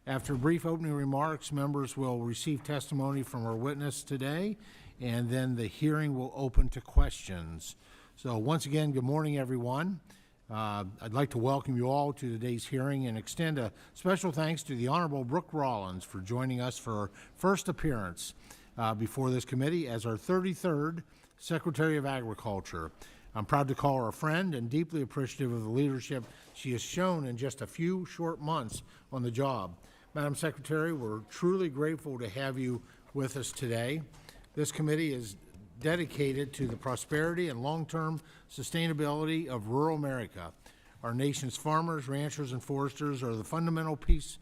After brief opening remarks, members will receive testimony from our witness today, and then the hearing will open to questions. So once again, good morning, everyone. I'd like to welcome you all to today's hearing and extend a special thanks to the Honorable Brooke Rollins for joining us for her first appearance before this committee as our 33rd Secretary of Agriculture. I'm proud to call her a friend and deeply appreciative of the leadership she has shown in just a few short months on the job. Madam Secretary, we're truly grateful to have you with us today. This committee is dedicated to the prosperity and long-term sustainability of rural America. Our nation's farmers, ranchers, and foresters are the fundamental piece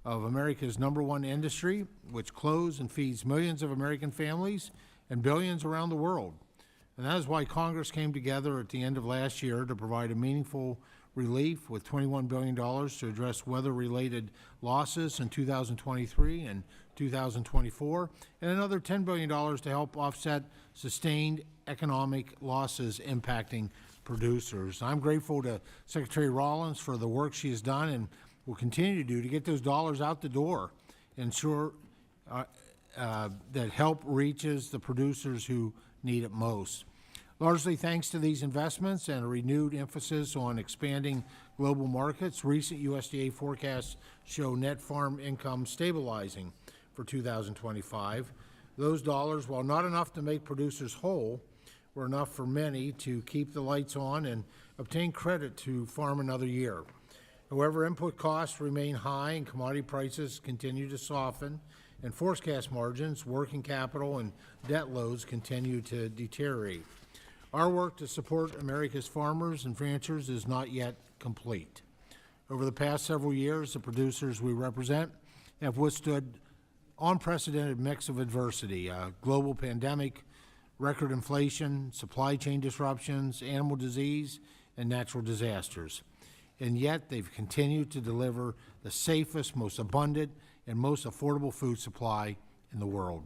of America's #1 industry, which clothes and feeds millions of American families and billions around the world. And that is why Congress came together at the end of last year to provide a meaningful relief with $21 billion to address weather-related losses in 2023 and 2024, and another $10 billion to help offset sustained economic losses impacting producers. I'm grateful to Secretary Rollins for the work she has done and will continue to do to get those dollars out the door, ensure that help reaches the producers who need it most. Largely thanks to these investments and a renewed emphasis on expanding global markets, recent USDA forecasts show net farm income stabilizing for 2025. Those dollars, while not enough to make producers whole, were enough for many to keep the lights on and obtain credit to farm another year. However, input costs remain high and commodity prices continue to soften, and forecast margins, working capital, and debt loads continue to deteriorate. Our work to support America's farmers and ranchers is not yet complete. Over the past several years, the producers we represent have withstood unprecedented mix of adversity, global pandemic, record inflation, supply chain disruptions, animal disease, and natural disasters. And yet they've continued to deliver the safest, most abundant, and most affordable food supply in the world.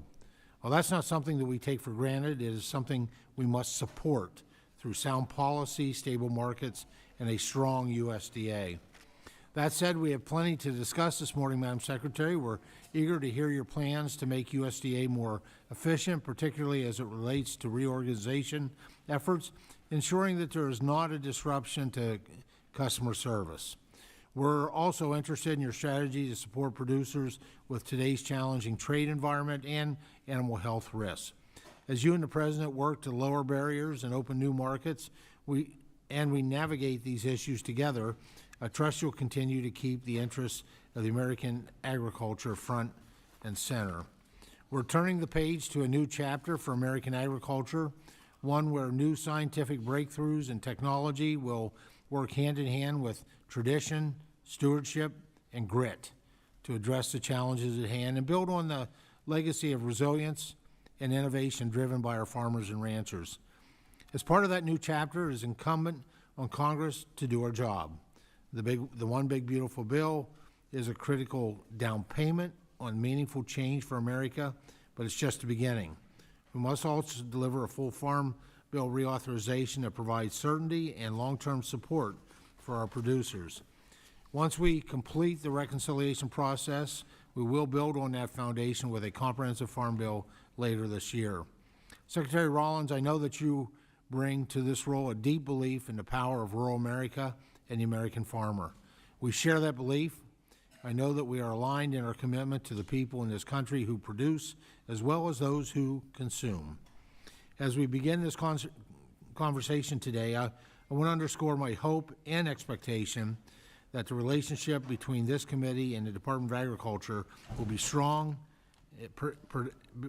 Well, that's not something that we take for granted. It is something we must support through sound policy, stable markets, and a strong USDA. That said, we have plenty to discuss this morning, Madam Secretary. We're eager to hear your plans to make USDA more efficient, particularly as it relates to reorganization efforts, ensuring that there is not a disruption to customer service. We're also interested in your strategy to support producers with today's challenging trade environment and animal health risks. As you and the President work to lower barriers and open new markets, we navigate these issues together, I trust you'll continue to keep the interests of the American agriculture front and center. We're turning the page to a new chapter for American agriculture, one where new scientific breakthroughs and technology will work hand in hand with tradition, stewardship, and grit to address the challenges at hand and build on the legacy of resilience and innovation driven by our farmers and ranchers. As part of that new chapter, it is incumbent on Congress to do our job. The One Big Beautiful Bill is a critical down payment on meaningful change for America, but it's just the beginning. We must also deliver a full farm bill reauthorization that provides certainty and long-term support for our producers. Once we complete the reconciliation process, we will build on that foundation with a comprehensive farm bill later this year. Secretary Rollins, I know that you bring to this role a deep belief in the power of rural America and the American farmer. We share that belief. I know that we are aligned in our commitment to the people in this country who produce as well as those who consume. As we begin this conversation today, I want to underscore my hope and expectation that the relationship between this committee and the Department of Agriculture will be strong,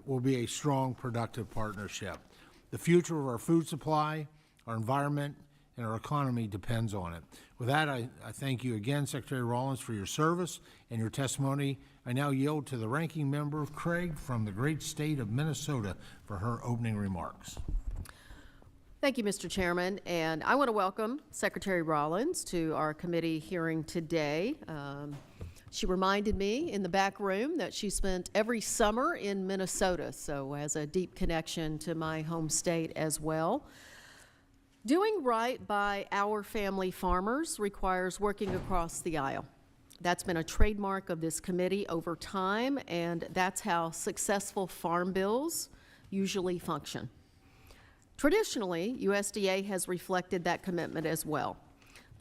will be a strong, productive partnership. The future of our food supply, our environment, and our economy depends on it. With that, I thank you again, Secretary Rollins, for your service and your testimony. I now yield to the ranking member, Craig, from the great state of Minnesota, for her opening remarks. Thank you, Mr. Chairman, and I want to welcome Secretary Rollins to our committee hearing today. She reminded me in the back room that she spent every summer in Minnesota, so has a deep connection to my home state as well. Doing right by our family farmers requires working across the aisle. That's been a trademark of this committee over time, and that's how successful farm bills usually function. Traditionally, USDA has reflected that commitment as well.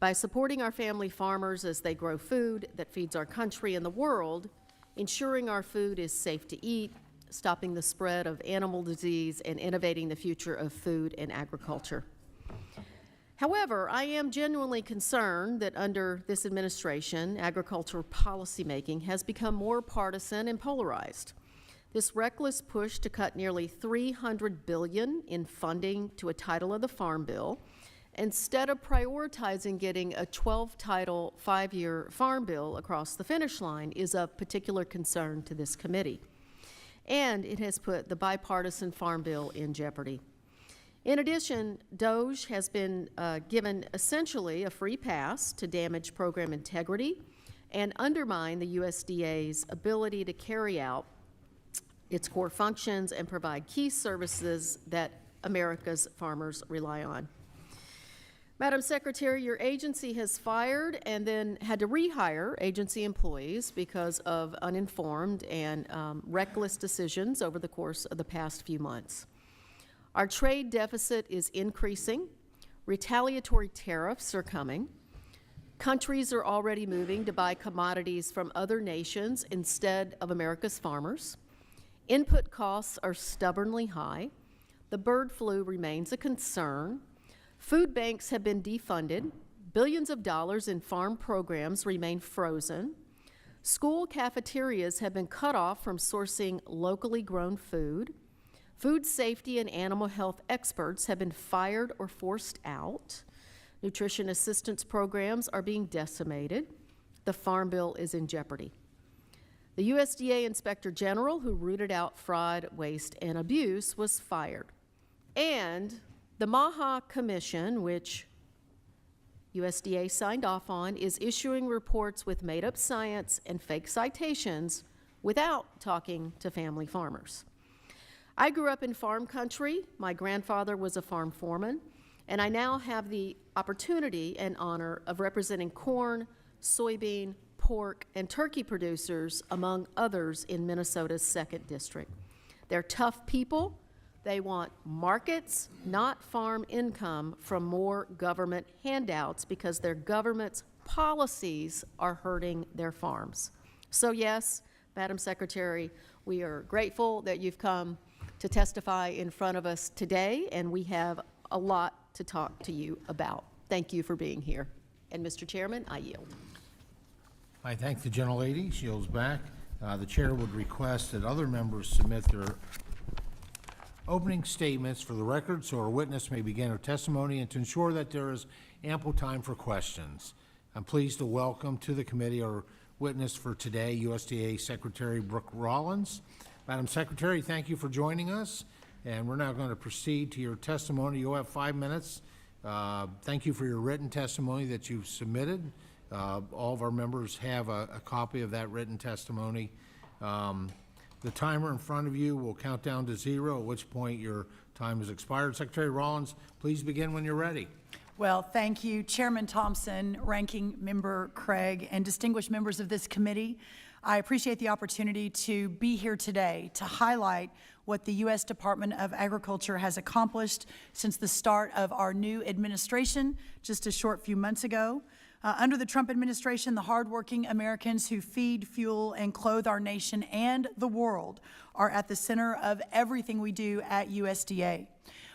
By supporting our family farmers as they grow food that feeds our country and the world, ensuring our food is safe to eat, stopping the spread of animal disease, and innovating the future of food and agriculture. However, I am genuinely concerned that under this administration, agricultural policymaking has become more partisan and polarized. This reckless push to cut nearly $300 billion in funding to a title of the Farm Bill, instead of prioritizing getting a 12-title, 5-year farm bill across the finish line, is of particular concern to this committee. And it has put the bipartisan farm bill in jeopardy. In addition, DOGE has been given essentially a free pass to damage program integrity and undermine the USDA's ability to carry out its core functions and provide key services that America's farmers rely on. Madam Secretary, your agency has fired and then had to rehire agency employees because of uninformed and reckless decisions over the course of the past few months. Our trade deficit is increasing. Retaliatory tariffs are coming. Countries are already moving to buy commodities from other nations instead of America's farmers. Input costs are stubbornly high. The bird flu remains a concern. Food banks have been defunded. Billions of dollars in farm programs remain frozen. School cafeterias have been cut off from sourcing locally grown food. Food safety and animal health experts have been fired or forced out. Nutrition assistance programs are being decimated. The Farm Bill is in jeopardy. The USDA Inspector General, who rooted out fraud, waste, and abuse, was fired. And the MAHA Commission, which USDA signed off on, is issuing reports with made-up science and fake citations without talking to family farmers. I grew up in farm country. My grandfather was a farm foreman, and I now have the opportunity and honor of representing corn, soybean, pork, and turkey producers, among others, in Minnesota's 2nd District. They're tough people. They want markets, not farm income from more government handouts because their government's policies are hurting their farms. So yes, Madam Secretary, we are grateful that you've come to testify in front of us today, and we have a lot to talk to you about. Thank you for being here. And Mr. Chairman, I yield. I thank the gentlelady. She yields back. The chair would request that other members submit their opening statements for the record so our witness may begin her testimony, and to ensure that there is ample time for questions. I'm pleased to welcome to the committee our witness for today, USDA Secretary Brooke Rollins. Madam Secretary, thank you for joining us, and we're now going to proceed to your testimony. You'll have 5 minutes. Thank you for your written testimony that you've submitted. All of our members have a copy of that written testimony. The timer in front of you will count down to 0, at which point your time has expired. Secretary Rollins, please begin when you're ready. Well, thank you, Chairman Thompson, Ranking Member Craig, and distinguished members of this committee. I appreciate the opportunity to be here today to highlight what the U.S. Department of Agriculture has accomplished since the start of our new administration just a short few months ago. Under the Trump administration, the hardworking Americans who feed, fuel, and clothe our nation and the world are at the center of everything we do at USDA.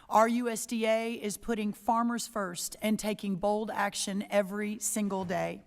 Our USDA is putting farmers first and taking bold action every single day.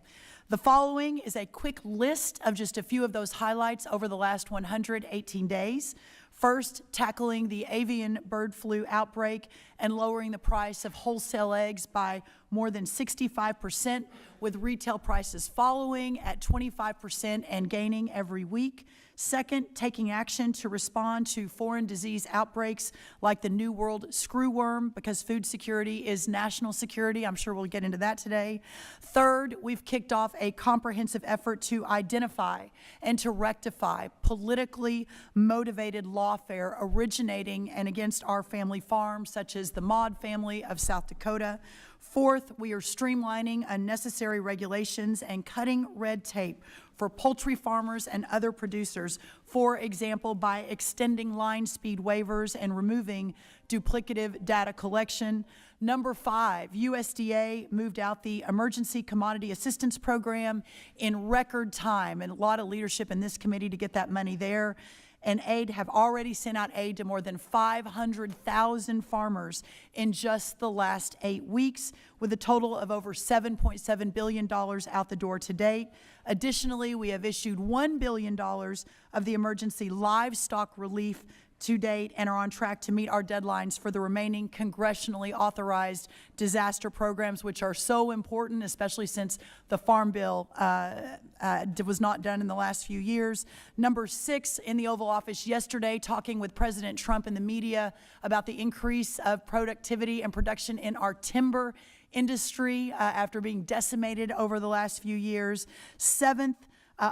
The following is a quick list of just a few of those highlights over the last 118 days. First, tackling the avian bird flu outbreak and lowering the price of wholesale eggs by more than 65%, with retail prices following at 25% and gaining every week. Second, taking action to respond to foreign disease outbreaks like the New World screworm, because food security is national security. I'm sure we'll get into that today. Third, we've kicked off a comprehensive effort to identify and to rectify politically motivated lawfare originating and against our family farms, such as the Maud family of South Dakota. Fourth, we are streamlining unnecessary regulations and cutting red tape for poultry farmers and other producers, for example, by extending line speed waivers and removing duplicative data collection. Number 5, USDA moved out the Emergency Commodity Assistance Program in record time, and a lot of leadership in this committee to get that money there. And have already sent out aid to more than 500,000 farmers in just the last 8 weeks, with a total of over $7.7 billion out the door to date. Additionally, we have issued $1 billion of the emergency livestock relief to date and are on track to meet our deadlines for the remaining congressionally authorized disaster programs, which are so important, especially since the Farm Bill was not done in the last few years. Number 6, in the Oval Office yesterday, talking with President Trump and the media about the increase of productivity and production in our timber industry after being decimated over the last few years. 7th,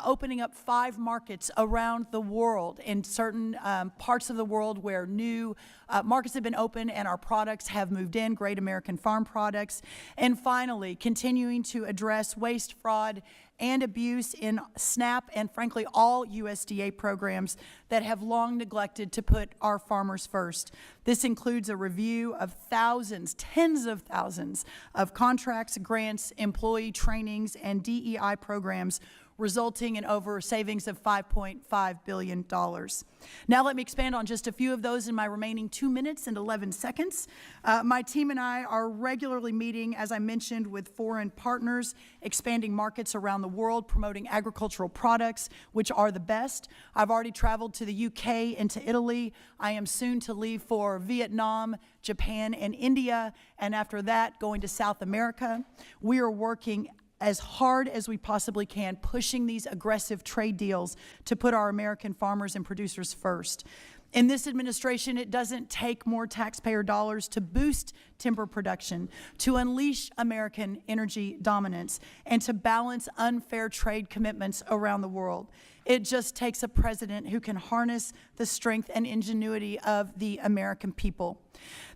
opening up 5 markets around the world in certain parts of the world where new markets have been opened and our products have moved in, great American farm products. And finally, continuing to address waste, fraud, and abuse in SNAP and frankly all USDA programs that have long neglected to put our farmers first. This includes a review of thousands, tens of thousands of contracts, grants, employee trainings, and DEI programs, resulting in over savings of $5.5 billion. Now let me expand on just a few of those in my remaining 2 minutes and 11 seconds. My team and I are regularly meeting, as I mentioned, with foreign partners, expanding markets around the world, promoting agricultural products, which are the best. I've already traveled to the UK and to Italy. I am soon to leave for Vietnam, Japan, and India, and after that, going to South America. We are working as hard as we possibly can, pushing these aggressive trade deals to put our American farmers and producers first. In this administration, it doesn't take more taxpayer dollars to boost timber production, to unleash American energy dominance, and to balance unfair trade commitments around the world. It just takes a president who can harness the strength and ingenuity of the American people.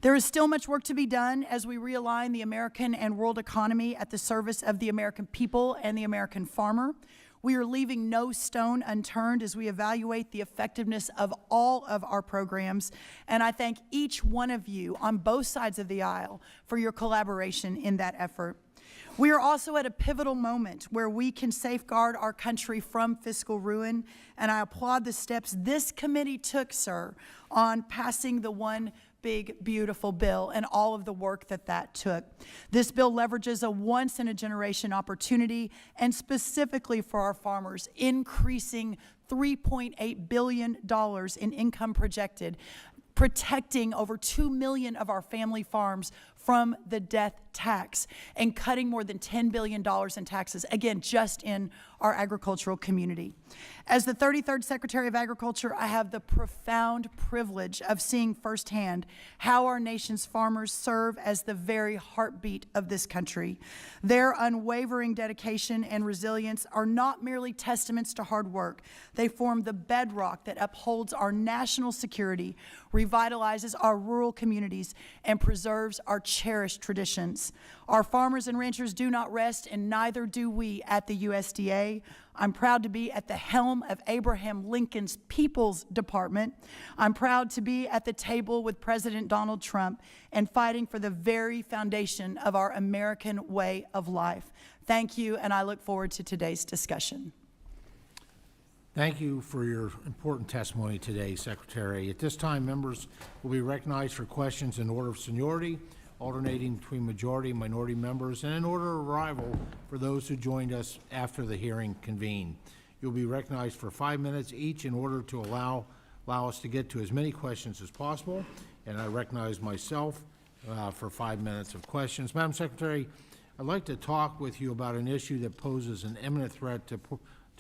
There is still much work to be done as we realign the American and world economy at the service of the American people and the American farmer. We are leaving no stone unturned as we evaluate the effectiveness of all of our programs, and I thank each one of you on both sides of the aisle for your collaboration in that effort. We are also at a pivotal moment where we can safeguard our country from fiscal ruin, and I applaud the steps this committee took, sir, on passing the One Big Beautiful Bill and all of the work that took. This bill leverages a once-in-a-generation opportunity, and specifically for our farmers, increasing $3.8 billion in income projected, protecting over 2 million of our family farms from the death tax, and cutting more than $10 billion in taxes, again, just in our agricultural community. As the 33rd Secretary of Agriculture, I have the profound privilege of seeing firsthand how our nation's farmers serve as the very heartbeat of this country. Their unwavering dedication and resilience are not merely testaments to hard work. They form the bedrock that upholds our national security, revitalizes our rural communities, and preserves our cherished traditions. Our farmers and ranchers do not rest, and neither do we at the USDA. I'm proud to be at the helm of Abraham Lincoln's People's Department. I'm proud to be at the table with President Donald Trump and fighting for the very foundation of our American way of life. Thank you, and I look forward to today's discussion. Thank you for your important testimony today, Secretary. At this time, members will be recognized for questions in order of seniority, alternating between majority and minority members, and in order of arrival for those who joined us after the hearing convened. You'll be recognized for 5 minutes each in order to allow us to get to as many questions as possible, and I recognize myself for 5 minutes of questions. Madam Secretary, I'd like to talk with you about an issue that poses an imminent threat to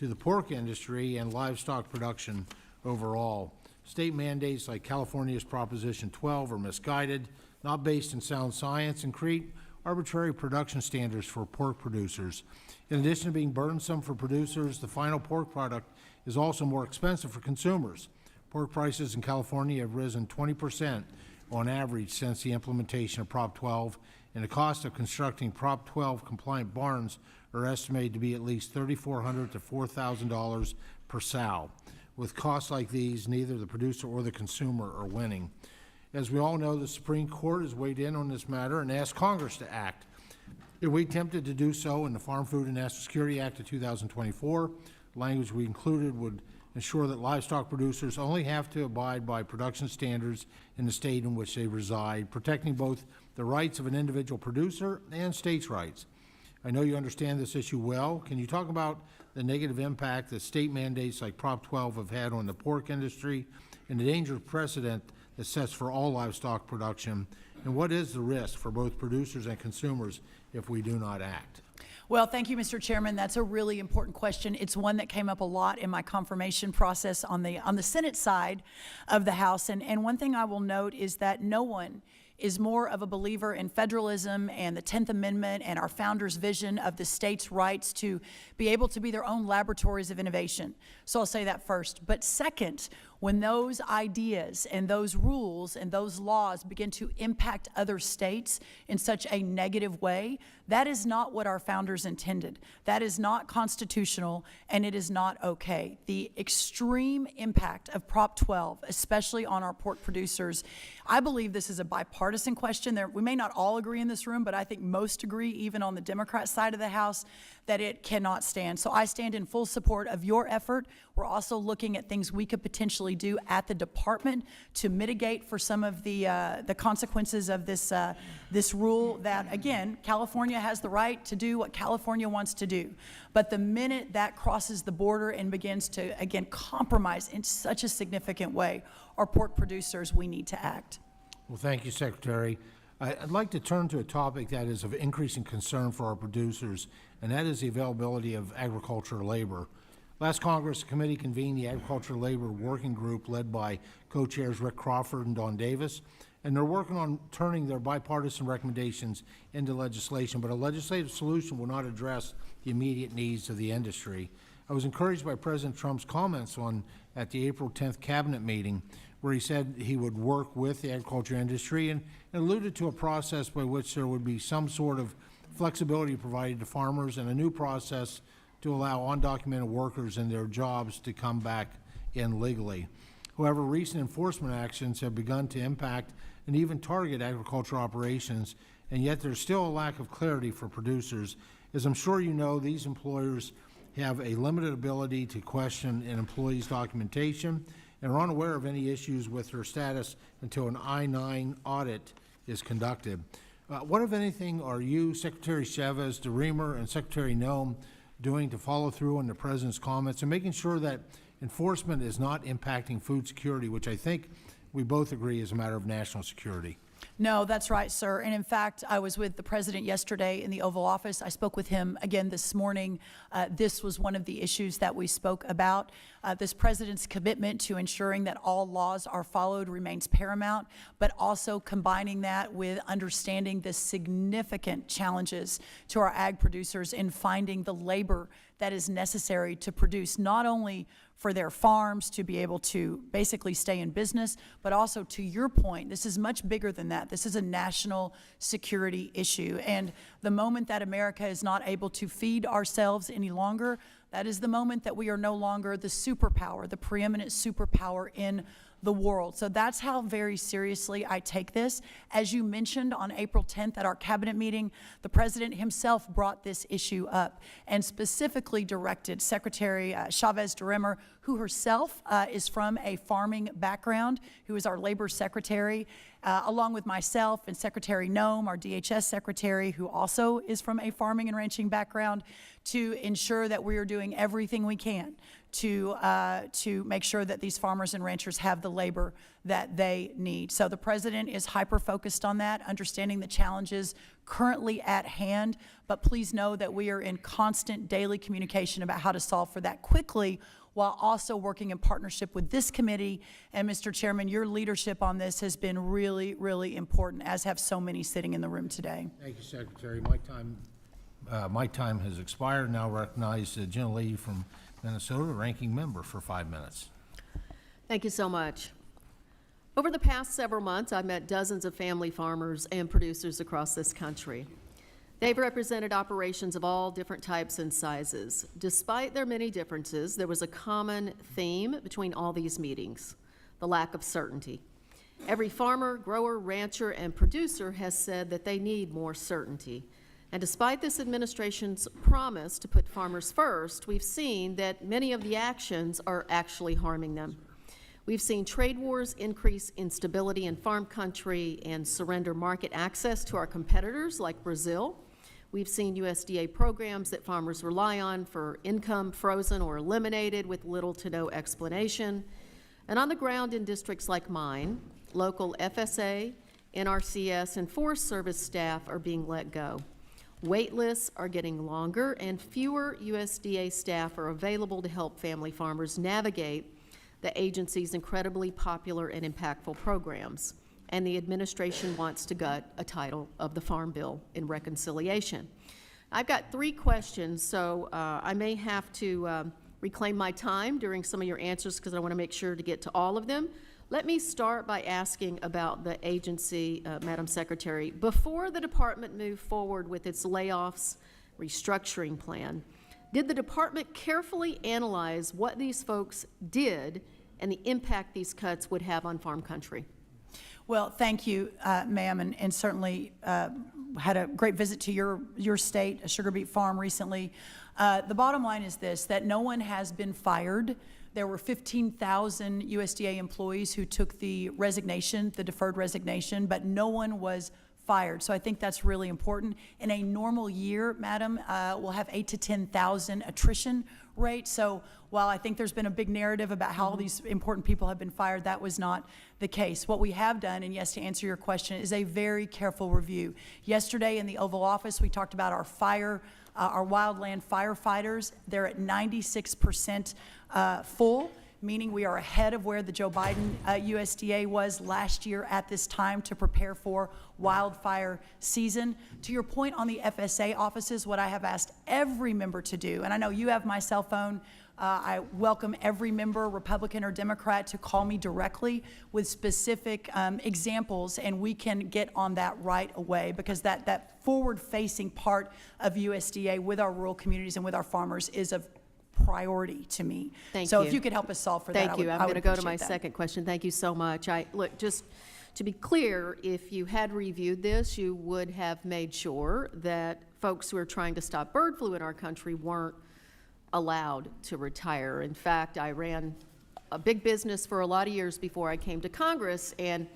the pork industry and livestock production overall. State mandates like California's Proposition 12 are misguided, not based in sound science, and create arbitrary production standards for pork producers. In addition to being burdensome for producers, the final pork product is also more expensive for consumers. Pork prices in California have risen 20% on average since the implementation of Prop 12 and the cost of constructing Prop 12 compliant barns are estimated to be at least $3,400 to $4,000 per sow. With costs like these, neither the producer or the consumer are winning. As we all know, the Supreme Court has weighed in on this matter and asked Congress to act. If we attempted to do so in the Farm, Food, and National Security Act of 2024, language we included would ensure that livestock producers only have to abide by production standards in the state in which they reside, protecting both the rights of an individual producer and states' rights. I know you understand this issue well. Can you talk about the negative impact that state mandates like Prop 12 have had on the pork industry and the dangerous precedent that sets for all livestock production? And what is the risk for both producers and consumers if we do not act? Well, thank you, Mr. Chairman. That's a really important question. It's one that came up a lot in my confirmation process on the Senate side of the House. And one thing I will note is that no one is more of a believer in federalism and the 10th Amendment and our founders' vision of the states' rights to be able to be their own laboratories of innovation. So I'll say that first. But second, when those ideas and those rules and those laws begin to impact other states in such a negative way, that is not what our founders intended. That is not constitutional, and it is not okay. The extreme impact of Prop 12, especially on our pork producers, I believe this is a bipartisan question. We may not all agree in this room, but I think most agree, even on the Democrat side of the House, that it cannot stand. So I stand in full support of your effort. We're also looking at things we could potentially do at the department to mitigate for some of the consequences of this rule that, again, California has the right to do what California wants to do. But the minute that crosses the border and begins to, again, compromise in such a significant way our pork producers, we need to act. Well, thank you, Secretary. I'd like to turn to a topic that is of increasing concern for our producers, and that is the availability of agricultural labor. Last Congress, the committee convened the Agricultural Labor Working Group led by co-chairs Rick Crawford and Don Davis, and they're working on turning their bipartisan recommendations into legislation, but a legislative solution will not address the immediate needs of the industry. I was encouraged by President Trump's comments at the April 10th cabinet meeting, where he said he would work with the agriculture industry and alluded to a process by which there would be some sort of flexibility provided to farmers and a new process to allow undocumented workers in their jobs to come back in legally. However, recent enforcement actions have begun to impact and even target agricultural operations, and yet there's still a lack of clarity for producers. As I'm sure you know, these employers have a limited ability to question an employee's documentation and are unaware of any issues with their status until an I-9 audit is conducted. What, if anything, are you, Secretary Chavez, DeRemer, and Secretary Noem doing to follow through on the President's comments and making sure that enforcement is not impacting food security, which I think we both agree is a matter of national security? No, that's right, sir. And in fact, I was with the President yesterday in the Oval Office. I spoke with him again this morning. This was one of the issues that we spoke about. This President's commitment to ensuring that all laws are followed remains paramount, but also combining that with understanding the significant challenges to our ag producers in finding the labor that is necessary to produce not only for their farms to be able to basically stay in business, but also, to your point, this is much bigger than that. This is a national security issue. And the moment that America is not able to feed ourselves any longer, that is the moment that we are no longer the superpower, the preeminent superpower in the world. So that's how very seriously I take this. As you mentioned, on April 10th at our cabinet meeting, the President himself brought this issue up and specifically directed Secretary Chavez DeRemer, who herself is from a farming background, who is our labor secretary, along with myself and Secretary Noem, our DHS secretary, who also is from a farming and ranching background, to ensure that we are doing everything we can to make sure that these farmers and ranchers have the labor that they need. So the President is hyper-focused on that, understanding the challenges currently at hand, but please know that we are in constant daily communication about how to solve for that quickly, while also working in partnership with this committee. And Mr. Chairman, your leadership on this has been really, really important, as have so many sitting in the room today. Thank you, Secretary. My time has expired. Now recognize the gentlelady from Minnesota, ranking member, for 5 minutes. Thank you so much. Over the past several months, I've met dozens of family farmers and producers across this country. They've represented operations of all different types and sizes. Despite their many differences, there was a common theme between all these meetings: the lack of certainty. Every farmer, grower, rancher, and producer has said that they need more certainty. And despite this administration's promise to put farmers first, we've seen that many of the actions are actually harming them. We've seen trade wars increase instability in farm country and surrender market access to our competitors like Brazil. We've seen USDA programs that farmers rely on for income frozen or eliminated with little to no explanation. And on the ground in districts like mine, local FSA, NRCS, and Forest Service staff are being let go. Wait lists are getting longer, and fewer USDA staff are available to help family farmers navigate the agency's incredibly popular and impactful programs. And the administration wants to gut a title of the Farm Bill in reconciliation. I've got 3 questions, so I may have to reclaim my time during some of your answers because I want to make sure to get to all of them. Let me start by asking about the agency, Madam Secretary. Before the department moved forward with its layoffs restructuring plan, did the department carefully analyze what these folks did and the impact these cuts would have on farm country? Well, thank you, ma'am, and certainly had a great visit to your state, a sugar beet farm recently. The bottom line is this, that no one has been fired. There were 15,000 USDA employees who took the resignation, the deferred resignation, but no one was fired. So I think that's really important. In a normal year, madam, we'll have 8,000 to 10,000 attrition rate. So while I think there's been a big narrative about how all these important people have been fired, that was not the case. What we have done, and yes, to answer your question, is a very careful review. Yesterday in the Oval Office, we talked about our wildland firefighters. They're at 96% full, meaning we are ahead of where the Joe Biden USDA was last year at this time to prepare for wildfire season. To your point on the FSA offices, what I have asked every member to do, and I know you have my cell phone, I welcome every member, Republican or Democrat, to call me directly with specific examples, and we can get on that right away, because that forward-facing part of USDA with our rural communities and with our farmers is of priority to me. Thank so you. if you could help us solve for that, Thank you. I'm going to go to my second question. Thank you so much. Look, just to be clear, if you had reviewed this, you would have made sure that folks who are trying to stop bird flu in our country weren't allowed to retire. In fact, I ran a big business for a lot of years before I came to Congress, and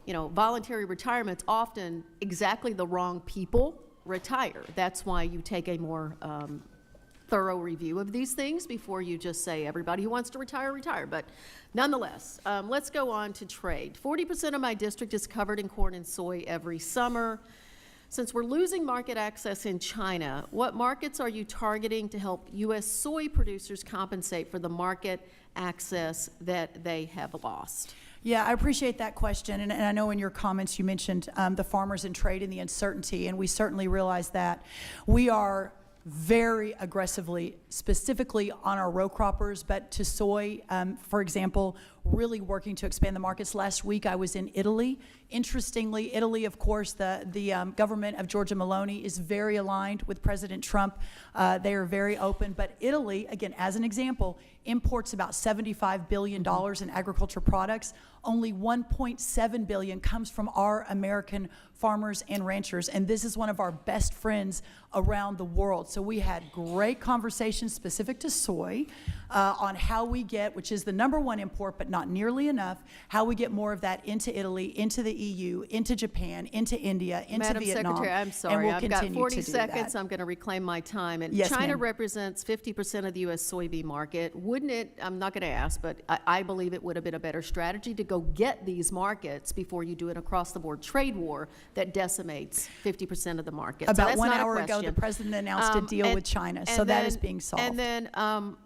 voluntary retirement's often exactly the wrong people retire. That's why you take a more thorough review of these things before you just say everybody who wants to retire, retire. But nonetheless, let's go on to trade. 40% of my district is covered in corn and soy every summer. Since we're losing market access in China, what markets are you targeting to help U.S. soy producers compensate for the market access that they have lost? Yeah, I appreciate that question, and I know in your comments you mentioned the farmers in trade and the uncertainty, and we certainly realize that. We are very aggressively, specifically on our row croppers, but to soy, for example, really working to expand the markets. Last week I was in Italy. Interestingly, Italy, of course, the government of Giorgia Meloni is very aligned with President Trump. They are very open, but Italy, again, as an example, imports about $75 billion in agriculture products. Only $1.7 billion comes from our American farmers and ranchers, and this is one of our best friends around the world. So we had great conversations specific to soy on how we get, which is the #1 import, but not nearly enough, how we get more of that into Italy, into the EU, into Japan, into India, into Madam Vietnam. Secretary, I'm sorry, and we'll I've got continue 40 to do seconds. that. I'm going to reclaim my time. And Yes, China ma'am. represents 50% of the U.S. soybean market. Wouldn't it, I'm not going to ask, but I believe it would have been a better strategy to go get these markets before you do an across-the-board trade war that decimates 50% of the market. So About that's 1 not a hour ago, the question. president announced a deal with China, so that is being solved. And then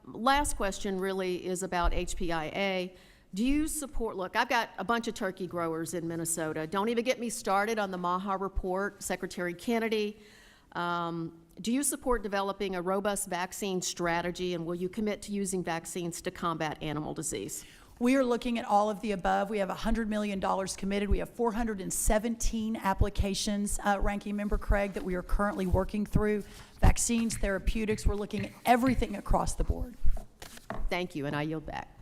last question really is about HPAI. Do you support, look, I've got a bunch of turkey growers in Minnesota. Don't even get me started on the Maha report, Secretary Kennedy. Do you support developing a robust vaccine strategy, and will you commit to using vaccines to combat animal disease? We are looking at all of the above. We have $100 million committed. We have 417 applications, Ranking Member Craig, that we are currently working through. Vaccines, therapeutics, we're looking at everything across the board. Thank you, and I yield back.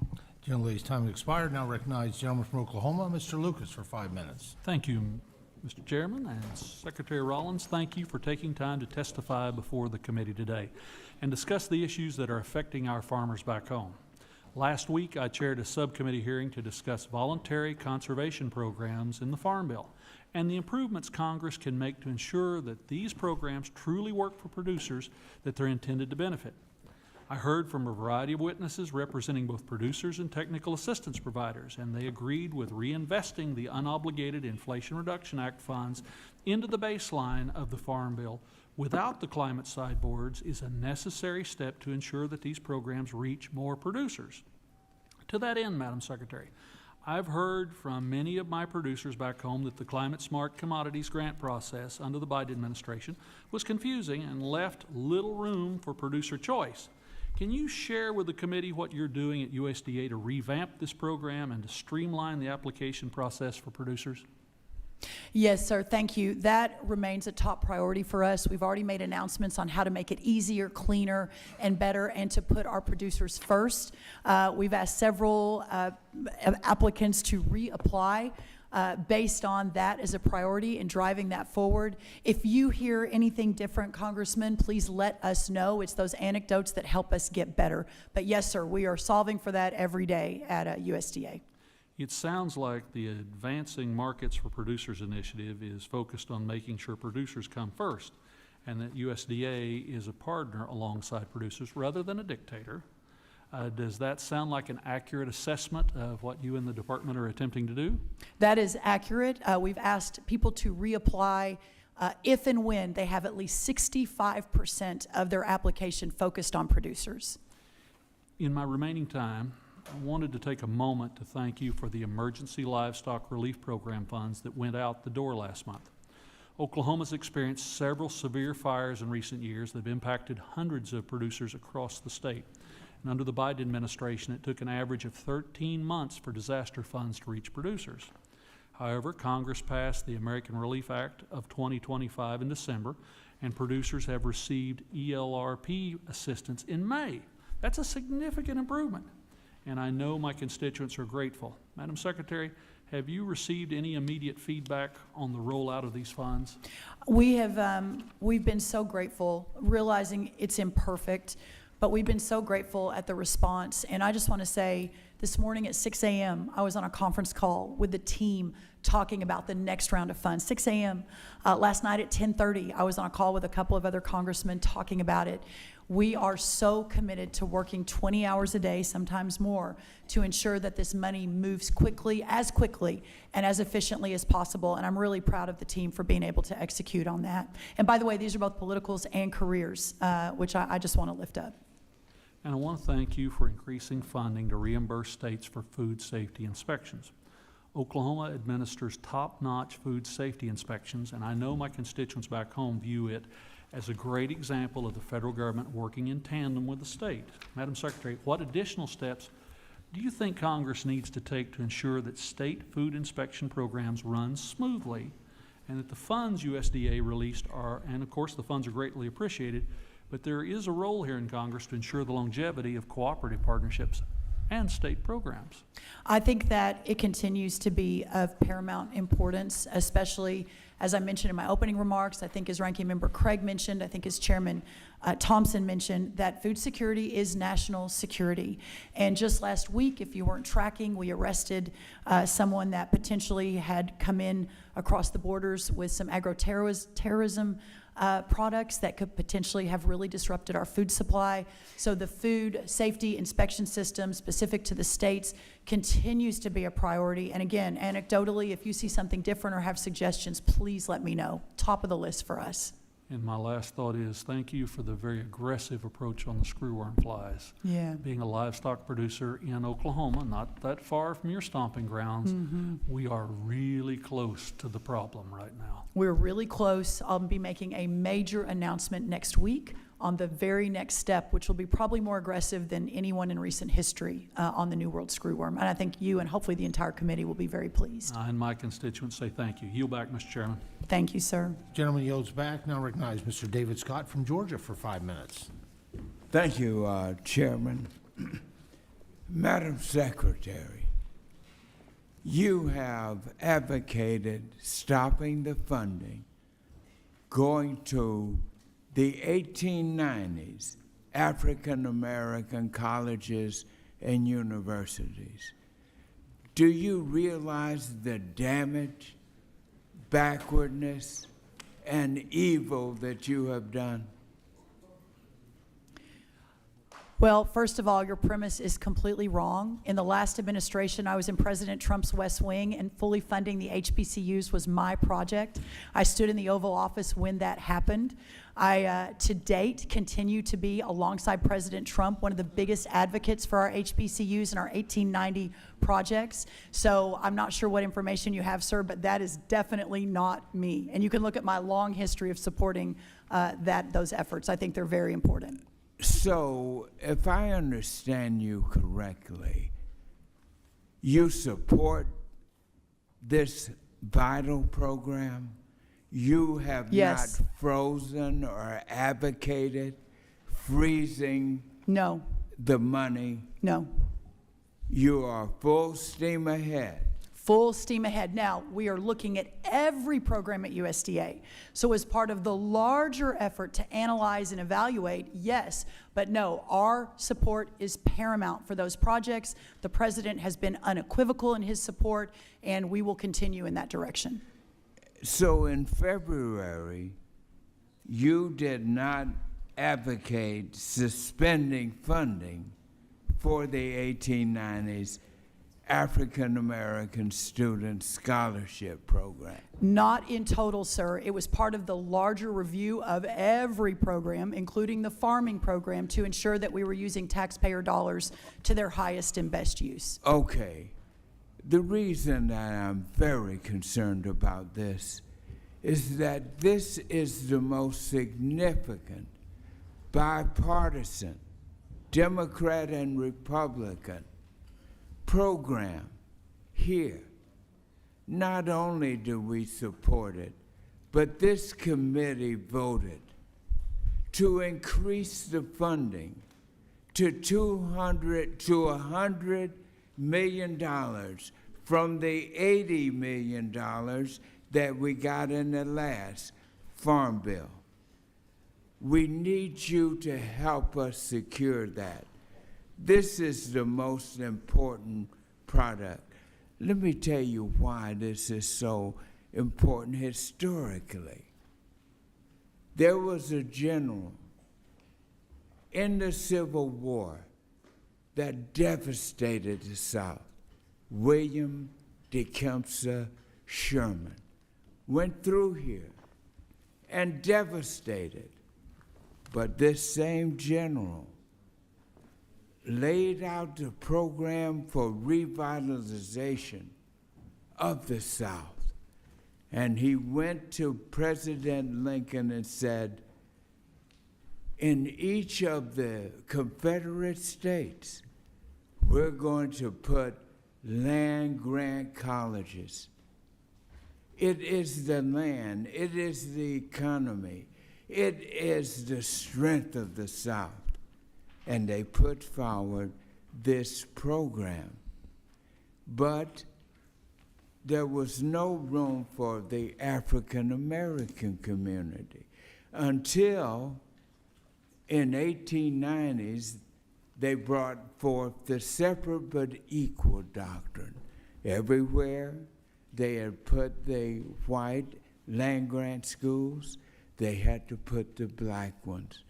Gentlelady's time has expired. Now recognize the gentleman from Oklahoma, Mr. Lucas, for 5 minutes. Thank you, Mr. Chairman, and Secretary Rollins, thank you for taking time to testify before the committee today and discuss the issues that are affecting our farmers back home. Last week, I chaired a subcommittee hearing to discuss voluntary conservation programs in the Farm Bill and the improvements Congress can make to ensure that these programs truly work for producers that they're intended to benefit. I heard from a variety of witnesses representing both producers and technical assistance providers, and they agreed with reinvesting the unobligated Inflation Reduction Act funds into the baseline of the Farm Bill without the climate sideboards is a necessary step to ensure that these programs reach more producers. To that end, Madam Secretary, I've heard from many of my producers back home that the Climate Smart Commodities grant process under the Biden administration was confusing and left little room for producer choice. Can you share with the committee what you're doing at USDA to revamp this program and to streamline the application process for producers? Yes, sir. Thank you. That remains a top priority for us. We've already made announcements on how to make it easier, cleaner, and better, and to put our producers first. We've asked several applicants to reapply based on that as a priority and driving that forward. If you hear anything different, Congressman, please let us know. It's those anecdotes that help us get better. But yes, sir, we are solving for that every day at USDA. It sounds like the Advancing Markets for Producers initiative is focused on making sure producers come first, and that USDA is a partner alongside producers rather than a dictator. Does that sound like an accurate assessment of what you and the department are attempting to do? That is accurate. We've asked people to reapply if and when they have at least 65% of their application focused on producers. In my remaining time, I wanted to take a moment to thank you for the Emergency Livestock Relief Program funds that went out the door last month. Oklahoma's experienced several severe fires in recent years that have impacted hundreds of producers across the state. And under the Biden administration, it took an average of 13 months for disaster funds to reach producers. However, Congress passed the American Relief Act of 2025 in December, and producers have received ELRP assistance in May. That's a significant improvement, and I know my constituents are grateful. Madam Secretary, have you received any immediate feedback on the rollout of these funds? We have, we've been so grateful, realizing it's imperfect, but we've been so grateful at the response. And I just want to say, this morning at 6 a.m., I was on a conference call with the team talking about the next round of funds. 6 a.m. Last night at 10:30, I was on a call with a couple of other congressmen talking about it. We are so committed to working 20 hours a day, sometimes more, to ensure that this money moves quickly and as efficiently as possible. And I'm really proud of the team for being able to execute on that. And by the way, these are both politicals and careers, which I just want to lift up. And I want to thank you for increasing funding to reimburse states for food safety inspections. Oklahoma administers top-notch food safety inspections, and I know my constituents back home view it as a great example of the federal government working in tandem with the state. Madam Secretary, what additional steps do you think Congress needs to take to ensure that state food inspection programs run smoothly and that the funds USDA released are, and of course the funds are greatly appreciated, but there is a role here in Congress to ensure the longevity of cooperative partnerships and state programs? I think that it continues to be of paramount importance, especially as I mentioned in my opening remarks. I think as Ranking Member Craig mentioned, I think as Chairman Thompson mentioned, that food security is national security. And just last week, if you weren't tracking, we arrested someone that potentially had come in across the borders with some agro-terrorism products that could potentially have really disrupted our food supply. So the food safety inspection system specific to the states continues to be a priority. And again, anecdotally, if you see something different or have suggestions, please let me know. Top of the list for us. And my last thought is thank you for the very aggressive approach on the screworm flies. Yeah. Being a livestock producer in Oklahoma, not that far from your stomping grounds, we are really close to the problem right now. We're really close. I'll be making a major announcement next week on the very next step, which will be probably more aggressive than anyone in recent history on the New World screworm. And I think you and hopefully the entire committee will be very pleased. I and my constituents say thank you. Yield back, Mr. Chairman. Thank you, sir. Gentleman yields back. Now recognize Mr. David Scott from Georgia for 5 minutes. Thank you, Chairman. Madam Secretary, you have advocated stopping the funding going to the 1890s African American colleges and universities. Do you realize the damage, backwardness, and evil that you have done? Well, first of all, your premise is completely wrong. In the last administration, I was in President Trump's West Wing, and fully funding the HBCUs was my project. I stood in the Oval Office when that happened. I, to date, continue to be, alongside President Trump, one of the biggest advocates for our HBCUs and our 1890 projects. So I'm not sure what information you have, sir, but that is definitely not me. And you can look at my long history of supporting those efforts. I think they're very important. So, if I understand you correctly, you support this vital program? You have Yes. not frozen or advocated freezing No, the money? no. You are full steam ahead. Full steam ahead. Now, we are looking at every program at USDA. So as part of the larger effort to analyze and evaluate, yes, but no, our support is paramount for those projects. The president has been unequivocal in his support, and we will continue in that direction. So in February, you did not advocate suspending funding for the 1890s African American Student Scholarship Program. Not in total, sir. It was part of the larger review of every program, including the farming program, to ensure that we were using taxpayer dollars to their highest and best use. Okay. The reason that I'm very concerned about this is that this is the most significant bipartisan, Democrat and Republican program here. Not only do we support it, but this committee voted to increase the funding to $100 million from the $80 million that we got in the last Farm Bill. We need you to help us secure that. This is the most important product. Let me tell you why this is so important historically. There was a general in the Civil War that devastated the South, William Tecumseh Sherman, went through here and devastated. But this same general laid out the program for revitalization of the South. And he went to President Lincoln and said, in each of the Confederate states, we're going to put land-grant colleges. It is the land, it is the economy, it is the strength of the South. And they put forward this program. But there was no room for the African American community until in 1890s they brought forth the separate but equal doctrine. Everywhere they had put the white land-grant schools, they had to put the black ones.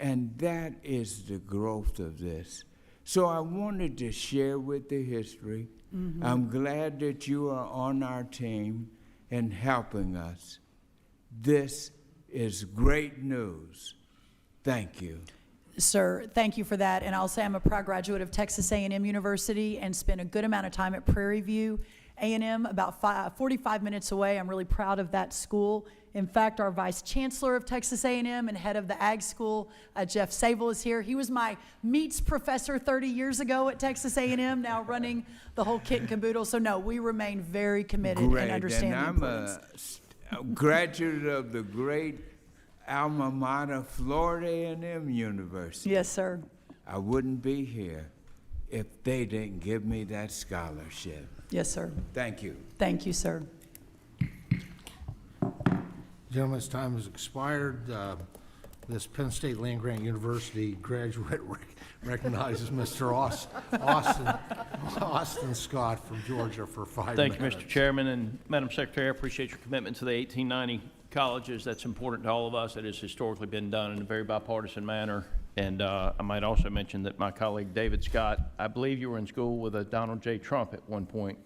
And that is the growth of this. So I wanted to share with the history. Mm-hmm. I'm glad that you are on our team and helping us. This is great news. Thank you. Sir, thank you for that. And I'll say I'm a proud graduate of Texas A&M University and spent a good amount of time at Prairie View A&M, about 45 minutes away. I'm really proud of that school In fact, our Vice Chancellor of Texas A&M and head of the Ag School, Jeff Sable, is here. He was my meats professor 30 years ago at Texas A&M, now running the whole kit and caboodle. So no, we remain very committed and understand the importance. I'm a graduate of the great alma mater, Florida A&M University. Yes, sir. I wouldn't be here if they didn't give me that scholarship. Yes, sir. Thank you. Thank you, sir. Gentlemen's time has expired. This Penn State Land Grant University graduate recognizes Mr. Austin Scott from Georgia for 5 minutes. Thank you, Mr. Chairman, and Madam Secretary, I appreciate your commitment to the 1890 colleges. That's important to all of us. It has historically been done in a very bipartisan manner. And I might also mention that my colleague David Scott, I believe you were in school with a Donald J. Trump at one point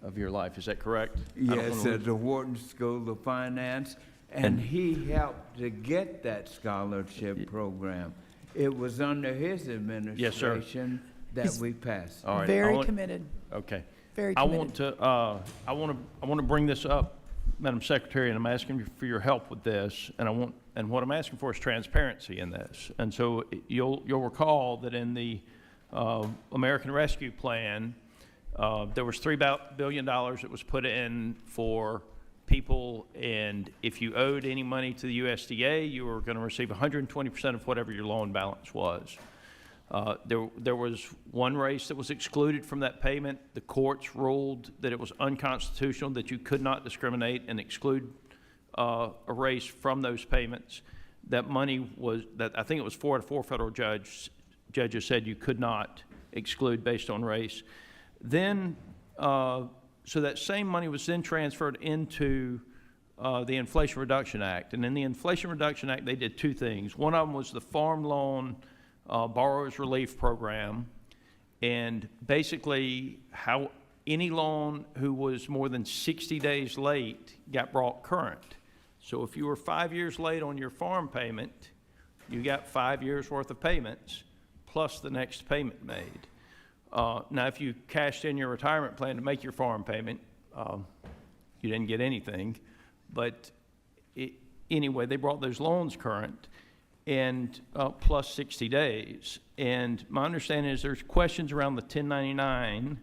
of your life. Is that correct? Yes, at the Wharton School of Finance, and he helped to get that scholarship program. It was under his administration that we passed. All right. Very committed. Okay. Very I committed. want to bring this up, Madam Secretary, and I'm asking you for your help with this, and what I'm asking for is transparency in this. And so you'll recall that in the American Rescue Plan, there was $3 billion that was put in for people, and if you owed any money to the USDA, you were going to receive 120% of whatever your loan balance was. There was one race that was excluded from that payment. The courts ruled that it was unconstitutional, that you could not discriminate and exclude a race from those payments. That money was, I think it was 4 out of 4 federal judges said you could not exclude based on race. Then, so that same money was then transferred into the Inflation Reduction Act. And in the Inflation Reduction Act, they did 2 things. One of them was the Farm Loan Borrowers Relief Program, and basically how any loan who was more than 60 days late got brought current. So if you were 5 years late on your farm payment, you got 5 years worth of payments plus the next payment made. Now, if you cashed in your retirement plan to make your farm payment, you didn't get anything. But anyway, they brought those loans current and plus 60 days. And my understanding is there's questions around the 1099.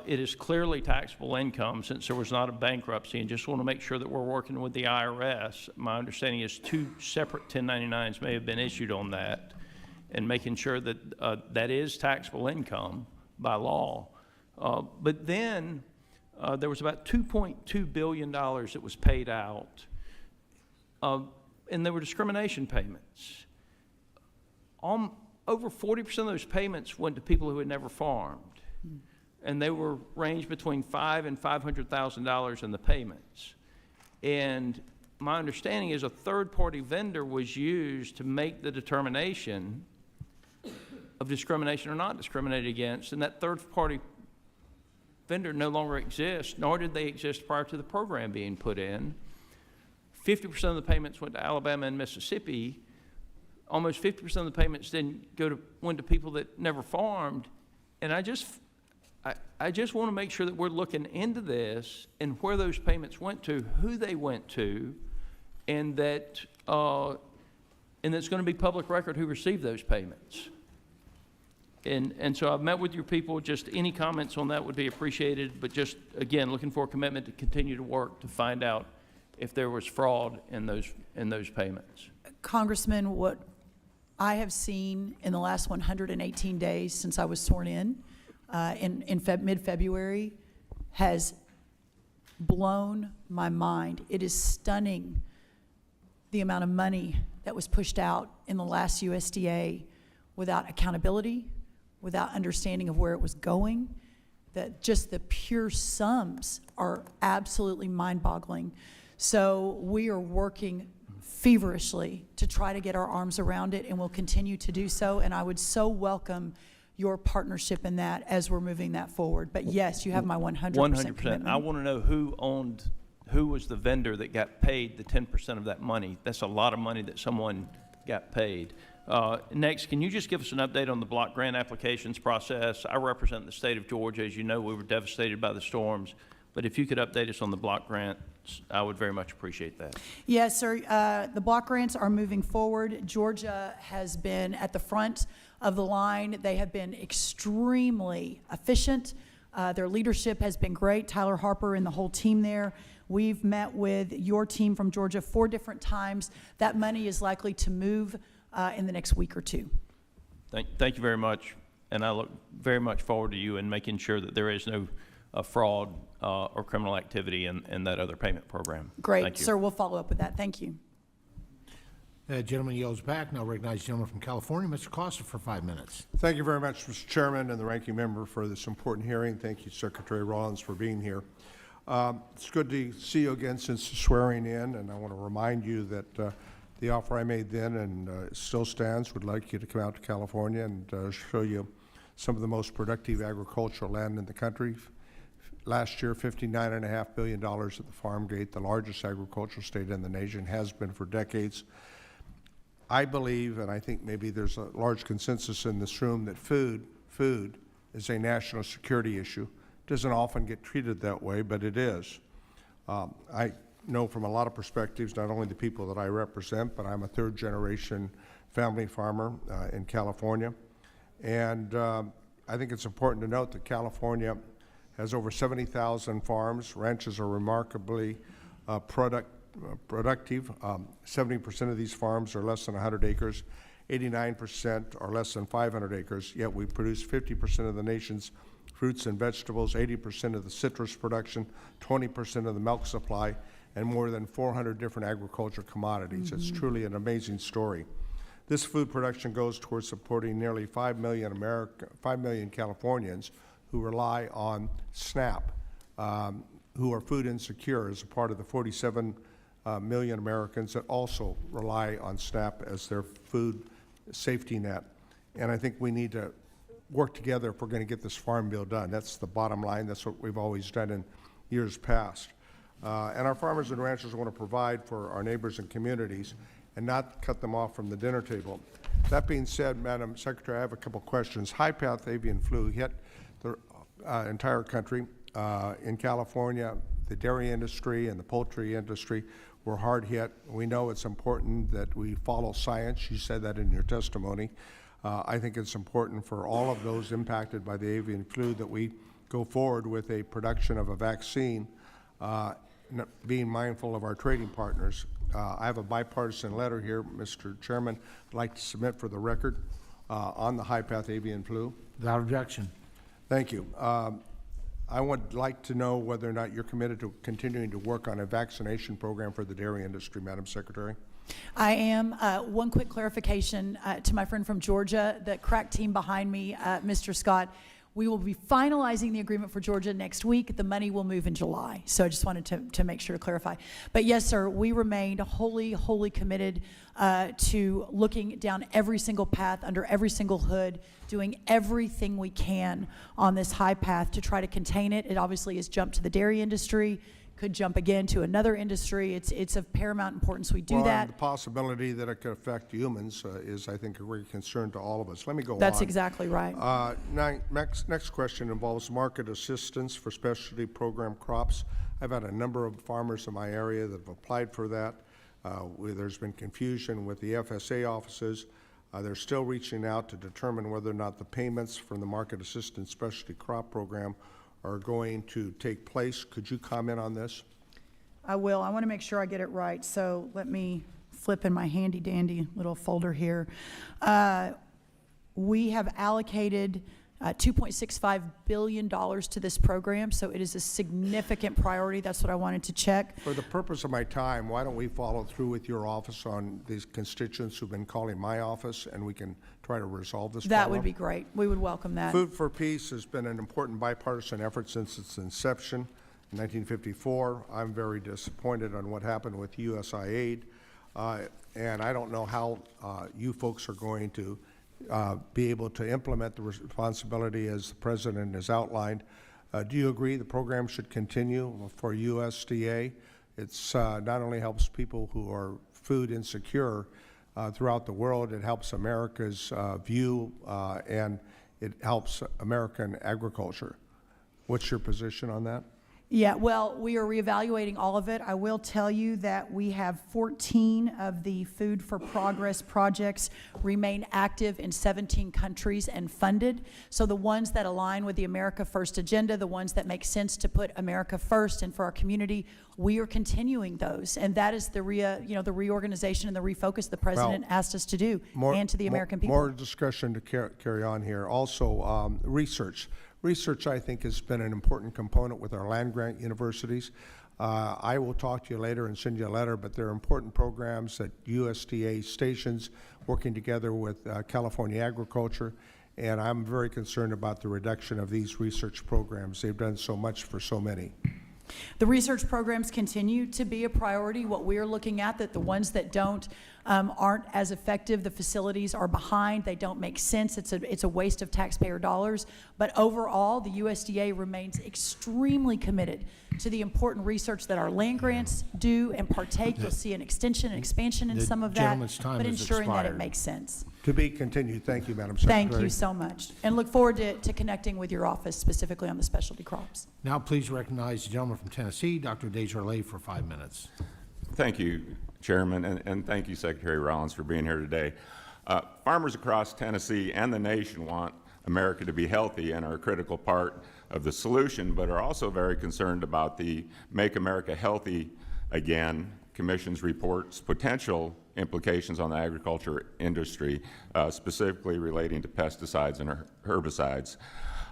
It is clearly taxable income since there was not a bankruptcy, and just want to make sure that we're working with the IRS. My understanding is 2 separate 1099s may have been issued on that, and making sure that that is taxable income by law. But then there was about $2.2 billion that was paid out, and there were discrimination payments. Over 40% of those payments went to people who had never farmed, and they were ranged between $500,000 and $500,000 in the payments. And my understanding is a third-party vendor was used to make the determination of discrimination or not discriminated against, and that third-party vendor no longer exists, nor did they exist prior to the program being put in. 50% of the payments went to Alabama and Mississippi. Almost 50% of the payments went to people that never farmed, and I just want to make sure that we're looking into this and where those payments went to, who they went to, and that it's going to be public record who received those payments. And so I've met with your people. Just any comments on that would be appreciated. But just, again, looking for a commitment to continue to work to find out if there was fraud in those payments. Congressman, what I have seen in the last 118 days since I was sworn in mid-February has blown my mind. It is stunning the amount of money that was pushed out in the last USDA without accountability, without understanding of where it was going, that just the pure sums are absolutely mind-boggling. So we are working feverishly to try to get our arms around it, and we'll continue to do so. And I would so welcome your partnership in that as we're moving that forward. But yes, you have my 100% 100%. commitment. I want to know who was the vendor that got paid the 10% of that money. That's a lot of money that someone got paid. Next, can you just give us an update on the block grant applications process? I represent the state of Georgia. As you know, we were devastated by the storms. But if you could update us on the block grants, I would very much appreciate that. Yes, sir. The block grants are moving forward. Georgia has been at the front of the line. They have been extremely efficient. Their leadership has been great. Tyler Harper and the whole team there. We've met with your team from Georgia 4 different times. That money is likely to move in the next week or two. Thank you very much, and I look very much forward to you in making sure that there is no fraud or criminal activity in that other payment program. Great, Thank you. sir. We'll follow up with that. Thank you. The gentleman yields back. Now recognize the gentleman from California, Mr. Costa, for 5 minutes. Thank you very much, Mr. Chairman and the ranking member, for this important hearing. Thank you, Secretary Rollins, for being here. It's good to see you again since the swearing in, and I want to remind you that the offer I made then and still stands. Would like you to come out to California and show you some of the most productive agricultural land in the country. Last year, $59.5 billion at the farm gate, the largest agricultural state in the nation, has been for decades. I believe, and I think maybe there's a large consensus in this room, that food is a national security issue. It doesn't often get treated that way, but it is. I know from a lot of perspectives, not only the people that I represent, but I'm a 3rd-generation family farmer in California. And I think it's important to note that California has over 70,000 farms. Ranches are remarkably productive. 70% of these farms are less than 100 acres. 89% are less than 500 acres, yet we produce 50% of the nation's fruits and vegetables, 80% of the citrus production, 20% of the milk supply, and more than 400 different agricultural commodities. It's truly an amazing story. This food production goes towards supporting nearly 5 million Californians who rely on SNAP, who are food insecure, as a part of the 47 million Americans that also rely on SNAP as their food safety net. And I think we need to work together if we're going to get this farm bill done. That's the bottom line. That's what we've always done in years past. And our farmers and ranchers want to provide for our neighbors and communities and not cut them off from the dinner table. That being said, Madam Secretary, I have a couple questions. High-path avian flu hit the entire country. In California, the dairy industry and the poultry industry were hard hit. We know it's important that we follow science. You said that in your testimony. I think it's important for all of those impacted by the avian flu that we go forward with a production of a vaccine, being mindful of our trading partners. I have a bipartisan letter here, Mr. Chairman, I'd like to submit for the record on the high-path avian flu. Without objection. Thank you. I would like to know whether or not you're committed to continuing to work on a vaccination program for the dairy industry, Madam Secretary. I am. One quick clarification to my friend from Georgia, the crack team behind me, Mr. Scott. We will be finalizing the agreement for Georgia next week. The money will move in July. So I just wanted to make sure to clarify. But yes, sir, we remain wholly committed to looking down every single path, under every single hood, doing everything we can on this high path to try to contain it. It obviously has jumped to the dairy industry, could jump again to another industry. It's of paramount importance we do Well, that. and the possibility that it could affect humans is, I think, a great concern to all of us. Let me go on. That's exactly right. Next question involves market assistance for specialty program crops. I've had a number of farmers in my area that have applied for that. There's been confusion with the FSA offices. They're still reaching out to determine whether or not the payments from the market assistance specialty crop program are going to take place. Could you comment on this? I will. I want to make sure I get it right. So let me flip in my handy dandy little folder here. We have allocated $2.65 billion to this program, so it is a significant priority. That's what I wanted to check. For the purpose of my time, why don't we follow through with your office on these constituents who've been calling my office, and we can try to resolve this problem? That would be great. We would welcome that. Food for Peace has been an important bipartisan effort since its inception in 1954. I'm very disappointed on what happened with USAID, and I don't know how you folks are going to be able to implement the responsibility as the President has outlined. Do you agree the program should continue for USDA? It's not only helps people who are food insecure throughout the world, it helps America's view and it helps American agriculture. What's your position on that? Yeah, well, we are reevaluating all of it. I will tell you that we have 14 of the Food for Progress projects remain active in 17 countries and funded. So the ones that align with the America First agenda, the ones that make sense to put America first and for our community, we are continuing those. And that is the the reorganization and the refocus the president asked us to do, and to the American people. More discussion to carry on here. Also, research. Research, I think, has been an important component with our land-grant universities. I will talk to you later and send you a letter, but there are important programs at USDA stations working together with California Agriculture, and I'm very concerned about the reduction of these research programs. They've done so much for so many. The research programs continue to be a priority. What we're looking at, that the ones that don't aren't as effective, the facilities are behind, they don't make sense, it's a waste of taxpayer dollars. But overall, the USDA remains extremely committed to the important research that our land grants do and partake. You'll see an extension and expansion in the some of that, gentleman's time but has ensuring that it expired. makes sense. To be continued. Thank you, Madam Secretary. Thank you so much, and look forward to connecting with your office specifically on the specialty crops. Now please recognize the gentleman from Tennessee, Dr. Desjardins, for 5 minutes. Thank you, Chairman, and thank you, Secretary Rollins, for being here today. Farmers across Tennessee and the nation want America to be healthy and are a critical part of the solution, but are also very concerned about the Make America Healthy Again Commission's report's potential implications on the agriculture industry, specifically relating to pesticides and herbicides.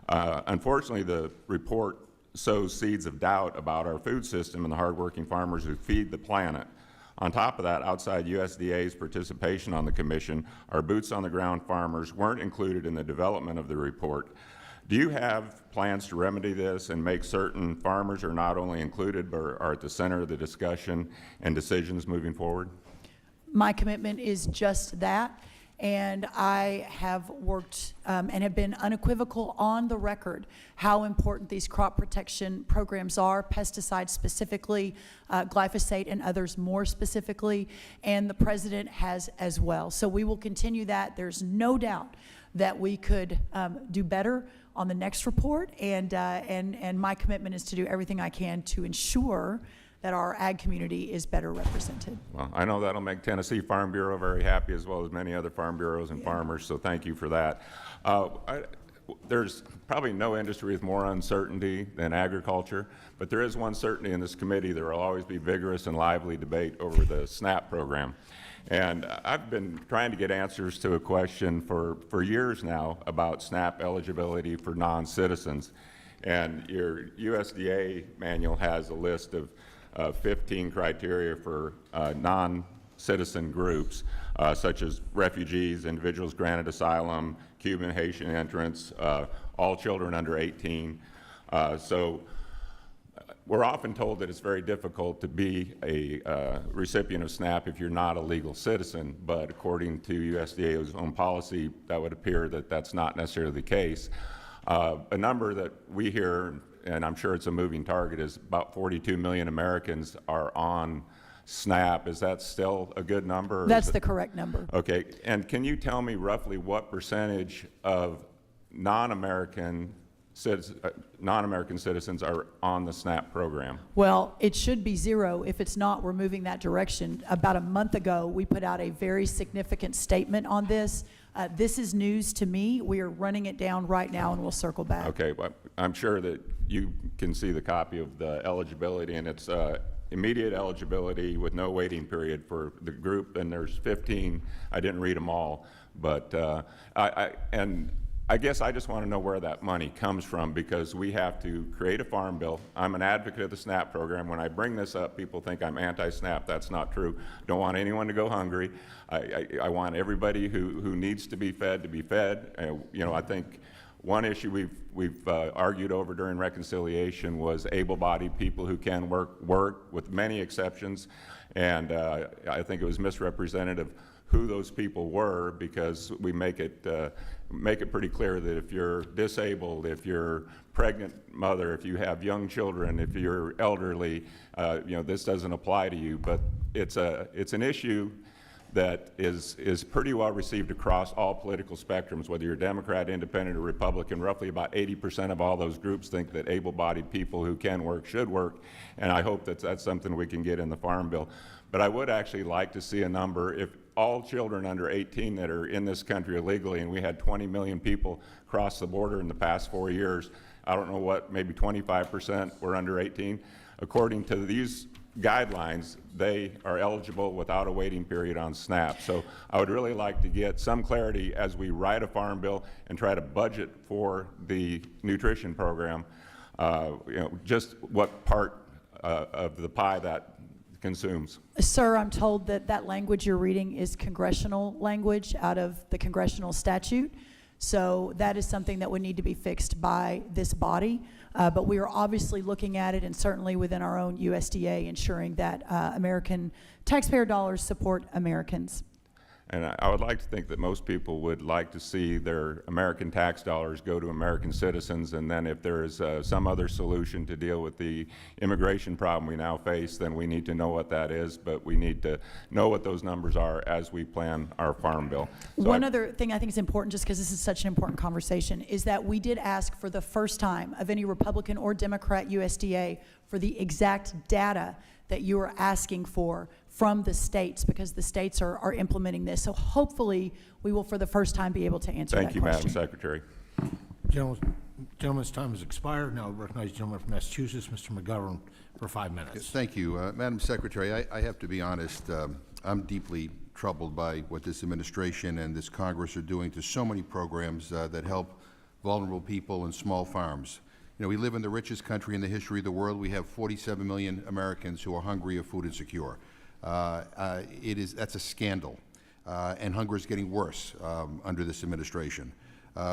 Unfortunately, the report sows seeds of doubt about our food system and the hardworking farmers who feed the planet. On top of that, outside USDA's participation on the commission, our boots-on-the-ground farmers weren't included in the development of the report. Do you have plans to remedy this and make certain farmers are not only included but are at the center of the discussion and decisions moving forward? My commitment is just that, and I have worked and have been unequivocal on the record how important these crop protection programs are, pesticides specifically, glyphosate and others more specifically, and the president has as well. So we will continue that. There's no doubt that we could do better on the next report, and my commitment is to do everything I can to ensure that our ag community is better represented. Well, I know that'll make Tennessee Farm Bureau very happy, as well as many other farm bureaus and farmers, so thank you for that. There's probably no industry with more uncertainty than agriculture, but there is one certainty in this committee: there will always be vigorous and lively debate over the SNAP program. And I've been trying to get answers to a question for years now about SNAP eligibility for non-citizens. And your USDA manual has a list of 15 criteria for non-citizen groups, such as refugees, individuals granted asylum, Cuban, Haitian entrants, all children under 18. So we're often told that it's very difficult to be a recipient of SNAP if you're not a legal citizen, but according to USDA's own policy, that would appear that that's not necessarily the case. A number that we hear, and I'm sure it's a moving target, is about 42 million Americans are on SNAP. Is that still a good number? That's the correct number. Okay, and can you tell me roughly what percentage of non-American citizens are on the SNAP program? Well, it should be zero. If it's not, we're moving that direction. About a month ago, we put out a very significant statement on this. This is news to me. We are running it down right now, and we'll circle back. Okay, well, I'm sure that you can see the copy of the eligibility, and it's immediate eligibility with no waiting period for the group, and there's 15. I didn't read them all, but I guess I just want to know where that money comes from, because we have to create a farm bill. I'm an advocate of the SNAP program. When I bring this up, people think I'm anti-SNAP. That's not true. Don't want anyone to go hungry. I want everybody who needs to be fed to be fed. You know, I think one issue we've argued over during reconciliation was able-bodied people who can work with many exceptions, and I think it was misrepresented of who those people were, because we make it pretty clear that if you're disabled, if you're pregnant mother, if you have young children, if you're elderly, you know, this doesn't apply to you. But it's an issue that is pretty well received across all political spectrums, whether you're Democrat, Independent, or Republican. Roughly about 80% of all those groups think that able-bodied people who can work should work, and I hope that that's something we can get in the Farm Bill. But I would actually like to see a number, if all children under 18 that are in this country illegally, and we had 20 million people cross the border in the past 4 years, I don't know what, maybe 25% were under 18. According to these guidelines, they are eligible without a waiting period on SNAP. So I would really like to get some clarity as we write a Farm Bill and try to budget for the nutrition program, just what part of the pie that consumes. Sir, I'm told that that language you're reading is congressional language out of the congressional statute. So that is something that would need to be fixed by this body. But we are obviously looking at it, and certainly within our own USDA, ensuring that American taxpayer dollars support Americans. And I would like to think that most people would like to see their American tax dollars go to American citizens, and then if there is some other solution to deal with the immigration problem we now face, then we need to know what that is, but we need to know what those numbers are as we plan our Farm Bill. So One other thing I think is important, just because this is such an important conversation, is that we did ask for the first time of any Republican or Democrat USDA for the exact data that you are asking for from the states, because the states are implementing this. So hopefully we will for the first time be able to answer that question. Thank you, Madam Secretary. Gentleman's time has expired. Now I recognize the gentleman from Massachusetts, Mr. McGovern, for 5 minutes. Thank you. Madam Secretary, I have to be honest, I'm deeply troubled by what this administration and this Congress are doing to so many programs that help vulnerable people and small farms. You know, we live in the richest country in the history of the world. We have 47 million Americans who are hungry or food insecure. That's a scandal, and hunger is getting worse under this administration.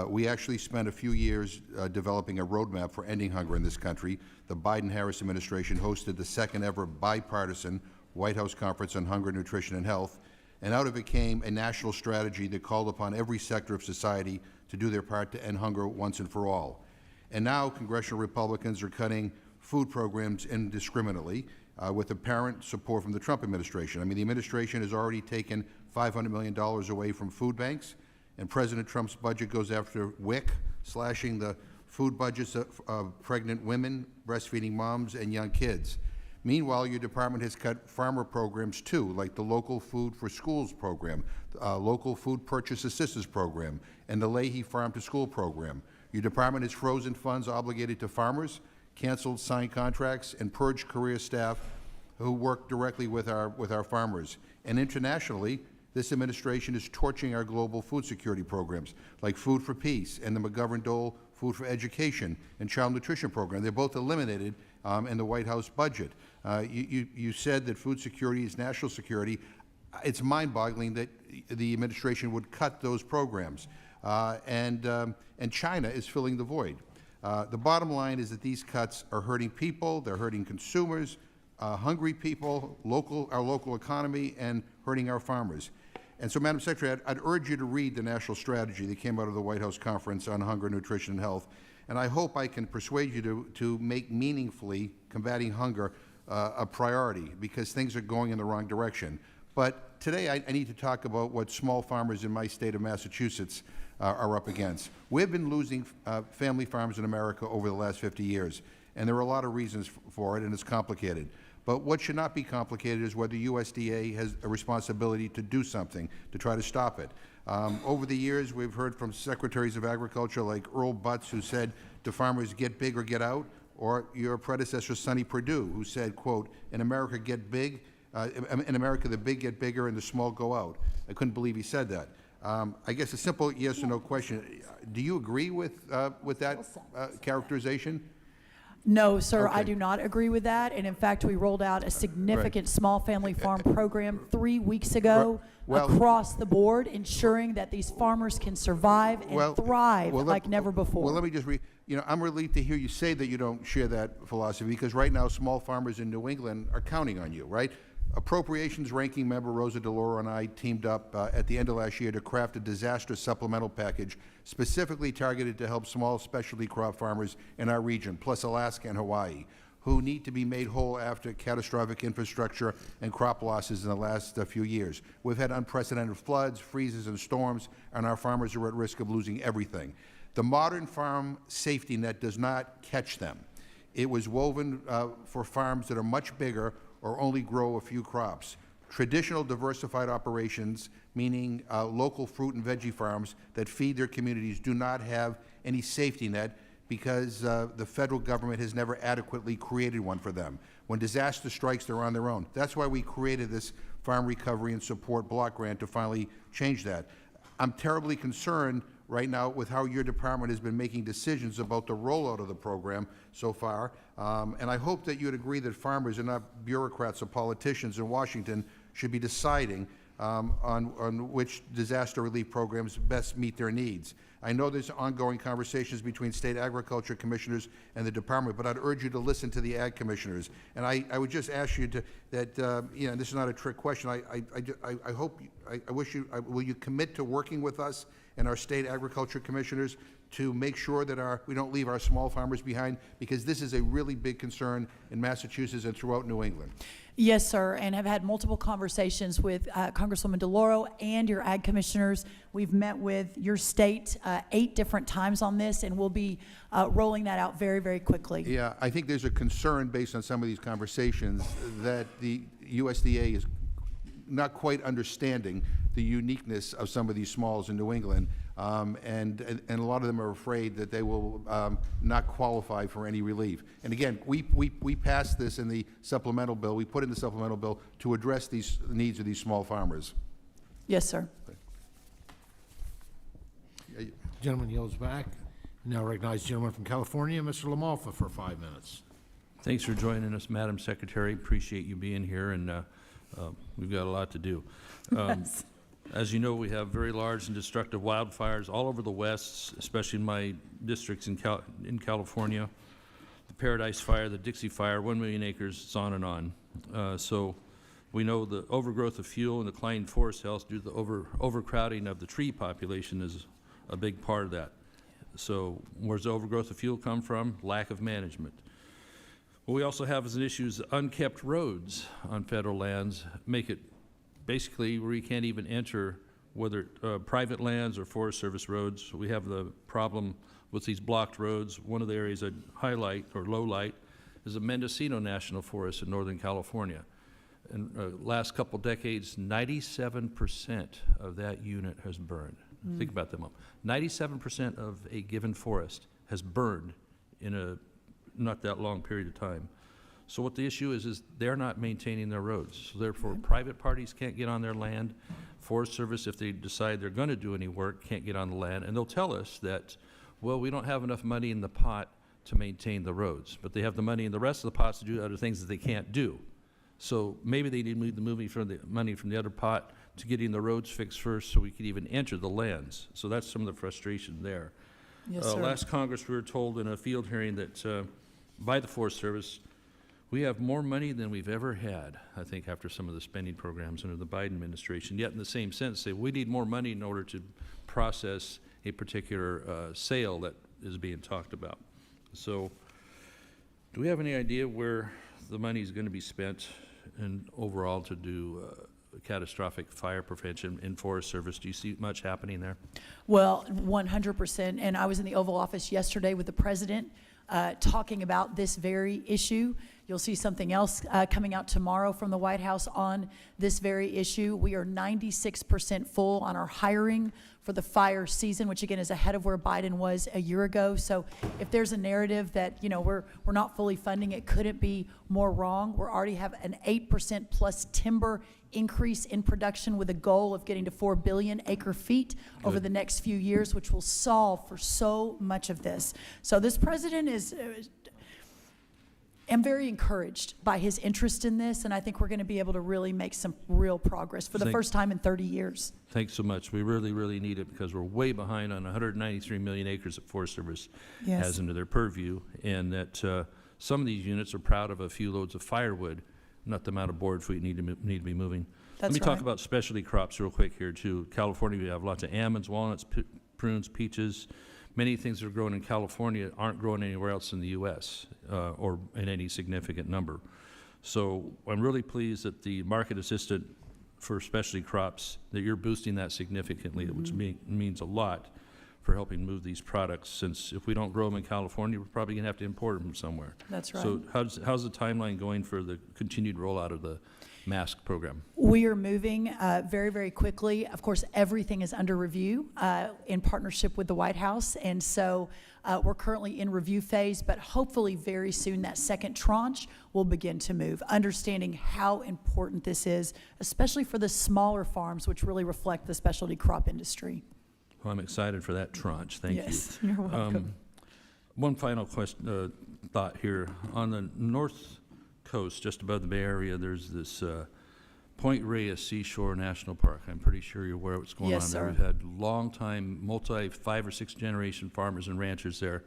We actually spent a few years developing a roadmap for ending hunger in this country. The Biden-Harris administration hosted the second ever bipartisan White House Conference on Hunger, Nutrition, and Health, and out of it came a national strategy that called upon every sector of society to do their part to end hunger once and for all. And now congressional Republicans are cutting food programs indiscriminately with apparent support from the Trump administration. I mean, the administration has already taken $500 million away from food banks, and President Trump's budget goes after WIC, slashing the food budgets of pregnant women, breastfeeding moms, and young kids. Meanwhile, your department has cut farmer programs too, like the Local Food for Schools program, Local Food Purchase Assistance program, and the Leahy Farm to School program. Your department has frozen funds obligated to farmers, canceled signed contracts, and purged career staff who work directly with our farmers. And internationally, this administration is torching our global food security programs, like Food for Peace and the McGovern-Dole Food for Education and Child Nutrition Program. They're both eliminated in the White House budget. You said that food security is national security. It's mind-boggling that the administration would cut those programs. And China is filling the void. The bottom line is that these cuts are hurting people, they're hurting consumers, hungry people, our local economy, and hurting our farmers. And so, Madam Secretary, I'd urge you to read the national strategy that came out of the White House Conference on Hunger, Nutrition, and Health, and I hope I can persuade you to make meaningfully combating hunger a priority, because things are going in the wrong direction. But today I need to talk about what small farmers in my state of Massachusetts are up against. We've been losing family farms in America over the last 50 years, and there are a lot of reasons for it, and it's complicated. But what should not be complicated is whether USDA has a responsibility to do something to try to stop it. Over the years, we've heard from secretaries of agriculture like Earl Butz, who said to farmers, get big or get out, or your predecessor, Sonny Perdue, who said, quote, in America, in America, the big get bigger and the small go out. I couldn't believe he said that. I guess a simple yes or no question. Do you agree with that characterization? No, sir, Okay. I do not agree with that. And in fact, we rolled out a significant small family farm program 3 weeks ago Well- across the board, ensuring that these farmers can survive and thrive like never before. Well, let me just I'm relieved to hear you say that you don't share that philosophy, because right now small farmers in New England are counting on you, right? Appropriations Ranking Member Rosa DeLauro and I teamed up at the end of last year to craft a disaster supplemental package specifically targeted to help small specialty crop farmers in our region, plus Alaska and Hawaii, who need to be made whole after catastrophic infrastructure and crop losses in the last few years. We've had unprecedented floods, freezes, and storms, and our farmers are at risk of losing everything. The modern farm safety net does not catch them. It was woven for farms that are much bigger or only grow a few crops. Traditional diversified operations, meaning local fruit and veggie farms that feed their communities, do not have any safety net because the federal government has never adequately created one for them. When disaster strikes, they're on their own. That's why we created this Farm Recovery and Support Block Grant to finally change that. I'm terribly concerned right now with how your department has been making decisions about the rollout of the program so far, and I hope that you'd agree that farmers and not bureaucrats or politicians in Washington should be deciding on which disaster relief programs best meet their needs. I know there's ongoing conversations between state agriculture commissioners and the department, but I'd urge you to listen to the ag commissioners. And I would just ask you to, that, you know, this is not a trick question. I hope, I wish you, will you commit to working with us and our state agriculture commissioners to make sure that we don't leave our small farmers behind, because this is a really big concern in Massachusetts and throughout New England. Yes, sir, and have had multiple conversations with Congresswoman DeLauro and your ag commissioners. We've met with your state 8 different times on this, and we'll be rolling that out very, very quickly. Yeah, I think there's a concern based on some of these conversations that the USDA is not quite understanding the uniqueness of some of these smalls in New England, and a lot of them are afraid that they will not qualify for any relief. And again, we passed this in the supplemental bill. We put in the supplemental bill to address these needs of these small farmers. Yes, sir. Gentleman yields back. Now recognize the gentleman from California, Mr. LaMalfa, for 5 minutes. Thanks for joining us, Madam Secretary. Appreciate you being here, and we've got a lot to do. Yes. As you know, we have very large and destructive wildfires all over the West, especially in my districts in California. The Paradise Fire, the Dixie Fire, 1 million acres, it's on and on. So we know the overgrowth of fuel and declining forest health due to the overcrowding of the tree population is a big part of that. So where's the overgrowth of fuel come from? Lack of management. What we also have as an issue is unkept roads on federal lands make it basically where you can't even enter, whether private lands or Forest Service roads. We have the problem with these blocked roads. One of the areas I'd highlight or low light is the Mendocino National Forest in Northern California. In last couple decades, 97% of that unit has burned. Think about that moment. 97% of a given forest has burned in a not that long period of time. So what the issue is they're not maintaining their roads. So therefore, private parties can't get on their land. Forest Service, if they decide they're going to do any work, can't get on the land. And they'll tell us that, well, we don't have enough money in the pot to maintain the roads. But they have the money in the rest of the pots to do other things that they can't do. So maybe they need to move the money from the other pot to getting the roads fixed first so we could even enter the lands. So that's some of the frustration there. Yes, sir. Last Congress, we were told in a field hearing that by the Forest Service, we have more money than we've ever had, I think, after some of the spending programs under the Biden administration. Yet in the same sense, say we need more money in order to process a particular sale that is being talked about. So do we have any idea where the money is going to be spent and overall to do catastrophic fire prevention in Forest Service? Do you see much happening there? Well, 100%. And I was in the Oval Office yesterday with the president talking about this very issue. You'll see something else coming out tomorrow from the White House on this very issue. We are 96% full on our hiring for the fire season, which again is ahead of where Biden was a year ago. So if there's a narrative that, you know, we're not fully funding, it couldn't be more wrong. We already have an 8% plus timber increase in production with a goal of getting to 4 billion acre feet over the next few years, which will solve for so much of this. So this president is am very encouraged by his interest in this, and I think we're going to be able to really make some real progress for the first time in 30 years. Thanks so much. We really, really need it because we're way behind on 193 million acres that Forest Service has under their purview, and that some of these units are proud of a few loads of firewood, not the amount of boards we need to be moving. Let me talk about specialty crops real quick here too. California, we have lots of almonds, walnuts, prunes, peaches, many things that are grown in California aren't grown anywhere else in the U.S. Or in any significant number. So I'm really pleased that the market assistant for specialty crops, that you're boosting that significantly, which means a lot for helping move these products, since if we don't grow them in California, we're probably gonna have to import them from somewhere. That's right. So how's the timeline going for the continued rollout of the MASC program? We are moving very, very quickly. Of course, everything is under review in partnership with the White House, and so we're currently in review phase, but hopefully very soon that second tranche will begin to move, understanding how important this is, especially for the smaller farms, which really reflect the specialty crop industry. Well, I'm excited for that tranche. Thank you. Yes, you're welcome. One final question, thought here. On the north coast, just above the Bay Area, there's this Point Reyes Seashore National Park. I'm pretty sure you're aware of what's going Yes, on sir. there. We've had long-time, 5 or 6 generation farmers and ranchers there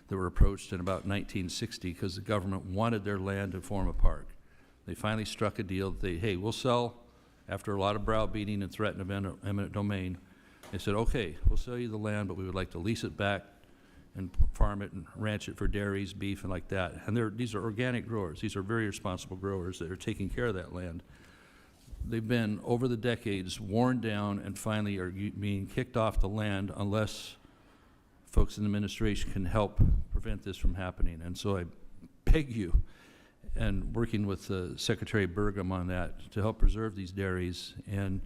that were approached in about 1960 because the government wanted their land to form a park. They finally struck a deal that hey, we'll sell, after a lot of browbeating and threat of eminent domain. They said, okay, we'll sell you the land, but we would like to lease it back and farm it and ranch it for dairies, beef, and like that. And these are organic growers. These are very responsible growers that are taking care of that land. They've been, over the decades, worn down and finally are being kicked off the land unless folks in the administration can help prevent this from happening. And so I beg you, and working with Secretary Burgum on that, to help preserve these dairies and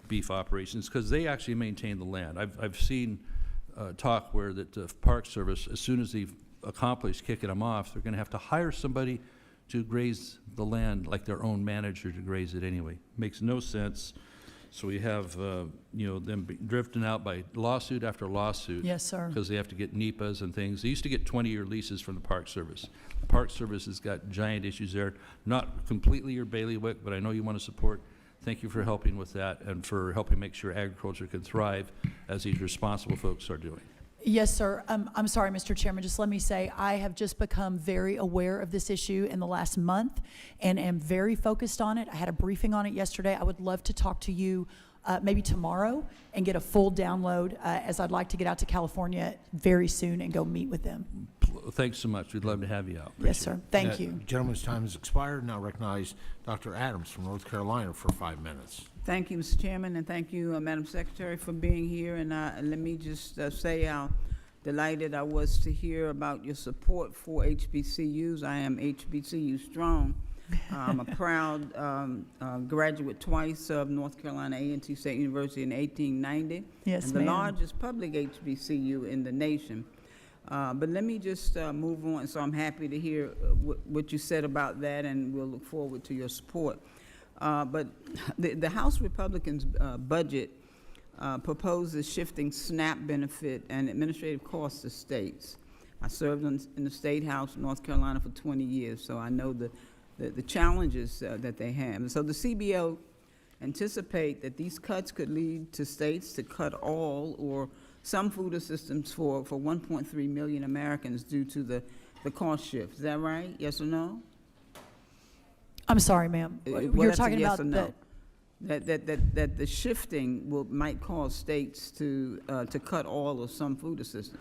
beef operations, because they actually maintain the land. I've seen talk where that the Park Service, as soon as they've accomplished kicking them off, they're going to have to hire somebody to graze the land like their own manager to graze it anyway. Makes no sense. So we have them drifting out by lawsuit after lawsuit. Yes, sir. Because they have to get NEPAs and things. They used to get 20-year leases from the Park Service. The Park Service has got giant issues there. Not completely your bailiwick, but I know you want to support. Thank you for helping with that and for helping make sure agriculture can thrive as these responsible folks are doing. Yes, sir. I'm sorry, Mr. Chairman, just let me say, I have just become very aware of this issue in the last month and am very focused on it. I had a briefing on it yesterday. I would love to talk to you maybe tomorrow and get a full download, as I'd like to get out to California very soon and go meet with them. Thanks so much. We'd love to have you out. Yes, sir. Thank you. Gentleman's time has expired. Now recognize Dr. Adams from North Carolina for 5 minutes. Thank you, Mr. Chairman, and thank you, Madam Secretary, for being here. And let me just say how delighted I was to hear about your support for HBCUs. I am HBCU strong. I'm a proud graduate twice of North Carolina A&T State University in 1890. Yes, and the ma'am. largest public HBCU in the nation. But let me just move on. So I'm happy to hear what you said about that, and we'll look forward to your support. But the House Republicans' budget proposes shifting SNAP benefit and administrative costs to states. I served in the State House in North Carolina for 20 years, so I know the challenges that they have. And so the CBO anticipate that these cuts could lead to states to cut all or some food assistance for 1.3 million Americans due to the cost shift. Is that right? Yes or no? I'm sorry, ma'am. Well, You're that's a talking yes about or no. That the shifting might cause states to cut all or some food assistance.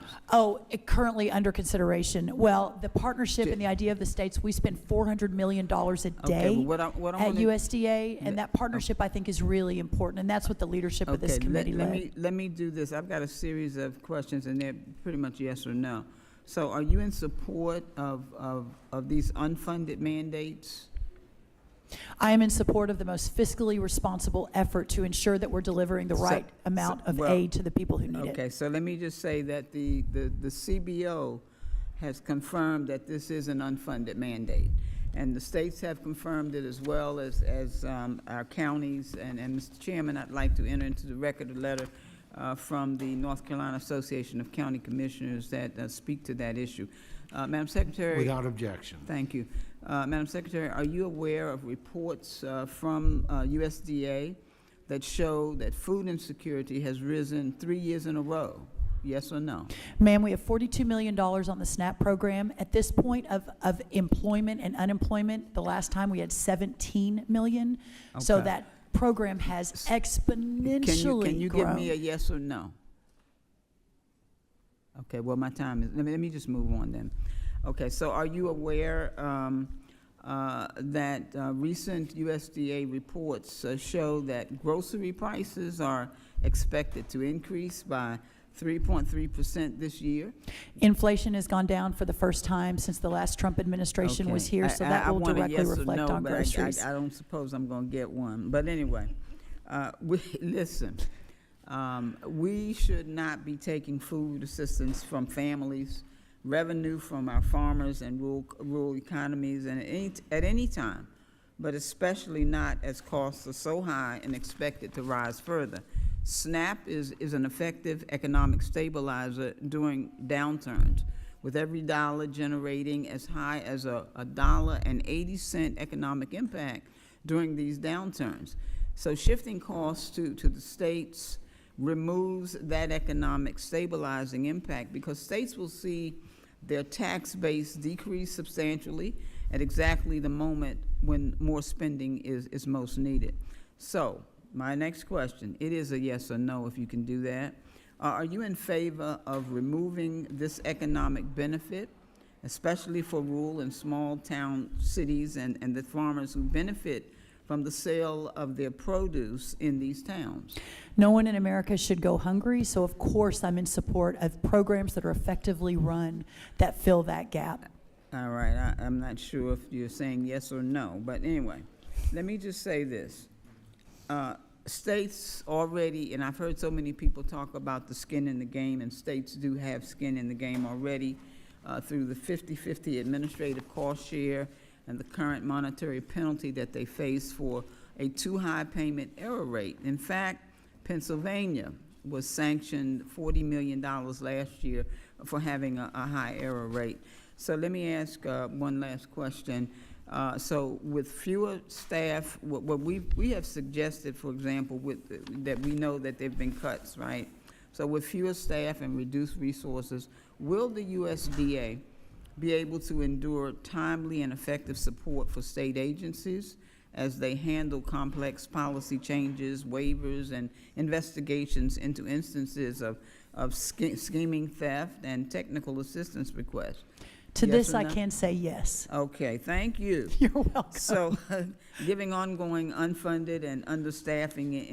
Currently under consideration. Well, the partnership and the idea of the states, we spend $400 million a day well, what I at wanna- USDA, and that partnership, I think, is really important, and that's what the leadership of this committee led. let me do this. I've got a series of questions, and they're pretty much yes or no. So are you in support of these unfunded mandates? I am in support of the most fiscally responsible effort to ensure that we're delivering the right amount of aid to the people who need it. Okay, so let me just say that the CBO has confirmed that this is an unfunded mandate. And the states have confirmed it, as well as our counties. And Mr. Chairman, I'd like to enter into the record a letter from the North Carolina Association of County Commissioners that speak to that issue. Madam Secretary. Without objection. Thank you. Madam Secretary, are you aware of reports from USDA that show that food insecurity has risen 3 years in a row? Yes or no? Ma'am, we have $42 million on the SNAP program. At this point of employment and unemployment, the last time we had 17 million. Okay. So that program has exponentially Can you grown. give me a yes or no? Okay, well, my time is, let me just move on then. Okay, so are you aware that recent USDA reports show that grocery prices are expected to increase by 3.3% this year? Inflation has gone down for the first time since the last Trump administration was Okay. here, so that will want a directly yes or reflect no, on but groceries. I don't suppose I'm going to get one. But anyway, listen, we should not be taking food assistance from families, revenue from our farmers and rural economies and at any time, but especially not as costs are so high and expected to rise further. SNAP is an effective economic stabilizer during downturns, with every dollar generating as high as a $1.80 economic impact during these downturns. So shifting costs to the states removes that economic stabilizing impact, because states will see their tax base decrease substantially at exactly the moment when more spending is most needed. So my next question, it is a yes or no if you can do that. Are you in favor of removing this economic benefit, especially for rural and small town cities and the farmers who benefit from the sale of their produce in these towns? No one in America should go hungry, so of course I'm in support of programs that are effectively run that fill that gap. All right, I'm not sure if you're saying yes or no, but anyway, let me just say this. States already, and I've heard so many people talk about the skin in the game, and states do have skin in the game already through the 50-50 administrative cost share and the current monetary penalty that they face for a too high payment error rate. In fact, Pennsylvania was sanctioned $40 million last year for having a high error rate. So let me ask one last question. So with fewer staff, what we have suggested, for example, that we know that there have been cuts, right? So with fewer staff and reduced resources, will the USDA be able to endure timely and effective support for state agencies as they handle complex policy changes, waivers, and investigations into instances of scheming, theft, and technical assistance requests? To Yes this, or I no? can say yes. Okay, thank you. You're welcome. So, giving ongoing unfunded and understaffing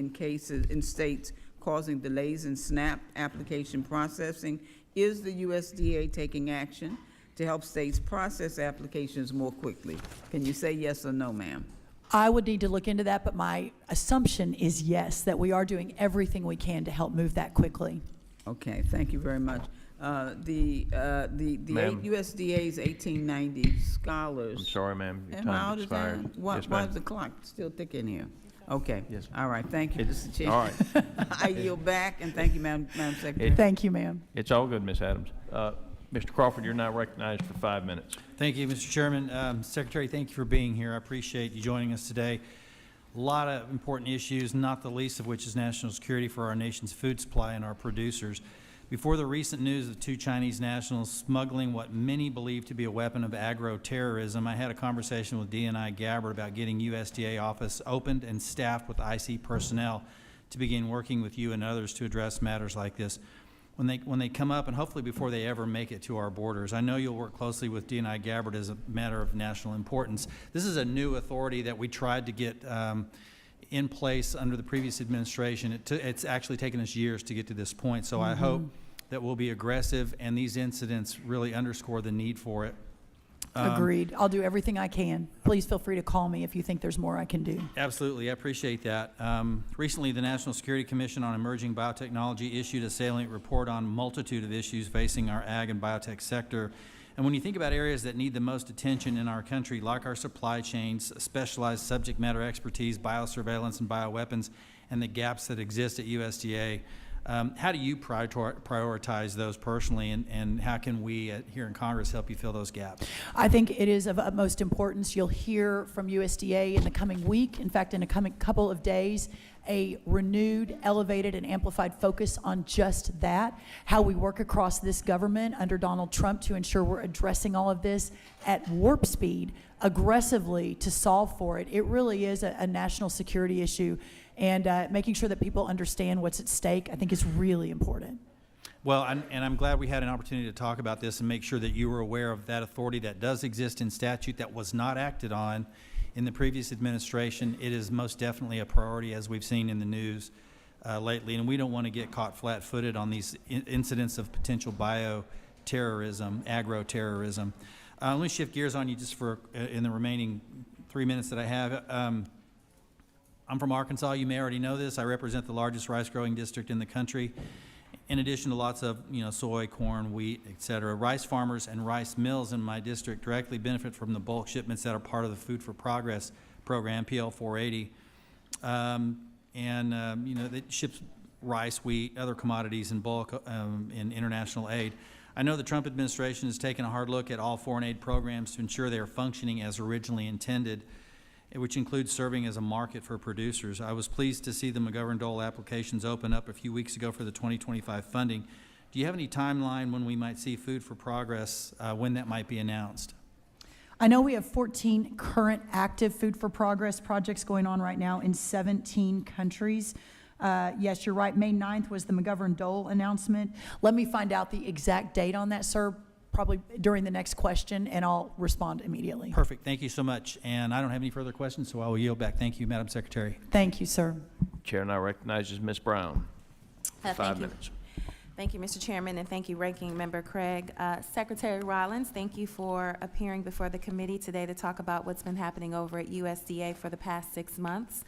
in states causing delays in SNAP application processing, is the USDA taking action to help states process applications more quickly? Can you say yes or no, ma'am? I would need to look into that, but my assumption is yes, that we are doing everything we can to help move that quickly. Okay, thank you very much. The Ma'am. USDA's 1890 scholars. I'm sorry, ma'am, your Am I out time of expired. time? Why Yes, why ma'am. is the clock still ticking here? Okay. Yes, ma'am. All right, thank you, It's- Mr. Chair. all right. I yield back, and thank you, Madam Secretary. Thank you, ma'am. It's all good, Ms. Adams. Mr. Crawford, you're now recognized for 5 minutes. Thank you, Mr. Chairman. Secretary, thank you for being here. I appreciate you joining us today. A lot of important issues, not the least of which is national security for our nation's food supply and our producers. Before the recent news of 2 Chinese nationals smuggling what many believe to be a weapon of agro-terrorism, I had a conversation with DNI Gabbard about getting USDA office opened and staffed with IC personnel to begin working with you and others to address matters like this when they come up, and hopefully before they ever make it to our borders. I know you'll work closely with DNI Gabbard as a matter of national importance. This is a new authority that we tried to get in place under the previous administration. It's actually taken us years to get to this point, so I hope that we'll be aggressive, and these incidents really underscore the need for it. Agreed. I'll do everything I can. Please feel free to call me if you think there's more I can do. Absolutely, I appreciate that. Recently, the National Security Commission on Emerging Biotechnology issued a salient report on a multitude of issues facing our ag and biotech sector. And when you think about areas that need the most attention in our country, like our supply chains, specialized subject matter expertise, biosurveillance and bioweapons, and the gaps that exist at USDA, how do you prioritize those personally, and how can we here in Congress help you fill those gaps? I think it is of utmost importance. You'll hear from USDA in the coming week, in fact, in a coming couple of days, a renewed, elevated, and amplified focus on just that, how we work across this government under Donald Trump to ensure we're addressing all of this at warp speed, aggressively to solve for it. It really is a national security issue, and making sure that people understand what's at stake, I think, is really important. Well, and I'm glad we had an opportunity to talk about this and make sure that you were aware of that authority that does exist in statute that was not acted on in the previous administration. It is most definitely a priority, as we've seen in the news lately, and we don't want to get caught flat-footed on these incidents of potential bioterrorism, agro-terrorism. Let me shift gears on you just for in the remaining 3 minutes that I have. I'm from Arkansas. You may already know this. I represent the largest rice-growing district in the country. In addition to lots of, soy, corn, wheat, et cetera, rice farmers and rice mills in my district directly benefit from the bulk shipments that are part of the Food for Progress program, PL 480. It ships rice, wheat, other commodities in bulk in international aid. I know the Trump administration has taken a hard look at all foreign aid programs to ensure they are functioning as originally intended, which includes serving as a market for producers. I was pleased to see the McGovern-Dole applications open up a few weeks ago for the 2025 funding. Do you have any timeline when we might see Food for Progress, when that might be announced? I know we have 14 current active Food for Progress projects going on right now in 17 countries. Yes, you're right. May 9th was the McGovern-Dole announcement. Let me find out the exact date on that, sir, probably during the next question, and I'll respond immediately. Perfect. Thank you so much. And I don't have any further questions, so I will yield back. Thank you, Madam Secretary. Thank you, sir. Chair now recognizes Ms. Brown. 5 minutes. Thank you, Mr. Chairman, and thank you, Ranking Member Craig. Secretary Rollins, thank you for appearing before the committee today to talk about what's been happening over at USDA for the past 6 months.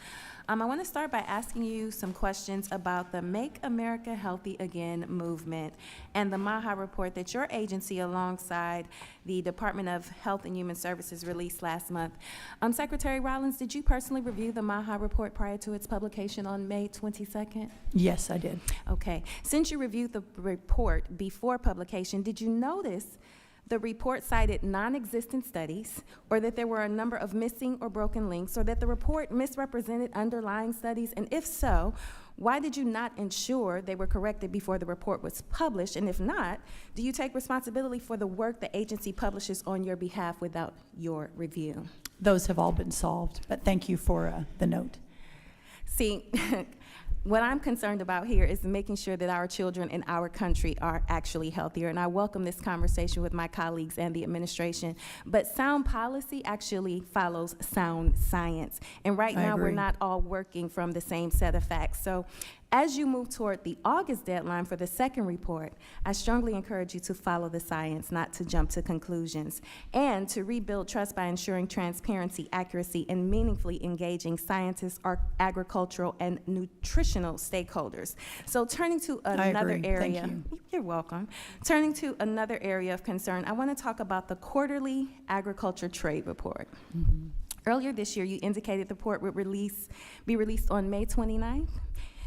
I want to start by asking you some questions about the Make America Healthy Again movement and the MAHA report that your agency, alongside the Department of Health and Human Services, released last month. Secretary Rollins, did you personally review the MAHA report prior to its publication on May 22nd? Yes, I did. Okay. Since you reviewed the report before publication, did you notice the report cited non-existent studies, or that there were a number of missing or broken links, or that the report misrepresented underlying studies? And if so, why did you not ensure they were corrected before the report was published? And if not, do you take responsibility for the work the agency publishes on your behalf without your review? Those have all been solved, but thank you for the note. See, what I'm concerned about here is making sure that our children in our country are actually healthier, and I welcome this conversation with my colleagues and the administration. But sound policy actually follows sound science, and right now we're not all working from the same set of facts. So as you move toward the August deadline for the second report, I strongly encourage you to follow the science, not to jump to conclusions, and to rebuild trust by ensuring transparency, accuracy, and meaningfully engaging scientists, agricultural, and nutritional stakeholders. So turning to another area. Thank you. You're welcome. Turning to another area of concern, I want to talk about the quarterly agriculture trade report. Earlier this year, you indicated the report would be released on May 29th.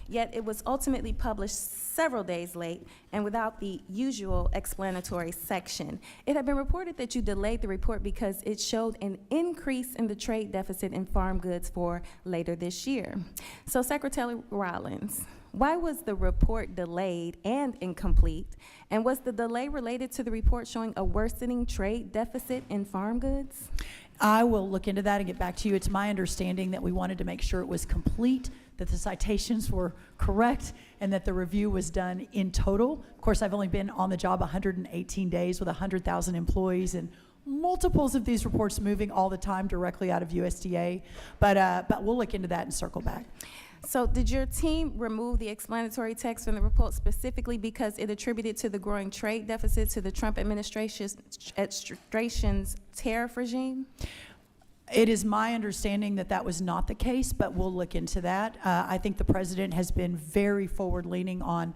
Yet it was ultimately published several days late and without the usual explanatory section. It had been reported that you delayed the report because it showed an increase in the trade deficit in farm goods for later this year. So, Secretary Rollins, why was the report delayed and incomplete? And was the delay related to the report showing a worsening trade deficit in farm goods? I will look into that and get back to you. It's my understanding that we wanted to make sure it was complete, that the citations were correct, and that the review was done in total. Of course, I've only been on the job 118 days with 100,000 employees and multiples of these reports moving all the time directly out of USDA. But we'll look into that and circle back. So did your team remove the explanatory text from the report specifically because it attributed to the growing trade deficit to the Trump administration's tariff regime? It is my understanding that that was not the case, but we'll look into that. I think the president has been very forward-leaning on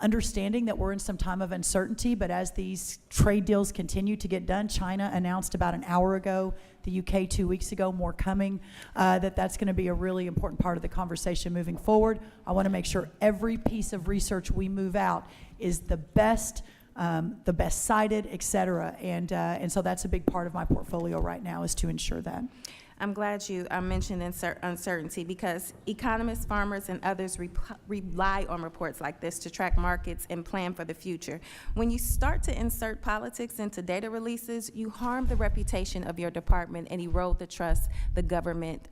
understanding that we're in some time of uncertainty, but as these trade deals continue to get done, China announced about an hour ago, the UK 2 weeks ago, more coming, that's going to be a really important part of the conversation moving forward. I want to make sure every piece of research we move out is the best cited, et cetera, and so that's a big part of my portfolio right now, is to ensure that. I'm glad you mentioned uncertainty, because economists, farmers, and others rely on reports like this to track markets and plan for the future. When you start to insert politics into data releases, you harm the reputation of your department and erode the trust the government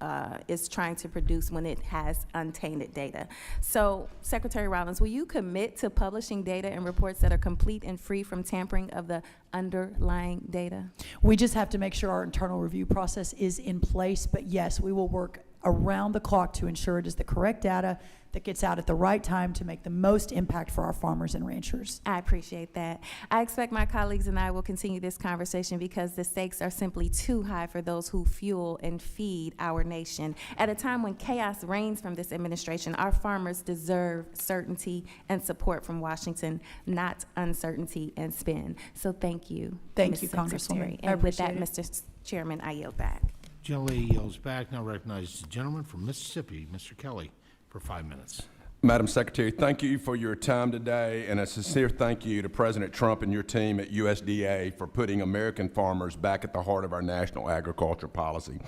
is trying to produce when it has untainted data. So, Secretary Rollins, will you commit to publishing data and reports that are complete and free from tampering of the underlying data? We just have to make sure our internal review process is in place, but yes, we will work around the clock to ensure it is the correct data that gets out at the right time to make the most impact for our farmers and ranchers. I appreciate that. I expect my colleagues and I will continue this conversation because the stakes are simply too high for those who fuel and feed our nation. At a time when chaos reigns from this administration, our farmers deserve certainty and support from Washington, not uncertainty and spin. So thank you. Thank Ms. you, Secretary. Congresswoman. I And with that, appreciate Mr. Chairman, I yield back. Gentlelady yields back. Now recognizes the gentleman from Mississippi, Mr. Kelly, for 5 minutes. Madam Secretary, thank you for your time today, and a sincere thank you to President Trump and your team at USDA for putting American farmers back at the heart of our national agriculture policy.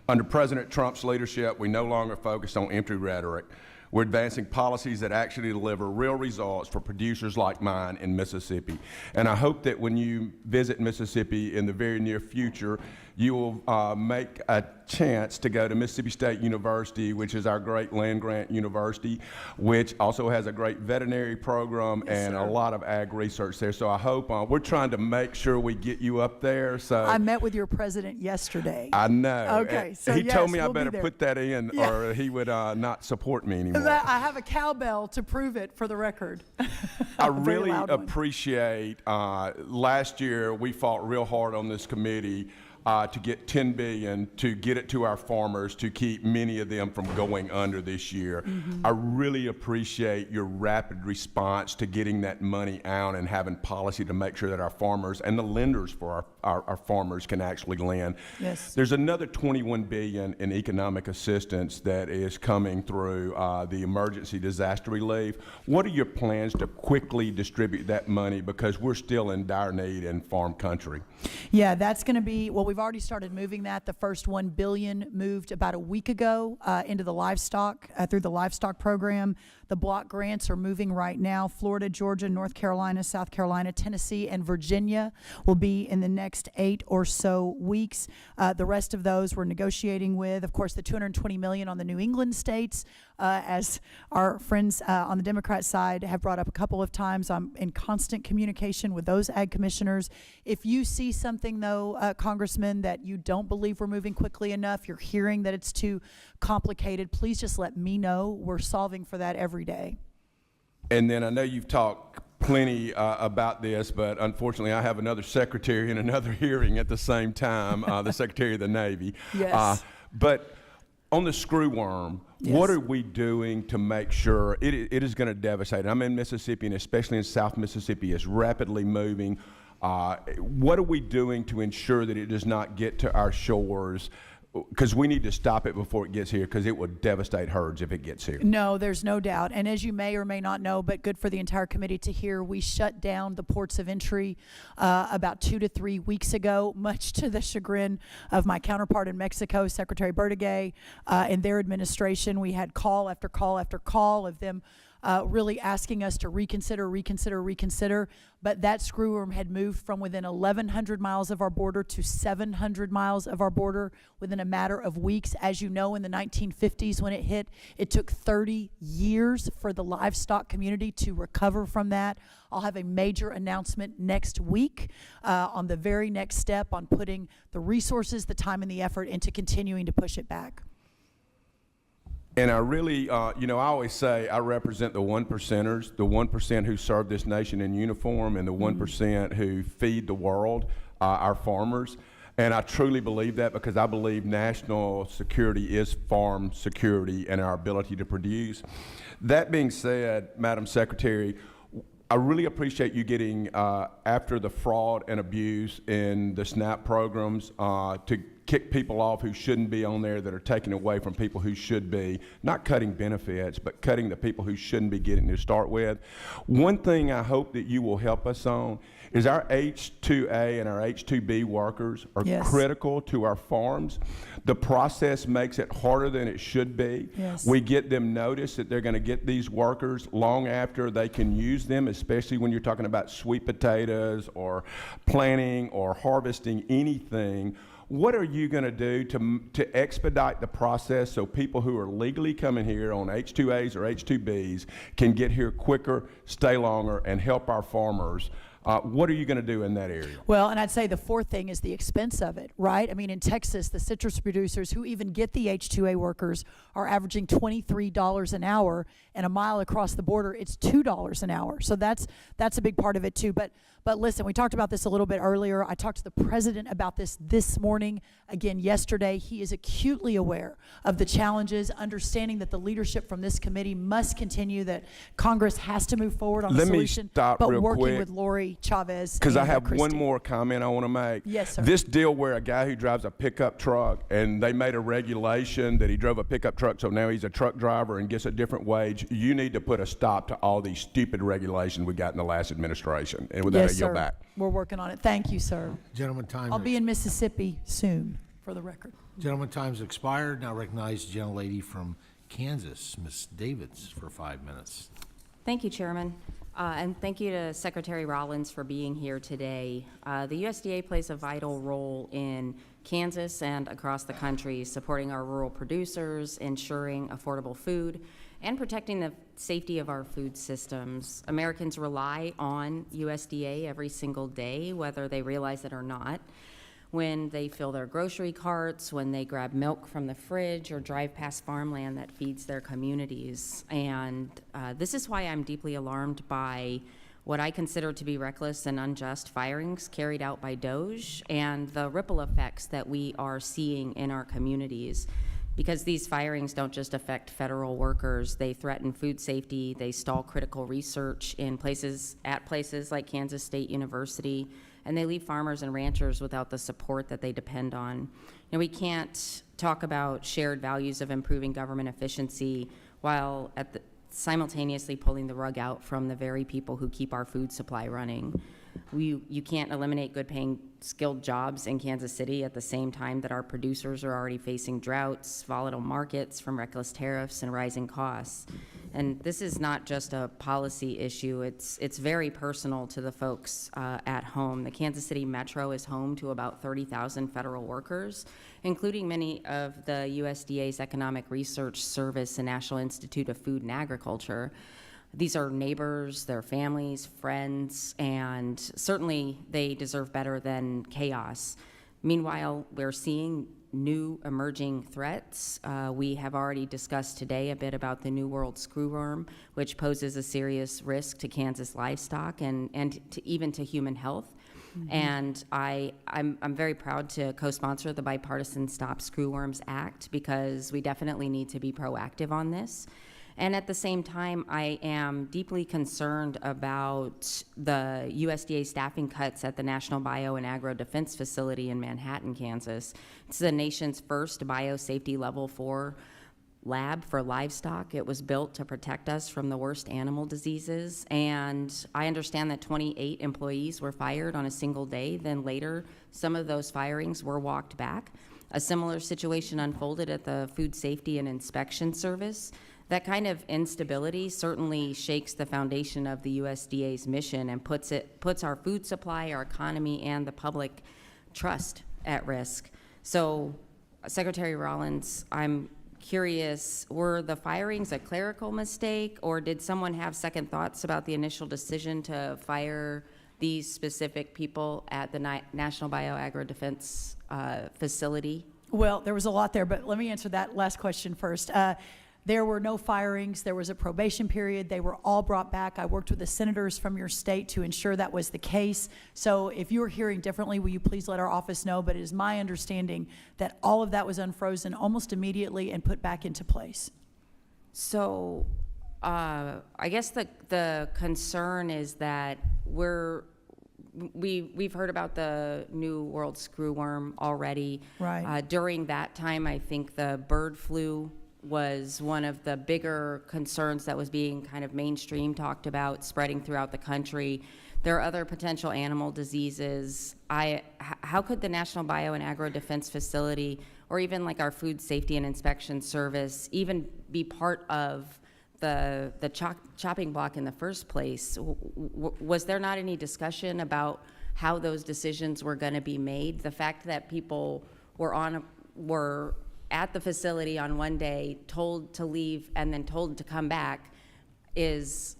Under President Trump's leadership, we no longer focus on empty rhetoric. We're advancing policies that actually deliver real results for producers like mine in Mississippi. And I hope that when you visit Mississippi in the very near future, you will make a chance to go to Mississippi State University, which is our great land-grant university, which also has a great veterinary program and a lot of ag research there. So I hope we're trying to make sure we get you up there. So I met with your president yesterday. I know. Okay, so he told me yes, I we'll be better there. put that in, Yeah. or he would not support me anymore. I have a cowbell to prove it for the record. I A very really loud one. appreciate, last year we fought real hard on this committee to get $10 billion to get it to our farmers to keep many of them from going under this year. I really appreciate your rapid response to getting that money out and having policy to make sure that our farmers and the lenders for our farmers can actually lend. Yes. There's another $21 billion in economic assistance that is coming through the emergency disaster relief. What are your plans to quickly distribute that money, because we're still in dire need in farm country? Yeah, that's going to be, well, we've already started moving that. The first $1 billion moved about a week ago into the livestock, through the livestock program. The block grants are moving right now. Florida, Georgia, North Carolina, South Carolina, Tennessee, and Virginia will be in the next 8 or so weeks. The rest of those we're negotiating with. Of course, the $220 million on the New England states, as our friends on the Democrat side have brought up a couple of times. I'm in constant communication with those ag commissioners. If you see something, though, Congressman, that you don't believe we're moving quickly enough, you're hearing that it's too complicated, please just let me know. We're solving for that every day. And then I know you've talked plenty about this, but unfortunately I have another secretary in another hearing at the same time, the Secretary of the Navy. Yes. But on the screworm, what are we doing to make sure it is going to devastate? I'm in Mississippi, and especially in South Mississippi, it's rapidly moving. What are we doing to ensure that it does not get to our shores? Because we need to stop it before it gets here, because it would devastate herds if it gets here. No, there's no doubt. And as you may or may not know, but good for the entire committee to hear, we shut down the ports of entry about 2 to 3 weeks ago, much to the chagrin of my counterpart in Mexico, Secretary Bertigay, and their administration. We had call after call after call of them really asking us to reconsider, but that screworm had moved from within 1,100 miles of our border to 700 miles of our border within a matter of weeks. As you know, in the 1950s when it hit, it took 30 years for the livestock community to recover from that. I'll have a major announcement next week on the very next step on putting the resources, the time, and the effort into continuing to push it back. And I really, you know, I always say I represent the 1%ers, the 1% who serve this nation in uniform, and the 1% who feed the world, our farmers. And I truly believe that, because I believe national security is farm security and our ability to produce. That being said, Madam Secretary, I really appreciate you getting after the fraud and abuse in the SNAP programs to kick people off who shouldn't be on there, that are taking away from people who should be, not cutting benefits, but cutting the people who shouldn't be getting to start with. One thing I hope that you will help us on is our H2A and our H2B workers are critical to our farms. The process makes it harder than it should be. Yes. We get them notice that they're going to get these workers long after they can use them, especially when you're talking about sweet potatoes or planting or harvesting anything. What are you going to do to expedite the process so people who are legally coming here on H2As or H2Bs can get here quicker, stay longer, and help our farmers? What are you going to do in that area? Well, and I'd say the fourth thing is the expense of it, right? I mean, in Texas, the citrus producers who even get the H2A workers are averaging $23 an hour, and a mile across the border, it's $2 an hour. So that's a big part of it too. But listen, we talked about this a little bit earlier. I talked to the president about this morning, again yesterday. He is acutely aware of the challenges, understanding that the leadership from this committee must continue, that Congress has to move forward on a solution. Stop but real working quick, with Lori Chavez. because I and have Christie. one more comment I want to make. Yes, sir. This deal where a guy who drives a pickup truck, and they made a regulation that he drove a pickup truck, so now he's a truck driver and gets a different wage. You need to put a stop to all these stupid regulations we got in the last administration. And with that, I yield back. We're working on it. Thank you, sir. Gentleman, time. I'll be in Mississippi soon, for the record. Gentleman, time's expired. Now recognize the gentlelady from Kansas, Ms. Davids, for 5 minutes. Thank you, Chairman. And thank you to Secretary Rollins for being here today. The USDA plays a vital role in Kansas and across the country, supporting our rural producers, ensuring affordable food, and protecting the safety of our food systems. Americans rely on USDA every single day, whether they realize it or not. When they fill their grocery carts, when they grab milk from the fridge, or drive past farmland that feeds their communities. And this is why I'm deeply alarmed by what I consider to be reckless and unjust firings carried out by DOGE and the ripple effects that we are seeing in our communities. Because these firings don't just affect federal workers, they threaten food safety, they stall critical research in places like Kansas State University, and they leave farmers and ranchers without the support that they depend on. We can't talk about shared values of improving government efficiency while simultaneously pulling the rug out from the very people who keep our food supply running. You can't eliminate good-paying, skilled jobs in Kansas City at the same time that our producers are already facing droughts, volatile markets from reckless tariffs, and rising costs. And this is not just a policy issue, it's very personal to the folks at home. The Kansas City Metro is home to about 30,000 federal workers, including many of the USDA's Economic Research Service and National Institute of Food and Agriculture. These are neighbors, their families, friends, and certainly they deserve better than chaos. Meanwhile, we're seeing new emerging threats. We have already discussed today a bit about the New World screworm, which poses a serious risk to Kansas livestock and even to human health. Mm-hmm. And I'm very proud to co-sponsor the bipartisan Stop Screwworms Act, because we definitely need to be proactive on this. And at the same time, I am deeply concerned about the USDA staffing cuts at the National Bio and Agro Defense Facility in Manhattan, Kansas. It's the nation's first biosafety level 4 lab for livestock. It was built to protect us from the worst animal diseases. And I understand that 28 employees were fired on a single day. Then later, some of those firings were walked back. A similar situation unfolded at the Food Safety and Inspection Service. That kind of instability certainly shakes the foundation of the USDA's mission and puts our food supply, our economy, and the public trust at risk. So, Secretary Rollins, I'm curious, were the firings a clerical mistake, or did someone have second thoughts about the initial decision to fire these specific people at the National Bio-Agro Defense Facility? Well, there was a lot there, but let me answer that last question first. There were no firings. There was a probation period. They were all brought back. I worked with the senators from your state to ensure that was the case. So if you're hearing differently, will you please let our office know? But it is my understanding that all of that was unfrozen almost immediately and put back into place. So I guess the concern is that we've heard about the New World screworm already. Right. During that time, I think the bird flu was one of the bigger concerns that was being kind of mainstream talked about, spreading throughout the country. There are other potential animal diseases. How could the National Bio and Agro Defense Facility, or even like our Food Safety and Inspection Service, even be part of the chopping block in the first place? Was there not any discussion about how those decisions were going to be made? The fact that people were at the facility on one day, told to leave and then told to come back, is,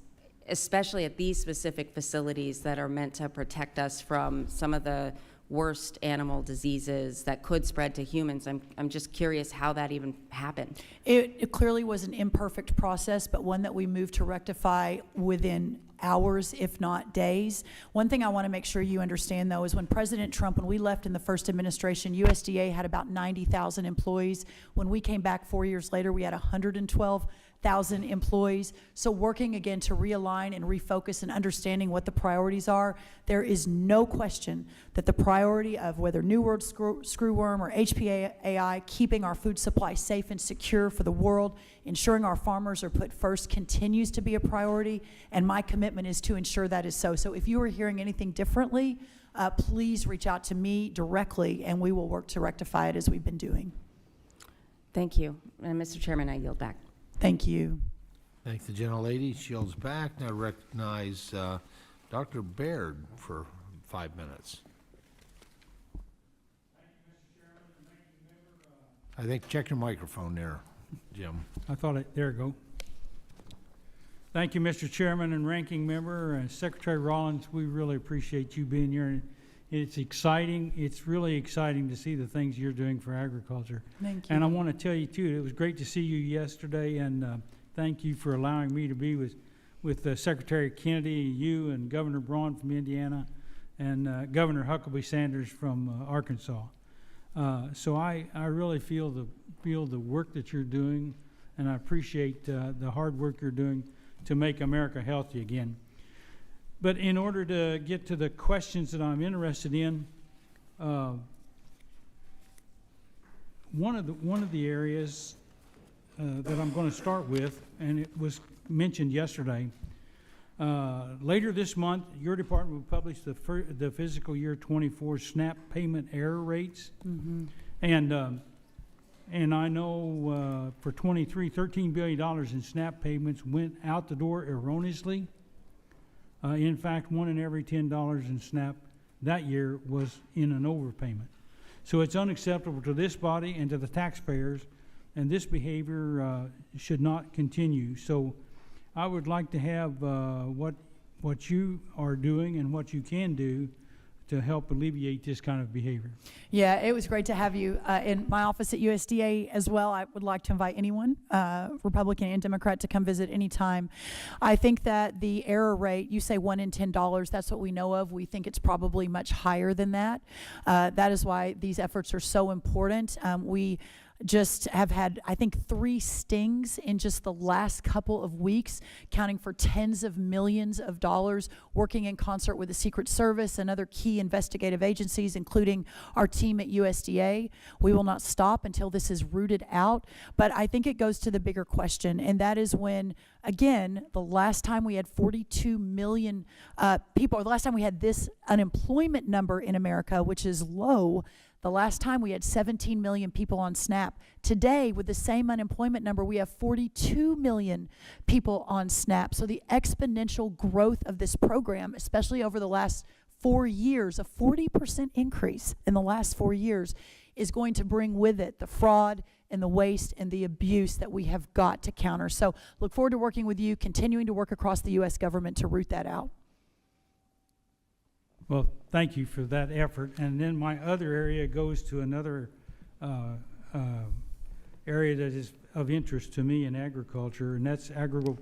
especially at these specific facilities that are meant to protect us from some of the worst animal diseases that could spread to humans. I'm just curious how that even happened. It clearly was an imperfect process, but one that we moved to rectify within hours, if not days. One thing I want to make sure you understand, though, is when President Trump, when we left in the first administration, USDA had about 90,000 employees. When we came back 4 years later, we had 112,000 employees. So working again to realign and refocus and understanding what the priorities are, there is no question that the priority of whether New World screworm or HPAI, keeping our food supply safe and secure for the world, ensuring our farmers are put first, continues to be a priority, and my commitment is to ensure that is so. So if you are hearing anything differently, please reach out to me directly, and we will work to rectify it as we've been doing. Thank you. And Mr. Chairman, I yield back. Thank you. Thank the gentlelady. She yields back. Now recognize Dr. Baird for 5 minutes. I think check your microphone there, Jim. There we go. Thank you, Mr. Chairman and Ranking Member. Secretary Rollins, we really appreciate you being here. It's exciting. It's really exciting to see the things you're doing for agriculture. Thank you. And I want to tell you, too, it was great to see you yesterday, and thank you for allowing me to be with Secretary Kennedy, you, and Governor Braun from Indiana, and Governor Huckabee Sanders from Arkansas. So I really feel the work that you're doing, and I appreciate the hard work you're doing to make America healthy again. But in order to get to the questions that I'm interested in, one of the areas that I'm going to start with, and it was mentioned yesterday, later this month, your department will publish the fiscal year 24 SNAP payment error rates. Mm-hmm. And I know for 23, $13 billion in SNAP payments went out the door erroneously. In fact, 1 in every $10 in SNAP that year was in an overpayment. So it's unacceptable to this body and to the taxpayers, and this behavior should not continue. So I would like to have what you are doing and what you can do to help alleviate this kind of behavior. Yeah, it was great to have you in my office at USDA as well. I would like to invite anyone, Republican and Democrat, to come visit anytime. I think that the error rate, you say 1 in $10, that's what we know of. We think it's probably much higher than that. That is why these efforts are so important. We just have had, I think, 3 stings in just the last couple of weeks, counting for tens of millions of dollars, working in concert with the Secret Service and other key investigative agencies, including our team at USDA. We will not stop until this is rooted out. But I think it goes to the bigger question, and that is when, again, the last time we had 42 million people, or the last time we had this unemployment number in America, which is low, the last time we had 17 million people on SNAP. Today, with the same unemployment number, we have 42 million people on SNAP. So the exponential growth of this program, especially over the last 4 years, a 40% increase in the last 4 years, is going to bring with it the fraud and the waste and the abuse that we have got to counter. So look forward to working with you, continuing to work across the U.S. government to root that out. Well, thank you for that effort. And then my other area goes to another area that is of interest to me in agriculture, and that's agricultural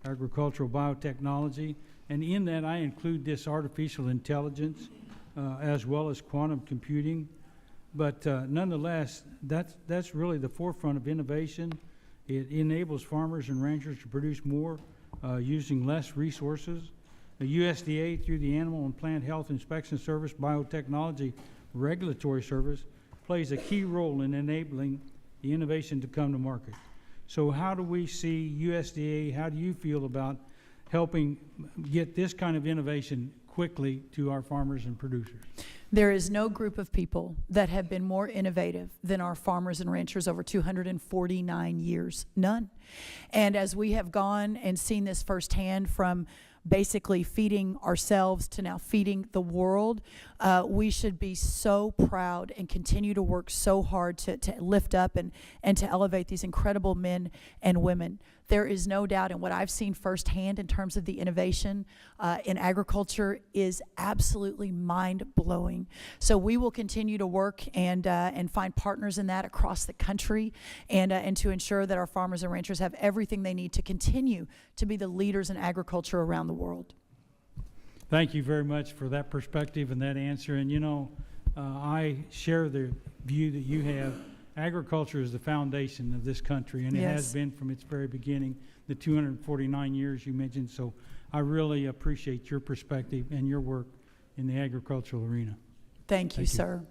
biotechnology. And in that, I include this artificial intelligence as well as quantum computing. But nonetheless, that's really the forefront of innovation. It enables farmers and ranchers to produce more using less resources. The USDA, through the Animal and Plant Health Inspection Service, Biotechnology Regulatory Service, plays a key role in enabling the innovation to come to market. So how do we see USDA, how do you feel about helping get this kind of innovation quickly to our farmers and producers? There is no group of people that have been more innovative than our farmers and ranchers over 249 years. None. And as we have gone and seen this firsthand, from basically feeding ourselves to now feeding the world, we should be so proud and continue to work so hard to lift up and to elevate these incredible men and women. There is no doubt, and what I've seen firsthand in terms of the innovation in agriculture is absolutely mind-blowing. So we will continue to work and find partners in that across the country, and to ensure that our farmers and ranchers have everything they need to continue to be the leaders in agriculture around the world. Thank you very much for that perspective and that answer. And you know, I share the view that you have. Agriculture is the foundation of this country, and it has been from its very beginning, the 249 years you mentioned. So I really appreciate your perspective and your work in the agricultural arena. Thank you, sir.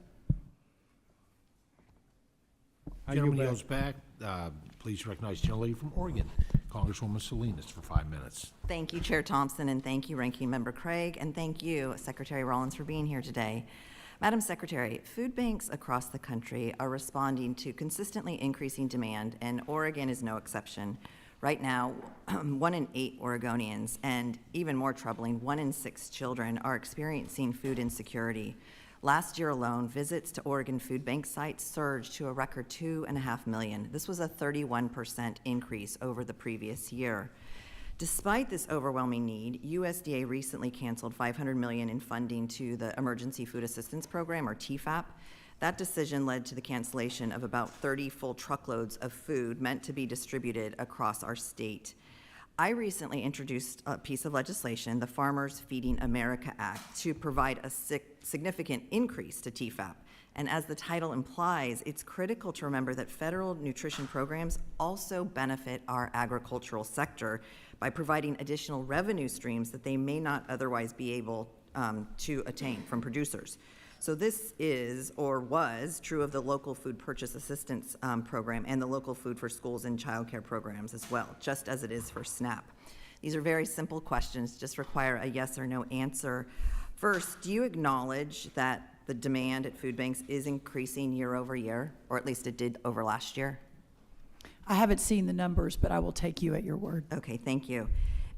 Gentleman yields back. Please recognize the gentlelady from Oregon, Congresswoman Salinas, for 5 minutes. Thank you, Chair Thompson, and thank you, Ranking Member Craig, and thank you, Secretary Rollins, for being here today. Madam Secretary, food banks across the country are responding to consistently increasing demand, and Oregon is no exception. Right now, 1 in 8 Oregonians, and even more troubling, 1 in 6 children, are experiencing food insecurity. Last year alone, visits to Oregon food bank sites surged to a record 2.5 million. This was a 31% increase over the previous year. Despite this overwhelming need, USDA recently canceled $500 million in funding to the Emergency Food Assistance Program, or TFAP. That decision led to the cancellation of about 30 full truckloads of food meant to be distributed across our state. I recently introduced a piece of legislation, the Farmers Feeding America Act, to provide a significant increase to TFAP. And as the title implies, it's critical to remember that federal nutrition programs also benefit our agricultural sector by providing additional revenue streams that they may not otherwise be able to attain from producers. So this is, or was, true of the local food purchase assistance program and the local food for schools and childcare programs as well, just as it is for SNAP. These are very simple questions, just require a yes or no answer. First, do you acknowledge that the demand at food banks is increasing year over year, or at least it did over last year? I haven't seen the numbers, but I will take you at your word. Okay, thank you.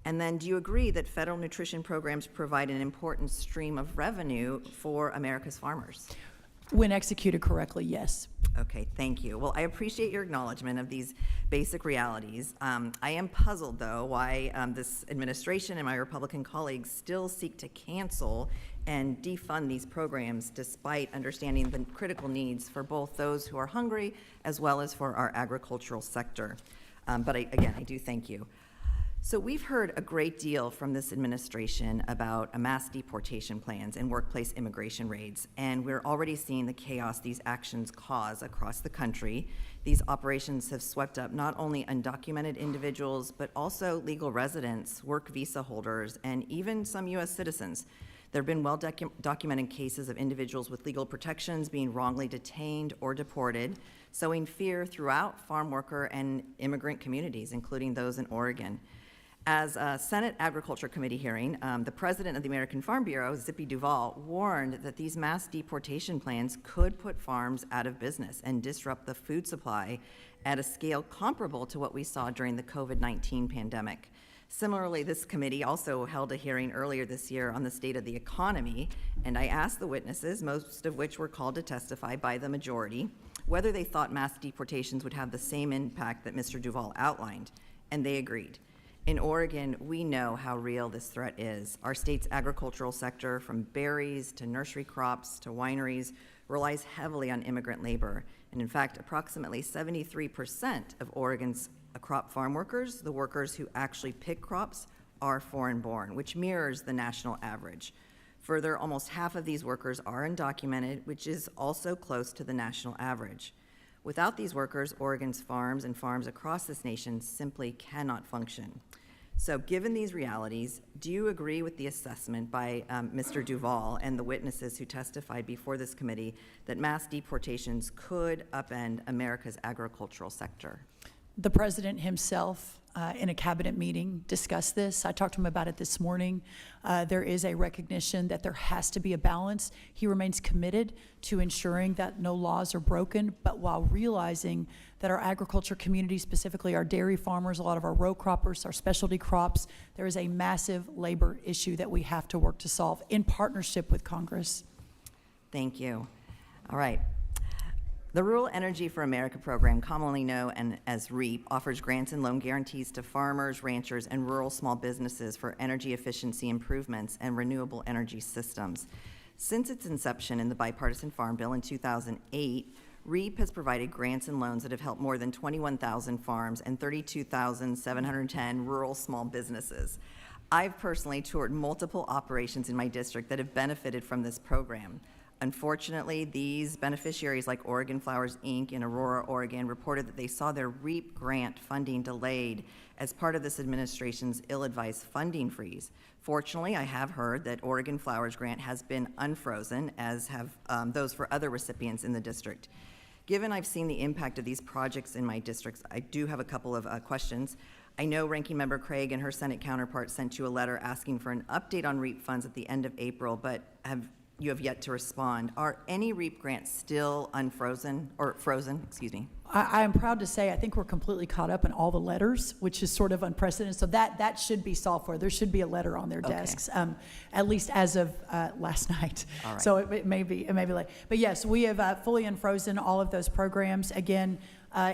And then do you agree that federal nutrition programs provide an important stream of revenue for America's farmers? When executed correctly, yes. Okay, thank you. Well, I appreciate your acknowledgement of these basic realities. I am puzzled, though, why this administration and my Republican colleagues still seek to cancel and defund these programs despite understanding the critical needs for both those who are hungry as well as for our agricultural sector. But again, I do thank you. So we've heard a great deal from this administration about mass deportation plans and workplace immigration raids, and we're already seeing the chaos these actions cause across the country. These operations have swept up not only undocumented individuals, but also legal residents, work visa holders, and even some U.S. citizens. There have been well-documented cases of individuals with legal protections being wrongly detained or deported, sowing fear throughout farm worker and immigrant communities, including those in Oregon. As a Senate Agriculture Committee hearing, the president of the American Farm Bureau, Zippy Duvall, warned that these mass deportation plans could put farms out of business and disrupt the food supply at a scale comparable to what we saw during the COVID-19 pandemic. Similarly, this committee also held a hearing earlier this year on the state of the economy, and I asked the witnesses, most of which were called to testify by the majority, whether they thought mass deportations would have the same impact that Mr. Duvall outlined, and they agreed. In Oregon, we know how real this threat is. Our state's agricultural sector, from berries to nursery crops to wineries, relies heavily on immigrant labor. And in fact, approximately 73% of Oregon's crop farm workers, the workers who actually pick crops, are foreign-born, which mirrors the national average. Further, almost half of these workers are undocumented, which is also close to the national average. Without these workers, Oregon's farms and farms across this nation simply cannot function. So given these realities, do you agree with the assessment by Mr. Duval and the witnesses who testified before this committee that mass deportations could upend America's agricultural sector? The president himself, in a cabinet meeting, discussed this. I talked to him about it this morning. There is a recognition that there has to be a balance. He remains committed to ensuring that no laws are broken, but while realizing that our agriculture community, specifically our dairy farmers, a lot of our row croppers, our specialty crops, there is a massive labor issue that we have to work to solve in partnership with Congress. Thank you. All right. The Rural Energy for America program, commonly known as REAP, offers grants and loan guarantees to farmers, ranchers, and rural small businesses for energy efficiency improvements and renewable energy systems. Since its inception in the Bipartisan Farm Bill in 2008, REAP has provided grants and loans that have helped more than 21,000 farms and 32,710 rural small businesses. I've personally toured multiple operations in my district that have benefited from this program. Unfortunately, these beneficiaries, like Oregon Flowers, Inc. in Aurora, Oregon, reported that they saw their REAP grant funding delayed as part of this administration's ill-advised funding freeze. Fortunately, I have heard that Oregon Flowers grant has been unfrozen, as have those for other recipients in the district. Given I've seen the impact of these projects in my districts, I do have a couple of questions. I know Ranking Member Craig and her Senate counterpart sent you a letter asking for an update on REAP funds at the end of April, but you have yet to respond. Are any REAP grants still unfrozen, or frozen, excuse me? I am proud to say I think we're completely caught up in all the letters, which is sort of unprecedented. So that should be solved for. There should be a letter on their desks, at least as of last night. All right. So it may be late. But yes, we have fully unfrozen all of those programs. Again,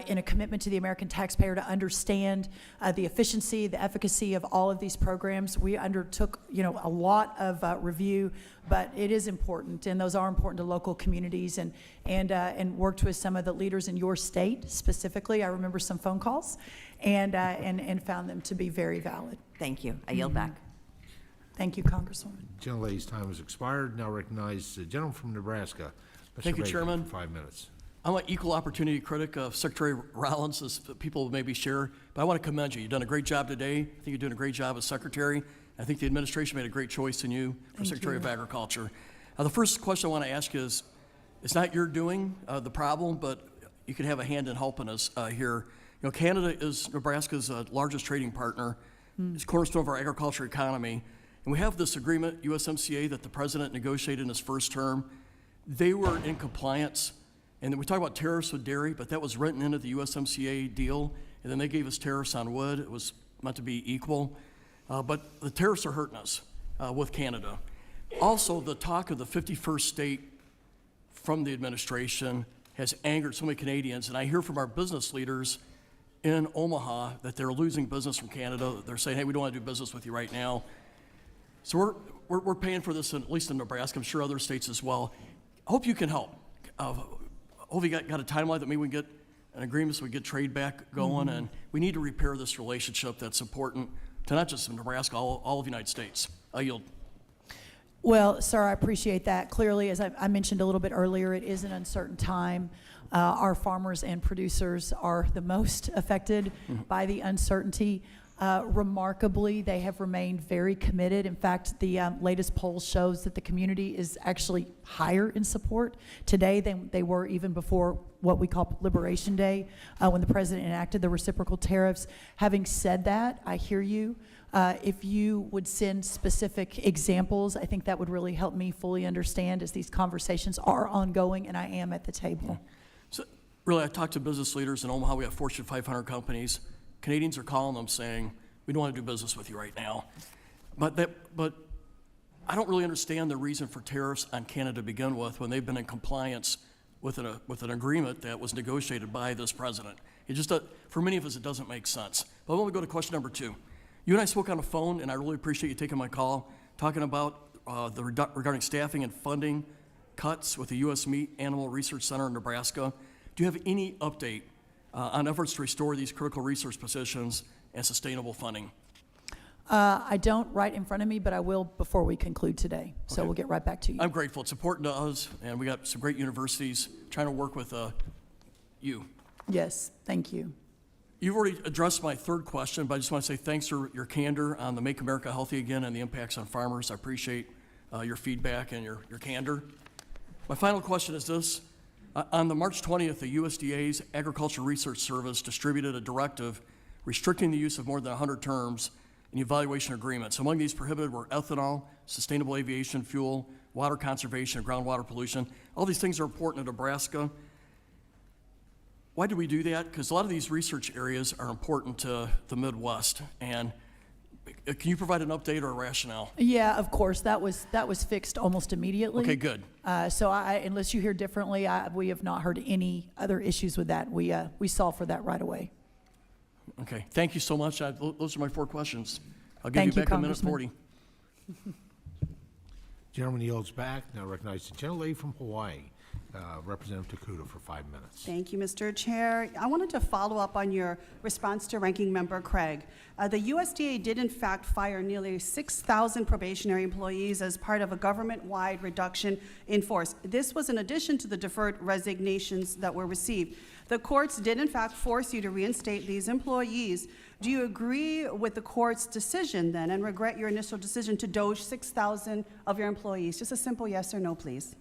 in a commitment to the American taxpayer to understand the efficiency, the efficacy of all of these programs. We undertook, a lot of review, but it is important, and those are important to local communities, and worked with some of the leaders in your state specifically. I remember some phone calls, and found them to be very valid. Thank you. I yield back. Thank you, Congresswoman. Gentlelady's time has expired. Now recognize the gentleman from Nebraska. Mr. Thank you, Bacon, Chairman. for 5 minutes. I'm an equal opportunity critic of Secretary Rollins, as people maybe share, but I want to commend you. You've done a great job today. I think you're doing a great job as Secretary. I think the administration made a great choice in you for Secretary of Agriculture. The first question I want to ask you is, it's not your doing, the problem, but you could have a hand in helping us here. Canada is Nebraska's largest trading partner. It's a cornerstone of our agriculture economy. And we have this agreement, USMCA, that the president negotiated in his first term. They were in compliance. And then we talk about tariffs with dairy, but that was written into the USMCA deal. And then they gave us tariffs on wood. It was meant to be equal. But the tariffs are hurting us with Canada. Also, the talk of the 51st state from the administration has angered so many Canadians. And I hear from our business leaders in Omaha that they're losing business from Canada. They're saying, hey, we don't want to do business with you right now. So we're paying for this, at least in Nebraska. I'm sure other states as well. I hope you can help. Hope you got a timeline that maybe we can get an agreement so we get trade back going, and we need to repair this relationship that's important to not just Nebraska, all of the United States. I yield. Well, sir, I appreciate that. Clearly, as I mentioned a little bit earlier, it is an uncertain time. Our farmers and producers are the most affected by the uncertainty. Remarkably, they have remained very committed. In fact, the latest poll shows that the community is actually higher in support today than they were even before what we call Liberation Day, when the president enacted the reciprocal tariffs. Having said that, I hear you. If you would send specific examples, I think that would really help me fully understand as these conversations are ongoing, and I am at the table. So, really, I talked to business leaders in Omaha. We have Fortune 500 companies. Canadians are calling them saying, we don't want to do business with you right now. But I don't really understand the reason for tariffs on Canada to begin with when they've been in compliance with an agreement that was negotiated by this president. It just, for many of us, it doesn't make sense. But I want to go to question number 2. You and I spoke on the phone, and I really appreciate you taking my call, talking about regarding staffing and funding cuts with the U.S. Meat Animal Research Center in Nebraska. Do you have any update on efforts to restore these critical resource positions and sustainable funding? I don't right in front of me, but I will before we conclude today. So Okay. we'll get right back to you. I'm grateful. It's important to us, and we got some great universities trying to work with you. Yes, thank you. You've already addressed my third question, but I just want to say thanks for your candor on the Make America Healthy Again and the impacts on farmers. I appreciate your feedback and your candor. My final question is this. On the March 20th, the USDA's Agriculture Research Service distributed a directive restricting the use of more than 100 terms in evaluation agreements. Among these prohibited were ethanol, sustainable aviation fuel, water conservation, and groundwater pollution. All these things are important in Nebraska. Why do we do that? Because a lot of these research areas are important to the Midwest. And can you provide an update or a rationale? Yeah, of course. That was fixed almost immediately. Okay, good. So unless you hear differently, we have not heard any other issues with that. We solved for that right away. Okay, thank you so much. Those are my 4 questions. I'll give Thank you you, back a minute Congressman. 40. Gentleman yields back. Now recognize the gentlelady from Hawaii, Representative Takuda, for 5 minutes. Thank you, Mr. Chair. I wanted to follow up on your response to Ranking Member Craig. The USDA did in fact fire nearly 6,000 probationary employees as part of a government-wide reduction in force. This was in addition to the deferred resignations that were received. The courts did in fact force you to reinstate these employees. Do you agree with the court's decision then and regret your initial decision to doge 6,000 of your employees? Just a simple yes or no, please.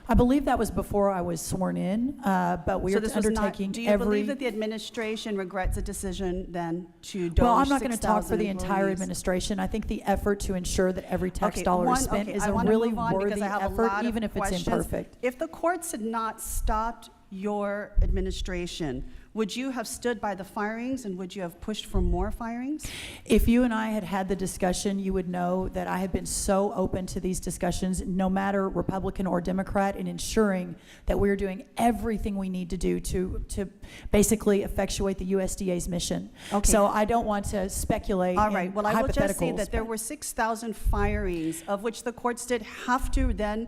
I believe that was before I was sworn in, but we So are this was not, undertaking do you every... believe that the administration regrets the decision then to doge Well, I'm not going to talk for 6,000 the entire employees? administration. I think the effort to ensure that every tax Okay, dollar one- is spent okay, is I a wanna really move on because worthy I have a effort, lot of even if questions. it's imperfect. If the courts had not stopped your administration, would you have stood by the firings and would you have pushed for more firings? If you and I had had the discussion, you would know that I have been so open to these discussions, no matter Republican or Democrat, in ensuring that we're doing everything we need to do to basically effectuate the USDA's mission. Okay. So I don't want to speculate All right, in well, I will just say hypotheticals, that there but- were 6,000 firings, of which the courts did have to then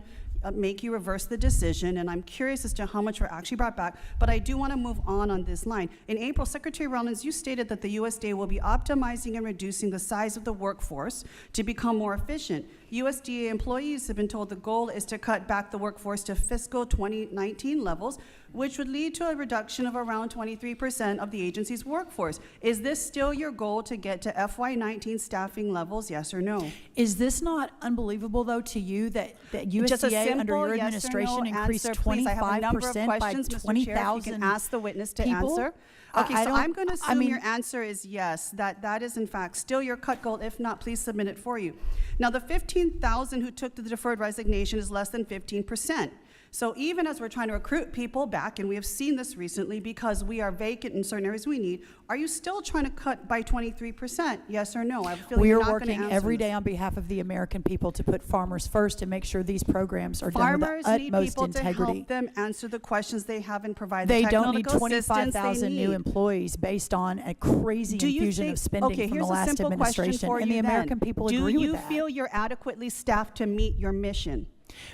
make you reverse the decision, and I'm curious as to how much were actually brought back, but I do want to move on this line. In April, Secretary Rollins, you stated that the USDA will be optimizing and reducing the size of the workforce to become more efficient. USDA employees have been told the goal is to cut back the workforce to fiscal 2019 levels, which would lead to a reduction of around 23% of the agency's workforce. Is this still your goal to get to FY19 staffing levels, yes or no? Is this not unbelievable, though, to you that Just a USDA under simple your yes or administration no increased answer, please. I have a number of 25% by questions, Mr. Chair, if you 20,000 can ask the witness to people? answer. Okay, I so don't- I'm going to I assume mean- your answer is yes, that is in fact still your cut goal. If not, please submit it for you. Now, the 15,000 who took the deferred resignation is less than 15%. So even as we're trying to recruit people back, and we have seen this recently because we are vacant in certain areas we need, are you still trying to cut by 23%? Yes or no? I have a feeling We you're are not gonna working answer every this. day on behalf of the American people to put farmers first and make sure these programs are done Farmers with the need utmost people to integrity. help them answer the questions they have and provide They the don't need technical assistance they 25,000 new need. employees based on a crazy Do you infusion think, of spending okay, from here's the a last simple question administration, for and you the then. American people agree with Do you that. feel you're adequately staffed to meet your mission?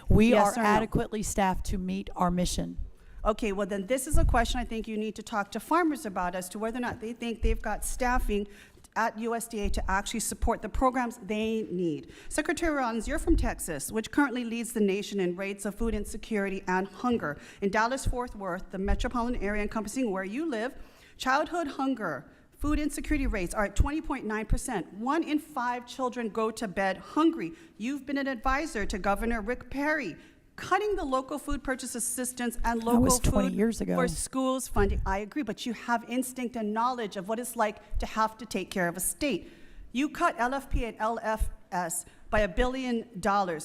We Yes are or no? adequately staffed to meet our mission. Okay, well then this is a question I think you need to talk to farmers about as to whether or not they think they've got staffing at USDA to actually support the programs they need. Secretary Rollins, you're from Texas, which currently leads the nation in rates of food insecurity and hunger. In Dallas-Fort Worth, the metropolitan area encompassing where you live, childhood hunger, food insecurity rates are at 20.9%. 1 in 5 children go to bed hungry. You've been an advisor to Governor Rick Perry, cutting the local food purchase assistance and local was 20 food years ago. for schools funding. I agree, but you have instinct and knowledge of what it's like to have to take care of a state. You cut LFP and LFS by $1 billion.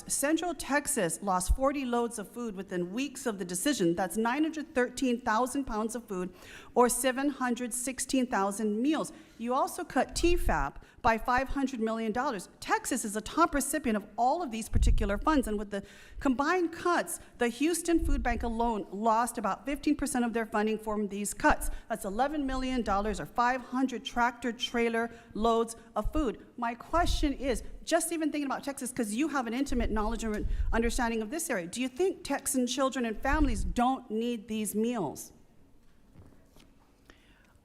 Central Texas lost 40 loads of food within weeks of the decision. That's 913,000 pounds of food, or 716,000 meals. You also cut TFAP by $500 million. Texas is a top recipient of all of these particular funds, and with the combined cuts, the Houston Food Bank alone lost about 15% of their funding from these cuts. That's $11 million, or 500 tractor-trailer loads of food. My question is, just even thinking about Texas, because you have an intimate knowledge and understanding of this area, do you think Texan children and families don't need these meals?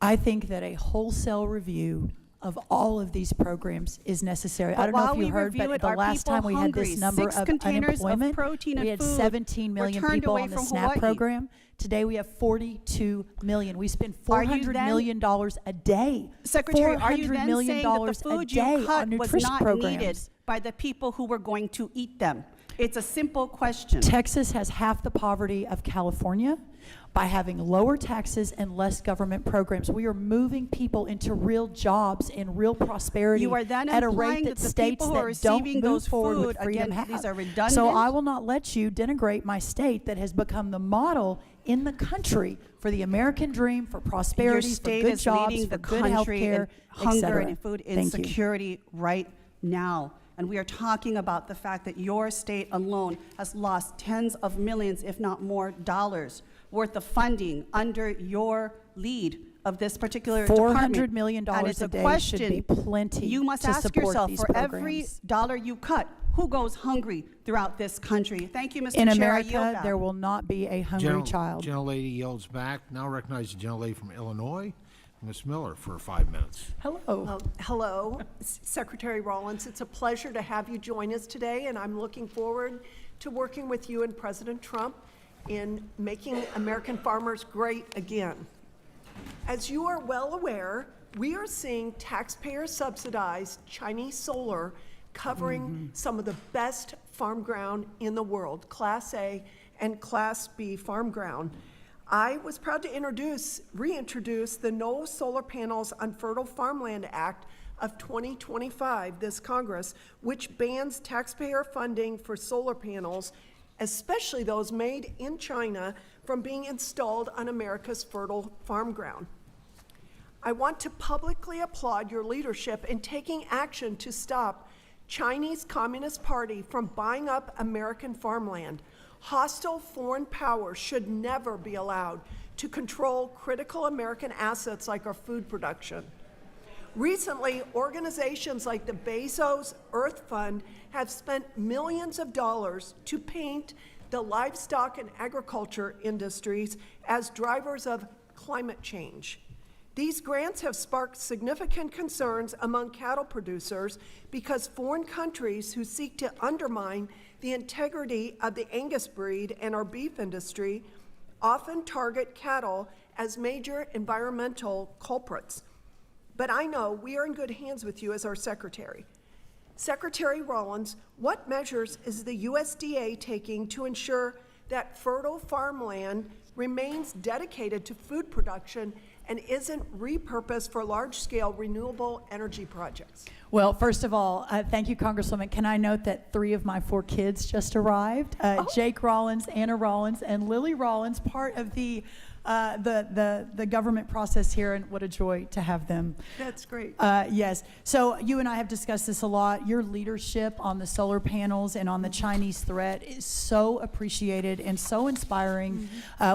I think that a wholesale review of all of these programs is necessary. I But don't know while if you we heard, review but it, the are last people time we had this hungry? number 6 of containers of unemployment, protein we and had food 17 were million turned people away on the from SNAP Hawaii. program. Today we have 42 million. We spend Are you $400 then- million a day. Secretary, are you $400 then million saying that the a food day you on cut was nutrition not programs. needed by the people who were going to eat them? It's a simple question. Texas has half the poverty of California by having lower taxes and less government programs. We are moving people into real jobs and real prosperity You are then at a implying rate that that the states people who are that don't receiving move those forward food, with freedom again, have. these are redundant. So I will not let you denigrate my state that has become the model in the country for the American dream, for Your prosperity, for state good is jobs, leading for the good health country care, in hunger etc. and food Thank you. insecurity right now. And we are talking about the fact that your state alone has lost tens of millions, if not more, dollars worth of funding under your lead of this particular department. $400 million And it's a day question should be plenty you must to ask support yourself, these for every programs. dollar you cut, who goes hungry throughout this country? Thank you, Mr. In Chair. I yield America, back. there will not be a hungry child. Gentlelady yields back. Now recognize the gentlelady from Illinois, Ms. Miller, for 5 minutes. Hello. Hello, Secretary Rollins. It's a pleasure to have you join us today, and I'm looking forward to working with you and President Trump in making American farmers great again. As you are well aware, we are seeing taxpayer-subsidized Chinese solar covering some of the best farm ground in the world, Class A and Class B farm ground. I was proud to reintroduce the No Solar Panels on Fertile Farmland Act of 2025, this Congress, which bans taxpayer funding for solar panels, especially those made in China, from being installed on America's fertile farm ground. I want to publicly applaud your leadership in taking action to stop Chinese Communist Party from buying up American farmland. Hostile foreign powers should never be allowed to control critical American assets like our food production. Recently, organizations like the Bezos Earth Fund have spent millions of dollars to paint the livestock and agriculture industries as drivers of climate change. These grants have sparked significant concerns among cattle producers because foreign countries who seek to undermine the integrity of the Angus breed and our beef industry often target cattle as major environmental culprits. But I know we are in good hands with you as our Secretary. Secretary Rollins, what measures is the USDA taking to ensure that fertile farmland remains dedicated to food production and isn't repurposed for large-scale renewable energy projects? Well, first of all, thank you, Congresswoman. Can I note that 3 of my 4 kids just arrived? Jake Rollins, Anna Rollins, and Lily Rollins, part of the government process here, and what a joy to have them. That's great. Yes. So you and I have discussed this a lot. Your leadership on the solar panels and on the Chinese threat is so appreciated and so inspiring.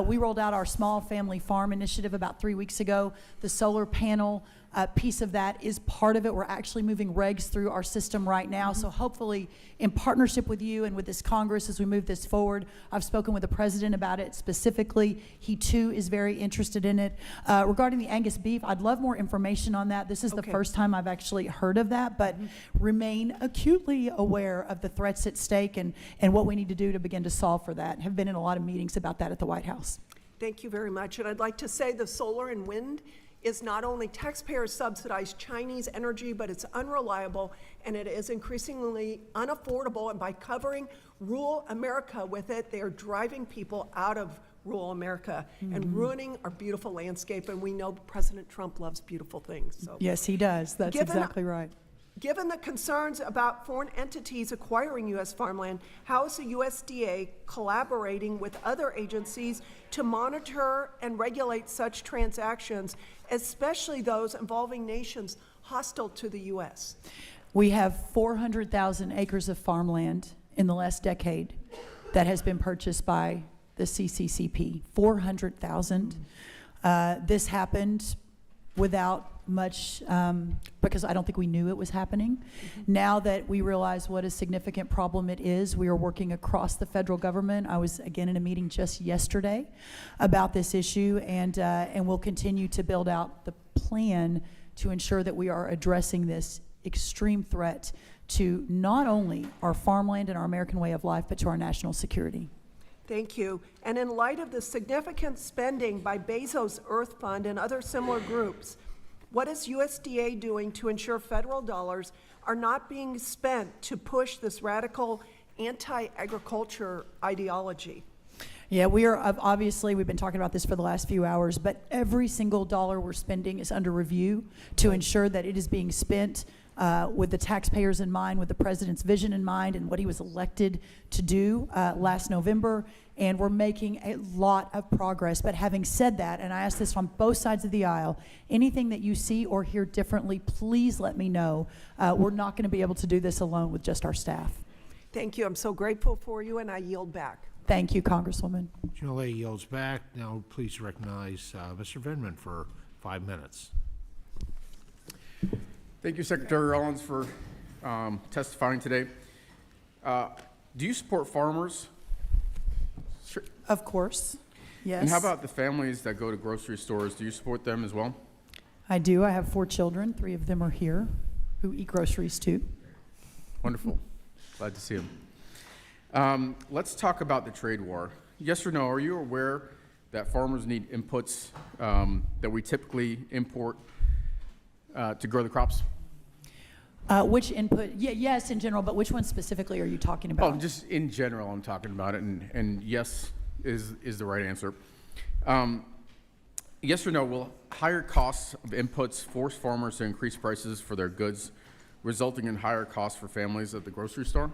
We rolled out our small family farm initiative about 3 weeks ago. The solar panel piece of that is part of it. We're actually moving regs through our system right now. So hopefully, in partnership with you and with this Congress as we move this forward, I've spoken with the President about it specifically. He too is very interested in it. Regarding the Angus beef, I'd love more information on that. This is the first time I've actually heard of that, but remain acutely aware of the threats at stake and what we need to do to begin to solve for that. Have been in a lot of meetings about that at the White House. Thank you very much. And I'd like to say the solar and wind is not only taxpayer-subsidized Chinese energy, but it's unreliable and it is increasingly unaffordable. And by covering rural America with it, they are driving people out of rural America and ruining our beautiful landscape. And we know President Trump loves beautiful things. So Yes, he does. That's exactly right. Given the concerns about foreign entities acquiring U.S. farmland, how is the USDA collaborating with other agencies to monitor and regulate such transactions, especially those involving nations hostile to the U.S.? We have 400,000 acres of farmland in the last decade that has been purchased by the CCCP. 400,000. This happened without much, because I don't think we knew it was happening. Now that we realize what a significant problem it is, we are working across the federal government. I was again in a meeting just yesterday about this issue, and we'll continue to build out the plan to ensure that we are addressing this extreme threat to not only our farmland and our American way of life, but to our national security. Thank you. And in light of the significant spending by Bezos Earth Fund and other similar groups, what is USDA doing to ensure federal dollars are not being spent to push this radical anti-agriculture ideology? Yeah, we are, obviously, we've been talking about this for the last few hours, but every single dollar we're spending is under review to ensure that it is being spent with the taxpayers in mind, with the president's vision in mind, and what he was elected to do last November. And we're making a lot of progress. But having said that, and I ask this on both sides of the aisle, anything that you see or hear differently, please let me know. We're not going to be able to do this alone with just our staff. Thank you. I'm so grateful for you, and I yield back. Thank you, Congresswoman. Gentlelady yields back. Now, please recognize Mr. Vindman for 5 minutes. Thank you, Secretary Rollins, for testifying today. Do you support farmers? Sure. Of course, yes. And how about the families that go to grocery stores? Do you support them as well? I do. I have 4 children. 3 of them are here who eat groceries too. Wonderful. Glad to see them. Let's talk about the trade war. Yes or no, are you aware that farmers need inputs that we typically import to grow the crops? Which input? Yes, in general, but which one specifically are you talking about? Oh, just in general, I'm talking about it, and yes is the right answer. Yes or no, will higher costs of inputs force farmers to increase prices for their goods, resulting in higher costs for families at the grocery store?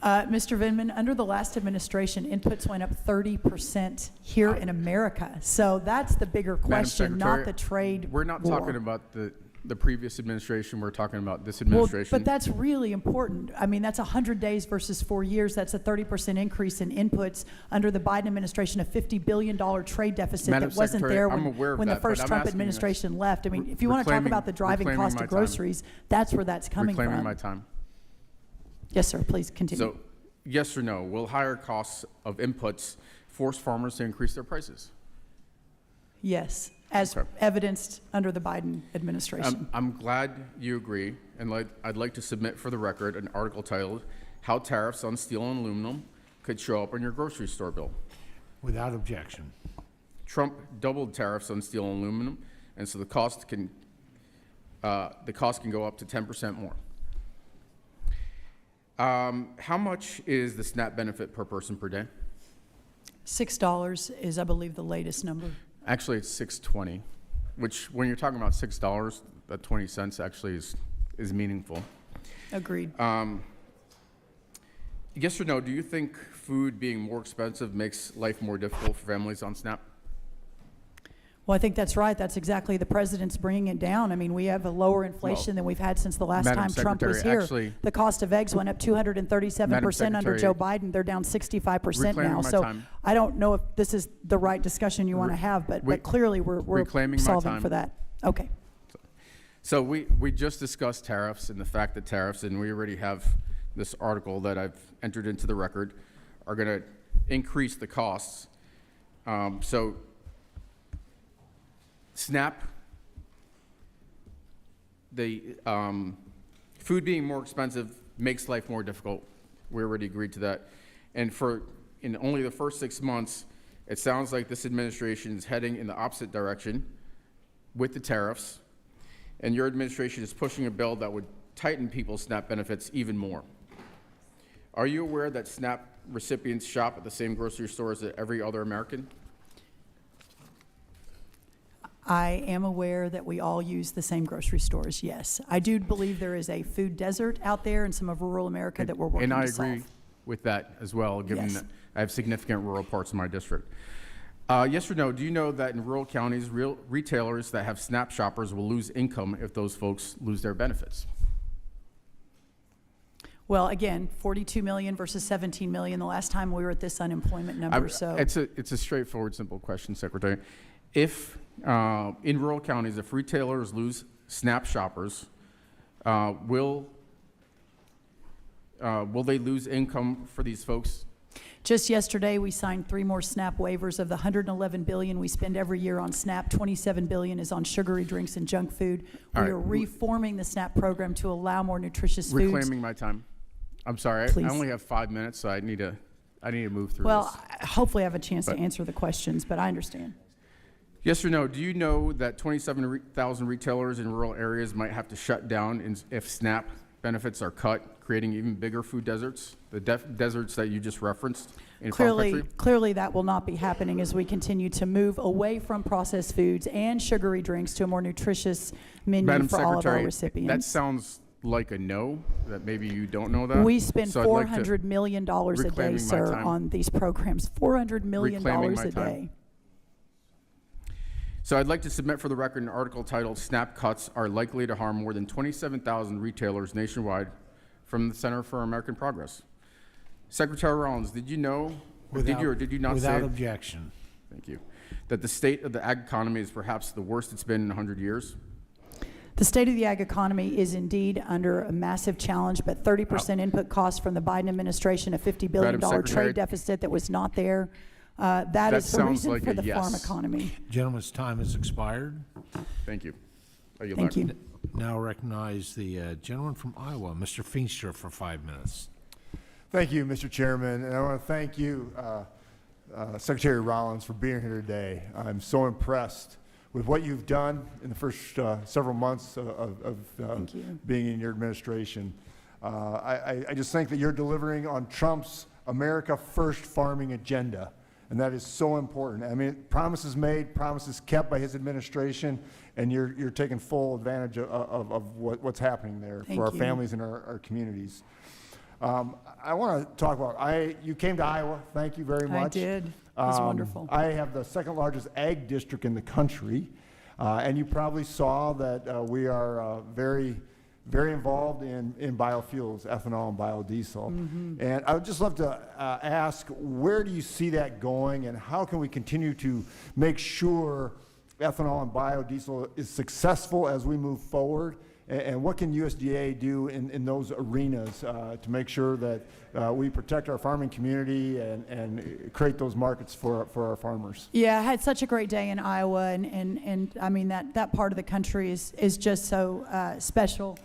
Mr. Vindman, under the last administration, inputs went up 30% here in America. So that's the bigger question, not the trade We're not war. talking about the previous administration. We're talking about this administration. Well, but that's really important. I mean, that's 100 days versus 4 years. That's a 30% increase in inputs under the Biden administration, a $50 billion trade deficit Madam that wasn't Secretary, there I'm aware of when the that, but first I'm Trump asking administration left. I mean, if you want to talk about the driving reclaiming cost my of time. groceries, that's where that's coming Reclaiming from. my time. Yes, sir. Please continue. So, yes or no, will higher costs of inputs force farmers to increase their prices? Yes, as evidenced under the Biden administration. I'm glad you agree, and I'd like to submit for the record an article titled, "How Tariffs on Steel and Aluminum Could Show Up on Your Grocery Store Bill." Without objection. Trump doubled tariffs on steel and aluminum, and so the cost can go up to 10% more. How much is the SNAP benefit per person per day? $6 is, I believe, the latest number. Actually, it's $6.20, which when you're talking about $6, that 20 cents actually is meaningful. Agreed. Yes or no, do you think food being more expensive makes life more difficult for families on SNAP? Well, I think that's right. That's exactly the president's bringing it down. I mean, we have a lower inflation than we've had since the last Madam time Trump was Secretary, here. actually- The cost of eggs went up 237% under Secretary, Joe Biden. They're down 65% reclaiming now. my So time. I don't know if this is the right discussion you want to have, but clearly we're reclaiming my solving time. for that. Okay. So we just discussed tariffs and the fact that tariffs, and we already have this article that I've entered into the record, are going to increase the costs. So SNAP, the food being more expensive makes life more difficult. We already agreed to that. And in only the first 6 months, it sounds like this administration is heading in the opposite direction with the tariffs, and your administration is pushing a bill that would tighten people's SNAP benefits even more. Are you aware that SNAP recipients shop at the same grocery stores as every other American? I am aware that we all use the same grocery stores, yes. I do believe there is a food desert out there in some of rural America that we're working to solve. And I agree with that as well, given Yes. that I have significant rural parts of my district. Yes or no, do you know that in rural counties, retailers that have SNAP shoppers will lose income if those folks lose their benefits? Well, again, 42 million versus 17 million the last time we were at this unemployment number, so. It's a straightforward, simple question, Secretary. If, in rural counties, if retailers lose SNAP shoppers, will they lose income for these folks? Just yesterday, we signed 3 more SNAP waivers. Of the $111 billion we spend every year on SNAP, $27 billion is on sugary drinks and junk food. We All right. are reforming the SNAP program to allow more nutritious foods. Reclaiming my time. I'm sorry, Please. I only have 5 minutes, so I need to move through Well, this. hopefully I have a chance to But- answer the questions, but I understand. Yes or no, do you know that 27,000 retailers in rural areas might have to shut down if SNAP benefits are cut, creating even bigger food deserts? The deserts that you just referenced in farm country? Clearly that will not be happening as we continue to move away from processed foods and sugary drinks to a more nutritious menu Madam for all of our Secretary, that recipients. sounds like a no, that maybe you don't know that. We spend So I'd like to- $400 million a day, reclaiming my sir, time. on these programs. $400 million Reclaiming my a time. day. So I'd like to submit for the record an article titled "SNAP Cuts Are Likely to Harm More Than 27,000 Retailers Nationwide" from the Center for American Progress. Secretary Rollins, did you know, or did you or did you not say? Without objection. Thank you. That the state of the ag economy is perhaps the worst it's been in 100 years? The state of the ag economy is indeed under a massive challenge, but 30% input costs from the Biden administration, a $50 billion Madam Secretary, trade deficit that was not there. That is the sounds reason like for a the farm yes. economy. Gentleman's time has expired. Thank you. I yield Thank back. you. Now recognize the gentleman from Iowa, Mr. Feenstra, for 5 minutes. Thank you, Mr. Chairman, and I want to thank you, Secretary Rollins, for being here today. I'm so impressed with what you've done in the first several months of being in your administration. I just think that you're delivering on Trump's America First farming agenda, and that is so important. I mean, promises made, promises kept by his administration, and you're taking full advantage of what's happening there Thank for our you. families and our communities. I want to talk about, you came to Iowa, thank you very much. I did. It was wonderful. I have the second largest ag district in the country, and you probably saw that we are very involved in biofuels, ethanol and biodiesel. And I would just love to ask, where do you see that going, and how can we continue to make sure ethanol and biodiesel is successful as we move forward? And what can USDA do in those arenas to make sure that we protect our farming community and create those markets for our farmers? Yeah, I had such a great day in Iowa, and I mean, that part of the country is just so special.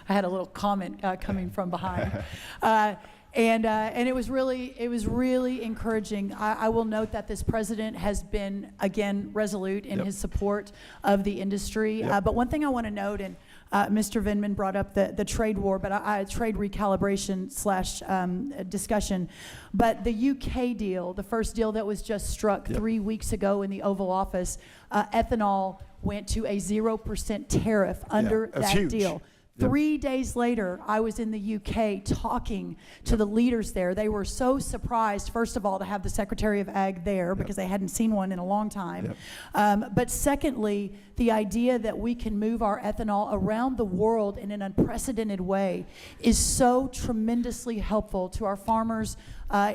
I had a little comment coming from behind. And it was really encouraging. I will note that this president has been, again, resolute in his support of the industry. But one thing I want to note, and Mr. Vindman brought up the trade war, but trade recalibration / discussion. But the UK deal, the first deal that was just struck 3 weeks ago in the Oval Office, ethanol went to a 0% tariff under that's that huge. deal. 3 days later, I was in the UK talking to the leaders there. They were so surprised, first of all, to have the Secretary of Ag there because they hadn't seen one in a long time. But secondly, the idea that we can move our ethanol around the world in an unprecedented way is so tremendously helpful to our farmers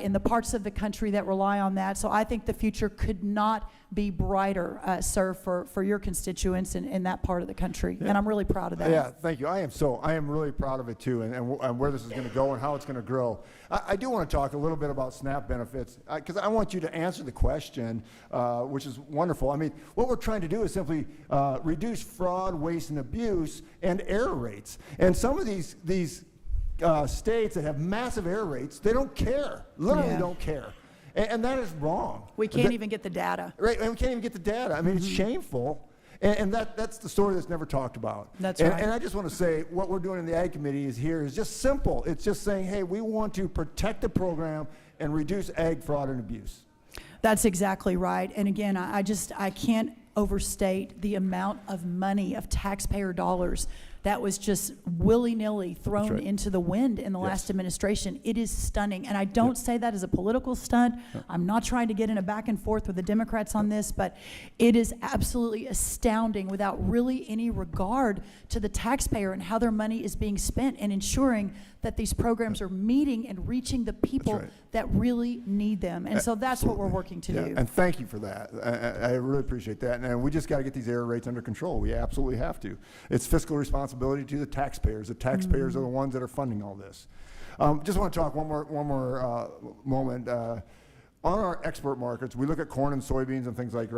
in the parts of the country that rely on that. So I think the future could not be brighter, sir, for your constituents in that part of the country. And I'm really proud of that. Yeah, thank you. I am really proud of it too, and where this is going to go and how it's going to grow. I do want to talk a little bit about SNAP benefits, because I want you to answer the question, which is wonderful. I mean, what we're trying to do is simply reduce fraud, waste, and abuse, and error rates. And some of these states that have massive error rates, they don't care, literally don't care. And that is wrong. We can't even get the data. Right, and we can't even get the data. I mean, it's shameful. And that's the story that's never talked about. That's right. right. And I just want to say, what we're doing in the Ag Committee is just simple. It's just saying, hey, we want to protect the program and reduce ag fraud and abuse. That's exactly right. And again, I can't overstate the amount of money, of taxpayer dollars, that was just willy-nilly thrown into the wind in the last administration. It is stunning. And I don't say that as a political stunt. I'm not trying to get in a back and forth with the Democrats on this, but it is absolutely astounding without really any regard to the taxpayer and how their money is being spent and ensuring that these programs are meeting and reaching the people that really need them. And so that's what we're working to do. And thank you for that. I really appreciate that. And we just got to get these error rates under control. We absolutely have to. It's fiscal responsibility to the taxpayers. The taxpayers are the ones that are funding all this. Just want to talk one more moment. On our export markets, we look at corn and soybeans and things like,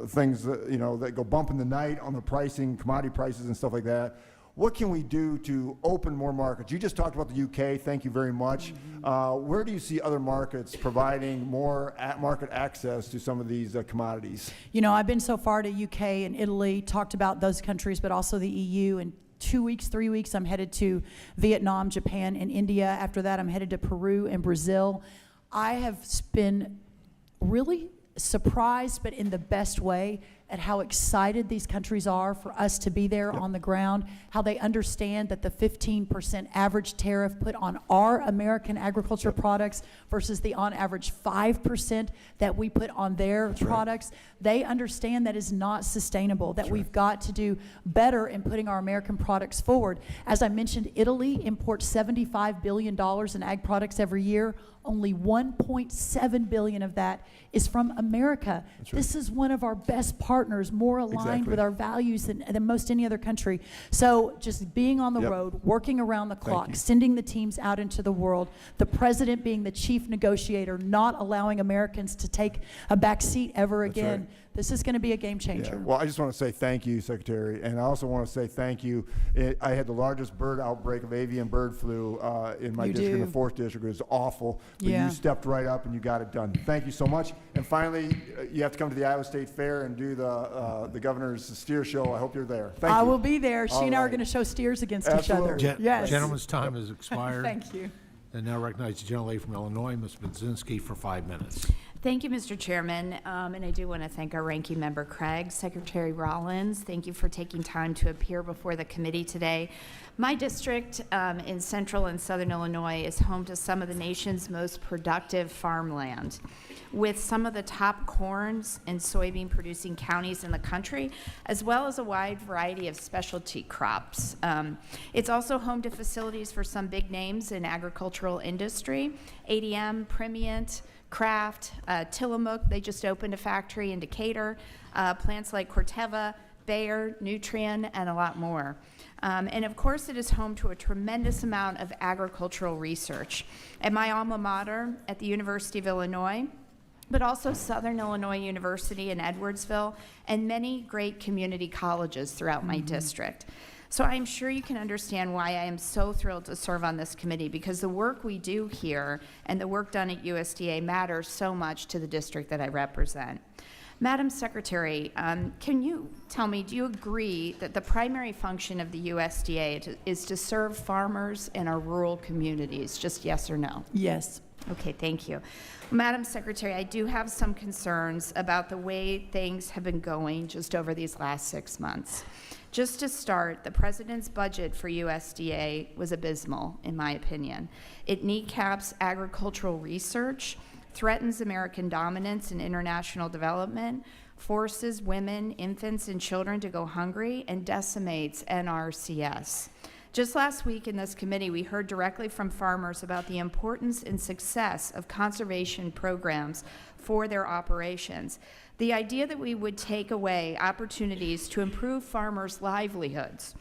things that, that go bump in the night on the pricing, commodity prices and stuff like that. What can we do to open more markets? You just talked about the UK. Thank you very much. Where do you see other markets providing more market access to some of these commodities? I've been so far to UK and Italy, talked about those countries, but also the EU. And 2 weeks, 3 weeks, I'm headed to Vietnam, Japan, and India. After that, I'm headed to Peru and Brazil. I have been really surprised, but in the best way, at how excited these countries are for us to be there on the ground, how they understand that the 15% average tariff put on our American agriculture products versus the on average 5% that we put on their products, they understand that is not sustainable, that we've got to do better in putting our American products forward. As I mentioned, Italy imports $75 billion in ag products every year. Only 1.7 billion of that is from America. This is one of our best partners, more aligned with our values than most any other country. So just being on the road, working around the clock, sending the teams out into the world, the president being the chief negotiator, not allowing Americans to take a back seat ever again. This is going to be a game changer. Well, I just want to say thank you, Secretary, and I also want to say thank you. I had the largest bird outbreak of avian bird flu in my district, in the 4th district. It was awful, but you stepped right up and you got it done. Thank you so much. And finally, you have to come to the Iowa State Fair and do the governor's steer show. I hope you're there. Thank you. I will be there. She and I are going to show steers against each other. Yes. Gentleman's time has expired. Thank you. And now recognize the gentlelady from Illinois, Ms. Budzinski, for 5 minutes. Thank you, Mr. Chairman, and I do want to thank our ranking member, Craig. Secretary Rollins, thank you for taking time to appear before the committee today. My district in central and southern Illinois is home to some of the nation's most productive farmland, with some of the top corns and soybean producing counties in the country, as well as a wide variety of specialty crops. It's also home to facilities for some big names in agricultural industry, ADM, Primient, Kraft, Tillamook, they just opened a factory in Decatur, plants like Corteva, Bayer, Nutrien, and a lot more. And of course, it is home to a tremendous amount of agricultural research. At my alma mater at the University of Illinois, but also Southern Illinois University in Edwardsville, and many great community colleges throughout my district. So I'm sure you can understand why I am so thrilled to serve on this committee, because the work we do here and the work done at USDA matters so much to the district that I represent. Madam Secretary, can you tell me, do you agree that the primary function of the USDA is to serve farmers in our rural communities? Just yes or no? Yes. Okay, thank you. Madam Secretary, I do have some concerns about the way things have been going just over these last 6 months. Just to start, the President's budget for USDA was abysmal, in my opinion. It kneecaps agricultural research, threatens American dominance in international development, forces women, infants, and children to go hungry, and decimates NRCS. Just last week in this committee, we heard directly from farmers about the importance and success of conservation programs for their operations. The idea that we would take away opportunities to improve farmers' livelihoods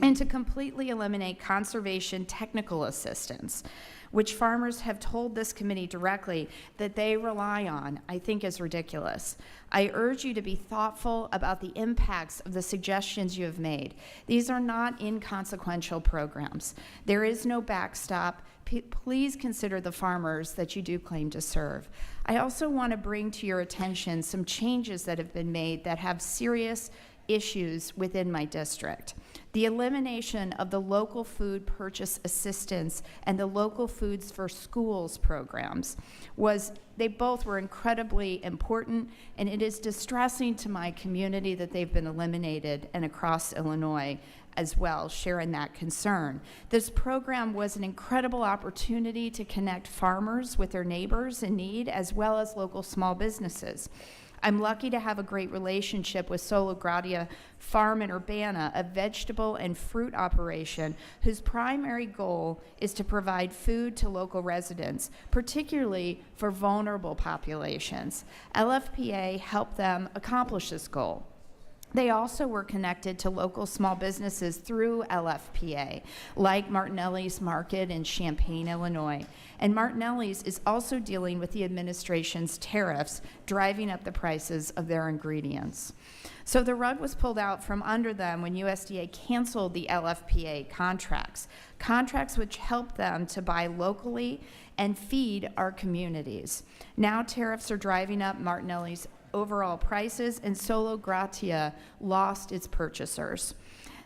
and to completely eliminate conservation technical assistance, which farmers have told this committee directly that they rely on, I think is ridiculous. I urge you to be thoughtful about the impacts of the suggestions you have made. These are not inconsequential programs. There is no backstop. Please consider the farmers that you do claim to serve. I also want to bring to your attention some changes that have been made that have serious issues within my district. The elimination of the local food purchase assistance and the local foods for schools programs they both were incredibly important, and it is distressing to my community that they've been eliminated, and across Illinois as well, sharing that concern. This program was an incredible opportunity to connect farmers with their neighbors in need, as well as local small businesses. I'm lucky to have a great relationship with Solo Gradia Farm in Urbana, a vegetable and fruit operation whose primary goal is to provide food to local residents, particularly for vulnerable populations. LFPA helped them accomplish this goal. They also were connected to local small businesses through LFPA, like Martinelli's Market in Champaign, Illinois. And Martinelli's is also dealing with the administration's tariffs, driving up the prices of their ingredients. So the rug was pulled out from under them when USDA canceled the LFPA contracts which helped them to buy locally and feed our communities. Now tariffs are driving up Martinelli's overall prices, and Solo Gratia lost its purchasers.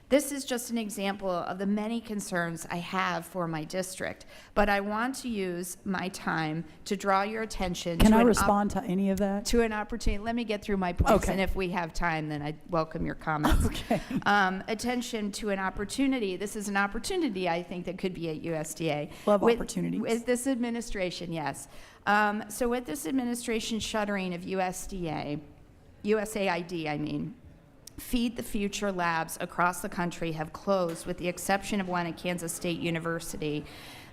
This is just an example of the many concerns I have for my district, but I want to use my time to draw your attention Can I respond to any of that? to an opportunity. Let me get through my points, Okay. and if we have time, then I welcome your comments. Okay. Attention to an opportunity. This is an opportunity, I think, that could be at USDA. Love With- opportunities. With this administration, yes. So with this administration shuttering of USAID, I mean, Feed the Future labs across the country have closed, with the exception of one at Kansas State University,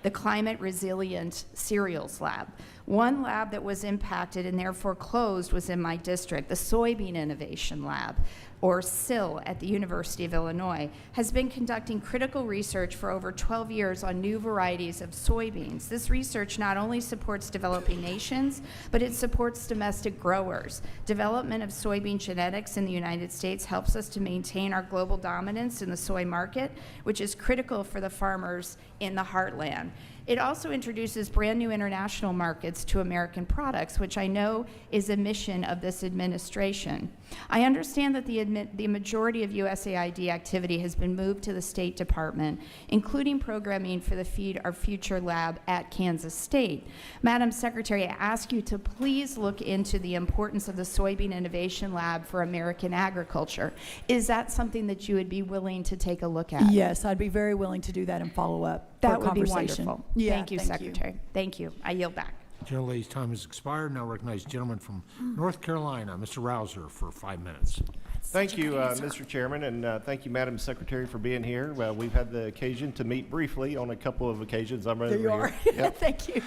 the Climate Resilient Cereals Lab. One lab that was impacted and therefore closed was in my district. The Soybean Innovation Lab, or SIL, at the University of Illinois, has been conducting critical research for over 12 years on new varieties of soybeans. This research not only supports developing nations, but it supports domestic growers. Development of soybean genetics in the United States helps us to maintain our global dominance in the soy market, which is critical for the farmers in the heartland. It also introduces brand new international markets to American products, which I know is a mission of this administration. I understand that the majority of USAID activity has been moved to the State Department, including programming for the Feed Our Future lab at Kansas State. Madam Secretary, I ask you to please look into the importance of the Soybean Innovation Lab for American agriculture. Is that something that you would be willing to take a look at? Yes, I'd be very willing to do that and follow up for a That would be conversation. wonderful. Yeah, Thank you, Secretary. Thank you. I yield back. Gentlelady's time has expired. Now recognize the gentleman from North Carolina, Mr. Rouser, for 5 minutes. Thank you, Mr. Chairman, and thank you, Madam Secretary, for being here. Well, we've had the occasion to meet briefly on a couple of occasions. I'm over There you here. are. Yep. Thank you.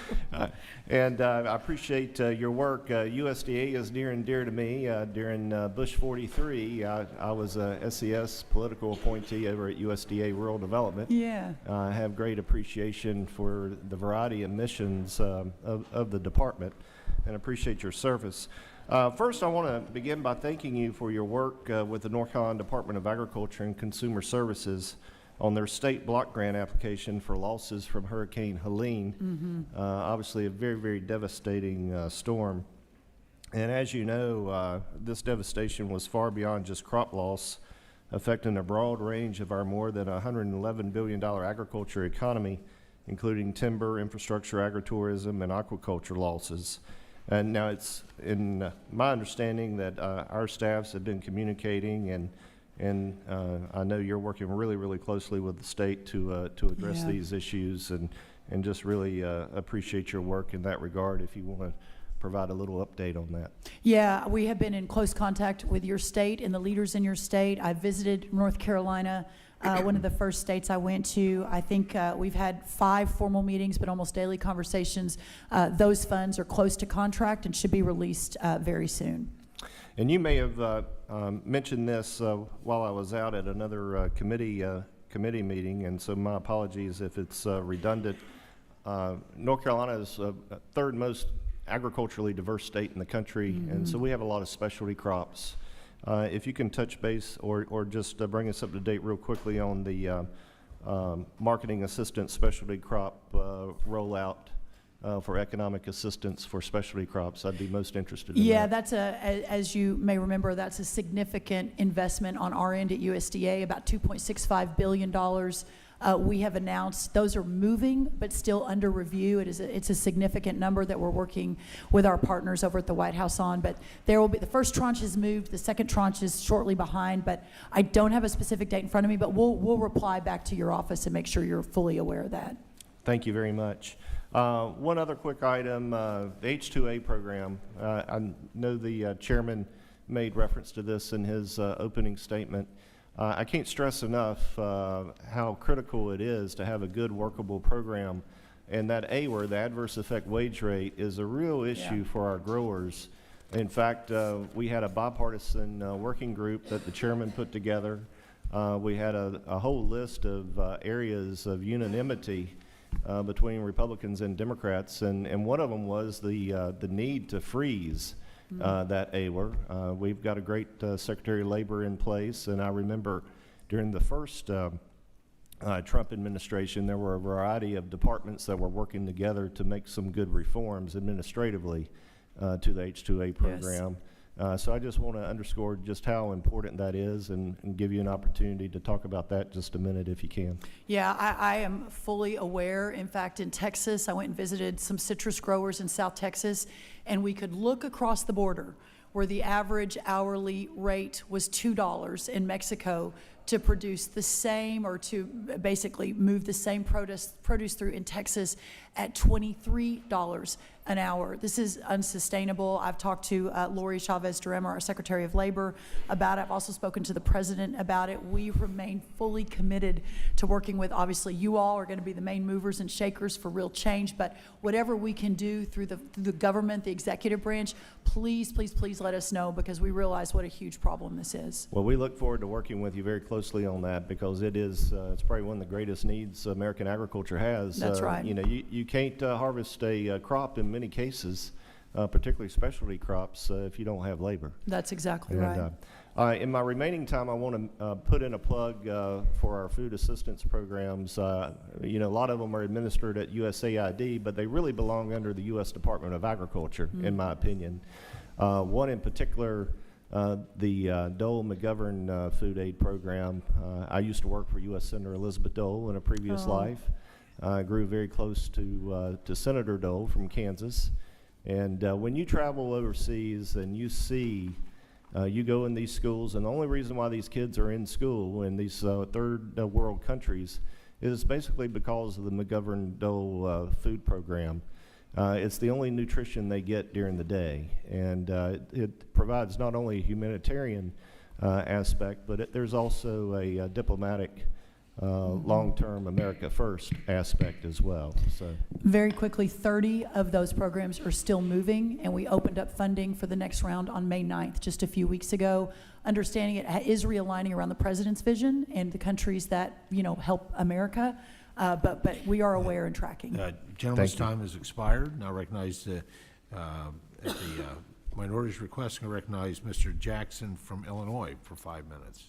And I appreciate your work. USDA is near and dear to me. During Bush 43, I was a SES political appointee over at USDA Rural Development. Yeah. I have great appreciation for the variety of missions of the department, and appreciate your service. First, I want to begin by thanking you for your work with the North Carolina Department of Agriculture and Consumer Services on their state block grant application for losses from Hurricane Helene. Obviously a very, very devastating storm. And as you know, this devastation was far beyond just crop loss, affecting a broad range of our more than $111 billion agriculture economy, including timber, infrastructure, agritourism, and aquaculture losses. And now it's in my understanding that our staffs have been communicating, and I know you're working really, really closely with the state to address these issues, and just really appreciate your work in that regard. If you want to provide a little update on that. Yeah, we have been in close contact with your state and the leaders in your state. I visited North Carolina, one of the first states I went to. I think we've had 5 formal meetings, but almost daily conversations. Those funds are close to contract and should be released very soon. And you may have mentioned this while I was out at another committee meeting, and so my apologies if it's redundant. North Carolina is the 3rd most agriculturally diverse state in the country, and so we have a lot of specialty crops. If you can touch base or just bring us up to date real quickly on the marketing assistance specialty crop rollout for economic assistance for specialty crops, I'd be most interested in Yeah, that. that's as you may remember, that's a significant investment on our end at USDA, about $2.65 billion. We have announced those are moving, but still under review. It's a significant number that we're working with our partners over at the White House on. But there will be the first tranche is moved, the second tranche is shortly behind. But I don't have a specific date in front of me. But we'll reply back to your office and make sure you're fully aware of that. Thank you very much. One other quick item: the H2A program. I know the chairman made reference to this in his opening statement. I can't stress enough how critical it is to have a good workable program, and that AWR, the adverse effect wage rate, is a real issue for our growers. In fact, we had a bipartisan working group that the chairman put together. We had a whole list of areas of unanimity between Republicans and Democrats, and one of them was the need to freeze that AWR. We've got a great Secretary of Labor in place, and I remember during the first Trump administration, there were a variety of departments that were working together to make some good reforms administratively to the H-2A program. So I just want to underscore just how important that is and give you an opportunity to talk about that just a minute if you can. Yeah, I am fully aware. In fact, in Texas, I went and visited some citrus growers in South Texas, and we could look across the border where the average hourly rate was $2 in Mexico to produce the same, or to basically move the same produce through in Texas at $23 an hour. This is unsustainable. I've talked to Lori Chavez-Durema, our Secretary of Labor, about it. I've also spoken to the President about it. We remain fully committed to working with, obviously, you all are going to be the main movers and shakers for real change, but whatever we can do through the government, the executive branch, please, please, please let us know, because we realize what a huge problem this is. Well, we look forward to working with you very closely on that, because it is, it's probably one of the greatest needs American agriculture has. That's right. You know, you can't harvest a crop in many cases, particularly specialty crops, if you don't have labor. That's exactly And, right. in my remaining time, I want to put in a plug for our food assistance programs. You know, a lot of them are administered at USAID, but they really belong under the U.S. Department of Agriculture, in my opinion. One in particular, the Dole McGovern Food Aid Program. I used to work for U.S. Senator Elizabeth Dole in a previous life. I grew very close to Senator Dole from Kansas. And when you travel overseas and you see, you go in these schools, and the only reason why these kids are in school in these third world countries is basically because of the McGovern-Dole food program. It's the only nutrition they get during the day, and it provides not only a humanitarian aspect, but there's also a diplomatic long-term America First aspect as well. So Very quickly, 30 of those programs are still moving, and we opened up funding for the next round on May 9th, just a few weeks ago. Understanding it is realigning around the President's vision and the countries that, you know, help America, but we are aware and tracking. Gentleman's time has expired. Now recognize at the minority's request, I recognize Mr. Jackson from Illinois for 5 minutes.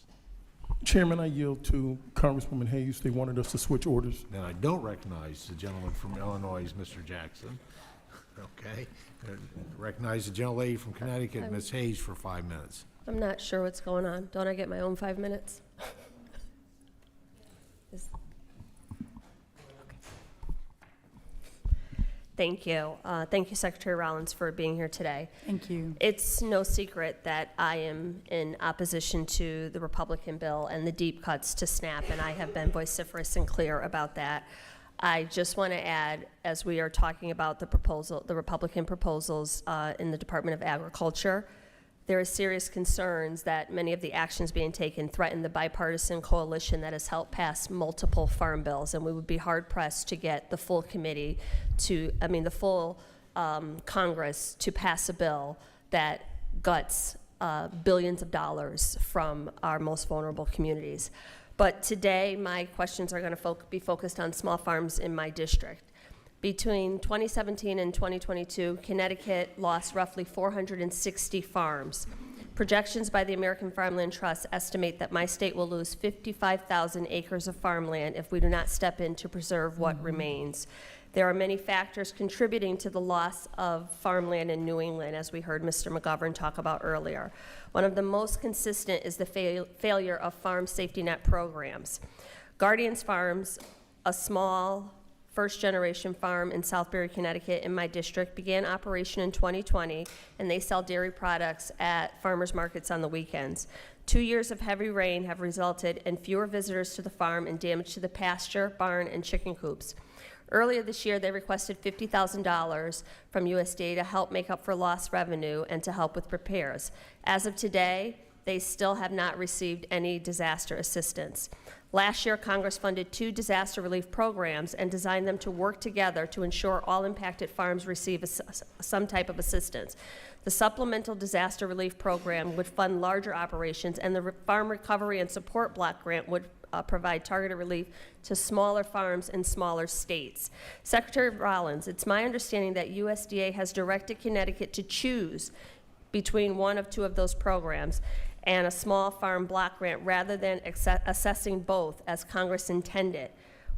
Chairman, I yield to Congresswoman Hayes. They wanted us to switch orders. Then I don't recognize the gentleman from Illinois, Mr. Jackson. Okay. Recognize the gentlelady from Connecticut, Ms. Hayes, for 5 minutes. I'm not sure what's going on. Don't I get my own 5 minutes? Thank you. Thank you, Secretary Rollins, for being here today. Thank you. It's no secret that I am in opposition to the Republican bill and the deep cuts to SNAP, and I have been vociferous and clear about that. I just want to add, as we are talking about the Republican proposals in the Department of Agriculture, there are serious concerns that many of the actions being taken threaten the bipartisan coalition that has helped pass multiple farm bills, and we would be hard-pressed to get the full committee to, the full Congress to pass a bill that guts billions of dollars from our most vulnerable communities. But today, my questions are going to be focused on small farms in my district. Between 2017 and 2022, Connecticut lost roughly 460 farms. Projections by the American Farmland Trust estimate that my state will lose 55,000 acres of farmland if we do not step in to preserve what remains. There are many factors contributing to the loss of farmland in New England, as we heard Mr. McGovern talk about earlier. One of the most consistent is the failure of farm safety net programs. Guardians Farms, a small first-generation farm in Southbury, Connecticut, in my district, began operation in 2020, and they sell dairy products at farmers markets on the weekends. 2 years of heavy rain have resulted in fewer visitors to the farm and damage to the pasture, barn, and chicken coops. Earlier this year, they requested $50,000 from USDA to help make up for lost revenue and to help with repairs. As of today, they still have not received any disaster assistance. Last year, Congress funded 2 disaster relief programs and designed them to work together to ensure all impacted farms receive some type of assistance. The Supplemental Disaster Relief Program would fund larger operations, and the Farm Recovery and Support Block Grant would provide targeted relief to smaller farms in smaller states. Secretary Rollins, it's my understanding that USDA has directed Connecticut to choose between one of 2 of those programs and a small farm block grant rather than assessing both as Congress intended.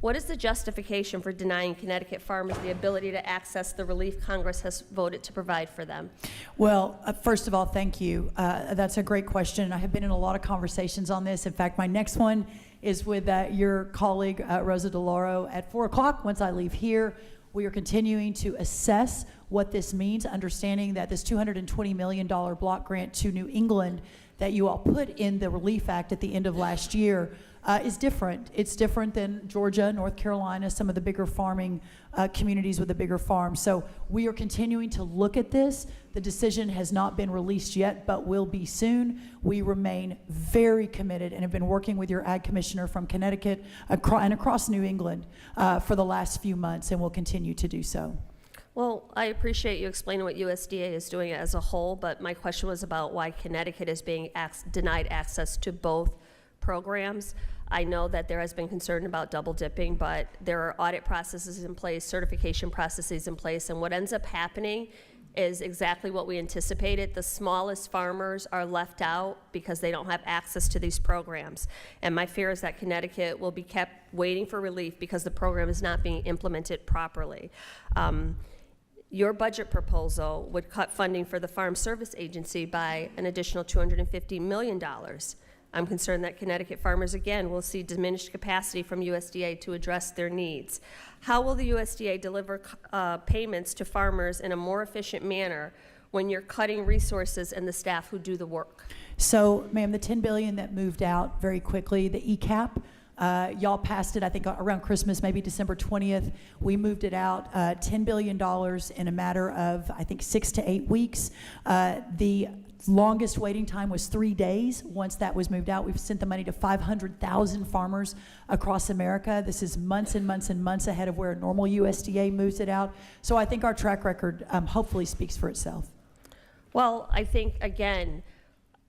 What is the justification for denying Connecticut farmers the ability to access the relief Congress has voted to provide for them? Well, first of all, thank you. That's a great question. I have been in a lot of conversations on this. In fact, my next one is with your colleague, Rosa DeLauro, at 4 o'clock. Once I leave here, we are continuing to assess what this means, understanding that this $220 million block grant to New England that you all put in the Relief Act at the end of last year is different. It's different than Georgia, North Carolina, some of the bigger farming communities with the bigger farms. So we are continuing to look at this. The decision has not been released yet, but will be soon. We remain very committed and have been working with your Ag Commissioner from Connecticut and across New England for the last few months, and will continue to do so. Well, I appreciate you explaining what USDA is doing as a whole, but my question was about why Connecticut is being denied access to both programs. I know that there has been concern about double dipping, but there are audit processes in place, certification processes in place, and what ends up happening is exactly what we anticipated. The smallest farmers are left out because they don't have access to these programs. And my fear is that Connecticut will be kept waiting for relief because the program is not being implemented properly. Your budget proposal would cut funding for the Farm Service Agency by an additional $250 million. I'm concerned that Connecticut farmers, again, will see diminished capacity from USDA to address their needs. How will the USDA deliver payments to farmers in a more efficient manner when you're cutting resources and the staff who do the work? So, ma'am, the $10 billion that moved out very quickly, the ECAP, y'all passed it, I think, around Christmas, maybe December 20th. We moved it out, $10 billion in a matter of, I think, 6 to 8 weeks. The longest waiting time was 3 days. Once that was moved out, we've sent the money to 500,000 farmers across America. This is months and months and months ahead of where a normal USDA moves it out. So I think our track record hopefully speaks for itself. Well, I think, again,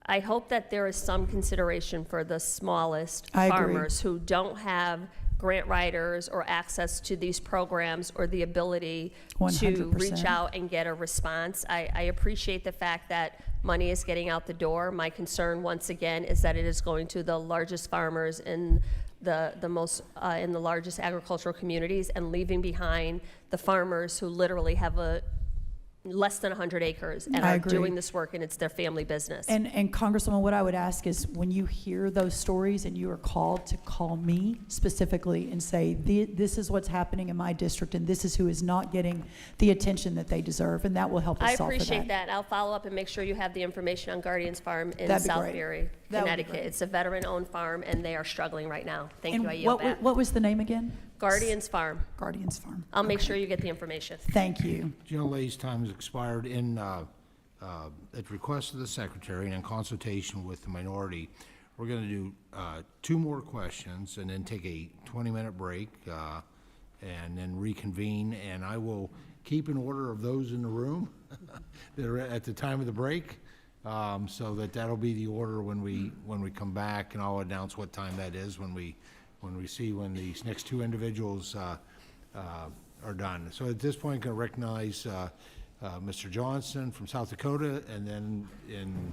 I hope that there is some consideration for the smallest farmers who don't have grant writers or access to these programs or the ability 100%. to reach out and get a response. I appreciate the fact that money is getting out the door. My concern, once again, is that it is going to the largest farmers in in the largest agricultural communities and leaving behind the farmers who literally have less than 100 acres and are doing this work, and it's their family business. And Congresswoman, what I would ask is when you hear those stories and you are called to call me specifically and say, this is what's happening in my district and this is who is not getting the attention that they deserve, and that will help us solve for that. I appreciate that. I'll follow up and make sure you have the information on Guardian's Farm in Southbury, Connecticut. It's a veteran-owned farm, and they are struggling right now. Thank you. I yield back. What was the name again? Guardian's Farm. Guardian's Farm. I'll make sure you get the information. Thank you. Gentlelady's time has expired. At request of the Secretary and in consultation with the minority, we're going to do 2 more questions and then take a 20-minute break and then reconvene. And I will keep an order of those in the room that are at the time of the break, so that'll be the order when we come back, and I'll announce what time that is when these next 2 individuals are done. So at this point, I'm going to recognize Mr. Johnson from South Dakota, and then in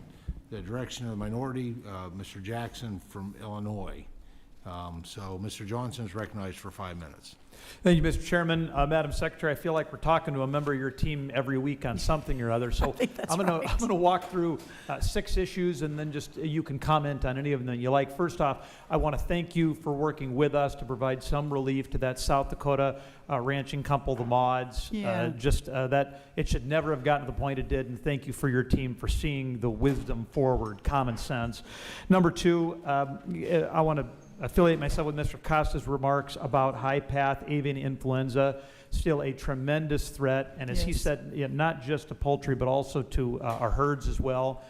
the direction of the minority, Mr. Jackson from Illinois. So Mr. Johnson is recognized for 5 minutes. Thank you, Mr. Chairman. Madam Secretary, I feel like we're talking to a member of your team every week on something or other. So I'm going to walk through 6 issues, and then just you can comment on any of them that you like. First off, I want to thank you for working with us to provide some relief to that South Dakota ranching couple, the Mods. Yeah. That it should never have gotten to the point it did, and thank you for your team for seeing the wisdom forward, common sense. Number 2, I want to affiliate myself with Mr. Costa's remarks about high-path avian influenza, still a tremendous threat, and as he said, not just to poultry, but also to our herds as well.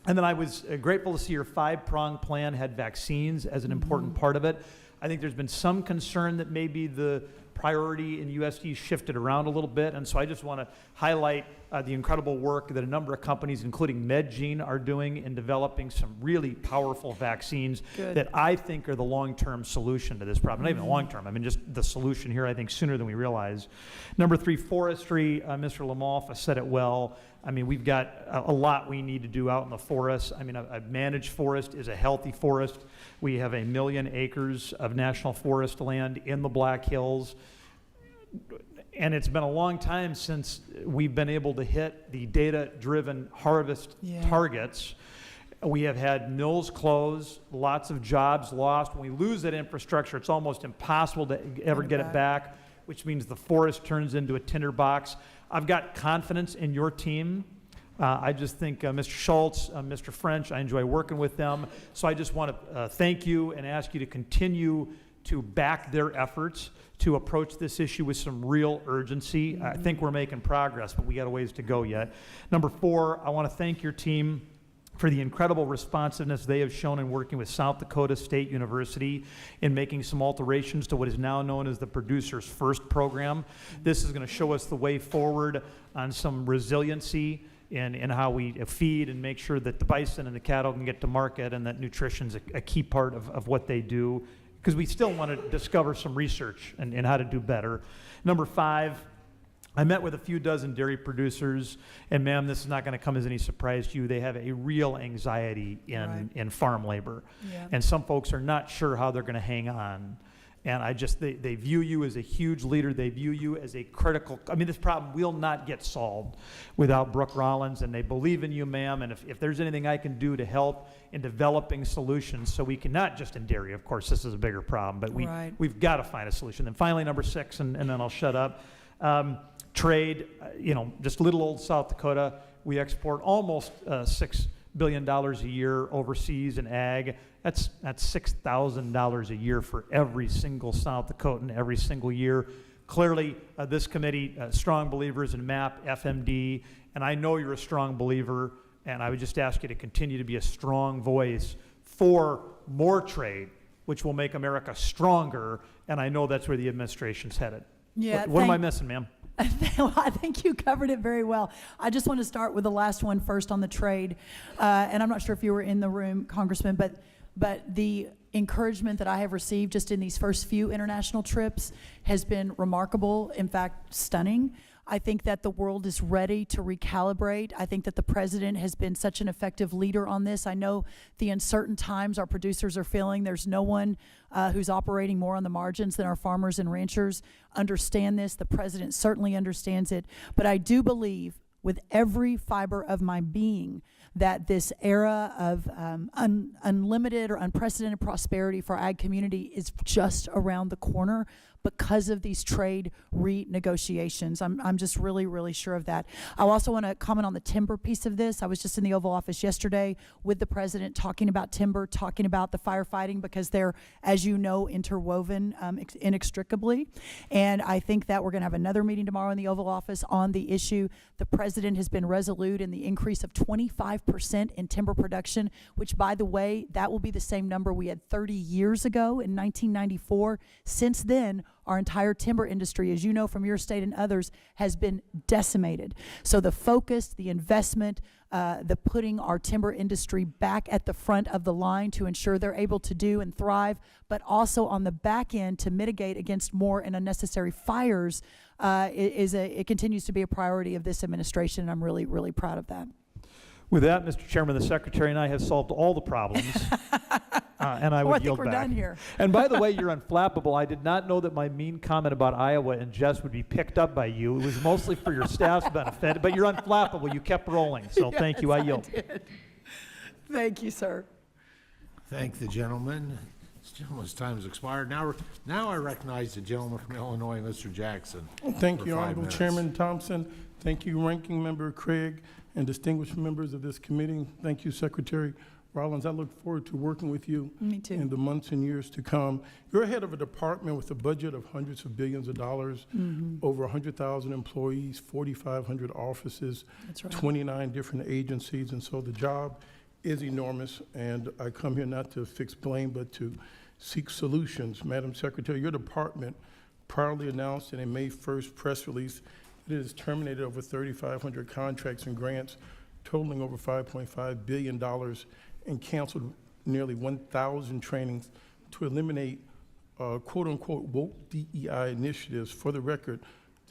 And then I was grateful to see your 5-prong plan had vaccines as an important part of it. I think there's been some concern that maybe the priority in USD shifted around a little bit, and so I just want to highlight the incredible work that a number of companies, including MedGene, are doing in developing some really powerful vaccines that I think are the long-term solution to this problem. Not even the long-term, I mean just the solution here, I think, sooner than we realize. Number 3, forestry. Mr. Lamalfa said it well. I mean, we've got a lot we need to do out in the forest. I mean, a managed forest is a healthy forest. We have 1 million acres of national forest land in the Black Hills. And it's been a long time since we've been able to hit the data-driven harvest targets. We have had mills close, lots of jobs lost. When we lose that infrastructure, it's almost impossible to ever get it back, which means the forest turns into a tinderbox. I've got confidence in your team. I just think Mr. Schultz, Mr. French, I enjoy working with them. So I just want to thank you and ask you to continue to back their efforts to approach this issue with some real urgency. I think we're making progress, but we got a ways to go yet. Number 4, I want to thank your team for the incredible responsiveness they have shown in working with South Dakota State University in making some alterations to what is now known as the Producers First program. This is going to show us the way forward on some resiliency in how we feed and make sure that the bison and the cattle can get to market, and that nutrition's a key part of what they do, because we still want to discover some research and how to do better. Number 5, I met with a few dozen dairy producers, and ma'am, this is not going to come as any surprise to you. They have a real anxiety in farm labor. And some folks are not sure how they're going to hang on. And they view you as a huge leader. They view you as a critical, I mean, this problem will not get solved without Brooke Rollins, and they believe in you, ma'am. And if there's anything I can do to help in developing solutions, so we can, not just in dairy, of course, this is a bigger problem, but we've got to find a solution. And finally, number 6, and then I'll shut up. Trade, just little old South Dakota, we export almost $6 billion a year overseas in ag. That's $6,000 a year for every single South Dakotan every single year. Clearly, this committee, strong believers in MAP, FMD, and I know you're a strong believer, and I would just ask you to continue to be a strong voice for more trade, which will make America stronger, and I know that's where the administration's headed. What am I missing, ma'am? Well, I think you covered it very well. I just want to start with the last one first on the trade. And I'm not sure if you were in the room, Congressman, but the encouragement that I have received just in these first few international trips has been remarkable, in fact, stunning. I think that the world is ready to recalibrate. I think that the president has been such an effective leader on this. I know the uncertain times our producers are feeling. There's no one who's operating more on the margins than our farmers and ranchers. Understand this. The president certainly understands it. But I do believe with every fiber of my being that this era of unlimited or unprecedented prosperity for our ag community is just around the corner because of these trade renegotiations. I'm just really, really sure of that. I also want to comment on the timber piece of this. I was just in the Oval Office yesterday with the president talking about timber, talking about the firefighting, because they're, as you know, interwoven inextricably. And I think that we're going to have another meeting tomorrow in the Oval Office on the issue. The president has been resolute in the increase of 25% in timber production, which, by the way, that will be the same number we had 30 years ago in 1994. Since then, our entire timber industry, as you know from your state and others, has been decimated. So the focus, the investment, the putting our timber industry back at the front of the line to ensure they're able to do and thrive, but also on the back end to mitigate against more and unnecessary fires, it continues to be a priority of this administration, and I'm really, really proud of that. With that, Mr. Chairman, the Secretary and I have solved all the problems, and I would yield back. I think we're done here. And by the way, you're unflappable. I did not know that my mean comment about Iowa and Jess would be picked up by you. It was mostly for your staff's benefit, but you're unflappable. You kept rolling, so thank you. I yield. Thank you, sir. Thank the gentleman. This gentleman's time has expired. Now I recognize the gentleman from Illinois, Mr. Jackson. Thank you, Honorable Chairman Thompson. Thank you, Ranking Member Craig, and distinguished members of this committee. Thank you, Secretary Rollins. I look forward to working with you in the months and years to come. You're head of a department with a budget of hundreds of billions of dollars, over 100,000 employees, 4,500 offices, 29 different agencies, and so the job is enormous, and I come here not to fix blame, but to seek solutions. Madam Secretary, your department proudly announced in a May 1st press release that it has terminated over 3,500 contracts and grants totaling over $5.5 billion and canceled nearly 1,000 trainings to eliminate quote-unquote woke DEI initiatives. For the record,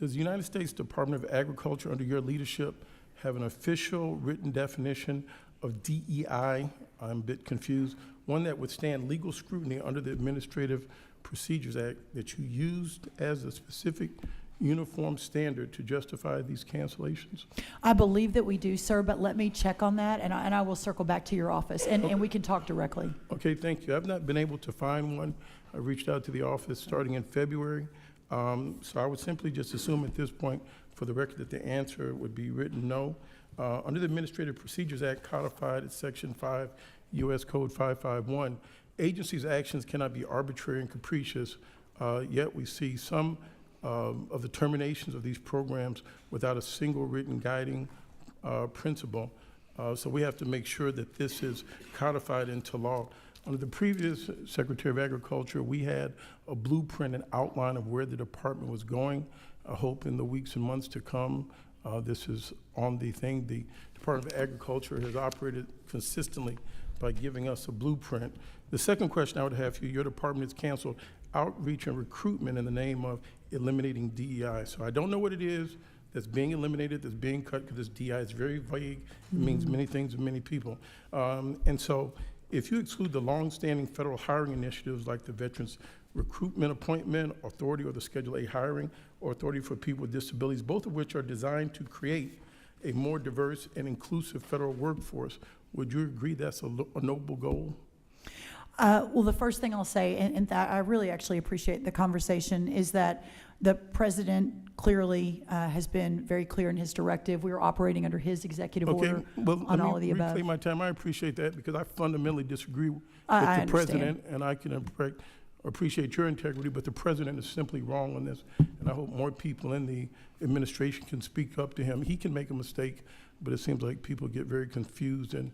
does the United States Department of Agriculture, under your leadership, have an official written definition of DEI? I'm a bit confused. One that would stand legal scrutiny under the Administrative Procedures Act that you used as a specific uniform standard to justify these cancellations? I believe that we do, sir, but let me check on that, and I will circle back to your office, and we can talk directly. Okay, thank you. I've not been able to find one. I reached out to the office starting in February. So I would simply just assume at this point, for the record, that the answer would be written no. Under the Administrative Procedures Act codified at Section 5, U.S. Code 551, agencies' actions cannot be arbitrary and capricious, yet we see some of the terminations of these programs without a single written guiding principle. So we have to make sure that this is codified into law. Under the previous Secretary of Agriculture, we had a blueprint and outline of where the department was going. I hope in the weeks and months to come, this is on the thing. The Department of Agriculture has operated consistently by giving us a blueprint. The second question I would have for you, your department has canceled outreach and recruitment in the name of eliminating DEI. So I don't know what it is that's being eliminated, that's being cut, because this DEI is very vague. It means many things to many people. And so if you exclude the longstanding federal hiring initiatives like the Veterans Recruitment Appointment Authority or the Schedule A Hiring or Authority for People with Disabilities, both of which are designed to create a more diverse and inclusive federal workforce, would you agree that's a noble goal? Well, the first thing I'll say, and that I really actually appreciate the conversation, is that the president clearly has been very clear in his directive. We are operating under his executive order on all of the above. Reclaim my time. I appreciate that because I fundamentally disagree with I the president, and I can appreciate your integrity, but the president is simply wrong on this, and I hope more people in the administration can speak up to him. He can make a mistake, but it seems like people get very confused and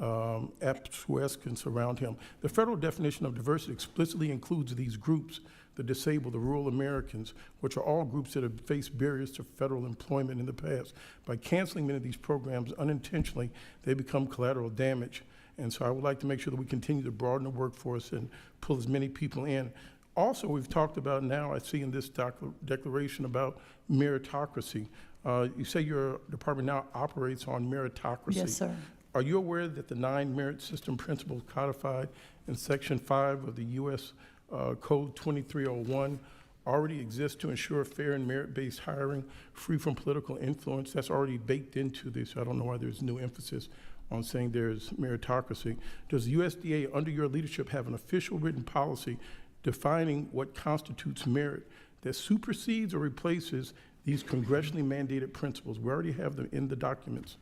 obtuse around him. The federal definition of diversity explicitly includes these groups: the disabled, the rural Americans, which are all groups that have faced barriers to federal employment in the past. By canceling many of these programs unintentionally, they become collateral damage. And so I would like to make sure that we continue to broaden the workforce and pull as many people in. Also, we've talked about now, I see in this declaration about meritocracy. You say your department now operates on meritocracy. Yes, sir. Are you aware that the 9 merit system principles codified in Section 5 of the U.S. Code 2301 already exist to ensure fair and merit-based hiring free from political influence? That's already baked into this. I don't know why there's new emphasis on saying there's meritocracy. Does the USDA, under your leadership, have an official written policy defining what constitutes merit that supersedes or replaces these congressionally mandated principles? We already have them in the documents.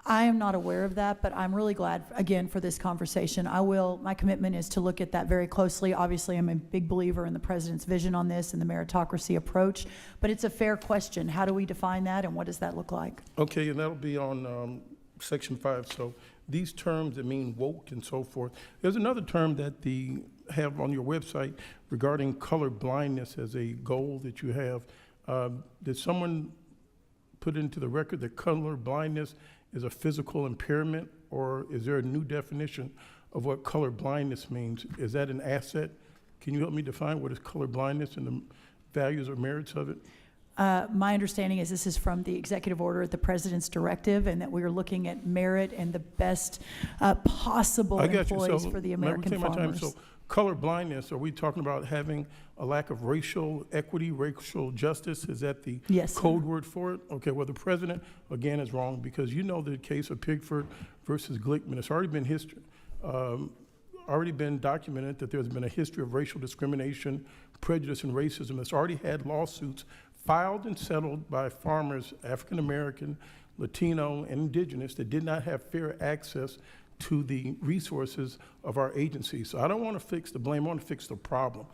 I am not aware of that, but I'm really glad, again, for this conversation. My commitment is to look at that very closely. Obviously, I'm a big believer in the president's vision on this and the meritocracy approach, but it's a fair question. How do we define that, and what does that look like? Okay, and that'll be on Section 5. So these terms that mean woke and so forth. There's another term that have on your website regarding color blindness as a goal that you have. Did someone put into the record that color blindness is a physical impairment, or is there a new definition of what color blindness means? Is that an asset? Can you help me define what is color blindness and the values or merits of it? My understanding is this is from the executive order at the president's directive, and that we are looking at merit and the best possible employees for the American farmers. So color blindness, are we talking about having a lack of racial equity, racial justice? Is that the code word for it? Okay, well, the president, again, is wrong, because you know the case of Pigford versus Glickman. It's already been already been documented that there's been a history of racial discrimination, prejudice, and racism. It's already had lawsuits filed and settled by farmers, African American, Latino, and indigenous, that did not have fair access to the resources of our agencies. So I don't want to fix the blame, I want to fix the problem.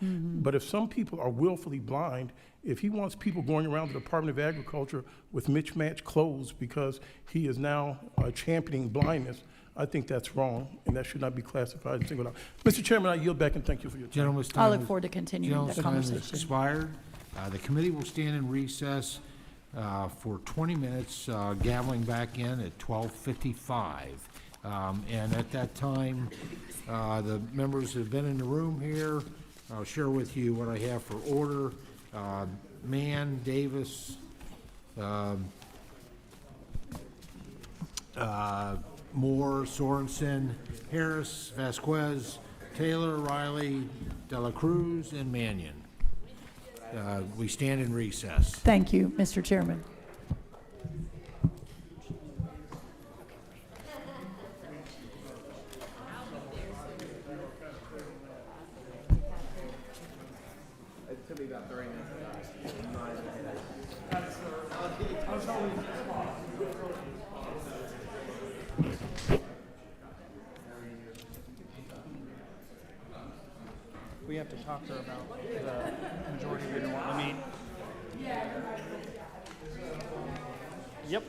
But if some people are willfully blind, if he wants people going around the Department of Agriculture with mismatched clothes because he is now championing blindness, I think that's wrong, and that should not be classified as singled out. Mr. Chairman, I yield back and thank you for your time. Gentleman's time. I look forward to continuing Gentleman's the time has conversation. expired. The committee will stand in recess for 20 minutes, gaveling back in at 12:55. And at that time, the members that have been in the room here, I'll share with you what I have for order. Mann, Davis, Moore, Sorensen, Harris, Vasquez, Taylor, Riley, Dela Cruz, and Mannion. We stand in recess. Thank you, Mr. Chairman. We have to talk to her about the majority didn't want to meet. Yep.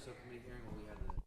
subcommittee hearing when we had the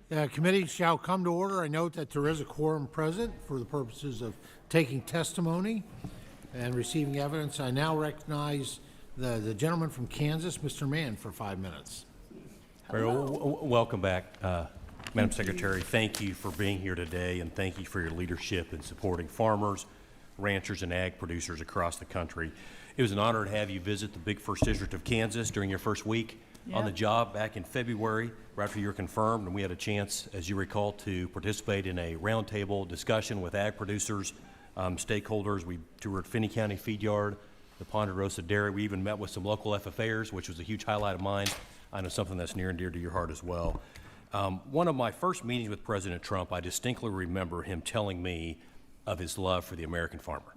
Committee shall come to order. I note that there is a quorum present for the purposes of taking testimony and receiving evidence. I now recognize the gentleman from Kansas, Mr. Mann, for 5 minutes. Welcome back, Madam Secretary. Thank you for being here today, and thank you for your leadership in supporting farmers, ranchers, and ag producers across the country. It was an honor to have you visit the big First District of Kansas during your first week on the job back in February, right after you were confirmed, and we had a chance, as you recall, to participate in a roundtable discussion with ag producers, stakeholders. We toured Finney County Feed Yard, the Ponderosa Dairy. We even met with some local FFAers, which was a huge highlight of mine. I know something that's near and dear to your heart as well. One of my first meetings with President Trump, I distinctly remember him telling me of his love for the American farmer.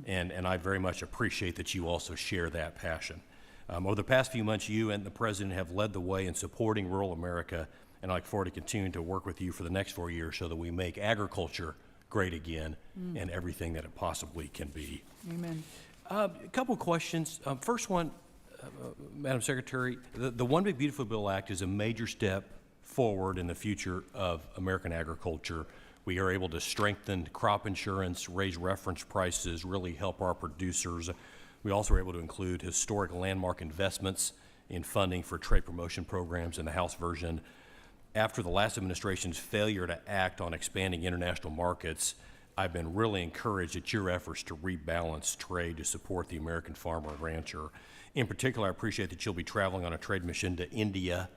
And I very much appreciate that you also share that passion. Over the past few months, you and the President have led the way in supporting rural America, and I look forward to continuing to work with you for the next 4 years so that we make agriculture great again and everything that it possibly can be. Amen. A couple questions. First one, Madam Secretary, the One Big Beautiful Bill Act is a major step forward in the future of American agriculture. We are able to strengthen crop insurance, raise reference prices, really help our producers. We also are able to include historic landmark investments in funding for trade promotion programs in the House version. After the last administration's failure to act on expanding international markets, I've been really encouraged at your efforts to rebalance trade to support the American farmer and rancher. In particular, I appreciate that you'll be traveling on a trade mission to India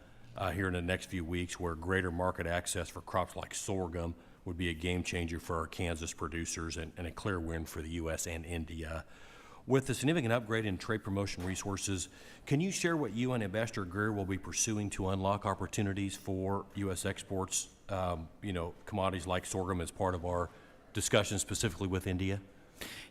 here in the next few weeks, where greater market access for crops like sorghum would be a game changer for our Kansas producers and a clear win for the U.S. and India. With the significant upgrade in trade promotion resources, can you share what you and Ambassador Greer will be pursuing to unlock opportunities for U.S. exports, commodities like sorghum as part of our discussion specifically with India?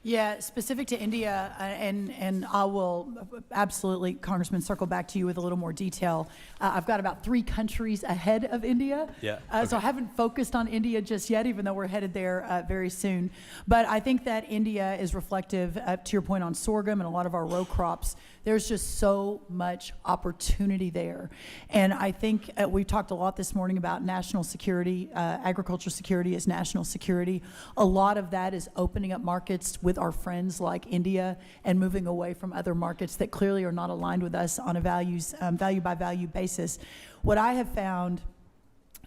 Yeah, specific to India, and I will absolutely, Congressman, circle back to you with a little more detail. I've got about 3 countries ahead of India. Yeah. So I haven't focused on India just yet, even though we're headed there very soon. But I think that India is reflective, to your point on sorghum and a lot of our row crops. There's just so much opportunity there. And I think we've talked a lot this morning about national security. Agriculture security is national security. A lot of that is opening up markets with our friends like India and moving away from other markets that clearly are not aligned with us on a value by value basis. What I have found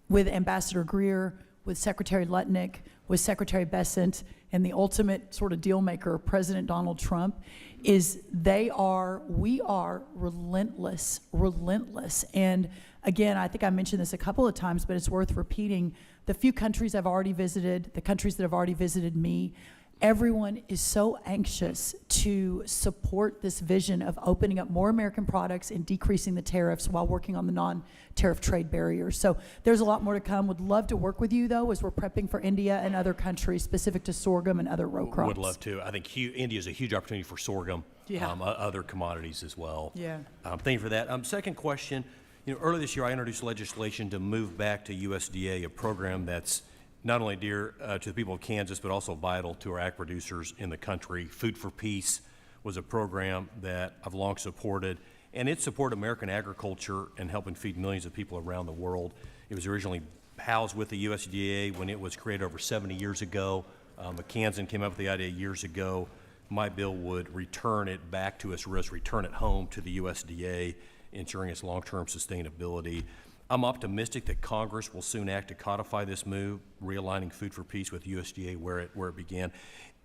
with Ambassador Greer, with Secretary Lutnick, with Secretary Bessent, and the ultimate sort of deal maker, President Donald Trump, is we are relentless. And again, I think I mentioned this a couple of times, but it's worth repeating. The few countries I've already visited, the countries that have already visited me, everyone is so anxious to support this vision of opening up more American products and decreasing the tariffs while working on the non-tariff trade barriers. So there's a lot more to come. Would love to work with you, though, as we're prepping for India and other countries specific to sorghum and other row crops. Would love to. I think India is a huge opportunity for sorghum, other commodities as well. Yeah. Thank you for that. Second question, earlier this year I introduced legislation to move back to USDA, a program that's not only dear to the people of Kansas, but also vital to our ag producers in the country. Food for Peace was a program that I've long supported, and it supported American agriculture and helping feed millions of people around the world. It was originally housed with the USDA when it was created over 70 years ago. McKanson came up with the idea years ago. My bill would return it back to its roots, return it home to the USDA, ensuring its long-term sustainability. I'm optimistic that Congress will soon act to codify this move, realigning Food for Peace with USDA where it began.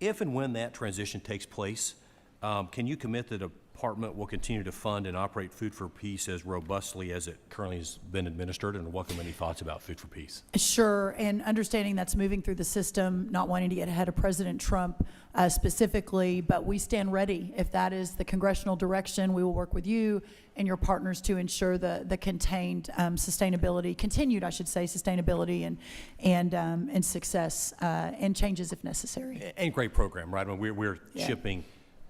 If and when that transition takes place, can you commit that the department will continue to fund and operate Food for Peace as robustly as it currently has been administered, and welcome any thoughts about Food for Peace? Sure, and understanding that's moving through the system, not wanting to get ahead of President Trump specifically, but we stand ready. If that is the congressional direction, we will work with you and your partners to ensure the continued sustainability and success and changes if necessary. And great program, right? I mean, we're shipping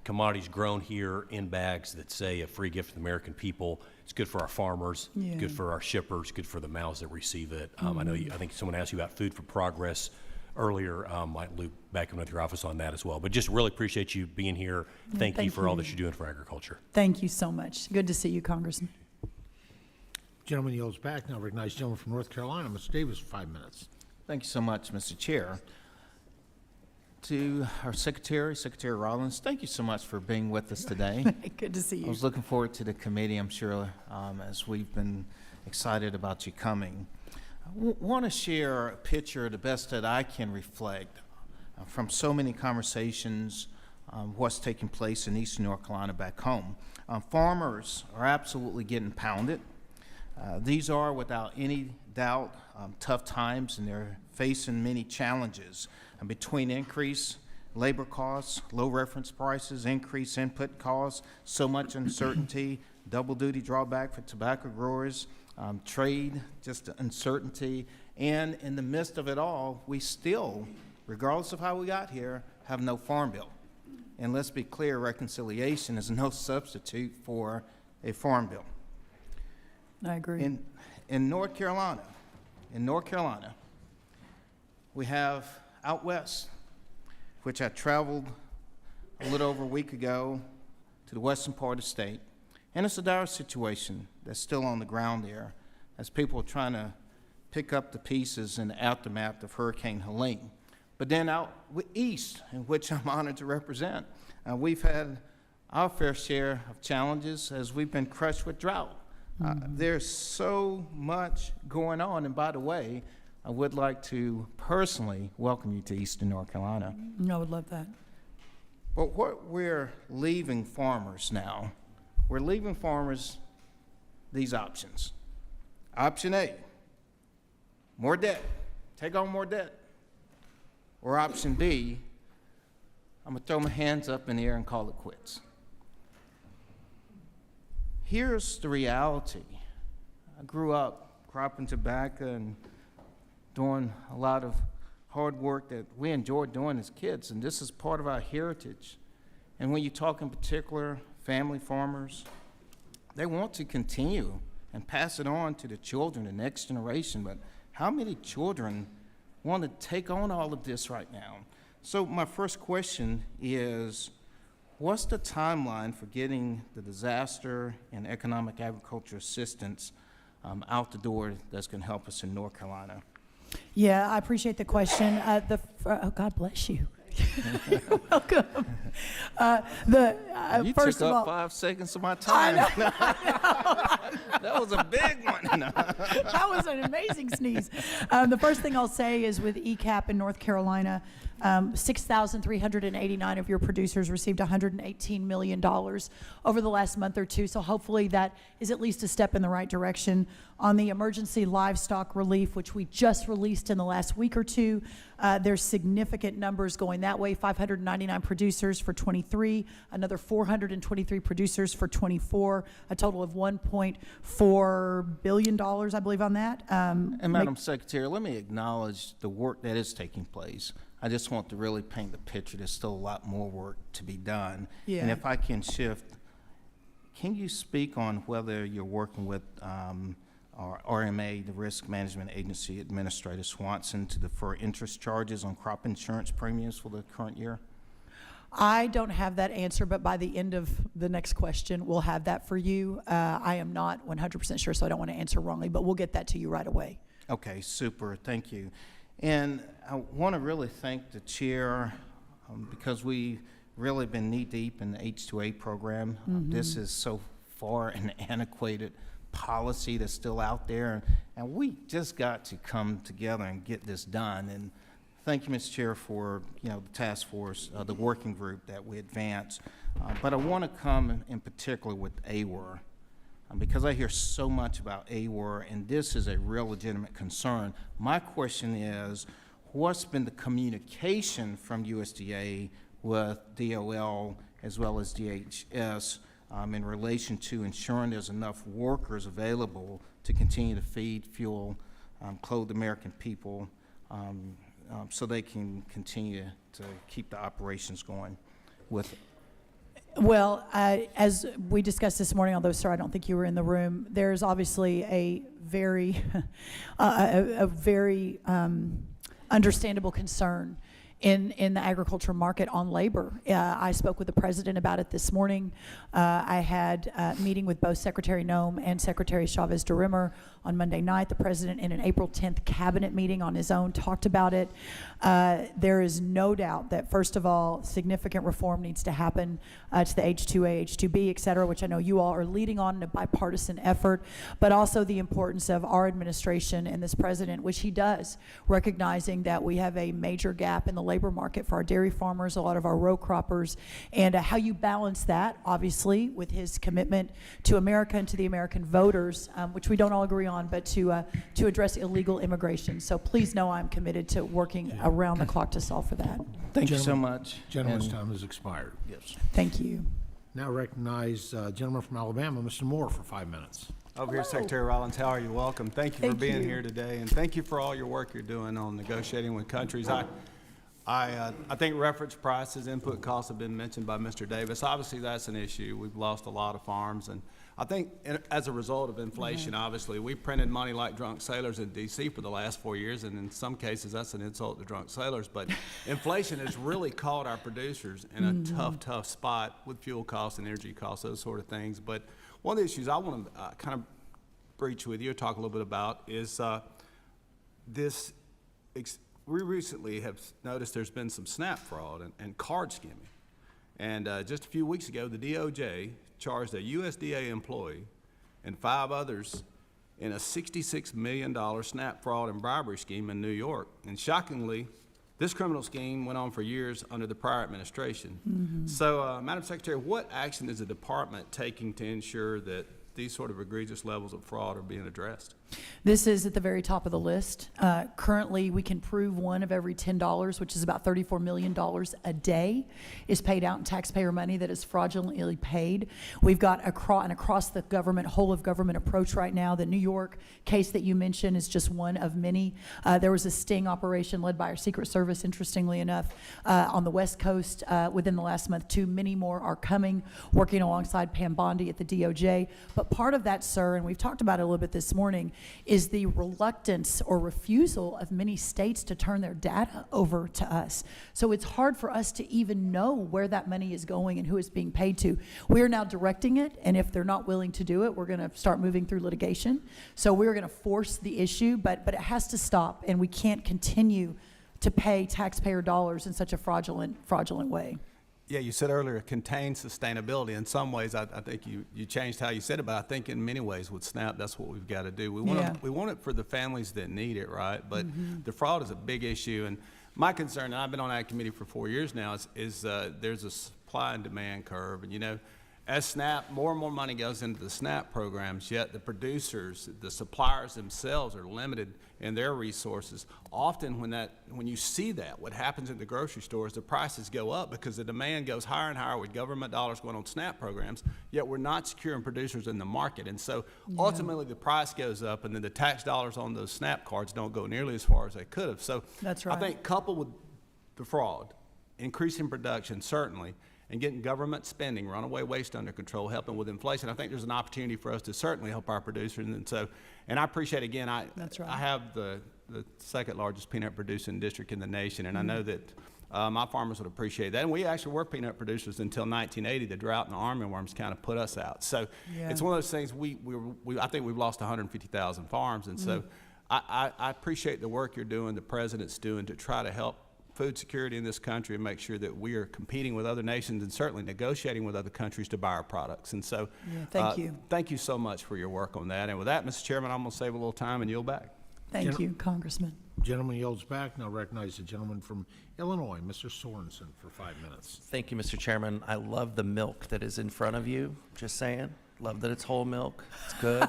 commodities grown here in bags that say a free gift to the American people. It's good for our farmers, good for our shippers, good for the mouths that receive it. I think someone asked you about Food for Progress earlier. Might loop back in with your office on that as well. But just really appreciate you being here. Thank you for all that you're doing for agriculture. Thank you so much. Good to see you, Congressman. Gentleman yields back. Now recognize the gentleman from North Carolina, Mr. Davis, for 5 minutes. Thank you so much, Mr. Chair. To our Secretary Rollins, thank you so much for being with us today. Good to see you. I was looking forward to the committee, I'm sure, as we've been excited about you coming. I want to share a picture the best that I can reflect from so many conversations, what's taking place in Eastern North Carolina back home. Farmers are absolutely getting pounded. These are, without any doubt, tough times, and they're facing many challenges between increased labor costs, low reference prices, increased input costs, so much uncertainty, double duty drawback for tobacco growers, trade, just uncertainty, and in the midst of it all, we still, regardless of how we got here, have no farm bill. And let's be clear, reconciliation is no substitute for a farm bill. I agree. In North Carolina, we have out west, which I traveled a little over a week ago to the western part of the state, and it's a dire situation that's still on the ground there as people are trying to pick up the pieces in the aftermath of Hurricane Helene. But then out east, in which I'm honored to represent, we've had our fair share of challenges as we've been crushed with drought. There's so much going on, and by the way, I would like to personally welcome you to Eastern North Carolina. I would love that. But what we're leaving farmers now, we're leaving farmers these options. Option A, more debt, take on more debt. Or option B, I'm gonna throw my hands up in the air and call it quits. Here's the reality. I grew up cropping tobacco and doing a lot of hard work that we enjoyed doing as kids, and this is part of our heritage. And when you talk in particular family farmers, they want to continue and pass it on to the children, the next generation, but how many children want to take on all of this right now? So my first question is, what's the timeline for getting the disaster and economic agriculture assistance out the door that's going to help us in North Carolina? Yeah, I appreciate the question. Oh, God bless you. Welcome. You First took of up all, 5 seconds of my time. That was a big one. that was an amazing sneeze. The first thing I'll say is with ECAP in North Carolina, 6,389 of your producers received $118 million over the last month or two, so hopefully that is at least a step in the right direction. On the emergency livestock relief, which we just released in the last week or two, there's significant numbers going that way. 599 producers for 23, another 423 producers for 24, a total of $1.4 billion, I believe, on that. And Madam Secretary, let me acknowledge the work that is taking place. I just want to really paint the picture. There's still a lot more work to be done. Yeah. And if I can shift, can you speak on whether you're working with our RMA, the Risk Management Agency Administrator Swanson, to defer interest charges on crop insurance premiums for the current year? I don't have that answer, but by the end of the next question, we'll have that for you. I am not 100% sure, so I don't want to answer wrongly, but we'll get that to you right away. Okay, super, thank you. And I want to really thank the chair because we've really been knee-deep in the H2A program. This is so far an antiquated policy that's still out there, and we just got to come together and get this done. And thank you, Mr. Chair, for the task force, the working group that we advance. But I want to come in particular with AWR. Because I hear so much about AWR, and this is a real legitimate concern. My question is, what's been the communication from USDA with DOL as well as DHS in relation to ensuring there's enough workers available to continue to feed, fuel, clothe the American people so they can continue to keep the operations going with it? Well, as we discussed this morning, although, sir, I don't think you were in the room, there's obviously a very, understandable concern in the agriculture market on labor. I spoke with the president about it this morning. I had a meeting with both Secretary Noem and Secretary Chavez de Rimmer on Monday night. The president, in an April 10th cabinet meeting on his own, talked about it. There is no doubt that, first of all, significant reform needs to happen to the H2A, H2B, et cetera, which I know you all are leading on in a bipartisan effort, but also the importance of our administration and this president, which he does, recognizing that we have a major gap in the labor market for our dairy farmers, a lot of our row croppers, and how you balance that, obviously, with his commitment to America and to the American voters, which we don't all agree on, but to address illegal immigration. So please know I'm committed to working around the clock to solve for that. Thank you so much. Gentleman's time has expired. Yes. Thank you. Now recognize gentleman from Alabama, Mr. Moore, for 5 minutes. Over here, Secretary Rollins, how are you? Welcome. Thank you for being you. here today, and thank you for all your work you're doing on negotiating with countries. I think reference prices, input costs have been mentioned by Mr. Davis. Obviously, that's an issue. We've lost a lot of farms, and I think as a result of inflation, obviously, we printed money like drunk sailors in D.C. for the last 4 years, and in some cases, that's an insult to drunk sailors. But inflation has really caught our producers in a tough spot with fuel costs and energy costs, those sort of things. But one of the issues I want to kind of breach with you or talk a little bit about is we recently have noticed there's been some SNAP fraud and card skimming. And just a few weeks ago, the DOJ charged a USDA employee and 5 others in a $66 million SNAP fraud and bribery scheme in New York. And shockingly, this criminal scheme went on for years under the prior administration. So, Madam Secretary, what action is the department taking to ensure that these sort of egregious levels of fraud are being addressed? This is at the very top of the list. Currently, we can prove one of every $10, which is about $34 million a day, is paid out in taxpayer money that is fraudulently paid. We've got an across the government, whole of government approach right now. The New York case that you mentioned is just one of many. There was a sting operation led by our Secret Service, interestingly enough, on the West Coast within the last month, too. Many more are coming, working alongside Pam Bondi at the DOJ. But part of that, sir, and we've talked about it a little bit this morning, is the reluctance or refusal of many states to turn their data over to us. So it's hard for us to even know where that money is going and who it's being paid to. We are now directing it, and if they're not willing to do it, we're going to start moving through litigation. So we're going to force the issue, but it has to stop, and we can't continue to pay taxpayer dollars in such a fraudulent way. Yeah, you said earlier, contain sustainability. In some ways, I think you changed how you said it, but I think in many ways with SNAP, that's what we've got to do. We want it for the families that need it, right? But the fraud is a big issue. And my concern, and I've been on that committee for 4 years now, is there's a supply and demand curve. And, you know, as SNAP, more and more money goes into the SNAP programs, yet the producers, the suppliers themselves are limited in their resources. Often when you see that, what happens at the grocery stores, the prices go up because the demand goes higher and higher with government dollars going on SNAP programs, yet we're not securing producers in the market. And so ultimately the price goes up, and then the tax dollars on those SNAP cards don't go nearly as far as they could have. So that's right. I think coupled with the fraud, increasing production certainly, and getting government spending, runaway waste under control, helping with inflation, I think there's an opportunity for us to certainly help our producers. And I appreciate, again, I have the second largest peanut producing district in the nation, and I know that my farmers would appreciate that. And we actually were peanut producers until 1980. The drought and the armyworms kind of put us out. So it's one of those things, I think we've lost 150,000 farms. And so I appreciate the work you're doing, the president's doing to try to help food security in this country and make sure that we are competing with other nations and certainly negotiating with other countries to buy our products. And so thank you so much for your work on that. And with that, Mr. Chairman, I'm going to save a little time and yield back. Thank you, Congressman. Gentleman yields back. Now recognize the gentleman from Illinois, Mr. Sorensen, for 5 minutes. Thank you, Mr. Chairman. I love the milk that is in front of you, just saying. Love that it's whole milk. It's good.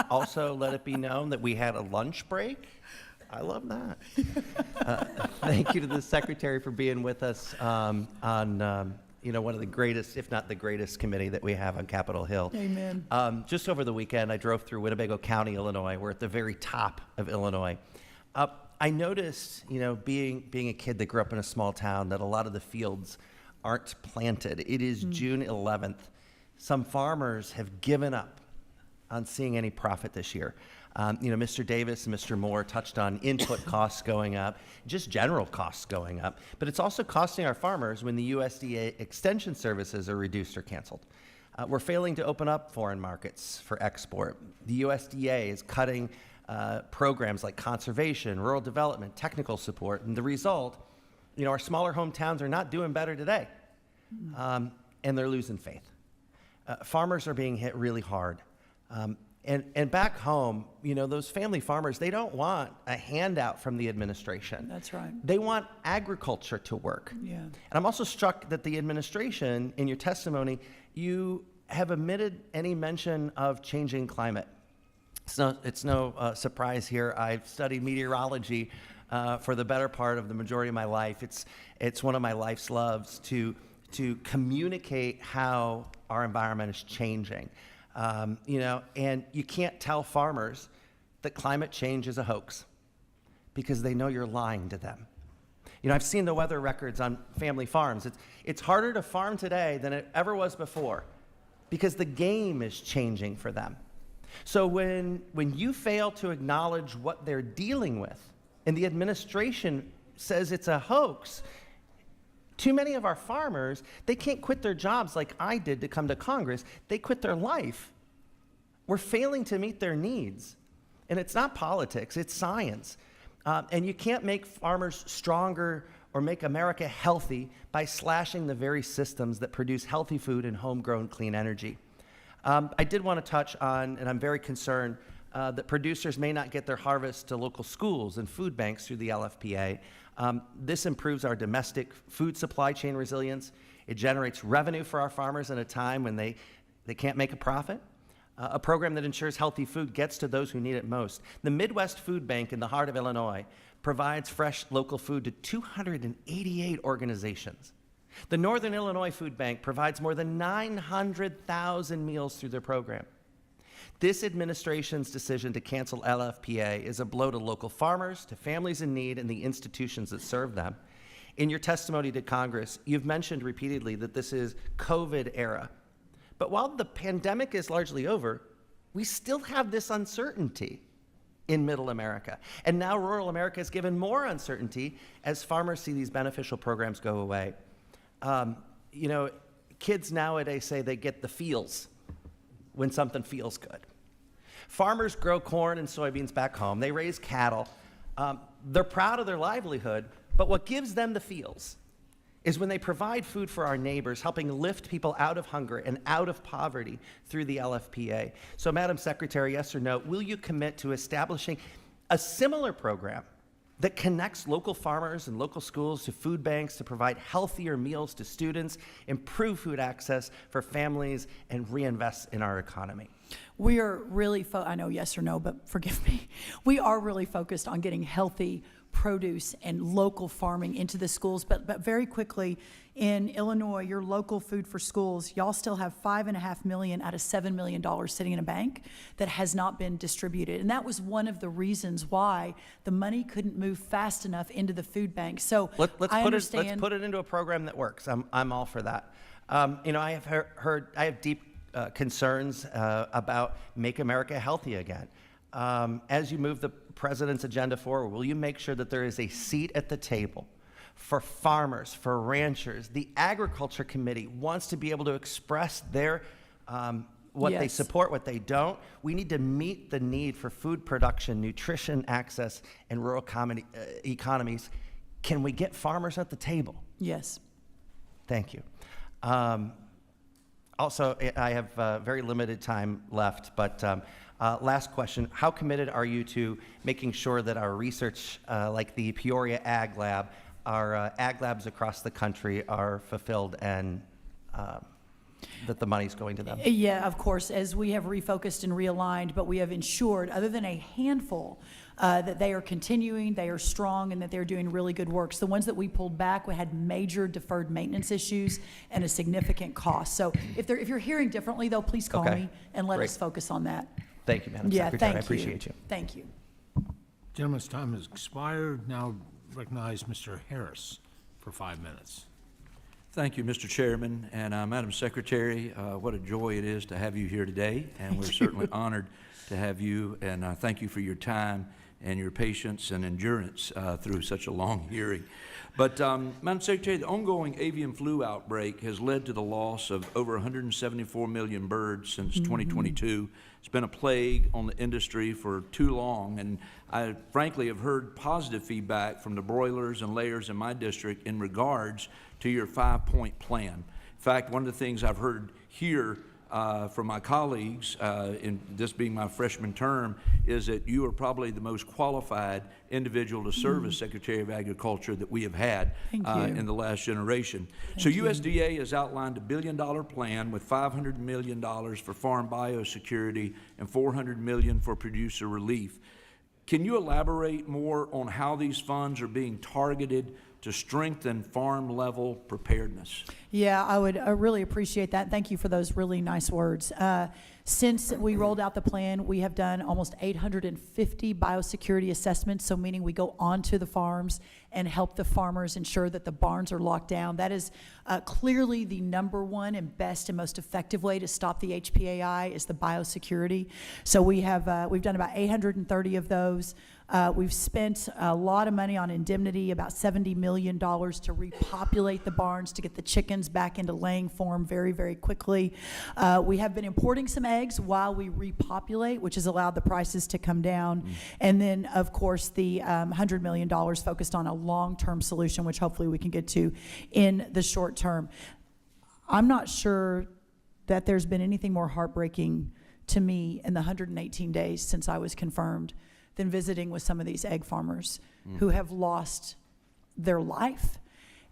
Also, let it be known that we had a lunch break. I love that. Thank you to the Secretary for being with us on one of the greatest, if not the greatest committee that we have on Capitol Hill. Amen. Just over the weekend, I drove through Winnebago County, Illinois. We're at the very top of Illinois. I noticed, being a kid that grew up in a small town, that a lot of the fields aren't planted. It is June 11th. Some farmers have given up on seeing any profit this year. Mr. Davis and Mr. Moore touched on input costs going up, just general costs going up, but it's also costing our farmers when the USDA extension services are reduced or canceled. We're failing to open up foreign markets for export. The USDA is cutting programs like conservation, rural development, technical support, and the result, our smaller hometowns are not doing better today, and they're losing faith. Farmers are being hit really hard. And back home, those family farmers, they don't want a handout from the administration. That's right. They want agriculture to work. Yeah. And I'm also struck that the administration, in your testimony, you have omitted any mention of changing climate. It's no surprise here. I've studied meteorology for the better part of the majority of my life. It's one of my life's loves to communicate how our environment is changing. And you can't tell farmers that climate change is a hoax because they know you're lying to them. I've seen the weather records on family farms. It's harder to farm today than it ever was before because the game is changing for them. So when you fail to acknowledge what they're dealing with and the administration says it's a hoax, too many of our farmers, they can't quit their jobs like I did to come to Congress. They quit their life. We're failing to meet their needs. And it's not politics, it's science. And you can't make farmers stronger or make America healthy by slashing the very systems that produce healthy food and homegrown clean energy. I did want to touch on, and I'm very concerned, that producers may not get their harvest to local schools and food banks through the LFPA. This improves our domestic food supply chain resilience. It generates revenue for our farmers in a time when they can't make a profit. A program that ensures healthy food gets to those who need it most. The Midwest Food Bank in the heart of Illinois provides fresh local food to 288 organizations. The Northern Illinois Food Bank provides more than 900,000 meals through their program. This administration's decision to cancel LFPA is a blow to local farmers, to families in need, and the institutions that serve them. In your testimony to Congress, you've mentioned repeatedly that this is COVID era. But while the pandemic is largely over, we still have this uncertainty in Middle America. And now rural America is given more uncertainty as farmers see these beneficial programs go away. Kids nowadays say they get the feels when something feels good. Farmers grow corn and soybeans back home. They raise cattle. They're proud of their livelihood, but what gives them the feels is when they provide food for our neighbors, helping lift people out of hunger and out of poverty through the LFPA. So, Madam Secretary, yes or no, will you commit to establishing a similar program that connects local farmers and local schools to food banks to provide healthier meals to students, improve food access for families, and reinvest in our economy? We are really, I know yes or no, but forgive me. We are really focused on getting healthy produce and local farming into the schools, but very quickly, in Illinois, your local food for schools, y'all still have $5.5 million out of $7 million sitting in a bank that has not been distributed. And that was one of the reasons why the money couldn't move fast enough into the food bank. So let's understand. put it into a program that works. I'm all for that. I have deep concerns about Make America Healthy Again. As you move the president's agenda forward, will you make sure that there is a seat at the table for farmers, for ranchers? The Agriculture Committee wants to be able to express their what they support, what they don't. We need to meet the need for food production, nutrition access, and rural economies. Can we get farmers at the table? Yes. Thank you. Also, I have very limited time left, but last question. How committed are you to making sure that our research, like the Peoria Ag Lab, our ag labs across the country are fulfilled and that the money's going to them? Yeah, of course, as we have refocused and realigned, but we have ensured, other than a handful, that they are continuing, they are strong, and that they're doing really good work. So the ones that we pulled back, we had major deferred maintenance issues and a significant cost. So if you're hearing differently, though, please call me and let us focus on that. Thank you, Madam Secretary. Thank I appreciate you. Thank you. Gentleman's time has expired. Now recognize Mr. Harris for 5 minutes. Thank you, Mr. Chairman, and Madam Secretary, what a joy it is to have you here today, and we're certainly honored to have you, and thank you for your time and your patience and endurance through such a long hearing. But, Madam Secretary, the ongoing avian flu outbreak has led to the loss of over 174 million birds since 2022. It's been a plague on the industry for too long, and I frankly have heard positive feedback from the broilers and layers in my district in regards to your 5-point plan. In fact, one of the things I've heard here from my colleagues, in this being my freshman term, is that you are probably the most qualified individual to serve as Secretary of Agriculture that we have had in the last generation. So USDA has outlined a $1 billion plan with $500 million for farm biosecurity and $400 million for producer relief. Can you elaborate more on how these funds are being targeted to strengthen farm-level preparedness? Yeah, I would really appreciate that. Thank you for those really nice words. Since we rolled out the plan, we have done almost 850 biosecurity assessments, so meaning we go onto the farms and help the farmers ensure that the barns are locked down. That is clearly the #1 and best and most effective way to stop the HPAI is the biosecurity. So we've done about 830 of those. We've spent a lot of money on indemnity, about $70 million to repopulate the barns, to get the chickens back into laying form very, very quickly. We have been importing some eggs while we repopulate, which has allowed the prices to come down. And then, of course, the $100 million focused on a long-term solution, which hopefully we can get to in the short term. I'm not sure that there's been anything more heartbreaking to me in the 118 days since I was confirmed than visiting with some of these egg farmers who have lost their life.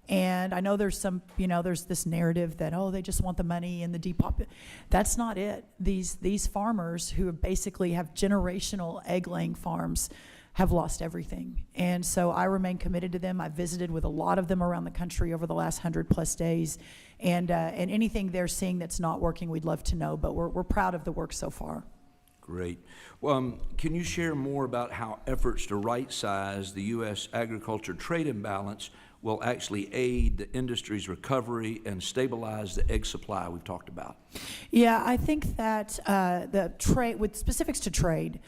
And I know there's some, there's this narrative that, oh, they just want the money and the depop. That's not it. These farmers who basically have generational egg laying farms have lost everything. And so I remain committed to them. I've visited with a lot of them around the country over the last 100+ days. And anything they're seeing that's not working, we'd love to know, but we're proud of the work so far. Great. Well, can you share more about how efforts to right-size the U.S. agriculture trade imbalance will actually aid the industry's recovery and stabilize the egg supply we've talked about? Yeah, I think that the trade, with specifics to trade,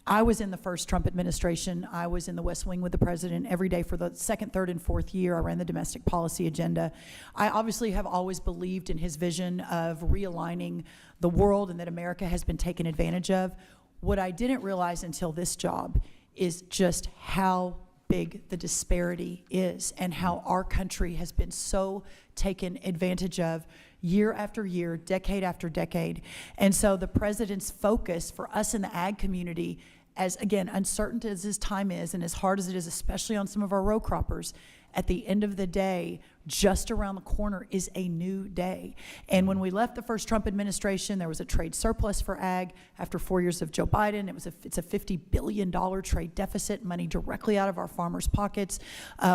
I was in the first Trump administration. I was in the West Wing with the president every day for the 2nd, 3rd, and 4th year. I ran the domestic policy agenda. I obviously have always believed in his vision of realigning the world and that America has been taken advantage of. What I didn't realize until this job is just how big the disparity is and how our country has been so taken advantage of year after year, decade after decade. And so the president's focus for us in the ag community, as again, uncertain as his time is and as hard as it is, especially on some of our row croppers, at the end of the day, just around the corner is a new day. And when we left the first Trump administration, there was a trade surplus for ag. After 4 years of Joe Biden, it's a $50 billion trade deficit, money directly out of our farmers' pockets.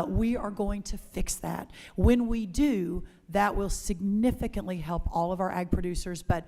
We are going to fix that. When we do, that will significantly help all of our ag producers, but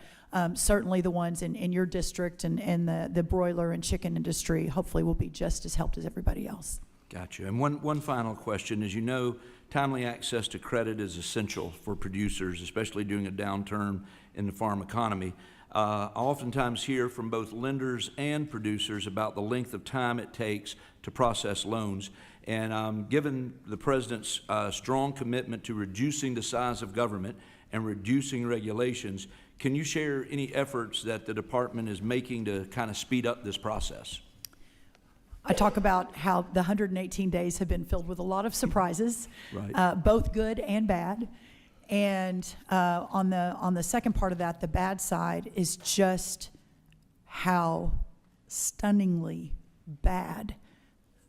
certainly the ones in your district and the broiler and chicken industry hopefully will be just as helped as everybody else. Gotcha. And one final question. As you know, timely access to credit is essential for producers, especially during a downturn in the farm economy. I oftentimes hear from both lenders and producers about the length of time it takes to process loans. And given the President's strong commitment to reducing the size of government and reducing regulations, can you share any efforts that the department is making to kind of speed up this process? I talk about how the 118 days have been filled with a lot of surprises, right. Both good and bad. And on the second part of that, the bad side is just how stunningly bad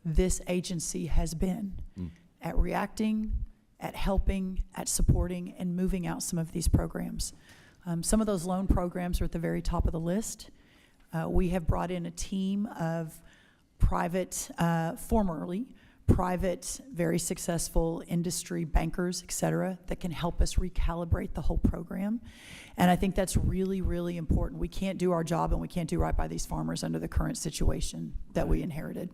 this agency has been at reacting, at helping, at supporting, and moving out some of these programs. Some of those loan programs are at the very top of the list. We have brought in a team of formerly private, very successful industry bankers, et cetera, that can help us recalibrate the whole program. And I think that's really, really important. We can't do our job and we can't do right by these farmers under the current situation that we inherited.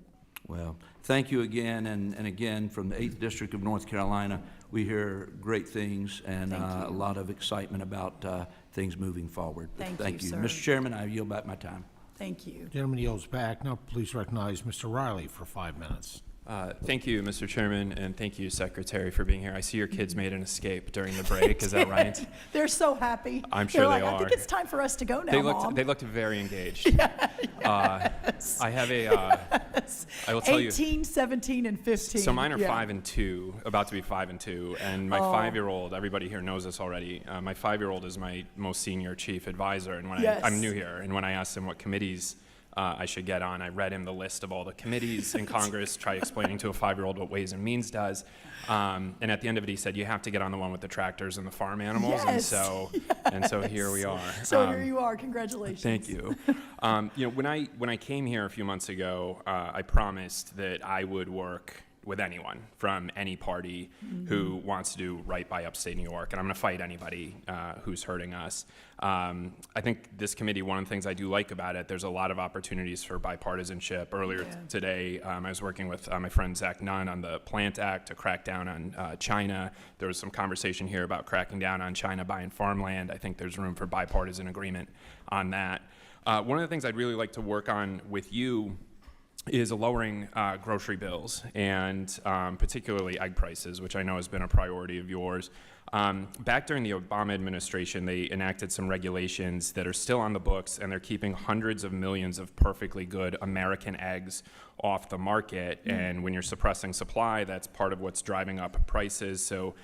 Well, thank you again, and again, from the 8th District of North Carolina, we hear great things and a lot of excitement about things moving forward. Thank you, you. sir. Mr. Chairman, I yield back my time. Thank you. Gentleman yields back. Now please recognize Mr. Riley for 5 minutes. Thank you, Mr. Chairman, and thank you, Secretary, for being here. I see your kids made an escape during the break. Is that right? They're so happy. I'm sure They're they like, are. I think it's time for us to go now, Mom. They looked very engaged. Yes. I have a. I will tell 18, 17, and 15. So mine are Yeah. 5 and 2, about to be 5 and 2, and my 5-year-old. Everybody here knows this already. My 5-year-old is my most senior chief advisor, and when I'm new here, and when I asked him what committees I should get on, I read him the list of all the committees in Congress, try explaining to a 5-year-old what Ways and Means does, and at the end of it, he said, "You have to get on the one with the tractors and the farm animals," and so here we are. So here you are. Congratulations. Thank you. When I came here a few months ago, I promised that I would work with anyone from any party who wants to do right by upstate New York, and I'm going to fight anybody who's hurting us. I think this committee, one of the things I do like about it, there's a lot of opportunities for bipartisanship. Earlier today, I was working with my friend Zach Nunn on the Plant Act to crack down on China. There was some conversation here about cracking down on China buying farmland. I think there's room for bipartisan agreement on that. One of the things I'd really like to work on with you is lowering grocery bills, and particularly egg prices, which I know has been a priority of yours. Back during the Obama administration, they enacted some regulations that are still on the books, and they're keeping hundreds of millions of perfectly good American eggs off the market. And when you're suppressing supply, that's part of what's driving up prices. So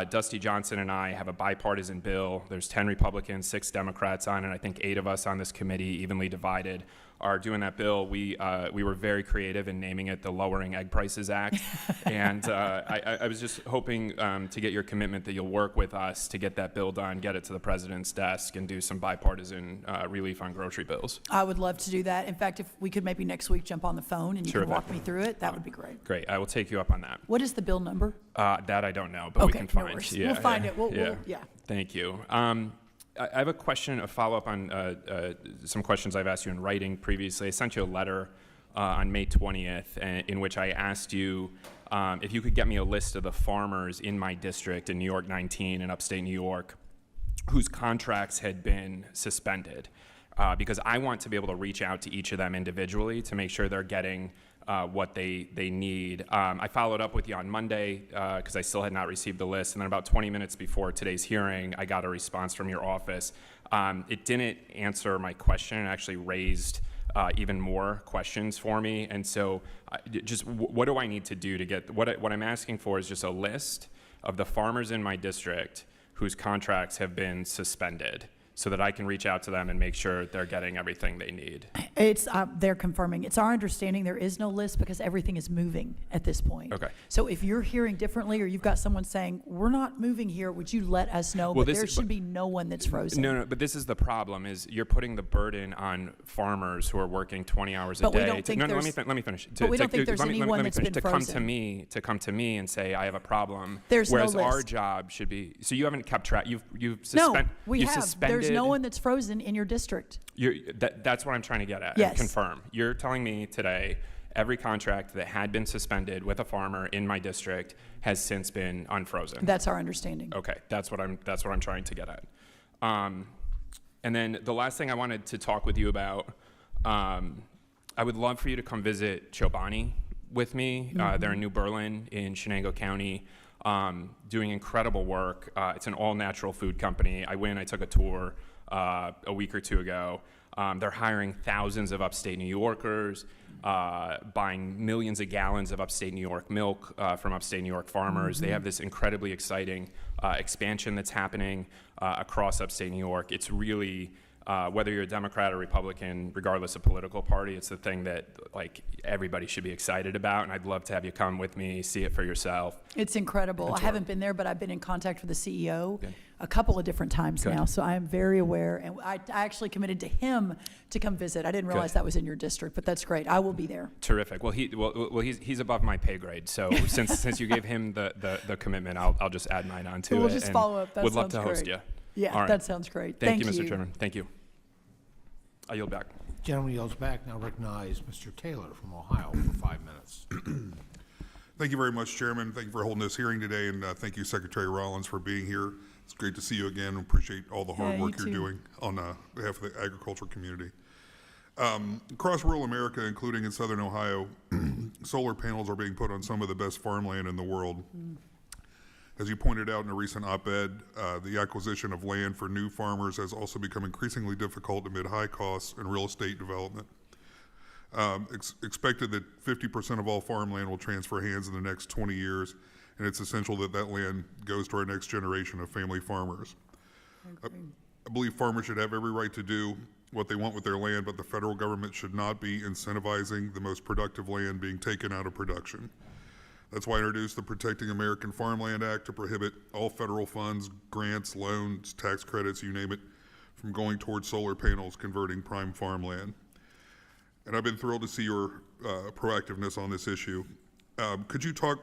Dusty Johnson and I have a bipartisan bill. There's 10 Republicans, 6 Democrats on it. I think 8 of us on this committee, evenly divided, are doing that bill. We were very creative in naming it the Lowering Egg Prices Act. And I was just hoping to get your commitment that you'll work with us to get that bill done, get it to the president's desk, and do some bipartisan relief on grocery bills. I would love to do that. In fact, if we could maybe next week jump on the phone and you Sure. can walk me through it, that would be great. Great. I will take you up on that. What is the bill number? That I don't know, but we Okay, can no find. worries. Yeah, We'll find yeah, it. We'll- yeah. Thank you. I have a question, a follow-up on some questions I've asked you in writing previously. I sent you a letter on May 20th in which I asked you if you could get me a list of the farmers in my district in New York 19 and upstate New York whose contracts had been suspended. Because I want to be able to reach out to each of them individually to make sure they're getting what they need. I followed up with you on Monday because I still had not received the list, and then about 20 minutes before today's hearing, I got a response from your office. It didn't answer my question. It actually raised even more questions for me, and so just what do I need to do to get, what I'm asking for is just a list of the farmers in my district whose contracts have been suspended, so that I can reach out to them and make sure they're getting everything they need. It's, they're confirming. It's our understanding there is no list because everything is moving at this point. Okay. So if you're hearing differently or you've got someone saying, we're not moving here, would you let us know? Well, But there should be no one that's frozen. No, but this is the problem, is you're putting the burden on farmers who are working 20 hours a But we day. don't think Let me there's- finish. but we don't think there's anyone that's been to come to frozen. me, and say, I have a problem. There's no Whereas our list. job should be, so you haven't kept track, you've No, suspended. we have. There's no one that's frozen in your district. That's what I'm trying to get at. Yes. And confirm. You're telling me today every contract that had been suspended with a farmer in my district has since been unfrozen. That's our understanding. Okay, that's what I'm trying to get at. And then the last thing I wanted to talk with you about, I would love for you to come visit Chobani with me. They're in New Berlin in Shenango County, doing incredible work. It's an all-natural food company. I took a tour a week or two ago. They're hiring thousands of upstate New Yorkers, buying millions of gallons of upstate New York milk from upstate New York farmers. They have this incredibly exciting expansion that's happening across upstate New York. It's really, whether you're a Democrat or Republican, regardless of political party, it's the thing that everybody should be excited about, and I'd love to have you come with me, see it for yourself. It's incredible. I haven't been there, but I've been in contact with the CEO a couple of different times now, so I am very aware, and I actually committed to him to come visit. I didn't realize that was in your district, but that's great. I will be there. Terrific. Well, he's above my pay grade, so since you gave him the commitment, I'll just add mine on to it. We'll just and follow up. That would love sounds to host great. you. Yeah, All right. that sounds great. Thank you, Mr. Chairman. Thank you. I yield back. Gentleman yields back. Now recognize Mr. Taylor from Ohio for 5 minutes. Thank you very much, Chairman. Thank you for holding this hearing today, and thank you, Secretary Rollins, for being here. It's great to see you again. Appreciate all the hard work you're doing on behalf of the agriculture community. Across rural America, including in southern Ohio, solar panels are being put on some of the best farmland in the world. As you pointed out in a recent op-ed, the acquisition of land for new farmers has also become increasingly difficult amid high costs in real estate development. Expected that 50% of all farmland will transfer hands in the next 20 years, and it's essential that that land goes to our next generation of family farmers. I believe farmers should have every right to do what they want with their land, but the federal government should not be incentivizing the most productive land being taken out of production. That's why I introduced the Protecting American Farmland Act to prohibit all federal funds, grants, loans, tax credits, you name it, from going towards solar panels converting prime farmland. And I've been thrilled to see your proactiveness on this issue. Could you talk,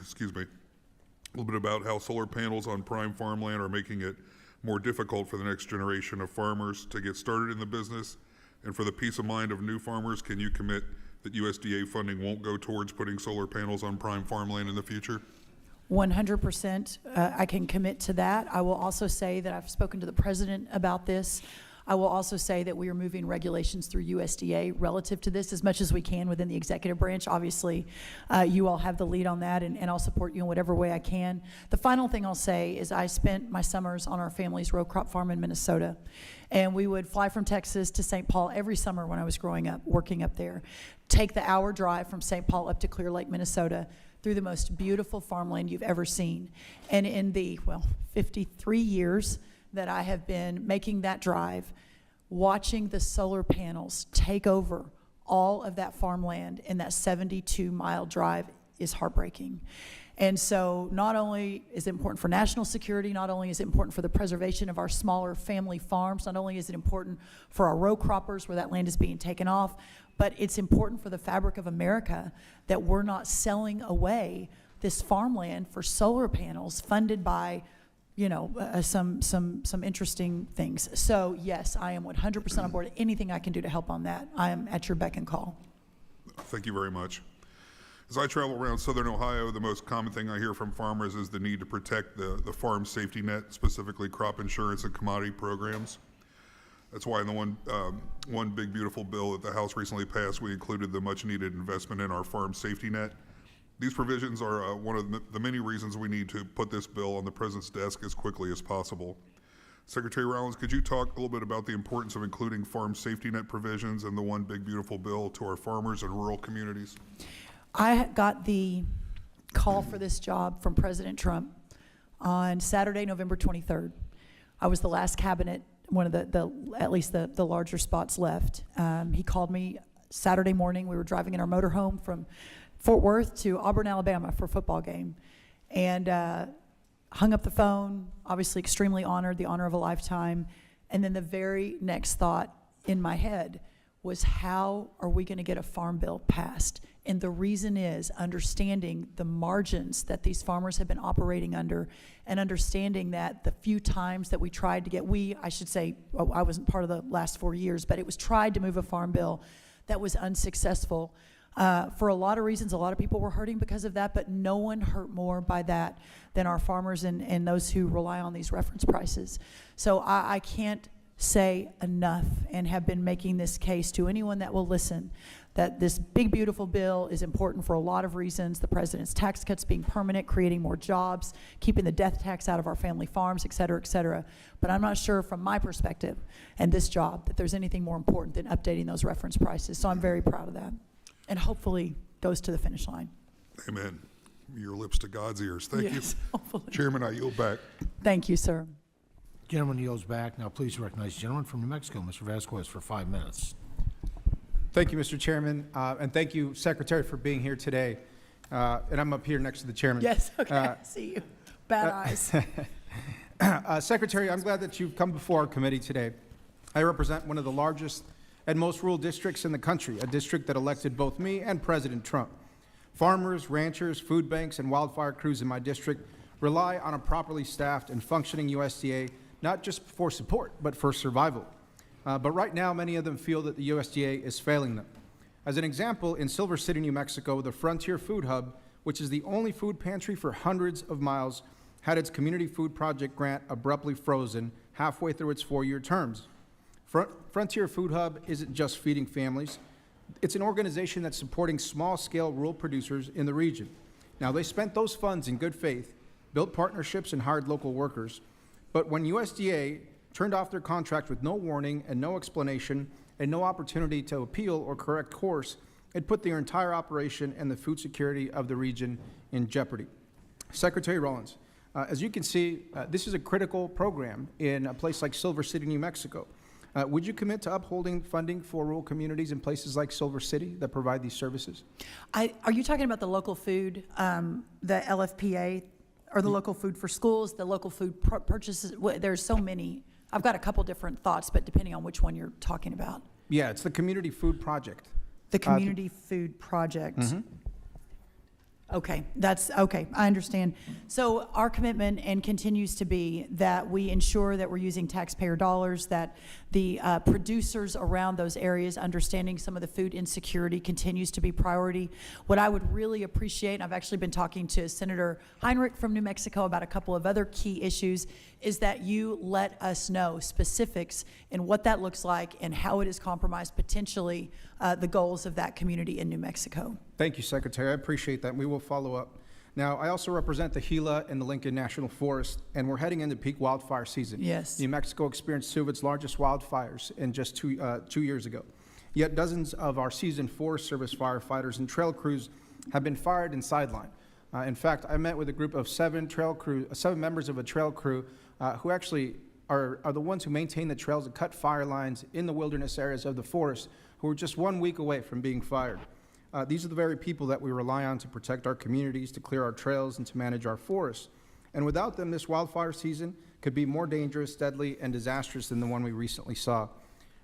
excuse me, a little bit about how solar panels on prime farmland are making it more difficult for the next generation of farmers to get started in the business? And for the peace of mind of new farmers, can you commit that USDA funding won't go towards putting solar panels on prime farmland in the future? 100%, I can commit to that. I will also say that I've spoken to the president about this. I will also say that we are moving regulations through USDA relative to this as much as we can within the executive branch. Obviously, you all have the lead on that, and I'll support you in whatever way I can. The final thing I'll say is I spent my summers on our family's row crop farm in Minnesota, and we would fly from Texas to St. Paul every summer when I was growing up, working up there. Take the hour drive from St. Paul up to Clear Lake, Minnesota, through the most beautiful farmland you've ever seen. And in the, 53 years that I have been making that drive, watching the solar panels take over all of that farmland in that 72-mile drive is heartbreaking. And so not only is it important for national security, not only is it important for the preservation of our smaller family farms, not only is it important for our row croppers where that land is being taken off, but it's important for the fabric of America that we're not selling away this farmland for solar panels funded by, some interesting things. So yes, I am 100% on board. Anything I can do to help on that, I am at your beck and call. Thank you very much. As I travel around southern Ohio, the most common thing I hear from farmers is the need to protect the farm safety net, specifically crop insurance and commodity programs. That's why in the one big beautiful bill that the House recently passed, we included the much needed investment in our farm safety net. These provisions are one of the many reasons we need to put this bill on the President's desk as quickly as possible. Secretary Rollins, could you talk a little bit about the importance of including farm safety net provisions in the one big beautiful bill to our farmers and rural communities? I got the call for this job from President Trump on Saturday, November 23rd. I was the last cabinet, one of at least the larger spots left. He called me Saturday morning. We were driving in our motorhome from Fort Worth to Auburn, Alabama for a football game, and hung up the phone, obviously extremely honored, the honor of a lifetime. And then the very next thought in my head was, how are we going to get a farm bill passed? And the reason is understanding the margins that these farmers have been operating under, and understanding that the few times that we tried to get, I should say, I wasn't part of the last 4 years, but it was tried to move a farm bill that was unsuccessful. For a lot of reasons, a lot of people were hurting because of that, but no one hurt more by that than our farmers and those who rely on these reference prices. So I can't say enough, and have been making this case to anyone that will listen, that this big, beautiful bill is important for a lot of reasons. The president's tax cuts being permanent, creating more jobs, keeping the death tax out of our family farms, et cetera, et cetera. But I'm not sure from my perspective and this job that there's anything more important than updating those reference prices. So I'm very proud of that, and hopefully goes to the finish line. Amen. Your lips to God's ears. Thank Yes, you. hopefully. Chairman, I yield back. Thank you, sir. Gentleman yields back. Now please recognize the gentleman from New Mexico, Mr. Vasquez, for 5 minutes. Thank you, Mr. Chairman, and thank you, Secretary, for being here today. And I'm up here next to the chairman. Yes, okay, I see you. Bad eyes. Secretary, I'm glad that you've come before our committee today. I represent one of the largest and most rural districts in the country, a district that elected both me and President Trump. Farmers, ranchers, food banks, and wildfire crews in my district rely on a properly staffed and functioning USDA, not just for support, but for survival. But right now, many of them feel that the USDA is failing them. As an example, in Silver City, New Mexico, the Frontier Food Hub, which is the only food pantry for hundreds of miles, had its Community Food Project grant abruptly frozen halfway through its 4-year terms. Frontier Food Hub isn't just feeding families. It's an organization that's supporting small-scale rural producers in the region. Now, they spent those funds in good faith, built partnerships, and hired local workers. But when USDA turned off their contract with no warning and no explanation and no opportunity to appeal or correct course, it put their entire operation and the food security of the region in jeopardy. Secretary Rollins, as you can see, this is a critical program in a place like Silver City, New Mexico. Would you commit to upholding funding for rural communities in places like Silver City that provide these services? Are you talking about the local food, the LFPA, or the local food for schools, the local food purchases? There's so many. I've got a couple different thoughts, but depending on which one you're talking about. Yeah, it's the Community Food Project. The Community Food Project. Mhm. Okay, that's, okay, I understand. So our commitment and continues to be that we ensure that we're using taxpayer dollars, that the producers around those areas understanding some of the food insecurity continues to be priority. What I would really appreciate, and I've actually been talking to Senator Heinrich from New Mexico about a couple of other key issues, is that you let us know specifics in what that looks like and how it has compromised potentially the goals of that community in New Mexico. Thank you, Secretary. I appreciate that. We will follow up. Now, I also represent the Gila and the Lincoln National Forest, and we're heading into peak wildfire season. Yes. New Mexico experienced two of its largest wildfires in just 2 years ago. Yet dozens of our seasoned Forest Service firefighters and trail crews have been fired and sidelined. In fact, I met with a group of 7 members of a trail crew who actually are the ones who maintain the trails and cut fire lines in the wilderness areas of the forest, who are just 1 week away from being fired. These are the very people that we rely on to protect our communities, to clear our trails, and to manage our forests. And without them, this wildfire season could be more dangerous, deadly, and disastrous than the one we recently saw.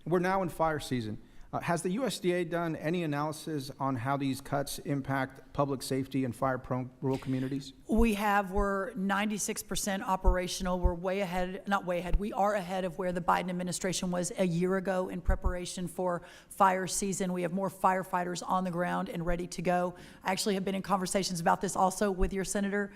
We're now in fire season. Has the USDA done any analysis on how these cuts impact public safety in fire-prone rural communities? We have. We're 96% operational. We're way ahead, not way ahead, we are ahead of where the Biden administration was a year ago in preparation for fire season. We have more firefighters on the ground and ready to go. I actually have been in conversations about this also with your senator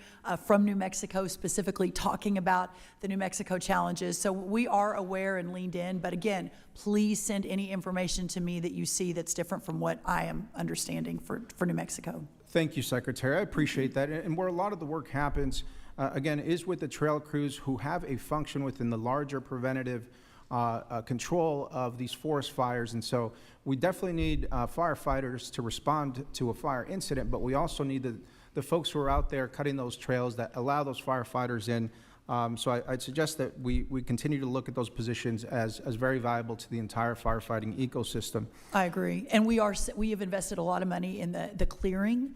from New Mexico, specifically talking about the New Mexico challenges. So we are aware and leaned in, but again, please send any information to me that you see that's different from what I am understanding for New Mexico. Thank you, Secretary. I appreciate that. And where a lot of the work happens, again, is with the trail crews who have a function within the larger preventative control of these forest fires. And so we definitely need firefighters to respond to a fire incident, but we also need the folks who are out there cutting those trails that allow those firefighters in. So I'd suggest that we continue to look at those positions as very valuable to the entire firefighting ecosystem. I agree. And we have invested a lot of money in the clearing.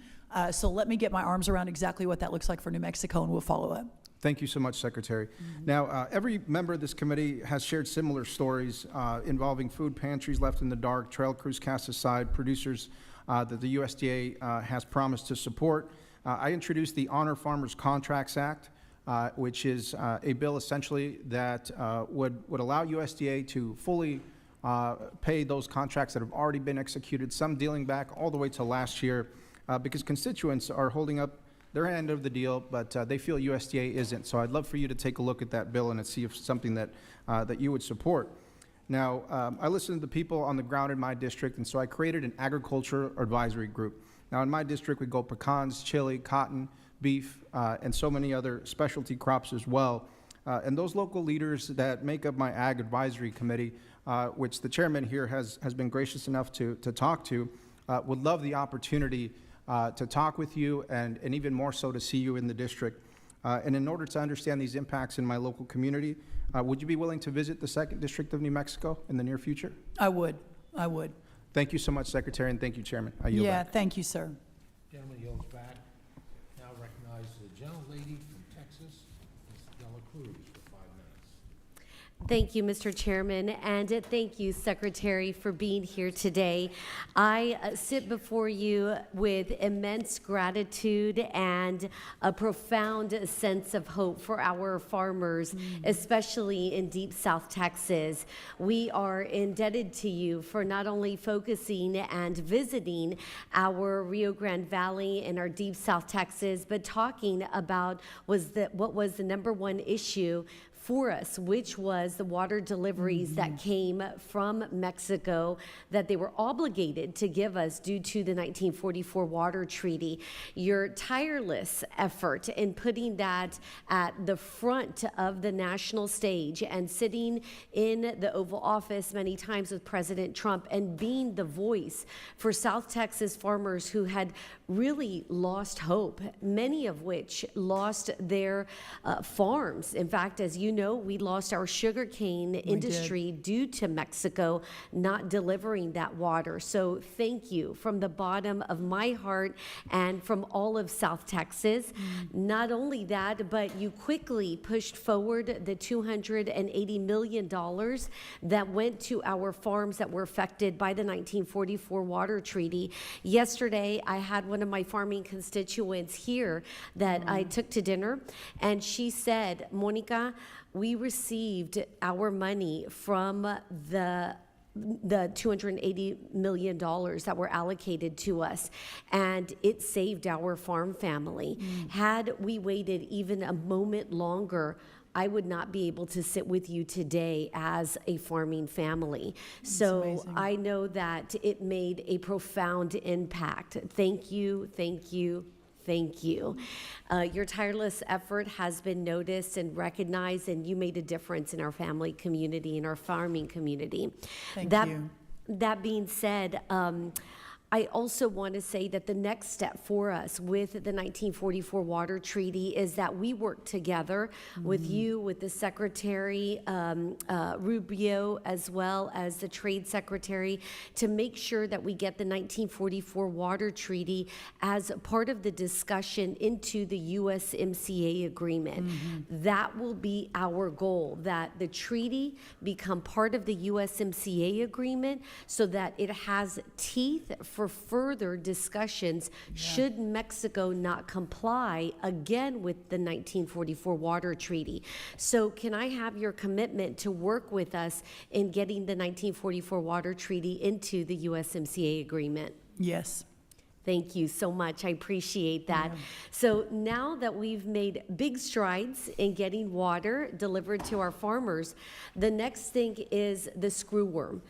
So let me get my arms around exactly what that looks like for New Mexico, and we'll follow up. Thank you so much, Secretary. Now, every member of this committee has shared similar stories involving food pantries left in the dark, trail crews cast aside, producers that the USDA has promised to support. I introduced the Honor Farmers Contracts Act, which is a bill essentially that would allow USDA to fully pay those contracts that have already been executed, some dealing back all the way to last year, because constituents are holding up their end of the deal, but they feel USDA isn't. So I'd love for you to take a look at that bill and see if it's something that you would support. Now, I listen to the people on the ground in my district, and so I created an agriculture advisory group. Now, in my district, we go pecans, chili, cotton, beef, and so many other specialty crops as well. And those local leaders that make up my Ag Advisory Committee, which the chairman here has been gracious enough to talk to, would love the opportunity to talk with you and even more so to see you in the district. And in order to understand these impacts in my local community, would you be willing to visit the 2nd District of New Mexico in the near future? I would. Thank you so much, Secretary, and thank you, Chairman. I yield back. Thank you, sir. Gentleman yields back. Now recognize the gentlelady from Texas, Ms. Dela Cruz, for 5 minutes. Thank you, Mr. Chairman, and thank you, Secretary, for being here today. I sit before you with immense gratitude and a profound sense of hope for our farmers, especially in Deep South Texas. We are indebted to you for not only focusing and visiting our Rio Grande Valley and our Deep South Texas, but talking about what was the #1 issue for us, which was the water deliveries that came from Mexico that they were obligated to give us due to the 1944 Water Treaty. Your tireless effort in putting that at the front of the national stage and sitting in the Oval Office many times with President Trump and being the voice for South Texas farmers who had really lost hope, many of which lost their farms. In fact, as you know, we lost our sugarcane industry due to Mexico not delivering that water. So thank you from the bottom of my heart and from all of South Texas. Not only that, but you quickly pushed forward the $280 million that went to our farms that were affected by the 1944 Water Treaty. Yesterday, I had one of my farming constituents here that I took to dinner, and she said, Monica, we received our money from the $280 million that were allocated to us, and it saved our farm family. Had we waited even a moment longer, I would not be able to sit with you today as a farming family. So amazing. I know that it made a profound impact. Thank you, thank you, thank you. Your tireless effort has been noticed and recognized, and you made a difference in our family community, in our farming community. Thank you. That being said, I also want to say that the next step for us with the 1944 Water Treaty is that we work together with you, with the Secretary Rubio, as well as the Trade Secretary, to make sure that we get the 1944 Water Treaty as part of the discussion into the USMCA agreement. That will be our goal, that the treaty become part of the USMCA agreement so that it has teeth for further discussions should Mexico not comply again with the 1944 Water Treaty. So can I have your commitment to work with us in getting the 1944 Water Treaty into the USMCA agreement? Yes. Thank you so much. I appreciate that. So now that we've made big strides in getting water delivered to our farmers, the next thing is the screworm.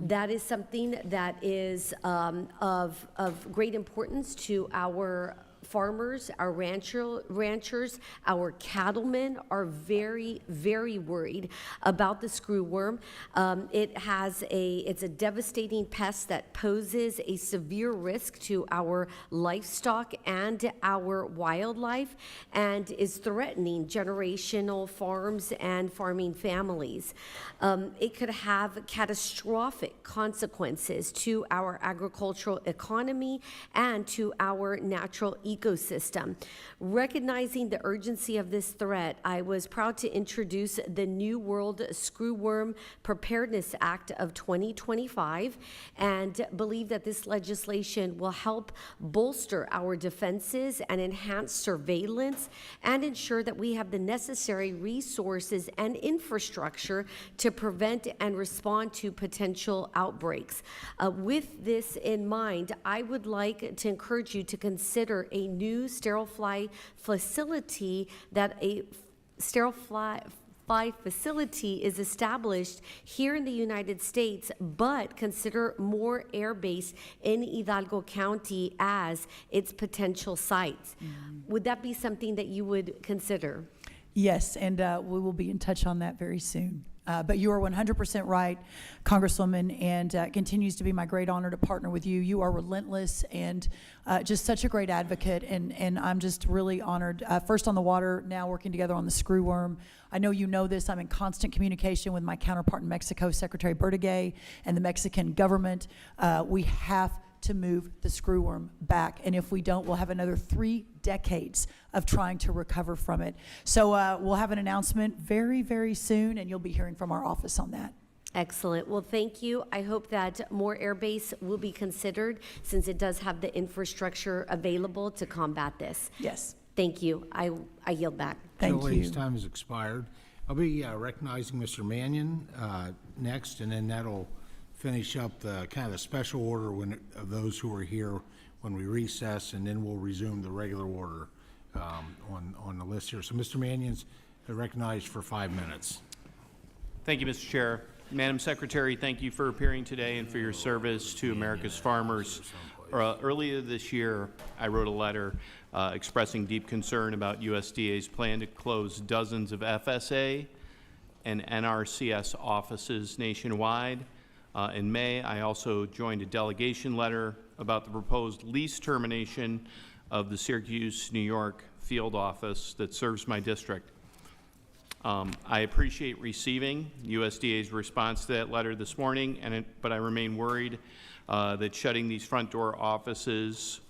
That is something that is of great importance to our farmers, our ranchers, our cattlemen are very, very worried about the screworm. It's a devastating pest that poses a severe risk to our livestock and our wildlife, and is threatening generational farms and farming families. It could have catastrophic consequences to our agricultural economy and to our natural ecosystem. Recognizing the urgency of this threat, I was proud to introduce the New World Screworm Preparedness Act of 2025 and believe that this legislation will help bolster our defenses and enhance surveillance and ensure that we have the necessary resources and infrastructure to prevent and respond to potential outbreaks. With this in mind, I would like to encourage you to consider a new sterile fly facility is established here in the United States, but consider more air base in Hidalgo County as its potential sites. Would that be something that you would consider? Yes, and we will be in touch on that very soon. But you are 100% right, Congresswoman, and continues to be my great honor to partner with you. You are relentless and just such a great advocate, and I'm just really honored. First on the water, now working together on the screworm. I know you know this. I'm in constant communication with my counterpart in Mexico, Secretary Brooke, and the Mexican government. We have to move the screworm back, and if we don't, we'll have another 3 decades of trying to recover from it. So we'll have an announcement very, very soon, and you'll be hearing from our office on that. Excellent. Well, thank you. I hope that more air base will be considered since it does have the infrastructure available to combat this. Yes. Thank you. I yield back. Thank you. Ladies' time has expired. I'll be recognizing Mr. Mannion next, and then that'll finish up the kind of the special order of those who are here when we recess, and then we'll resume the regular order on the list here. So Mr. Mannion's They're recognized for 5 minutes. Thank you, Mr. Chair. Madam Secretary, thank you for appearing today and for your service to America's farmers. Earlier this year, I wrote a letter expressing deep concern about USDA's plan to close dozens of FSA and NRCS offices nationwide. In May, I also joined a delegation letter about the proposed lease termination of the Syracuse, New York field office that serves my district. I appreciate receiving USDA's response to that letter this morning, but I remain worried that shutting these front door offices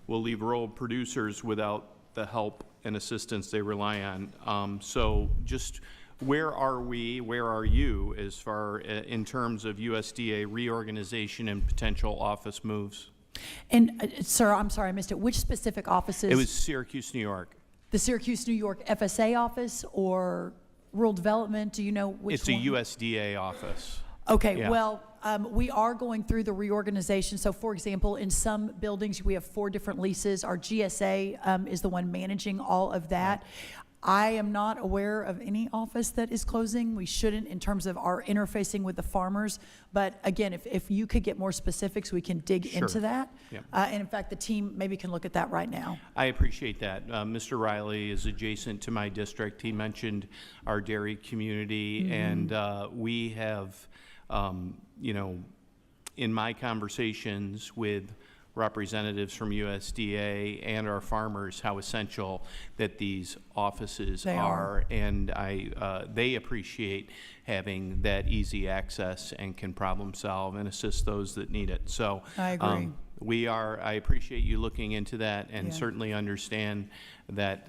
will leave rural producers without the help and assistance they rely on. So just where are we, where are you as far in terms of USDA reorganization and potential office moves? And, sir, I'm sorry, I missed it. Which specific offices? It was Syracuse, New York. The Syracuse, New York FSA office or Rural Development? Do you know which It's one? a USDA office. Okay, Yeah. well, we are going through the reorganization. So, for example, in some buildings, we have 4 different leases. Our GSA is the one managing all of that. I am not aware of any office that is closing. We shouldn't in terms of our interfacing with the farmers. But again, if you could get more specifics, we can dig Sure. into that. Yeah. And in fact, the team maybe can look at that right now. I appreciate that. Mr. Riley is adjacent to my district. He mentioned our dairy community, and we have, you know, in my conversations with representatives from USDA and our farmers, how essential that these offices They are. And they appreciate having that easy access and can problem solve and assist those that need it. So I agree. I appreciate you looking into that and Yeah. certainly understand that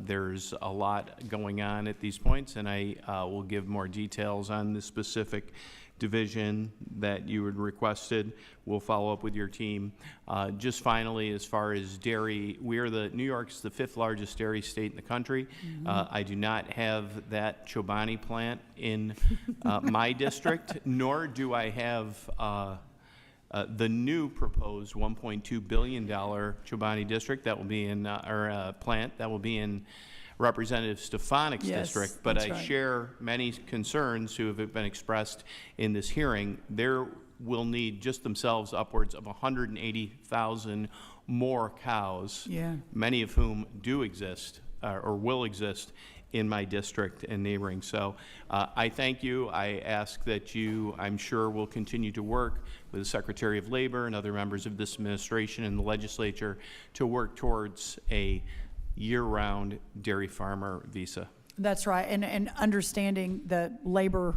there's a lot going on at these points, and I will give more details on the specific division that you had requested. We'll follow up with your team. Just finally, as far as dairy, New York's the 5th largest dairy state in the country. I do not have that Chobani plant in my district, nor do I have the new proposed $1.2 billion Chobani district that will be in, plant that will be in Representative Stefanik's Yes, district, but that's I right. share many concerns who have been expressed in this hearing. There will need just themselves upwards of 180,000 more cows, Yeah. many of whom do exist or will exist in my district and neighboring. So I thank you. I ask that you, I'm sure, will continue to work with the Secretary of Labor and other members of this administration and the legislature to work towards a year-round dairy farmer visa. That's right, and understanding that labor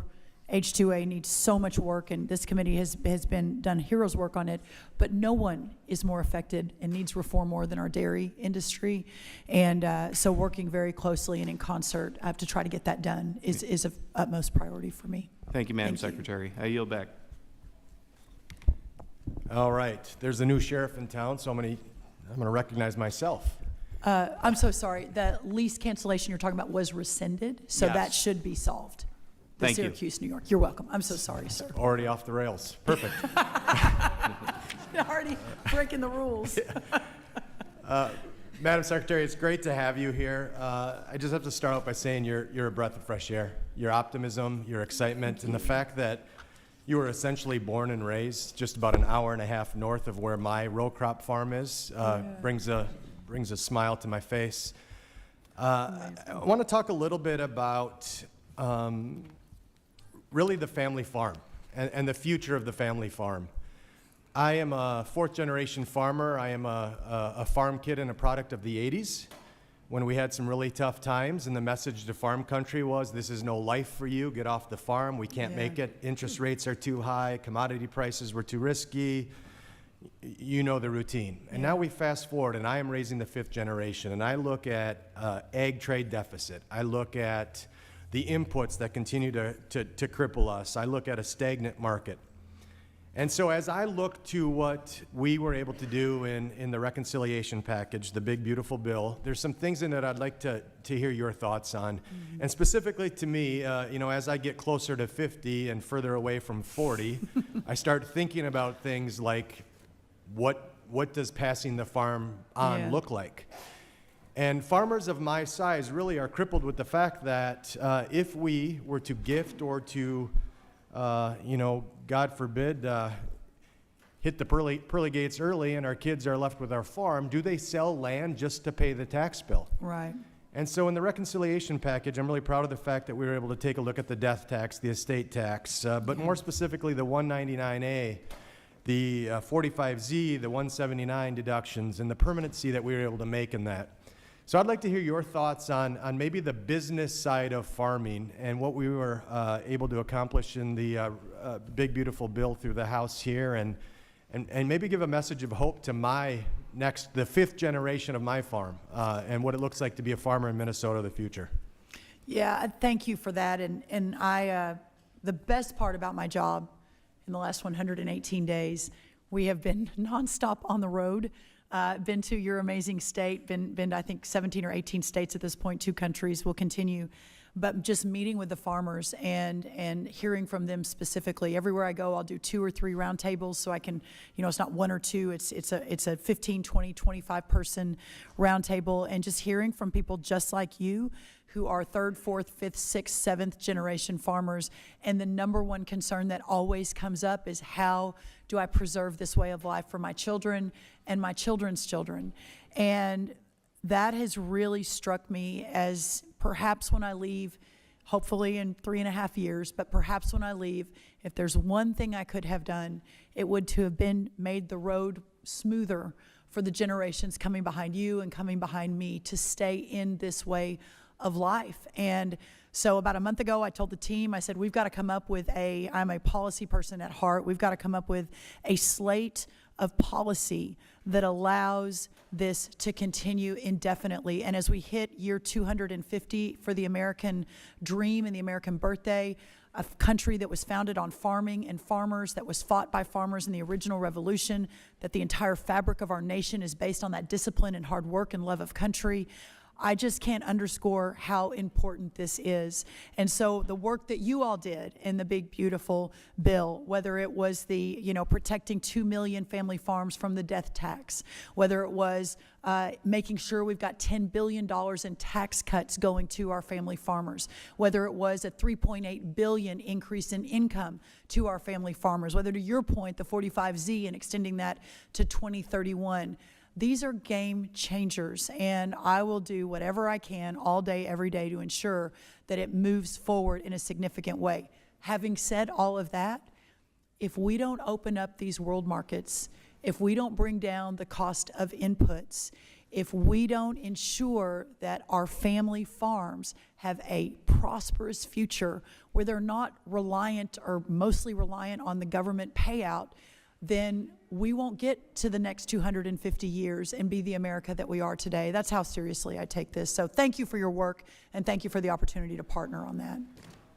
H2A needs so much work, and this committee has done heroes work on it, but no one is more affected and needs reform more than our dairy industry. And so working very closely and in concert to try to get that done is of utmost priority for me. Thank you, Madam Thank you. Secretary. I yield back. All right, there's a new sheriff in town, so I'm gonna recognize myself. I'm so sorry, the lease cancellation you're talking about was rescinded, so that Yes. should be solved. The Thank you. Syracuse, New York. You're welcome. I'm so sorry, sir. Already off the rails. Perfect. Already breaking the rules. Madam Secretary, it's great to have you here. I just have to start out by saying you're a breath of fresh air. Your optimism, your excitement, and the fact that you were essentially born and raised just about an hour and a half north of where my row crop farm is brings a smile to my face. I want to talk a little bit about really the family farm and the future of the family farm. I am a 4th-generation farmer. I am a farm kid and a product of the 80s when we had some really tough times, and the message to farm country was, this is no life for you, get off the farm, we can't make it, interest rates are too high, commodity prices were too risky, you know the routine. And now we fast forward, and I am raising the 5th generation, and I look at ag trade deficit. I look at the inputs that continue to cripple us. I look at a stagnant market. And so as I look to what we were able to do in the reconciliation package, the big, beautiful bill, there's some things in it I'd like to hear your thoughts on. And specifically to me, you know, as I get closer to 50 and further away from 40, I start thinking about things like what does passing the farm on look like? And farmers of my size really are crippled with the fact that if we were to gift or to, God forbid, hit the pearly gates early and our kids are left with our farm, do they sell land just to pay the tax bill? Right. And so in the reconciliation package, I'm really proud of the fact that we were able to take a look at the death tax, the estate tax, but more specifically the 199A, the 45Z, the 179 deductions, and the permanency that we were able to make in that. So I'd like to hear your thoughts on maybe the business side of farming and what we were able to accomplish in the big, beautiful bill through the House here, and maybe give a message of hope to the fifth generation of my farm and what it looks like to be a farmer in Minnesota of the future. Yeah, thank you for that. And I, the best part about my job in the last 118 days, we have been nonstop on the road. Been to your amazing state, been to, I think, 17 or 18 states at this point, 2 countries. We'll continue. But just meeting with the farmers and hearing from them specifically. Everywhere I go, I'll do 2 or 3 roundtables so I can, it's not 1 or 2, it's a 15, 20, 25 person roundtable, and just hearing from people just like you who are 3rd, 4th, 5th, 6th, 7th generation farmers. And the number one concern that always comes up is, how do I preserve this way of life for my children and my children's children? And that has really struck me as, perhaps when I leave, hopefully in 3.5 years, but perhaps when I leave, if there's one thing I could have done, it would to have been made the road smoother for the generations coming behind you and coming behind me to stay in this way of life. And so about a month ago, I told the team, I said, we've got to come up with I'm a policy person at heart, we've got to come up with a slate of policy that allows this to continue indefinitely. And as we hit year 250 for the American dream and the American birthday, a country that was founded on farming and farmers, that was fought by farmers in the original revolution, that the entire fabric of our nation is based on that discipline and hard work and love of country, I just can't underscore how important this is. And so the work that you all did in the big, beautiful bill, whether it was the, protecting 2 million family farms from the death tax, whether it was making sure we've got $10 billion in tax cuts going to our family farmers, whether it was a $3.8 billion increase in income to our family farmers, whether, to your point, the 45Z and extending that to 2031. These are game changers, and I will do whatever I can all day, every day to ensure that it moves forward in a significant way. Having said all of that, if we don't open up these world markets, if we don't bring down the cost of inputs, if we don't ensure that our family farms have a prosperous future where they're not reliant or mostly reliant on the government payout, then we won't get to the next 250 years and be the America that we are today. That's how seriously I take this. So thank you for your work, and thank you for the opportunity to partner on that.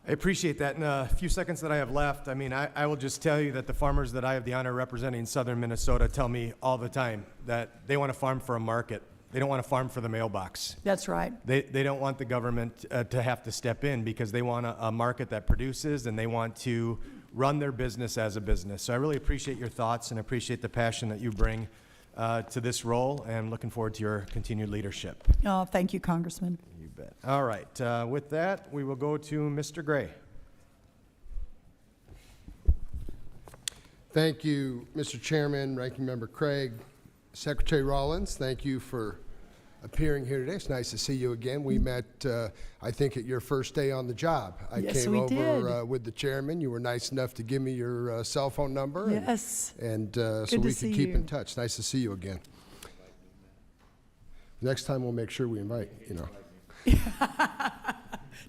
I appreciate that. In a few seconds that I have left, I will just tell you that the farmers that I have the honor of representing in southern Minnesota tell me all the time that they want to farm for a market. They don't want to farm for the mailbox. That's right. They don't want the government to have to step in, because they want a market that produces, and they want to run their business as a business. So I really appreciate your thoughts and appreciate the passion that you bring to this role, and looking forward to your continued leadership. Oh, thank you, Congressman. You bet. All right. With that, we will go to Mr. Gray. Thank you, Mr. Chairman, Ranking Member Craig, Secretary Rollins. Thank you for appearing here today. It's nice to see you again. We met, I think, at your first day on the job. I came over with the chairman. You were nice enough to give me your cell phone number. Yes. And so we could keep in touch. Nice to see you again. Next time we'll make sure we invite,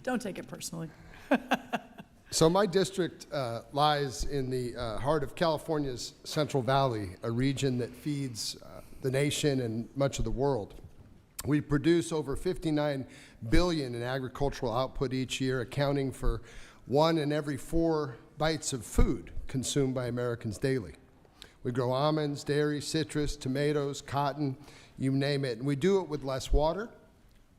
Don't take it personally. So my district lies in the heart of California's Central Valley, a region that feeds the nation and much of the world. We produce over 59 billion in agricultural output each year, accounting for 1 in every 4 bites of food consumed by Americans daily. We grow almonds, dairy, citrus, tomatoes, cotton, you name it. And we do it with less water,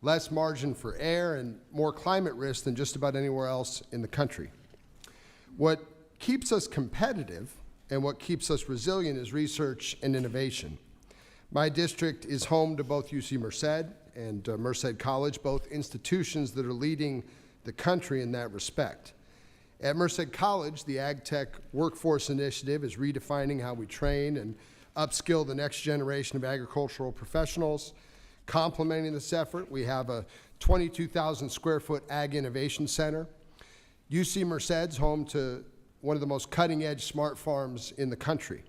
less margin for error, and more climate risk than just about anywhere else in the country. What keeps us competitive and what keeps us resilient is research and innovation. My district is home to both UC Merced and Merced College, both institutions that are leading the country in that respect. At Merced College, the Ag Tech Workforce Initiative is redefining how we train and upskill the next generation of agricultural professionals. Complementing this effort, we have a 22,000 square foot Ag Innovation Center. UC Merced's home to one of the most cutting-edge smart farms in the country.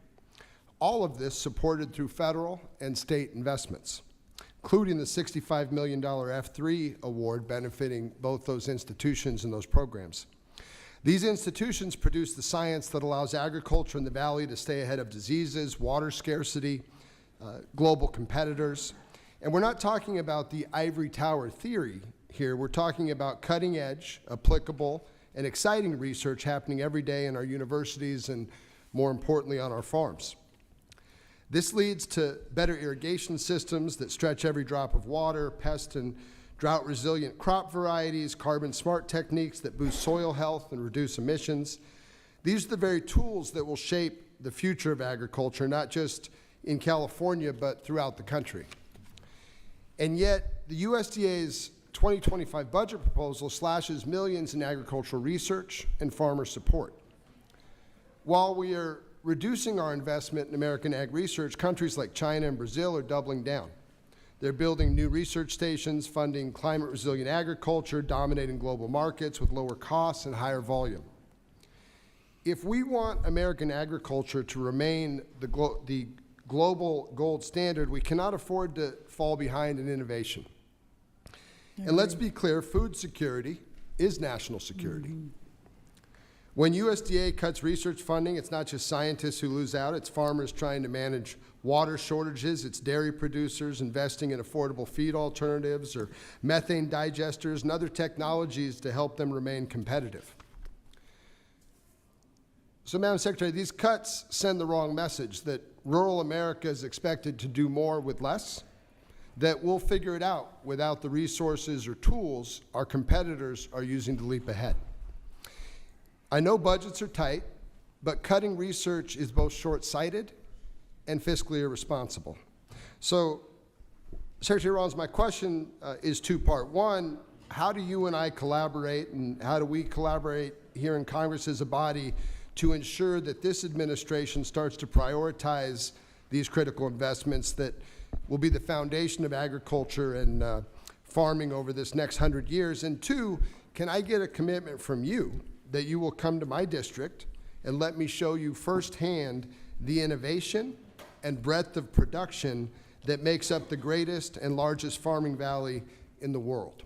All of this supported through federal and state investments, including the $65 million F3 award benefiting both those institutions and those programs. These institutions produce the science that allows agriculture in the Valley to stay ahead of diseases, water scarcity, global competitors. And we're not talking about the ivory tower theory here. We're talking about cutting-edge, applicable, and exciting research happening every day in our universities and, more importantly, on our farms. This leads to better irrigation systems that stretch every drop of water, pest and drought-resilient crop varieties, carbon-smart techniques that boost soil health and reduce emissions. These are the very tools that will shape the future of agriculture, not just in California, but throughout the country. And yet, the USDA's 2025 budget proposal slashes millions in agricultural research and farmer support. While we are reducing our investment in American ag research, countries like China and Brazil are doubling down. They're building new research stations, funding climate-resilient agriculture, dominating global markets with lower costs and higher volume. If we want American agriculture to remain the global gold standard, we cannot afford to fall behind in innovation. And let's be clear, food security is national security. When USDA cuts research funding, it's not just scientists who lose out, it's farmers trying to manage water shortages, it's dairy producers investing in affordable feed alternatives or methane digesters and other technologies to help them remain competitive. So, Madam Secretary, these cuts send the wrong message that rural America is expected to do more with less, that we'll figure it out without the resources or tools our competitors are using to leap ahead. I know budgets are tight, but cutting research is both short-sighted and fiscally irresponsible. So, Secretary Rollins, my question is two-part. One, how do you and I collaborate, and how do we collaborate here in Congress as a body to ensure that this administration starts to prioritize these critical investments that will be the foundation of agriculture and farming over this next 100 years? And two, can I get a commitment from you that you will come to my district and let me show you firsthand the innovation and breadth of production that makes up the greatest and largest farming valley in the world?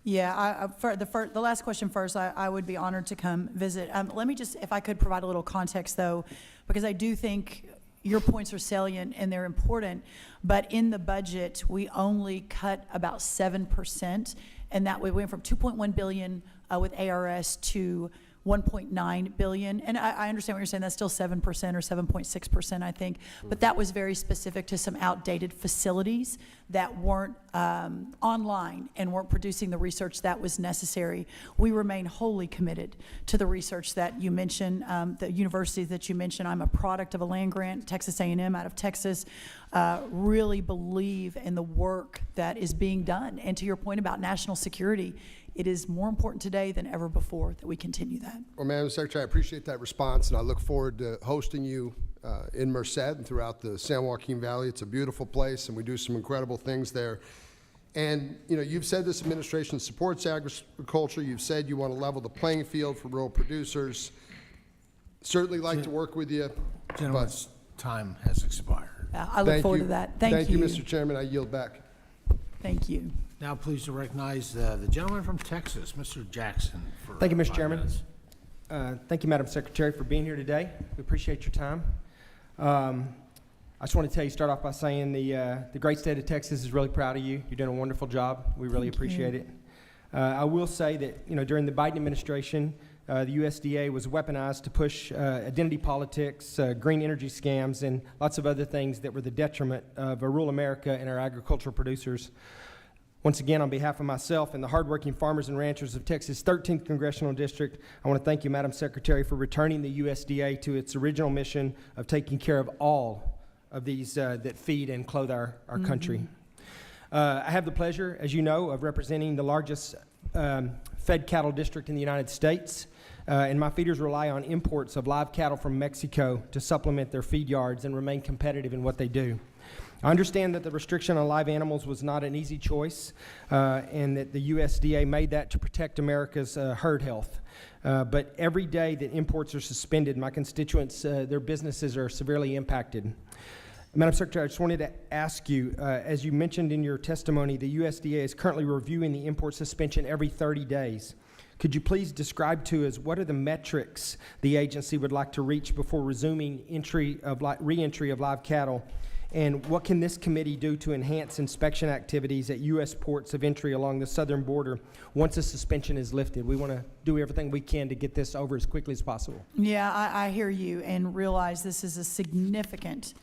Yeah, for the last question first, I would be honored to come visit. Let me just, if I could provide a little context though, because I do think your points are salient and they're important, but in the budget, we only cut about 7%, and that we went from $2.1 billion with ARS to $1.9 billion. And I understand what you're saying, that's still 7% or 7.6%, I think. But that was very specific to some outdated facilities that weren't online and weren't producing the research that was necessary. We remain wholly committed to the research that you mentioned, the universities that you mentioned. I'm a product of a land grant, Texas A&M out of Texas. Really believe in the work that is being done. And to your point about national security, it is more important today than ever before that we continue that. Well, Madam Secretary, I appreciate that response, and I look forward to hosting you in Merced and throughout the San Joaquin Valley. It's a beautiful place, and we do some incredible things there. And, you know, you've said this administration supports agriculture. You've said you want to level the playing field for rural producers. Certainly like to work with you. Gentlemen's time has expired. I look forward to that. Thank you. Thank you, Mr. Chairman. I yield back. Thank you. Now pleased to recognize the gentleman from Texas, Mr. Jackson. Thank you, Mr. 5 Chairman. minutes. Thank you, Madam Secretary, for being here today. We appreciate your time. I just want to tell you, start off by saying the great state of Texas is really proud of you. You're doing a wonderful job. We really appreciate it. I will say that, you know, during the Biden administration, the USDA was weaponized to push identity politics, green energy scams, and lots of other things that were the detriment of rural America and our agricultural producers. Once again, on behalf of myself and the hardworking farmers and ranchers of Texas' 13th Congressional District, I want to thank you, Madam Secretary, for returning the USDA to its original mission of taking care of all of these that feed and clothe our country. I have the pleasure, as you know, of representing the largest fed cattle district in the United States. And my feeders rely on imports of live cattle from Mexico to supplement their feed yards and remain competitive in what they do. I understand that the restriction on live animals was not an easy choice, and that the USDA made that to protect America's herd health. But every day that imports are suspended, my constituents, their businesses are severely impacted. Madam Secretary, I just wanted to ask you, as you mentioned in your testimony, the USDA is currently reviewing the import suspension every 30 days. Could you please describe to us what are the metrics the agency would like to reach before resuming re-entry of live cattle? And what can this committee do to enhance inspection activities at U.S. ports of entry along the southern border once the suspension is lifted? We want to do everything we can to get this over as quickly as possible. Yeah, I hear you and realize this is a significant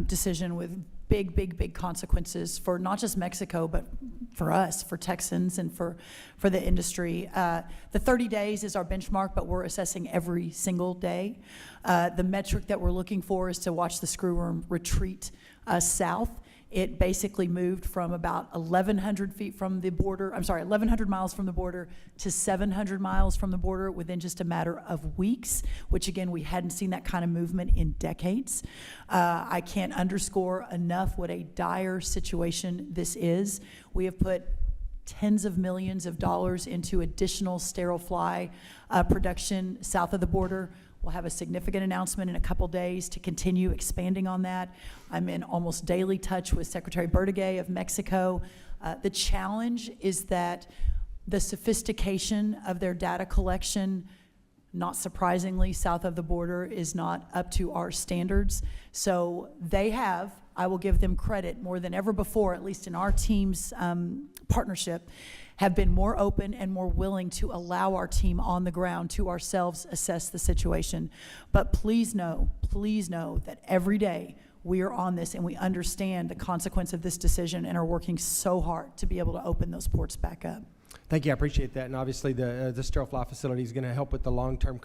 decision with big consequences for not just Mexico, but for us, for Texans, and for the industry. The 30 days is our benchmark, but we're assessing every single day. The metric that we're looking for is to watch the screworm retreat south. It basically moved from about 1,100 feet from the border, 1,100 miles from the border to 700 miles from the border within just a matter of weeks, which again, we hadn't seen that kind of movement in decades. I can't underscore enough what a dire situation this is. We have put tens of millions of dollars into additional sterile fly production south of the border. We'll have a significant announcement in a couple days to continue expanding on that. I'm in almost daily touch with Secretary Brooke of Mexico. The challenge is that the sophistication of their data collection, not surprisingly, south of the border is not up to our standards. So they have, I will give them credit more than ever before, at least in our team's partnership, have been more open and more willing to allow our team on the ground to ourselves assess the situation. But please know that every day we are on this and we understand the consequence of this decision and are working so hard to be able to open those ports back up. Thank you, I appreciate that. And obviously the sterile fly facility is going to help with the long-term,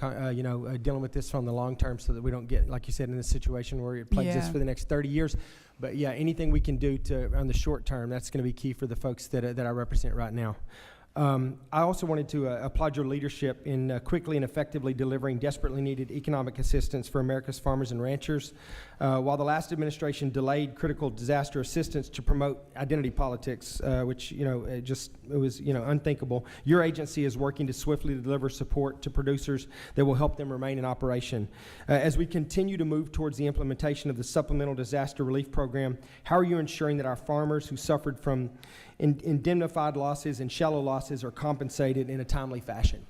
dealing with this from the long term so that we don't get, like you said, in this situation where it plagues us for the next 30 years. But yeah, anything we can do on the short term, that's going to be key for the folks that I represent right now. I also wanted to applaud your leadership in quickly and effectively delivering desperately needed economic assistance for America's farmers and ranchers. While the last administration delayed critical disaster assistance to promote identity politics, which it was unthinkable, your agency is working to swiftly deliver support to producers that will help them remain in operation. As we continue to move towards the implementation of the Supplemental Disaster Relief Program, how are you ensuring that our farmers who suffered from indemnified losses and shallow losses are compensated in a timely fashion?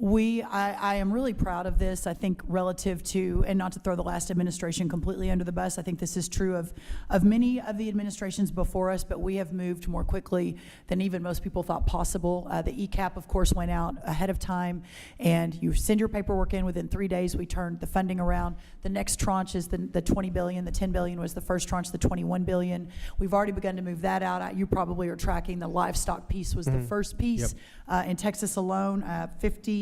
I am really proud of this. I think relative to, and not to throw the last administration completely under the bus, I think this is true of many of the administrations before us, but we have moved more quickly than even most people thought possible. The ECAP, of course, went out ahead of time, and you send your paperwork in. Within 3 days, we turned the funding around. The next tranche is the $20 billion. The $10 billion was the first tranche, the $21 billion. We've already begun to move that out. You probably are tracking the livestock piece was the first piece. In Texas alone,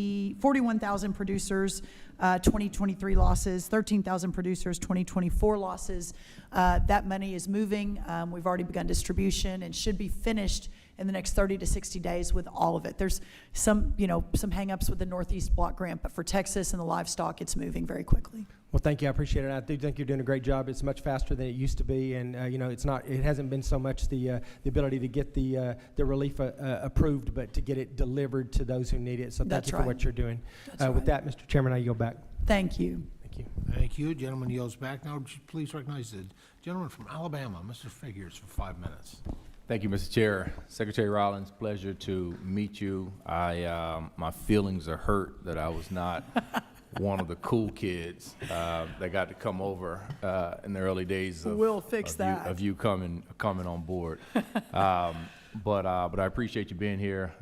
41,000 producers, 2023 losses, 13,000 producers, 2024 losses. That money is moving. We've already begun distribution and should be finished in the next 30 to 60 days with all of it. There's some hangups with the Northeast Block Grant, but for Texas and the livestock, it's moving very quickly. Well, thank you. I appreciate it. I do think you're doing a great job. It's much faster than it used to be, and it hasn't been so much the ability to get the relief approved, but to get it delivered to those who need it. So thank you for what you're doing. With that, Mr. Chairman, I yield back. Thank you. Thank you. Thank you. Gentleman yields back. Now, would you please recognize the gentleman from Alabama, Mr. Figures, for 5 minutes. Thank you, Mr. Chair. Secretary Rollins, pleasure to meet you. My feelings are hurt that I was not one of the cool kids that got to come over in the early days of you coming on board. But I appreciate you being here.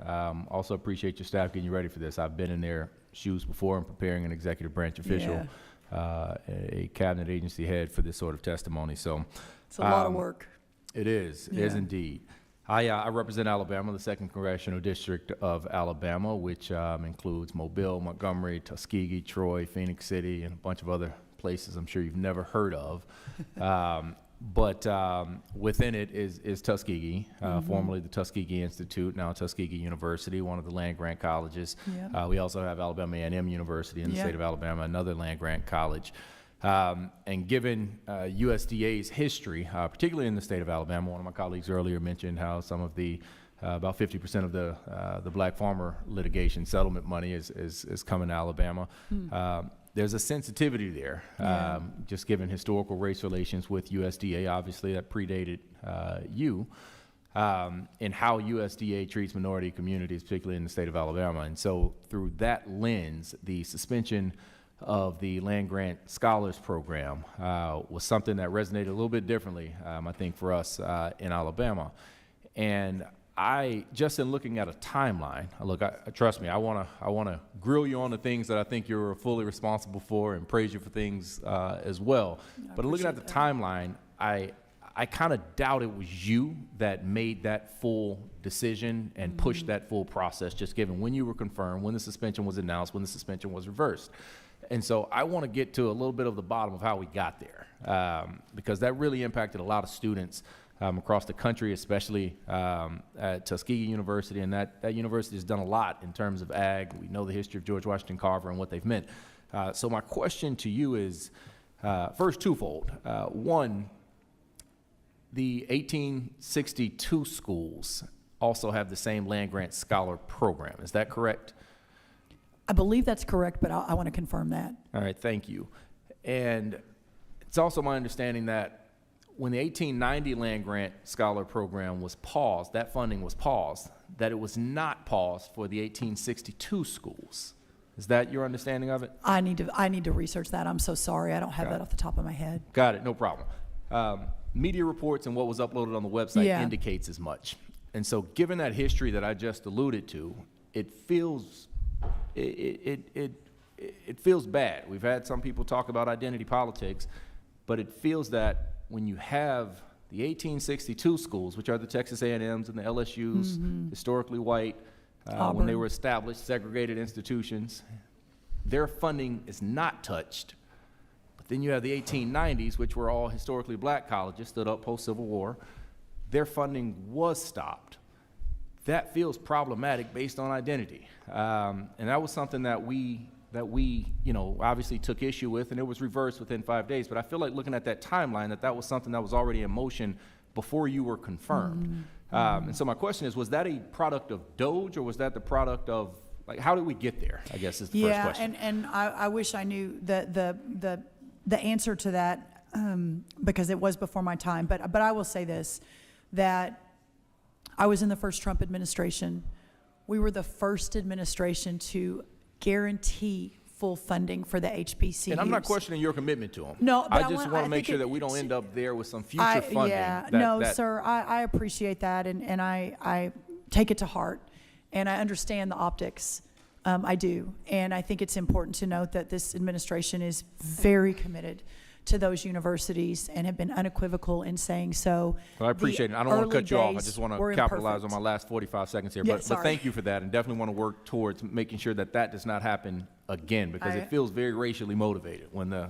Also appreciate your staff getting you ready for this. I've been in their shoes before in preparing an executive branch official, a cabinet agency head for this sort of testimony. So it's a lot of work. It is. It is indeed. I represent Alabama, the 2nd Congressional District of Alabama, which includes Mobile, Montgomery, Tuskegee, Troy, Phoenix City, and a bunch of other places I'm sure you've never heard of. But within it is Tuskegee, formerly the Tuskegee Institute, now Tuskegee University, one of the land-grant colleges. Yep. We also have Alabama A&M University in the Yep. state of Alabama, another land-grant college. And given USDA's history, particularly in the state of Alabama, one of my colleagues earlier mentioned how some of the about 50% of the black farmer litigation settlement money is coming to Alabama. There's a sensitivity there, just given historical race relations with USDA, obviously that predated you, and how USDA treats minority communities, particularly in the state of Alabama. And so through that lens, the suspension of the land grant scholars program was something that resonated a little bit differently, I think, for us in Alabama. And just in looking at a timeline, look, trust me, I wanna grill you on the things that I think you're fully responsible for and praise you for things as well. But looking at the timeline, I kind of doubt it was you that made that full decision and pushed that full process, just given when you were confirmed, when the suspension was announced, when the suspension was reversed. And so I want to get to a little bit of the bottom of how we got there, because that really impacted a lot of students across the country, especially at Tuskegee University, and that university has done a lot in terms of ag. We know the history of George Washington Carver and what they've meant. So my question to you is, first, twofold. One, the 1862 schools also have the same land-grant scholar program. Is that correct? I believe that's correct, but I want to confirm that. All right, thank you. And it's also my understanding that when the 1890 land-grant scholar program was paused, that funding was paused, that it was not paused for the 1862 schools. Is that your understanding of it? I need to research that. I'm so sorry. I don't have that off the top of my head. Got it, no problem. Media reports and what was uploaded on the website indicates as much. And so given that history that I just alluded to, it feels bad. We've had some people talk about identity politics, but it feels that when you have the 1862 schools, which are the Texas A&Ms and the LSUs, historically white, when they were established, segregated institutions, their funding is not touched. But then you have the 1890s, which were all historically black colleges, stood up post-Civil War. Their funding was stopped. That feels problematic based on identity. And that was something that we obviously took issue with, and it was reversed within 5 days. But I feel like looking at that timeline, that was something that was already in motion before you were confirmed. And so my question is, was that a product of DOGE, or was that the product of, like, how did we get there, I guess is the first question. And I wish I knew the answer to that, because it was before my time. But I will say this, that I was in the first Trump administration. We were the first administration to guarantee full funding for the HBCUs. And I'm not questioning your commitment to them. No, but I just want to make sure that we don't end up there with some future funding. Yeah, sir, I appreciate that, and I take it to heart, and I understand the optics. I do, and I think it's important to note that this administration is very committed to those universities and have been unequivocal in saying so. Well, I appreciate it. I don't want to cut you off. I just want to capitalize on my last 45 seconds here. Yeah, but thank you for that, and definitely want to work towards making sure that does not happen again, because it feels very racially motivated when the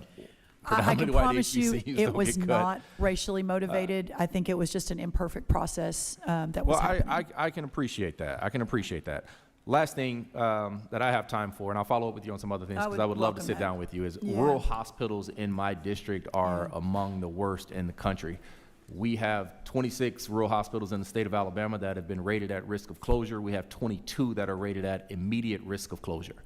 I can promise you it was not not racially motivated. I think it was just an imperfect process that was happening. I can appreciate that. I can appreciate that. Last thing that I have time for, and I'll follow up with you on some other things because I would love to sit down with you, is rural hospitals in my district are among the worst in the country. We have 26 rural hospitals in the state of Alabama that have been rated at risk of closure. We have 22 that are rated at immediate risk of closure.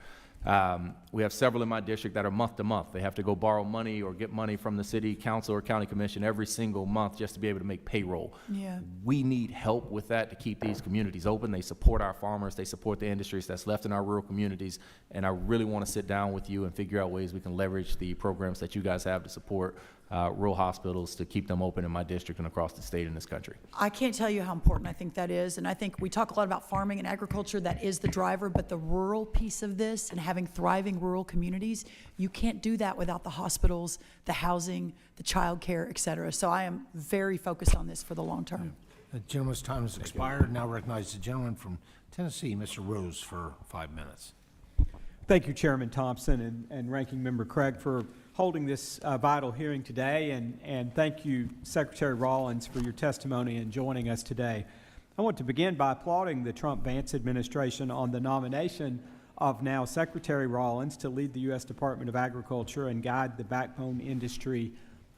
We have several in my district that are month to month. They have to go borrow money or get money from the city council or county commission every single month just to be able to make payroll. Yeah. We need help with that to keep these communities open. They support our farmers. They support the industries that's left in our rural communities. And I really want to sit down with you and figure out ways we can leverage the programs that you guys have to support rural hospitals to keep them open in my district and across the state in this country. I can't tell you how important I think that is, and I think we talk a lot about farming and agriculture. That is the driver, but the rural piece of this and having thriving rural communities, you can't do that without the hospitals, the housing, the child care, et cetera. So I am very focused on this for the long term. The gentleman's time has expired. Now recognize the gentleman from Tennessee, Mr. Rose, for 5 minutes. Thank you, Chairman Thompson and Ranking Member Craig, for holding this vital hearing today, and thank you, Secretary Rollins, for your testimony and joining us today. I want to begin by applauding the Trump-Vance administration on the nomination of now Secretary Rollins to lead the U.S. Department of Agriculture and guide the backbone industry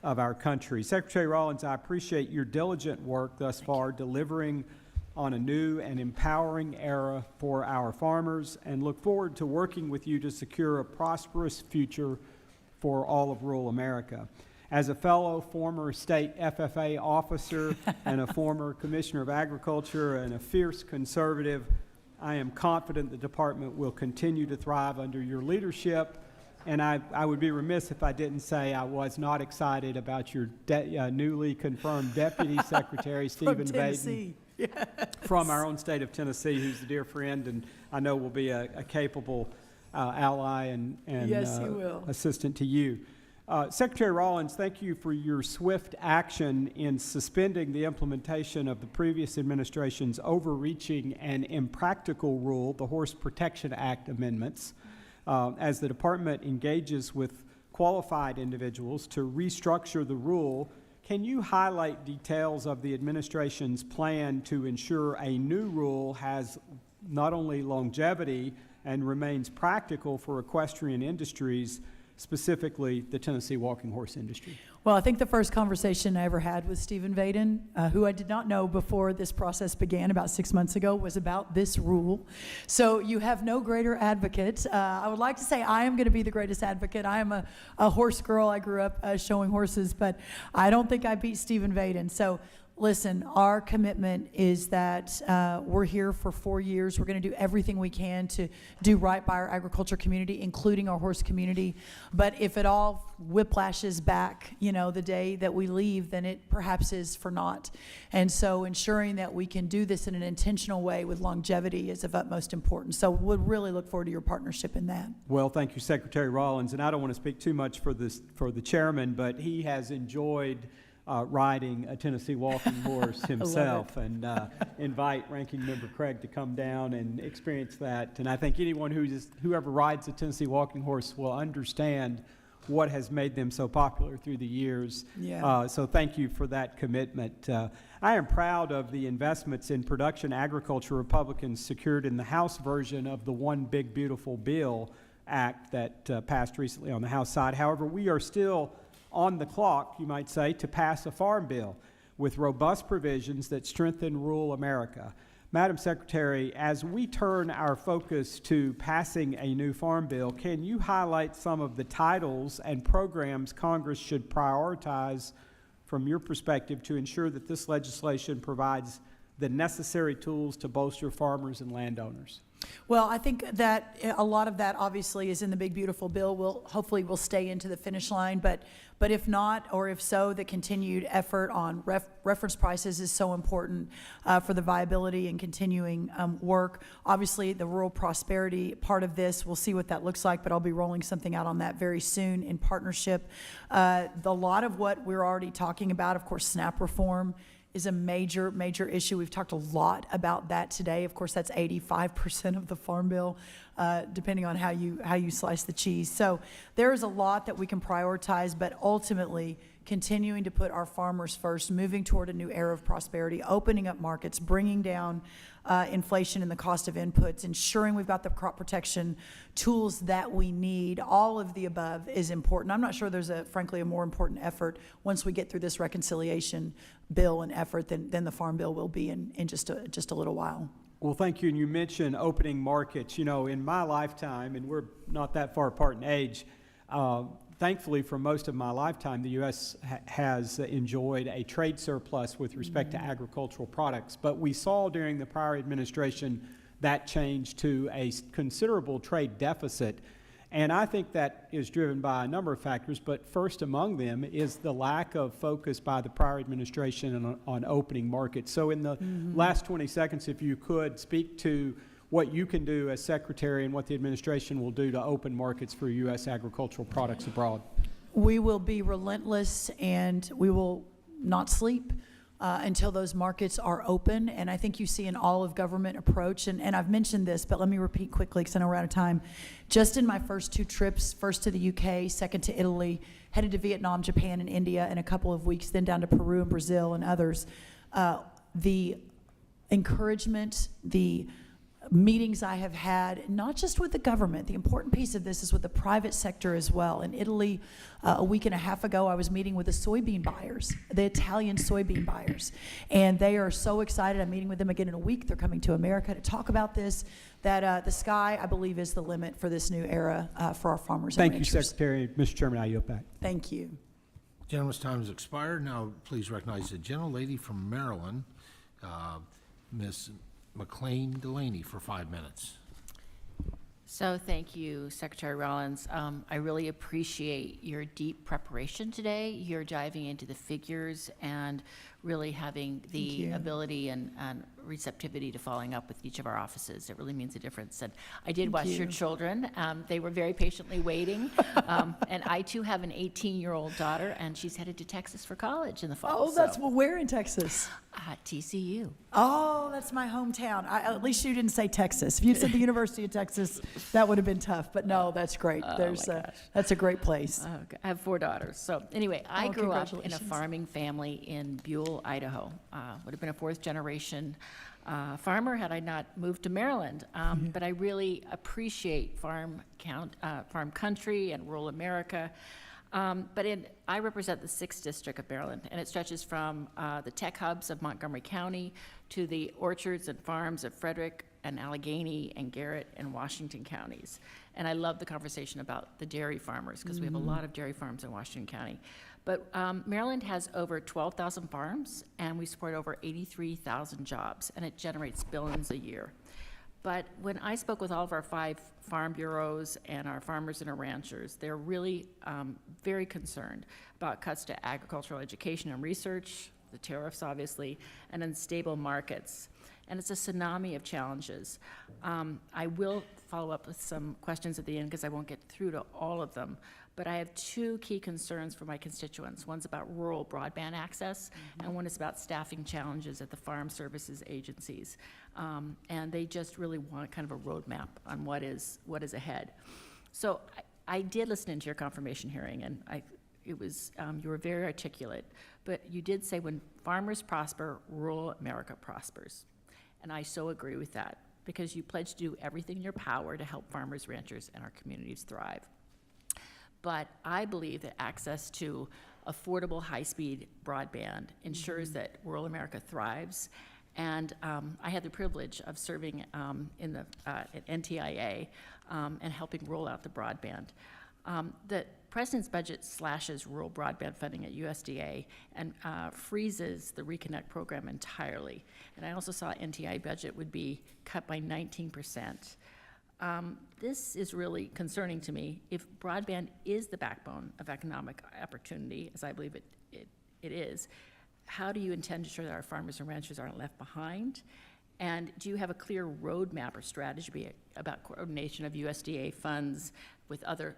of our country. Secretary Rollins, I appreciate your diligent work thus far delivering on a new and empowering era for our farmers, and look forward to working with you to secure a prosperous future for all of rural America. As a fellow former state FFA officer and a former commissioner of agriculture and a fierce conservative, I am confident the department will continue to thrive under your leadership. And I would be remiss if I didn't say I was not excited about your newly confirmed Deputy Secretary, Stephen Vaden, from our own state of Tennessee, who's a dear friend and I know will be a capable ally and yes, he will. Assistant to you. Secretary Rollins, thank you for your swift action in suspending the implementation of the previous administration's overreaching and impractical rule, the Horse Protection Act amendments, as the department engages with qualified individuals to restructure the rule. Can you highlight details of the administration's plan to ensure a new rule has not only longevity and remains practical for equestrian industries, specifically the Tennessee walking horse industry? Well, I think the first conversation I ever had with Stephen Vaden, who I did not know before this process began about 6 months ago, was about this rule. So you have no greater advocate. I would like to say I am going to be the greatest advocate. I am a horse girl. I grew up showing horses, but I don't think I beat Stephen Vaden. So listen, our commitment is that we're here for 4 years. We're going to do everything we can to do right by our agriculture community, including our horse community. But if it all whiplashes back, you know, the day that we leave, then it perhaps is for naught. And so ensuring that we can do this in an intentional way with longevity is of utmost importance. So we'd really look forward to your partnership in that. Well, thank you, Secretary Rollins. And I don't want to speak too much for the chairman, but he has enjoyed riding a Tennessee walking horse himself, and invite Ranking Member Craig to come down and experience that. And I think anyone whoever rides a Tennessee walking horse will understand what has made them so popular through the years. Yeah. So thank you for that commitment. I am proud of the investments in production agriculture Republicans secured in the House version of the One Big Beautiful Bill Act that passed recently on the House side. However, we are still on the clock, you might say, to pass a farm bill with robust provisions that strengthen rural America. Madam Secretary, as we turn our focus to passing a new farm bill, can you highlight some of the titles and programs Congress should prioritize from your perspective to ensure that this legislation provides the necessary tools to bolster farmers and landowners? Well, I think that a lot of that obviously is in the Big Beautiful Bill. Hopefully we'll stay into the finish line, but if not, or if so, the continued effort on reference prices is so important for the viability and continuing work. Obviously, the rural prosperity part of this, we'll see what that looks like, but I'll be rolling something out on that very soon in partnership. A lot of what we're already talking about, of course, SNAP reform is a major, major issue. We've talked a lot about that today. Of course, that's 85% of the Farm Bill, depending on how you slice the cheese. So there is a lot that we can prioritize, but ultimately continuing to put our farmers first, moving toward a new era of prosperity, opening up markets, bringing down inflation and the cost of inputs, ensuring we've got the crop protection tools that we need. All of the above is important. I'm not sure there's frankly a more important effort once we get through this reconciliation bill and effort than the Farm Bill will be in just a little while. Well, thank you. And you mentioned opening markets. You know, in my lifetime, and we're not that far apart in age, thankfully, for most of my lifetime, the U.S. has enjoyed a trade surplus with respect to agricultural products. But we saw during the prior administration that change to a considerable trade deficit. And I think that is driven by a number of factors, but first among them is the lack of focus by the prior administration on opening markets. So in the last 20 seconds, if you could speak to what you can do as Secretary and what the administration will do to open markets for U.S. agricultural products abroad. We will be relentless and we will not sleep until those markets are open. And I think you see an all-of-government approach. And I've mentioned this, but let me repeat quickly because I know we're out of time. Just in my first 2 trips, first to the UK, second to Italy, headed to Vietnam, Japan, and India in a couple of weeks, then down to Peru and Brazil and others, the encouragement, the meetings I have had, not just with the government. The important piece of this is with the private sector as well. In Italy, a week and a half ago, I was meeting with the soybean buyers, the Italian soybean buyers, and they are so excited. I'm meeting with them again in a week. They're coming to America to talk about this, that the sky, I believe, is the limit for this new era for our farmers and ranchers. Thank you, Secretary. Mr. Chairman, I yield back. Thank you. Gentleman's time has expired. Now, please recognize the gentlelady from Maryland, Ms. McLean Delaney, for 5 minutes. So thank you, Secretary Rollins. I really appreciate your deep preparation today. You're diving into the figures and really having the ability and receptivity to following up with each of our offices. It really means a difference. And I did watch your children. They were very patiently waiting. And I, too, have an 18-year-old daughter, and she's headed to Texas for college in the fall. Oh, that's well, where in Texas? TCU. Oh, that's my hometown. At least you didn't say Texas. If you'd said the University of Texas, that would have been tough. But no, that's great. That's a great place. Okay. I have 4 daughters. So anyway, I grew up in a farming family in Buell, Idaho. Would have been a 4th generation farmer had I not moved to Maryland. But I really appreciate farm country and rural America. I represent the 6th District of Maryland, and it stretches from the tech hubs of Montgomery County to the orchards and farms of Frederick and Allegheny and Garrett and Washington counties. And I love the conversation about the dairy farmers because we have a lot of dairy farms in Washington County. But Maryland has over 12,000 farms, and we support over 83,000 jobs, and it generates billions a year. But when I spoke with all of our 5 farm bureaus and our farmers and our ranchers, they're really very concerned about cuts to agricultural education and research, the tariffs, obviously, and unstable markets. And it's a tsunami of challenges. I will follow up with some questions at the end because I won't get through to all of them. But I have 2 key concerns for my constituents. One's about rural broadband access, and one is about staffing challenges at the farm services agencies. And they just really want kind of a roadmap on what is ahead. So I did listen into your confirmation hearing, and you were very articulate. But you did say when farmers prosper, rural America prospers. And I so agree with that because you pledged to do everything in your power to help farmers, ranchers, and our communities thrive. But I believe that access to affordable, high-speed broadband ensures that rural America thrives. And I had the privilege of serving at NTIA and helping roll out the broadband. The President's budget slashes rural broadband funding at USDA and freezes the Reconnect program entirely. And I also saw NTIA budget would be cut by 19%. This is really concerning to me. If broadband is the backbone of economic opportunity, as I believe it is, how do you intend to ensure that our farmers and ranchers aren't left behind? And do you have a clear roadmap or strategy about coordination of USDA funds with other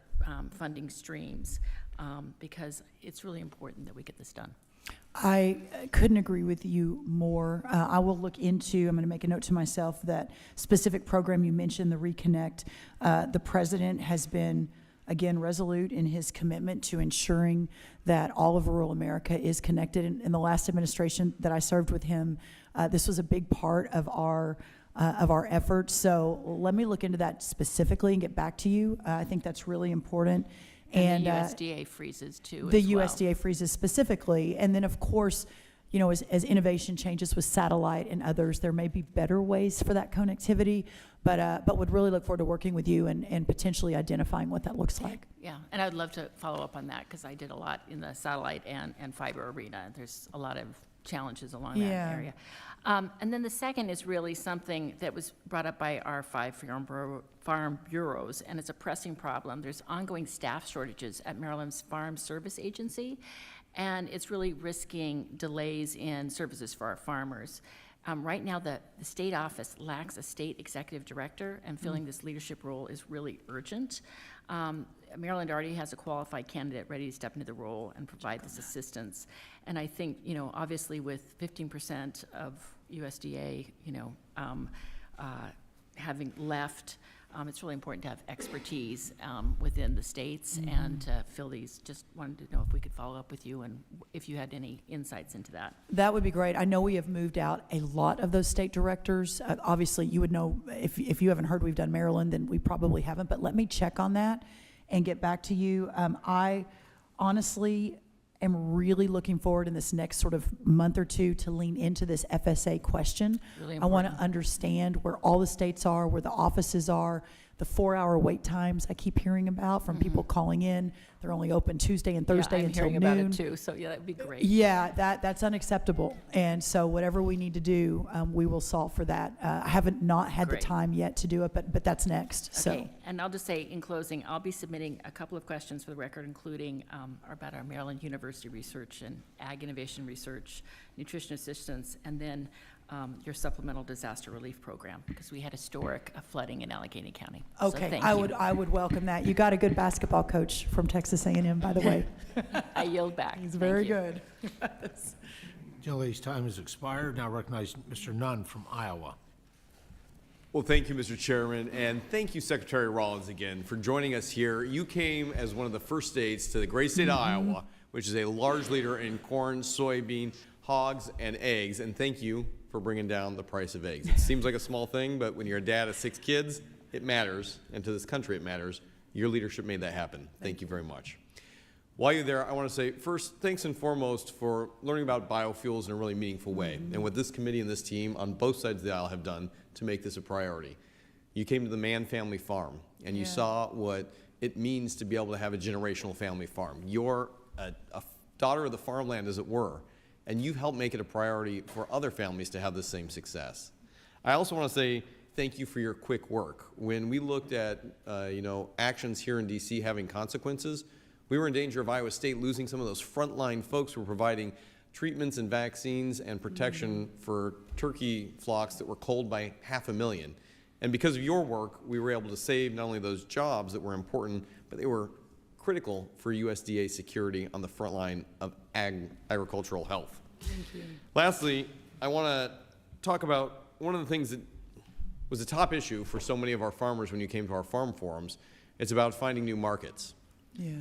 funding streams? Because it's really important that we get this done. I couldn't agree with you more. I will look into, I'm going to make a note to myself, that specific program you mentioned, the Reconnect. The president has been, again, resolute in his commitment to ensuring that all of rural America is connected. In the last administration that I served with him, this was a big part of our efforts. So let me look into that specifically and get back to you. I think that's really important. And the USDA freezes too. The USDA freezes specifically, and then of course, you know, as innovation changes with satellite and others, there may be better ways for that connectivity. But would really look forward to working with you and potentially identifying what that looks like. Yeah, and I'd love to follow up on that because I did a lot in the satellite and fiber arena. There's a lot of challenges along that area. And then the second is really something that was brought up by our 5 farm bureaus, and it's a pressing problem. There's ongoing staff shortages at Maryland's Farm Service Agency, and it's really risking delays in services for our farmers. Right now, the state office lacks a state executive director, and filling this leadership role is really urgent. Maryland already has a qualified candidate ready to step into the role and provide this assistance. And I think, obviously with 15% of USDA, having left, it's really important to have expertise within the states and fill these. Just wanted to know if we could follow up with you and if you had any insights into that. That would be great. I know we have moved out a lot of those state directors. Obviously, you would know, if you haven't heard we've done Maryland, then we probably haven't, but let me check on that and get back to you. I honestly am really looking forward in this next sort of month or two to lean into this FSA question. Really I want to important. understand where all the states are, where the offices are, the 4-hour wait times I keep hearing about from people calling in. They're only open Tuesday and Thursday I'm until hearing noon. about it too, so yeah, that'd be great. Yeah, that's unacceptable. And so whatever we need to do, we will solve for that. I haven't not had Great. the time yet to do it, but that's next. Okay, So and I'll just say in closing, I'll be submitting a couple of questions for the record, including about our Maryland University research and ag innovation research, nutrition assistance, and then your supplemental disaster relief program, because we had historic flooding in Allegheny County. So okay, thank I you. would welcome that. You got a good basketball coach from Texas A&M, by the way. I yield back. He's Thank very you. good. Gentlelady's time has expired. Now recognize Mr. Nunn from Iowa. Well, thank you, Mr. Chairman, and thank you, Secretary Rollins, again, for joining us here. You came as one of the first states to the great state of Iowa, which is a large leader in corn, soybean, hogs, and eggs, and thank you for bringing down the price of eggs. It seems like a small thing, but when you're a dad of 6 kids, it matters, and to this country it matters. Your leadership made that happen. Thank you very much. While you're there, I want to say, first, thanks and foremost for learning about biofuels in a really meaningful way, and what this committee and this team on both sides of the aisle have done to make this a priority. You came to the Mann family farm, and you saw what it means to be able to have a generational family farm. You're a daughter of the farmland, as it were, and you've helped make it a priority for other families to have the same success. I also want to say thank you for your quick work. When we looked at actions here in D.C. having consequences, we were in danger of Iowa State losing some of those frontline folks who were providing treatments and vaccines and protection for turkey flocks that were culled by 500,000. And because of your work, we were able to save not only those jobs that were important, but they were critical for USDA security on the front line of agricultural health. Thank you. Lastly, I want to talk about one of the things that was a top issue for so many of our farmers when you came to our farm forums. It's about finding new markets. Yeah.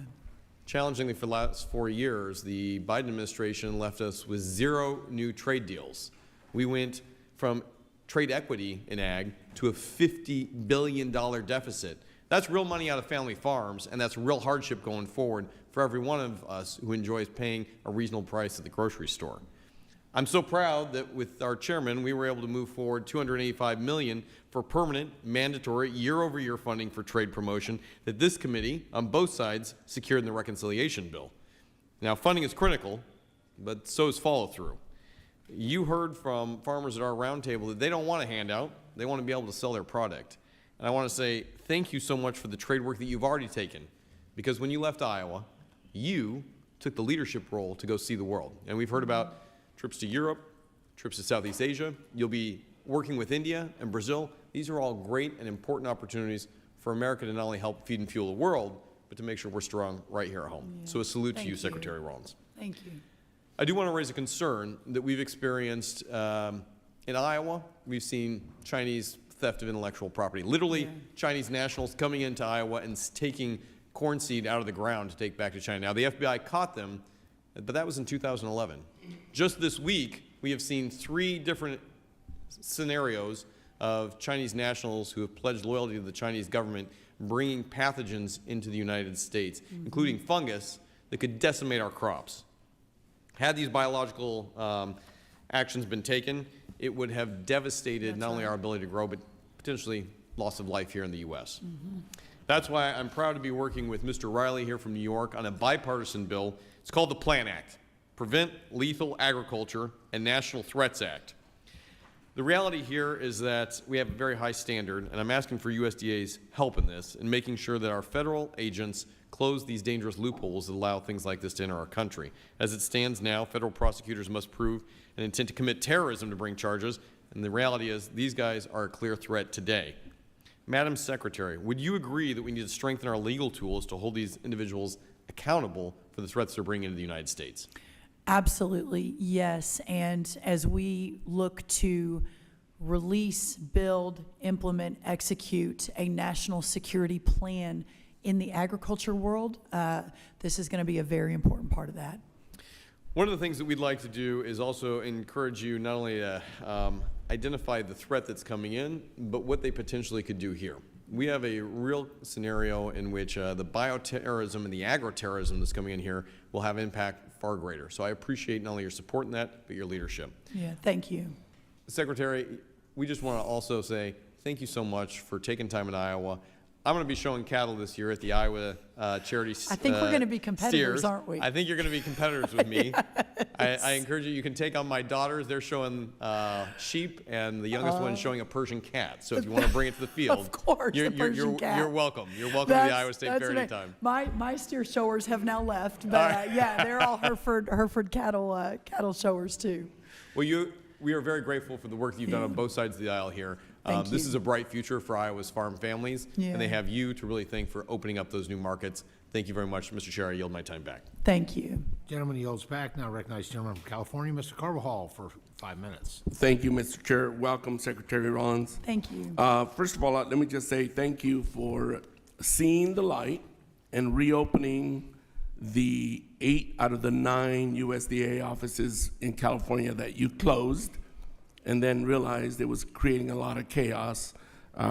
Challengingly, for the last 4 years, the Biden administration left us with 0 new trade deals. We went from trade equity in ag to a $50 billion deficit. That's real money out of family farms, and that's real hardship going forward for every one of us who enjoys paying a reasonable price at the grocery store. I'm so proud that with our chairman, we were able to move forward $285 million for permanent, mandatory, year-over-year funding for trade promotion that this committee, on both sides, secured in the reconciliation bill. Now, funding is critical, but so is follow-through. You heard from farmers at our roundtable that they don't want a handout. They want to be able to sell their product. And I want to say thank you so much for the trade work that you've already taken, because when you left Iowa, you took the leadership role to go see the world. And we've heard about trips to Europe, trips to Southeast Asia. You'll be working with India and Brazil. These are all great and important opportunities for America to not only help feed and fuel the world, but to make sure we're strong right here at home. Yeah. So a salute to Thank you, you. Secretary Rollins. Thank you. I do want to raise a concern that we've experienced in Iowa. We've seen Chinese theft of intellectual property. Literally, Chinese nationals coming into Iowa and taking corn seed out of the ground to take back to China. Now, the FBI caught them, but that was in 2011. Just this week, we have seen 3 different scenarios of Chinese nationals who have pledged loyalty to the Chinese government bringing pathogens into the United States, including fungus that could decimate our crops. Had these biological actions been taken, it would have devastated not only our ability to grow, but potentially loss of life here in the U.S. That's why I'm proud to be working with Mr. Riley here from New York on a bipartisan bill. It's called the PLAN Act, Prevent Lethal Agriculture and National Threats Act. The The reality here is that we have a very high standard, and I'm asking for USDA's help in this, in making sure that our federal agents close these dangerous loopholes that allow things like this to enter our country. As it stands now, federal prosecutors must prove an intent to commit terrorism to bring charges, and the reality is these guys are a clear threat today. Madam Secretary, would you agree that we need to strengthen our legal tools to hold these individuals accountable for the threats they're bringing into the United States? Absolutely, yes. And as we look to release, build, implement, execute a national security plan in the agriculture world, this is going to be a very important part of that. One of the things that we'd like to do is also encourage you not only to identify the threat that's coming in, but what they potentially could do here. We have a real scenario in which the bioterrorism and the agroterrorism that's coming in here will have impact far greater. So I appreciate not only your support in that, but your leadership. Yeah, thank you. Secretary, we just want to also say thank you so much for taking time in Iowa. I'm going to be showing cattle this year at the Iowa Charity I think we're going to be competitors, steers. aren't we? I think you're going to be competitors with me. I encourage you. You can take on my daughters. They're showing sheep, and the youngest one's showing a Persian cat. So if you want to bring it to the field, Of course, the Persian cat. You're welcome. You're welcome to the Iowa State Fair anytime. My steer showers have now left, but yeah, they're all Hereford cattle showers too. Well, we are very grateful for the work that you've done on both sides of the aisle here. This is a bright future for Iowa's farm families, and they have you to really thank for opening up those new markets. Thank you very much, Mr. Chair. I yield my time back. Thank you. Gentleman yields back. Now recognize the gentleman from California, Mr. Carvajal, for 5 minutes. Thank you, Mr. Chair. Welcome, Secretary Rollins. Thank you. First of all, let me just say thank you for seeing the light and reopening the 8 out of the 9 USDA offices in California that you closed, and then realized it was creating a lot of chaos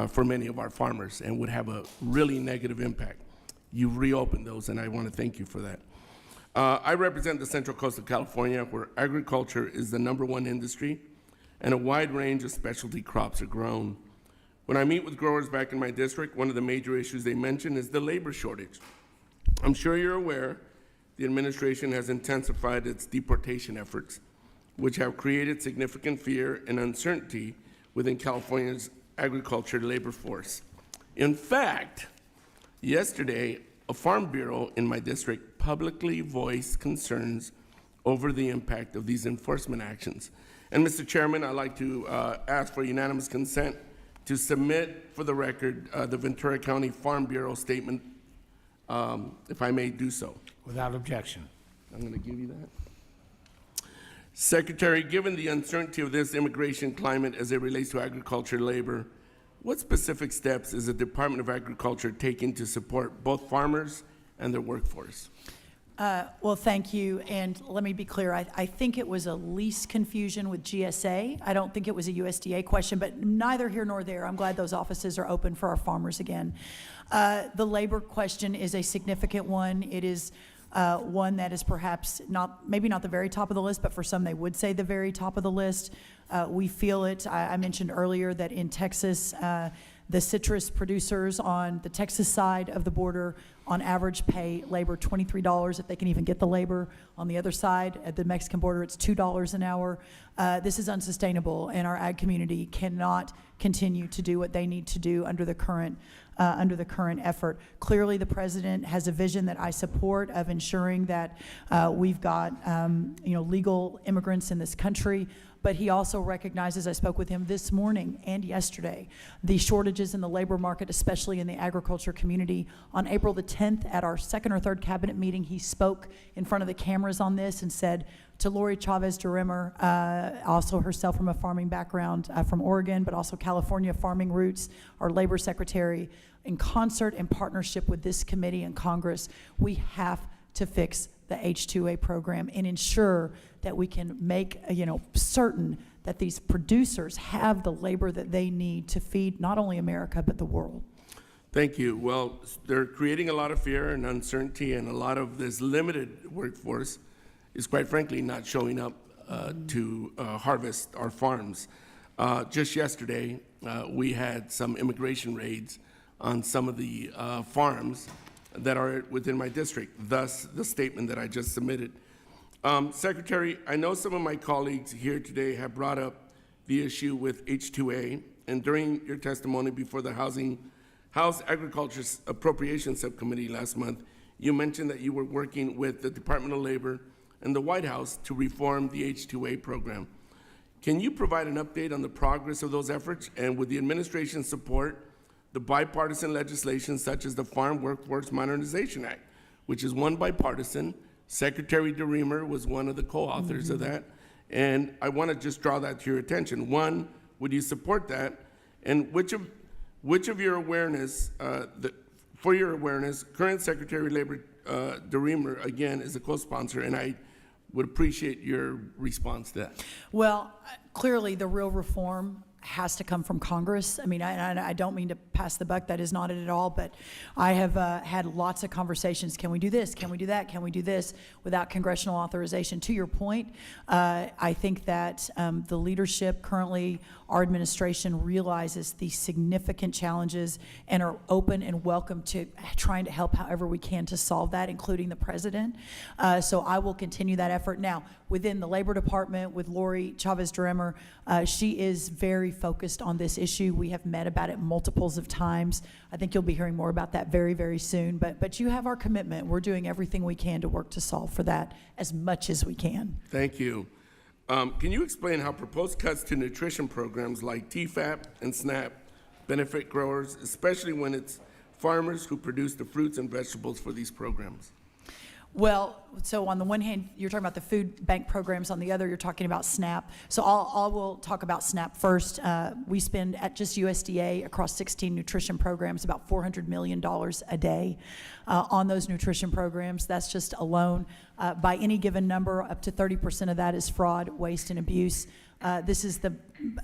for many of our farmers and would have a really negative impact. You've reopened those, and I want to thank you for that. I represent the Central Coast of California, where agriculture is the #1 industry, and a wide range of specialty crops are grown. When I meet with growers back in my district, one of the major issues they mention is the labor shortage. I'm sure you're aware the administration has intensified its deportation efforts, which have created significant fear and uncertainty within California's agriculture labor force. In fact, yesterday, a Farm Bureau in my district publicly voiced concerns over the impact of these enforcement actions. And Mr. Chairman, I'd like to ask for unanimous consent to submit for the record the Ventura County Farm Bureau statement, if I may do so. Without objection. I'm going to give you that. Secretary, given the uncertainty of this immigration climate as it relates to agriculture labor, what specific steps is the Department of Agriculture taking to support both farmers and their workforce? Well, thank you, and let me be clear. I think it was a lease confusion with GSA. I don't think it was a USDA question, but neither here nor there. I'm glad those offices are open for our farmers again. The labor question is a significant one. It is one that is perhaps maybe not the very top of the list, but for some they would say the very top of the list. We feel it. I mentioned earlier that in Texas, the citrus producers on the Texas side of the border on average pay labor $23 if they can even get the labor. On the other side, at the Mexican border, it's $2 an hour. This is unsustainable, and our ag community cannot continue to do what they need to do under the current effort. Clearly, the president has a vision that I support of ensuring that we've got legal immigrants in this country. But he also recognizes, I spoke with him this morning and yesterday, the shortages in the labor market, especially in the agriculture community. On April the 10th, at our second or third cabinet meeting, he spoke in front of the cameras on this and said to Lori Chavez-DeRimmer, also herself from a farming background from Oregon, but also California farming roots, our labor secretary, in concert and partnership with this committee and Congress, we have to fix the H-2A program and ensure that we can make certain that these producers have the labor that they need to feed not only America but the world. Thank you. Well, they're creating a lot of fear and uncertainty, and a lot of this limited workforce is quite frankly not showing up to harvest our farms. Just yesterday, we had some immigration raids on some of the farms that are within my district, thus the statement that I just submitted. Secretary, I know some of my colleagues here today have brought up the issue with H2A, and during your testimony before the House Agriculture Appropriations Subcommittee last month, you mentioned that you were working with the Department of Labor and the White House to reform the H2A program. Can you provide an update on the progress of those efforts, and with the administration's support, the bipartisan legislation such as the Farm Workforce Modernization Act, which is one bipartisan? Secretary DeRemer was one of the co-authors of that, and I want to just draw that to your attention. One, would you support that? And which of your awareness, for your awareness, current Secretary of Labor DeRemer, again, is a co-sponsor, and I would appreciate your response to that. Well, clearly, the real reform has to come from Congress. I mean, I don't mean to pass the buck. That is not it at all. But I have had lots of conversations. Can we do this? Can we do that? Can we do this without congressional authorization? To your point, I think that the leadership currently, our administration realizes the significant challenges and are open and welcome to trying to help however we can to solve that, including the president. So I will continue that effort. Now, within the Labor Department with Lori Chavez-DeRemer, she is very focused on this issue. We have met about it multiples of times. I think you'll be hearing more about that very, very soon. But you have our commitment. We're doing everything we can to work to solve for that as much as we can. Thank you. Can you explain how proposed cuts to nutrition programs like TFAP and SNAP benefit growers, especially when it's farmers who produce the fruits and vegetables for these programs? Well, so on the one hand, you're talking about the food bank programs. On the other, you're talking about SNAP. So I will talk about SNAP first. We spend at just USDA across 16 nutrition programs about $400 million a day on those nutrition programs. That's just alone. By any given number, up to 30% of that is fraud, waste, and abuse. This is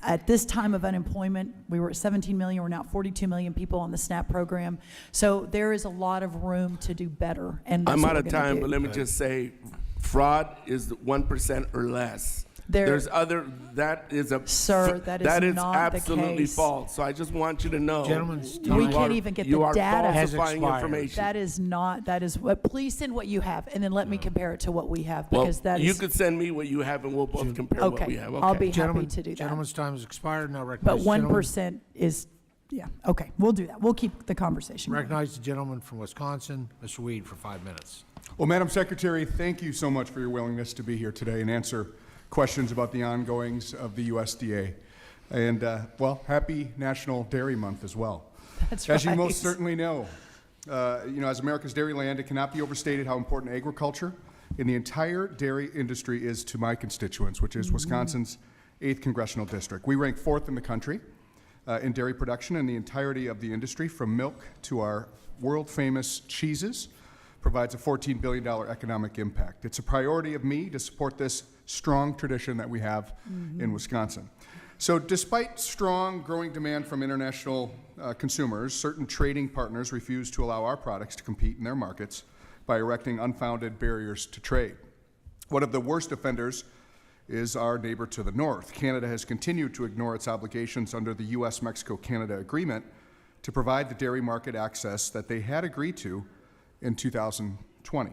at this time of unemployment, we were at 17 million, we're now at 42 million people on the SNAP program. So there is a lot of room to do better. And I'm out of time, but let me just say, fraud is 1% or less. There's other, that is a, sir, that is not the absolutely case. false. So I just want you to know. Gentlemen's We can't even get the data. Falsifying information. That is not, that is what, please send what you have and then let me compare it to what we have, because that you is. could send me what you have and we'll both compare what we have. I'll be happy Gentlemen, to do that. Gentlemen's time has expired. Now But recognize the gentleman. 1% is, yeah, okay, we'll do that. We'll keep the conversation going. Recognize the gentleman from Wisconsin, Mr. Weed, for 5 minutes. Well, Madam Secretary, thank you so much for your willingness to be here today and answer questions about the ongoings of the USDA. And, well, happy National Dairy Month as well. That's As you right. most certainly know, as America's dairy land, it cannot be overstated how important agriculture in the entire dairy industry is to my constituents, which is Wisconsin's 8th Congressional District. We rank 4th in the country in dairy production, and the entirety of the industry, from milk to our world-famous cheeses, provides a $14 billion economic impact. It's a priority of me to support this strong tradition that we have in Wisconsin. So despite strong growing demand from international consumers, certain trading partners refuse to allow our products to compete in their markets by erecting unfounded barriers to trade. One of the worst offenders is our neighbor to the north. Canada has continued to ignore its obligations under the U.S.-Mexico-Canada agreement to provide the dairy market access that they had agreed to in 2020.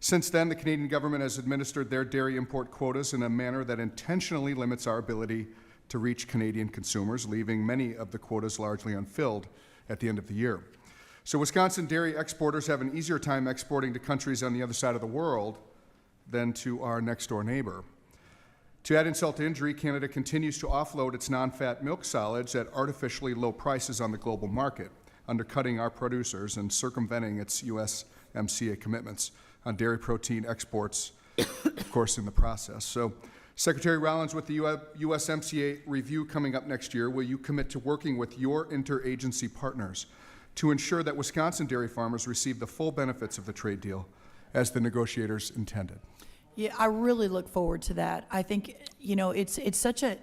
Since then, the Canadian government has administered their dairy import quotas in a manner that intentionally limits our ability to reach Canadian consumers, leaving many of the quotas largely unfilled at the end of the year. So Wisconsin dairy exporters have an easier time exporting to countries on the other side of the world than to our next-door neighbor. To add insult to injury, Canada continues to offload its non-fat milk solids at artificially low prices on the global market, undercutting our producers and circumventing its USMCA commitments on dairy protein exports, of course, in the process. So, Secretary Rollins, with the USMCA review coming up next year, will you commit to working with your interagency partners to ensure that Wisconsin dairy farmers receive the full benefits of the trade deal as the negotiators intended? Yeah, I really look forward to that. I think, it's such a,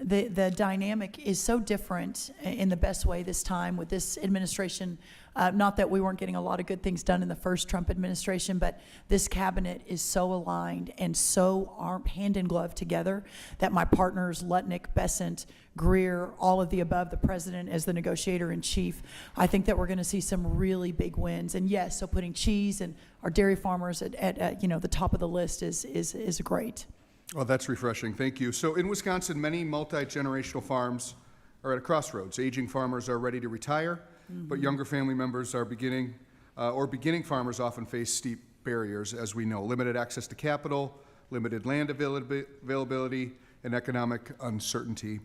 the dynamic is so different in the best way this time with this administration. Not that we weren't getting a lot of good things done in the first Trump administration, but this cabinet is so aligned and so hand in glove together that my partners, Lutnick, Besant, Greer, all of the above, the president as the negotiator in chief, I think that we're going to see some really big wins. And yes, so putting cheese and our dairy farmers at the top of the list is great. Well, that's refreshing. Thank you. So in Wisconsin, many multi-generational farms are at a crossroads. Aging farmers are ready to retire, but younger family members are beginning farmers often face steep barriers, as we know. Limited access to capital, limited land availability, and economic uncertainty.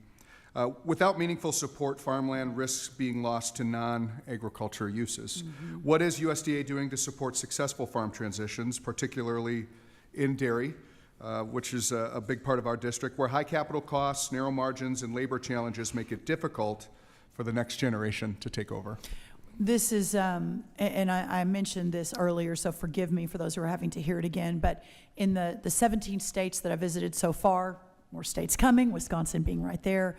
Without meaningful support, farmland risks being lost to non-agriculture uses. What is USDA doing to support successful farm transitions, particularly in dairy, which is a big part of our district, where high capital costs, narrow margins, and labor challenges make it difficult for the next generation to take over? This is, and I mentioned this earlier, so forgive me for those who are having to hear it again, but in the 17 states that I visited so far, more states coming, Wisconsin being right there,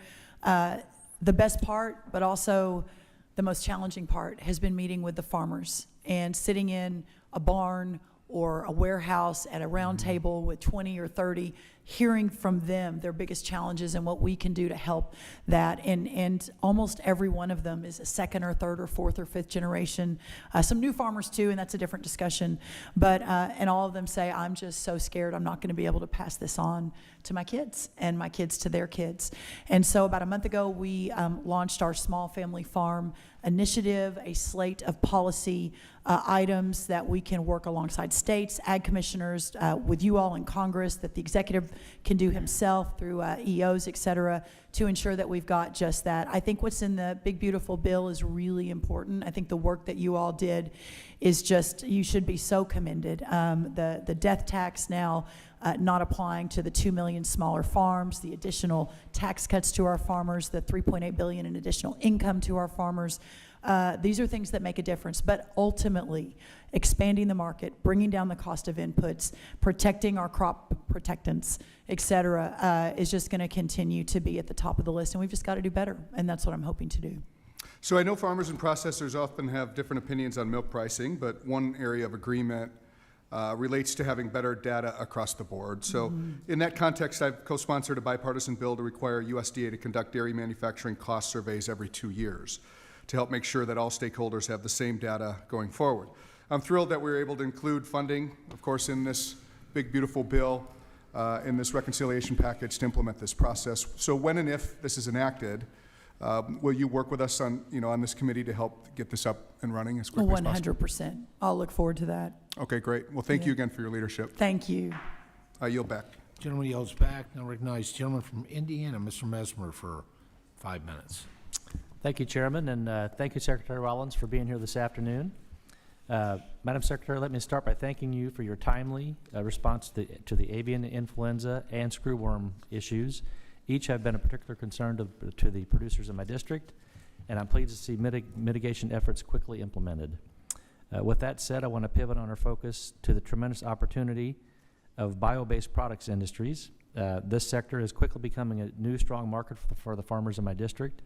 the best part, but also the most challenging part, has been meeting with the farmers and sitting in a barn or a warehouse at a round table with 20 or 30, hearing from them their biggest challenges and what we can do to help that. And almost every one of them is a second or third or fourth or fifth generation. Some new farmers too, and that's a different discussion. But and all of them say, I'm just so scared I'm not going to be able to pass this on to my kids and my kids to their kids. And so about a month ago, we launched our Small Family Farm Initiative, a slate of policy items that we can work alongside states, ag commissioners, with you all in Congress, that the executive can do himself through EOs, et cetera, to ensure that we've got just that. I think what's in the big, beautiful bill is really important. I think the work that you all did is just, you should be so commended. The death tax now not applying to the 2 million smaller farms, the additional tax cuts to our farmers, the $3.8 billion in additional income to our farmers. These are things that make a difference, but ultimately expanding the market, bringing down the cost of inputs, protecting our crop protectants, et cetera, is just going to continue to be at the top of the list, and we've just got to do better, and that's what I'm hoping to do. So I know farmers and processors often have different opinions on milk pricing, but one area of agreement relates to having better data across the board. So in that context, I've co-sponsored a bipartisan bill to require USDA to conduct dairy manufacturing cost surveys every 2 years to help make sure that all stakeholders have the same data going forward. I'm thrilled that we were able to include funding, of course, in this big, beautiful bill, in this reconciliation package to implement this process. So when and if this is enacted, will you work with us on, on this committee to help get this up and running as quickly as possible? 100%. I'll look forward to that. Okay, great. Well, thank you again for your leadership. Thank you. I yield back. Gentleman yields back. Now recognize gentleman from Indiana, Mr. Mesmer, for 5 minutes. Thank you, Chairman, and thank you, Secretary Rollins, for being here this afternoon. Madam Secretary, let me start by thanking you for your timely response to the avian influenza and screwworm issues. Each have been a particular concern to the producers in my district, and I'm pleased to see mitigation efforts quickly implemented. With that said, I want to pivot on our focus to the tremendous opportunity of bio-based products industries. This sector is quickly becoming a new strong market for the farmers in my district,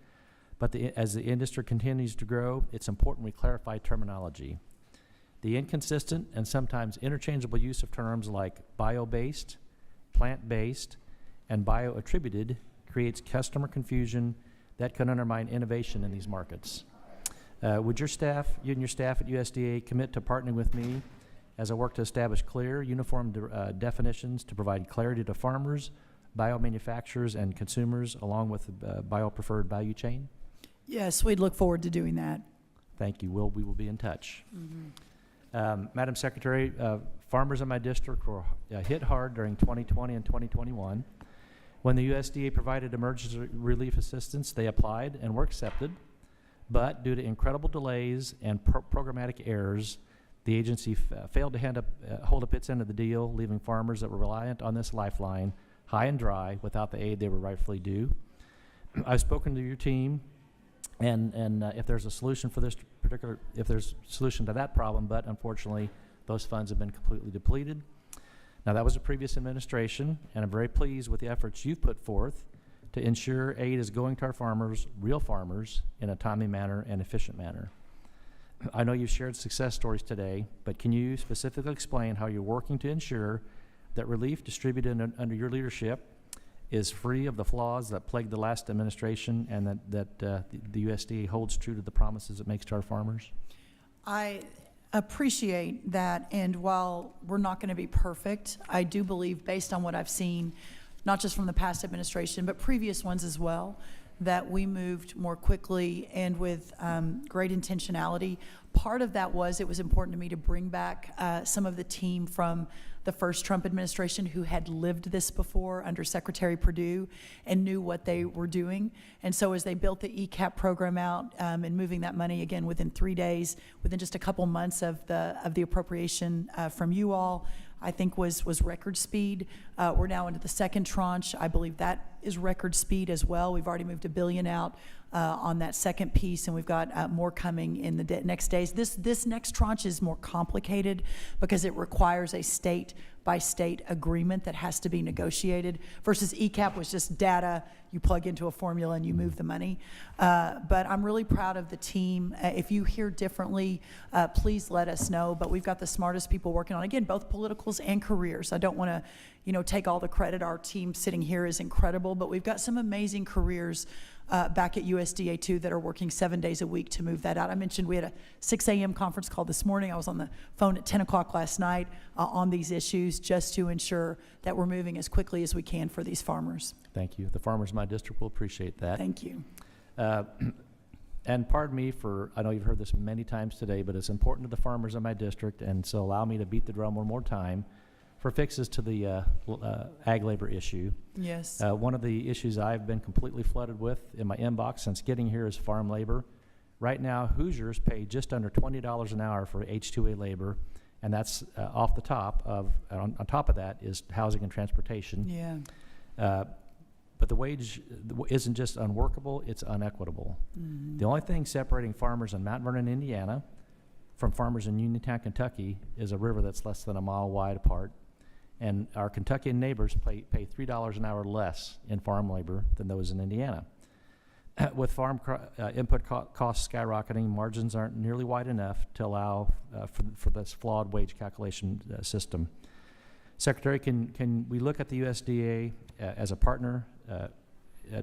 but as the industry continues to grow, it's important we clarify terminology. The inconsistent and sometimes interchangeable use of terms like bio-based, plant-based, and bio-attributed creates customer confusion that can undermine innovation in these markets. Would you and your staff at USDA commit to partnering with me as I work to establish clear, uniform definitions to provide clarity to farmers, biomanufacturers, and consumers, along with the bio-preferred value chain? Yes, we'd look forward to doing that. Thank you. We will be in touch. Madam Secretary, farmers in my district were hit hard during 2020 and 2021. When the USDA provided emergency relief assistance, they applied and were accepted, but due to incredible delays and programmatic errors, the agency failed to hold up its end of the deal, leaving farmers that were reliant on this lifeline high and dry without the aid they were rightfully due. I've spoken to your team, and if there's a solution for this if there's a solution to that problem, but unfortunately, those funds have been completely depleted. Now, that was a previous administration, and I'm very pleased with the efforts you've put forth to ensure aid is going to our farmers, real farmers, in a timely manner and efficient manner. I know you've shared success stories today, but can you specifically explain how you're working to ensure that relief distributed under your leadership is free of the flaws that plagued the last administration, and that the USDA holds true to the promises it makes to our farmers? I appreciate that, and while we're not going to be perfect, I do believe, based on what I've seen, not just from the past administration, but previous ones as well, that we moved more quickly and with great intentionality. Part of that was it was important to me to bring back some of the team from the first Trump administration who had lived this before under Secretary Perdue and knew what they were doing. And so as they built the ECAP program out and moving that money, again, within 3 days, within just a couple months of the appropriation from you all, I think was record speed. We're now into the second tranche. I believe that is record speed as well. We've already moved $1 billion out on that second piece, and we've got more coming in the next days. This next tranche is more complicated because it requires a state-by-state agreement that has to be negotiated, versus ECAP was just data, you plug into a formula and you move the money. But I'm really proud of the team. If you hear differently, please let us know. But we've got the smartest people working on, again, both politicals and careers. I don't want to, take all the credit. Our team sitting here is incredible, but we've got some amazing careers back at USDA too that are working 7 days a week to move that out. I mentioned we had a 6 a.m. conference call this morning. I was on the phone at 10 o'clock last night on these issues just to ensure that we're moving as quickly as we can for these farmers. Thank you. The farmers in my district will appreciate that. Thank you. And pardon me for, I know you've heard this many times today, but it's important to the farmers in my district, and so allow me to beat the drum one more time for fixes to the ag labor issue. Yes. One of the issues I've been completely flooded with in my inbox since getting here is farm labor. Right now, Hoosiers pay just under $20 an hour for H2A labor, and that's off the top of, on top of that is housing and transportation. Yeah. But the wage isn't just unworkable, it's unequitable. The only thing separating farmers in Mount Vernon, Indiana, from farmers in Uniontown, Kentucky, is a river that's less than a mile wide apart. And our Kentuckian neighbors pay $3 an hour less in farm labor than those in Indiana. With farm input costs skyrocketing, margins aren't nearly wide enough to allow for this flawed wage calculation system. Secretary, can we look at the USDA as a partner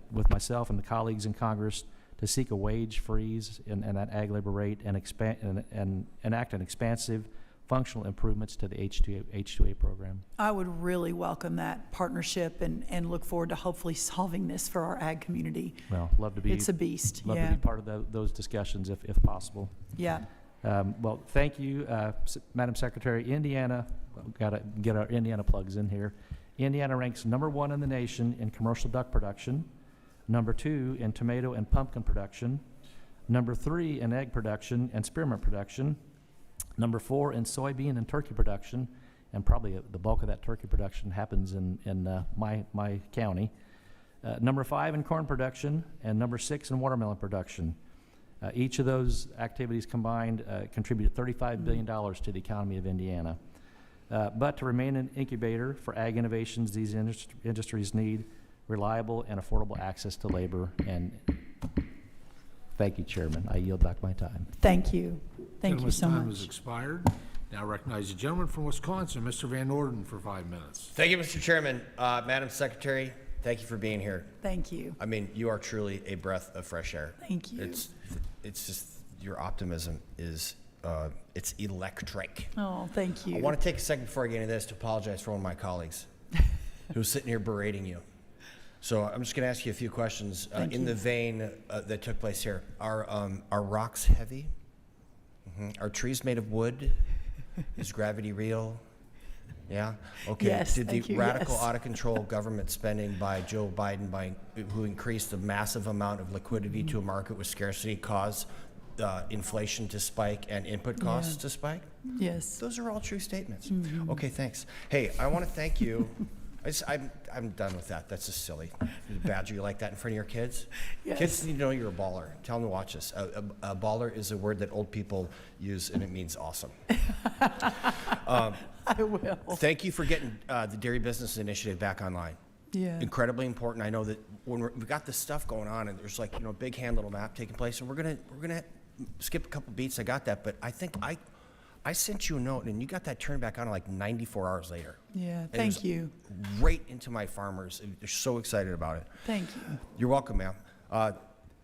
with myself and the colleagues in Congress to seek a wage freeze in that ag labor rate and enact an expansive functional improvements to the H2A program? I would really welcome that partnership and look forward to hopefully solving this for our ag community. Well, love to be. It's a beast. Love yeah. to be part of those discussions if possible. Yeah. Well, thank you, Madam Secretary. Indiana, got to get our Indiana plugs in here. Indiana ranks #1 in the nation in commercial duck production, #2 in tomato and pumpkin production, #3 in egg production and spearmint production, #4 in soybean and turkey production, and probably the bulk of that turkey production happens in my county. #5 in corn production, and #6 in watermelon production. Each of those activities combined contribute $35 billion to the economy of Indiana. But to remain an incubator for ag innovations, these industries need reliable and affordable access to labor. And thank you, Chairman. I yield back my time. Thank you. Thank you Gentleman's so time much. has expired. Now recognize the gentleman from Wisconsin, Mr. Van Orden, for 5 minutes. Thank you, Mr. Chairman. Madam Secretary, thank you for being here. Thank you. I mean, you are truly a breath of fresh air. Thank you. It's just, your optimism is, it's electric. Oh, thank you. I want to take a second before I get into this to apologize for one of my colleagues who's sitting here berating you. So I'm just going to ask you a few questions in the vein that took place here. Are rocks heavy? Are trees made of wood? Is gravity real? Yeah? Okay. Yes, Did the thank you, radical yes. out-of-control government spending by Joe Biden, who increased the massive amount of liquidity to a market with scarcity, cause inflation to spike and input costs to spike? Yes. Those are all true statements. Okay, thanks. Hey, I want to thank you. I'm done with that. That's just silly. Badger you like that in front of your kids? Yes. Kids need to know you're a baller. Tell them to watch this. A baller is a word that old people use, and it means awesome. I will. Thank you for getting the Dairy Business Initiative back online. Yeah. Incredibly important. I know that when we've got this stuff going on, and there's like, big hand, little map taking place, and we're gonna skip a couple beats. I got that, but I think I sent you a note, and you got that turned back on like 94 hours later. Yeah, And thank it was you. Right into my farmers. They're so excited about it. Thank you. You're welcome, ma'am.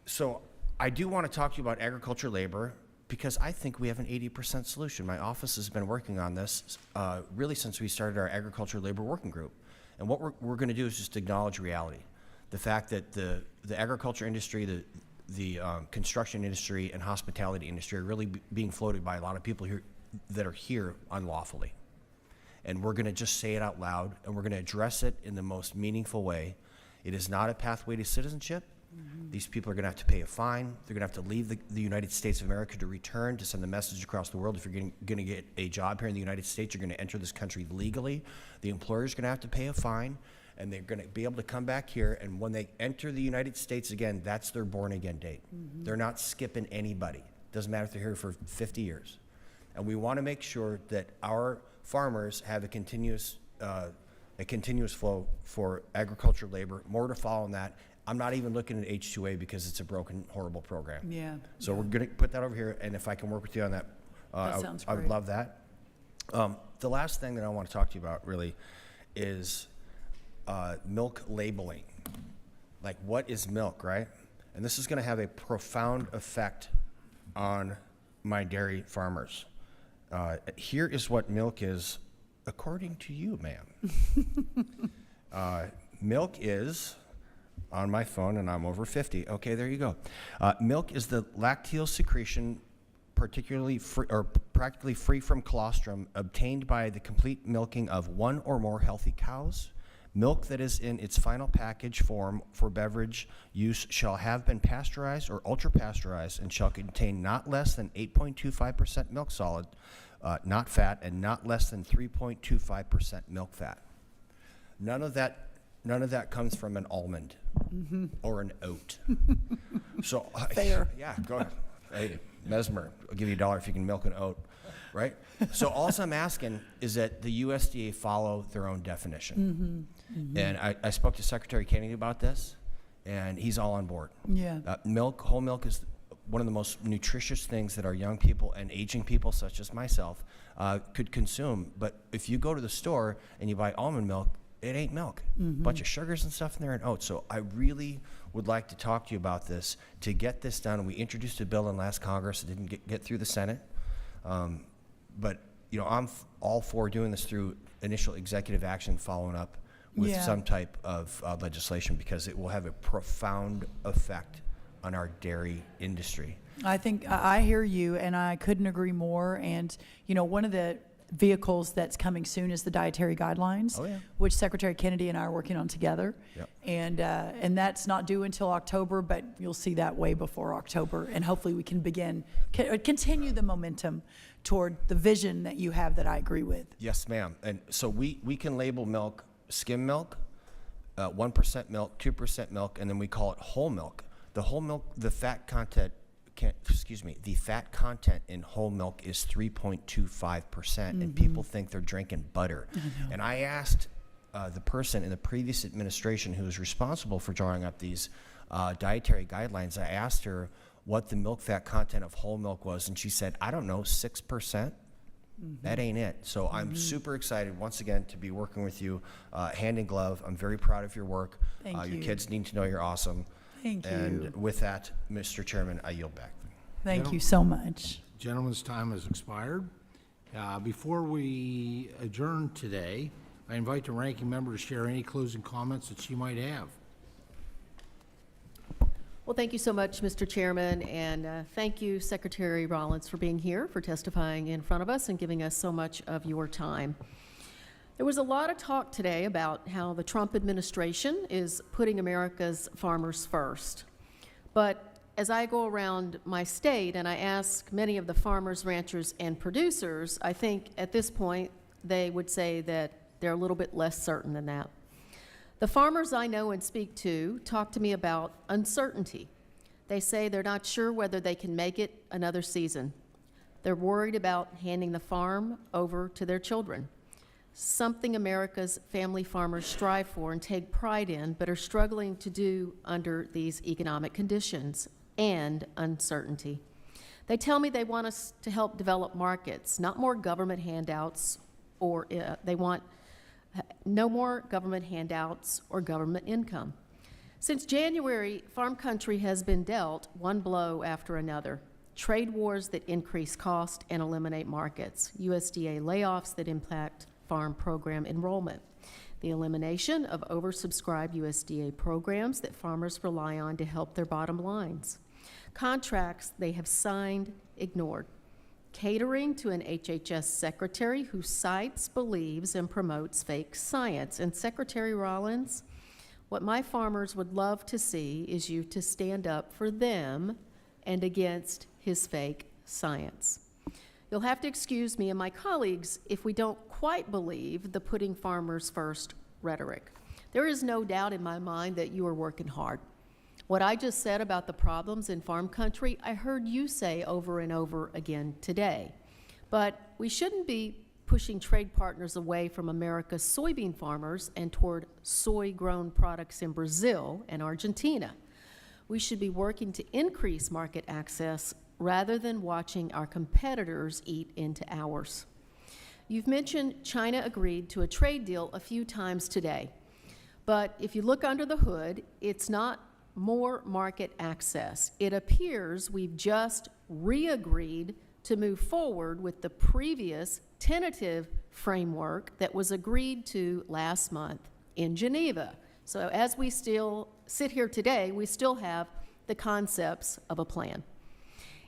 So I do want to talk to you about agriculture labor, because I think we have an 80% solution. My office has been working on this really since we started our agriculture labor working group. And what we're going to do is just acknowledge reality. The fact that the agriculture industry, the construction industry, and hospitality industry are really being floated by a lot of people here that are here unlawfully. And we're going to just say it out loud, and we're going to address it in the most meaningful way. It is not a pathway to citizenship. These people are going to have to pay a fine. They're going to have to leave the United States of America to return, to send the message across the world. If you're going to get a job here in the United States, you're going to enter this country legally. The employer's going to have to pay a fine, and they're going to be able to come back here, and when they enter the United States again, that's their born-again date. They're not skipping anybody. Doesn't matter if they're here for 50 years. And we want to make sure that our farmers have a continuous flow for agricultural labor. More to follow on that. I'm not even looking at H2A because it's a broken, horrible program. Yeah. So we're going to put that over here, and if I can work with you on that, sounds I would great. love that. The last thing that I want to talk to you about really is milk labeling. Like, what is milk, right? And this is going to have a profound effect on my dairy farmers. Here is what milk is, according to you, ma'am. Milk is, on my phone, and I'm over 50. Okay, there you go. Milk is the lacteal secretion, particularly free, or practically free from colostrum, obtained by the complete milking of one or more healthy cows. Milk that is in its final package form for beverage use shall have been pasteurized or ultra-pasteurized and shall contain not less than 8.25% milk solid, not fat, and not less than 3.25% milk fat. None of that comes from an almond or an oat. So Fair. Yeah, go ahead. Hey, Mesmer, I'll give you $1 if you can milk an oat, right? So all I'm asking is that the USDA follow their own definition. And I spoke to Secretary Kennedy about this, and he's all on board. Yeah. Milk, whole milk is one of the most nutritious things that our young people and aging people, such as myself, could consume. But if you go to the store and you buy almond milk, it ain't milk. Bunch of sugars and stuff in there and oats. So I really would like to talk to you about this to get this done. We introduced a bill in last Congress. It didn't get through the Senate. But I'm all for doing this through initial executive action, following up with some type of legislation, because it will have a profound effect on our dairy industry. I think I hear you, and I couldn't agree more. And one of the vehicles that's coming soon is the dietary guidelines, which Secretary Kennedy and I are working on together. And that's not due until October, but you'll see that way before October, and hopefully we can continue the momentum toward the vision that you have that I agree with. Yes, ma'am. And so we can label milk skim milk, 1% milk, 2% milk, and then we call it whole milk. The whole milk, the fat content in whole milk is 3.25%, and people think they're drinking butter. And I asked the person in the previous administration who was responsible for drawing up these dietary guidelines, I asked her what the milk fat content of whole milk was, and she said, I don't know, 6%? That ain't it. So I'm super excited, once again, to be working with you hand in glove. I'm very proud of your work. Thank you. Your kids need to know you're awesome. Thank you. And with that, Mr. Chairman, I yield back. Thank you so much. Gentleman's time has expired. Before we adjourn today, I invite the ranking member to share any closing comments that she might have. Well, thank you so much, Mr. Chairman, and thank you, Secretary Rollins, for being here, for testifying in front of us and giving us so much of your time. There was a lot of talk today about how the Trump administration is putting America's farmers first. But as I go around my state and I ask many of the farmers, ranchers, and producers, I think at this point they would say that they're a little bit less certain than that. The farmers I know and speak to talk to me about uncertainty. They say they're not sure whether they can make it another season. They're worried about handing the farm over to their children, something America's family farmers strive for and take pride in, but are struggling to do under these economic conditions and uncertainty. They tell me they want us to help develop markets, not more government handouts, or they want no more government handouts or government income. Since January, farm country has been dealt one blow after another. trade wars that increase cost and eliminate markets, USDA layoffs that impact farm program enrollment, the elimination of oversubscribed USDA programs that farmers rely on to help their bottom lines, contracts they have signed, ignored, catering to an HHS secretary who cites, believes, and promotes fake science. And Secretary Rollins, what my farmers would love to see is you to stand up for them and against his fake science. You'll have to excuse me and my colleagues if we don't quite believe the putting farmers first rhetoric. There is no doubt in my mind that you are working hard. What I just said about the problems in farm country, I heard you say over and over again today. But we shouldn't be pushing trade partners away from America's soybean farmers and toward soy-grown products in Brazil and Argentina. We should be working to increase market access rather than watching our competitors eat into ours. You've mentioned China agreed to a trade deal a few times today. But if you look under the hood, it's not more market access. It appears we've just re-agreed to move forward with the previous tentative framework that was agreed to last month in Geneva. So as we still sit here today, we still have the concepts of a plan.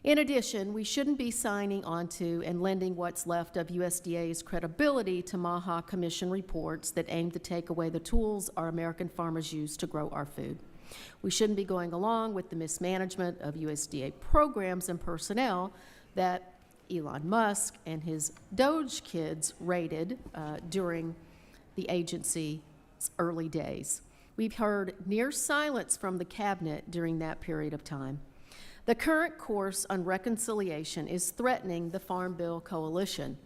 In addition, we shouldn't be signing onto and lending what's left of USDA's credibility to Maha Commission reports that aim to take away the tools our American farmers use to grow our food. We shouldn't be going along with the mismanagement of USDA programs and personnel that Elon Musk and his Doge kids raided during the agency's early days. We've heard near silence from the cabinet during that period of time. The current course on reconciliation is threatening the Farm Bill coalition,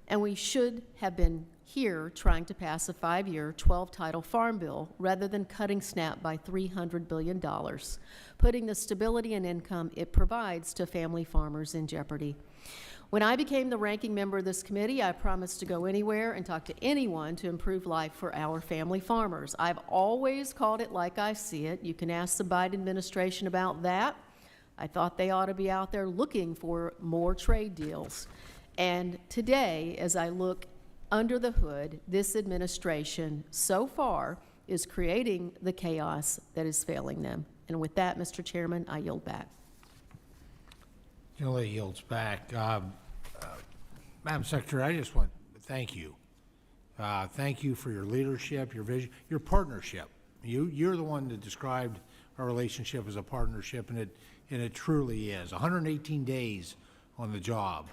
and we should have been here trying to pass a 5-year, 12-title farm bill rather than cutting SNAP by $300 billion, putting the stability and income it provides to family farmers in jeopardy. When I became the ranking member of this committee, I promised to go anywhere and talk to anyone to improve life for our family farmers. I've always called it like I see it. You can ask the Biden administration about that. I thought they ought to be out there looking for more trade deals. And today, as I look under the hood, this administration so far is creating the chaos that is failing them. And with that, Mr. Chairman, I yield back. Julie yields back. Madam Secretary, I just want to thank you. Thank you for your leadership, your vision, your partnership. You're the one that described our relationship as a partnership, and it truly is. 118 days on the job.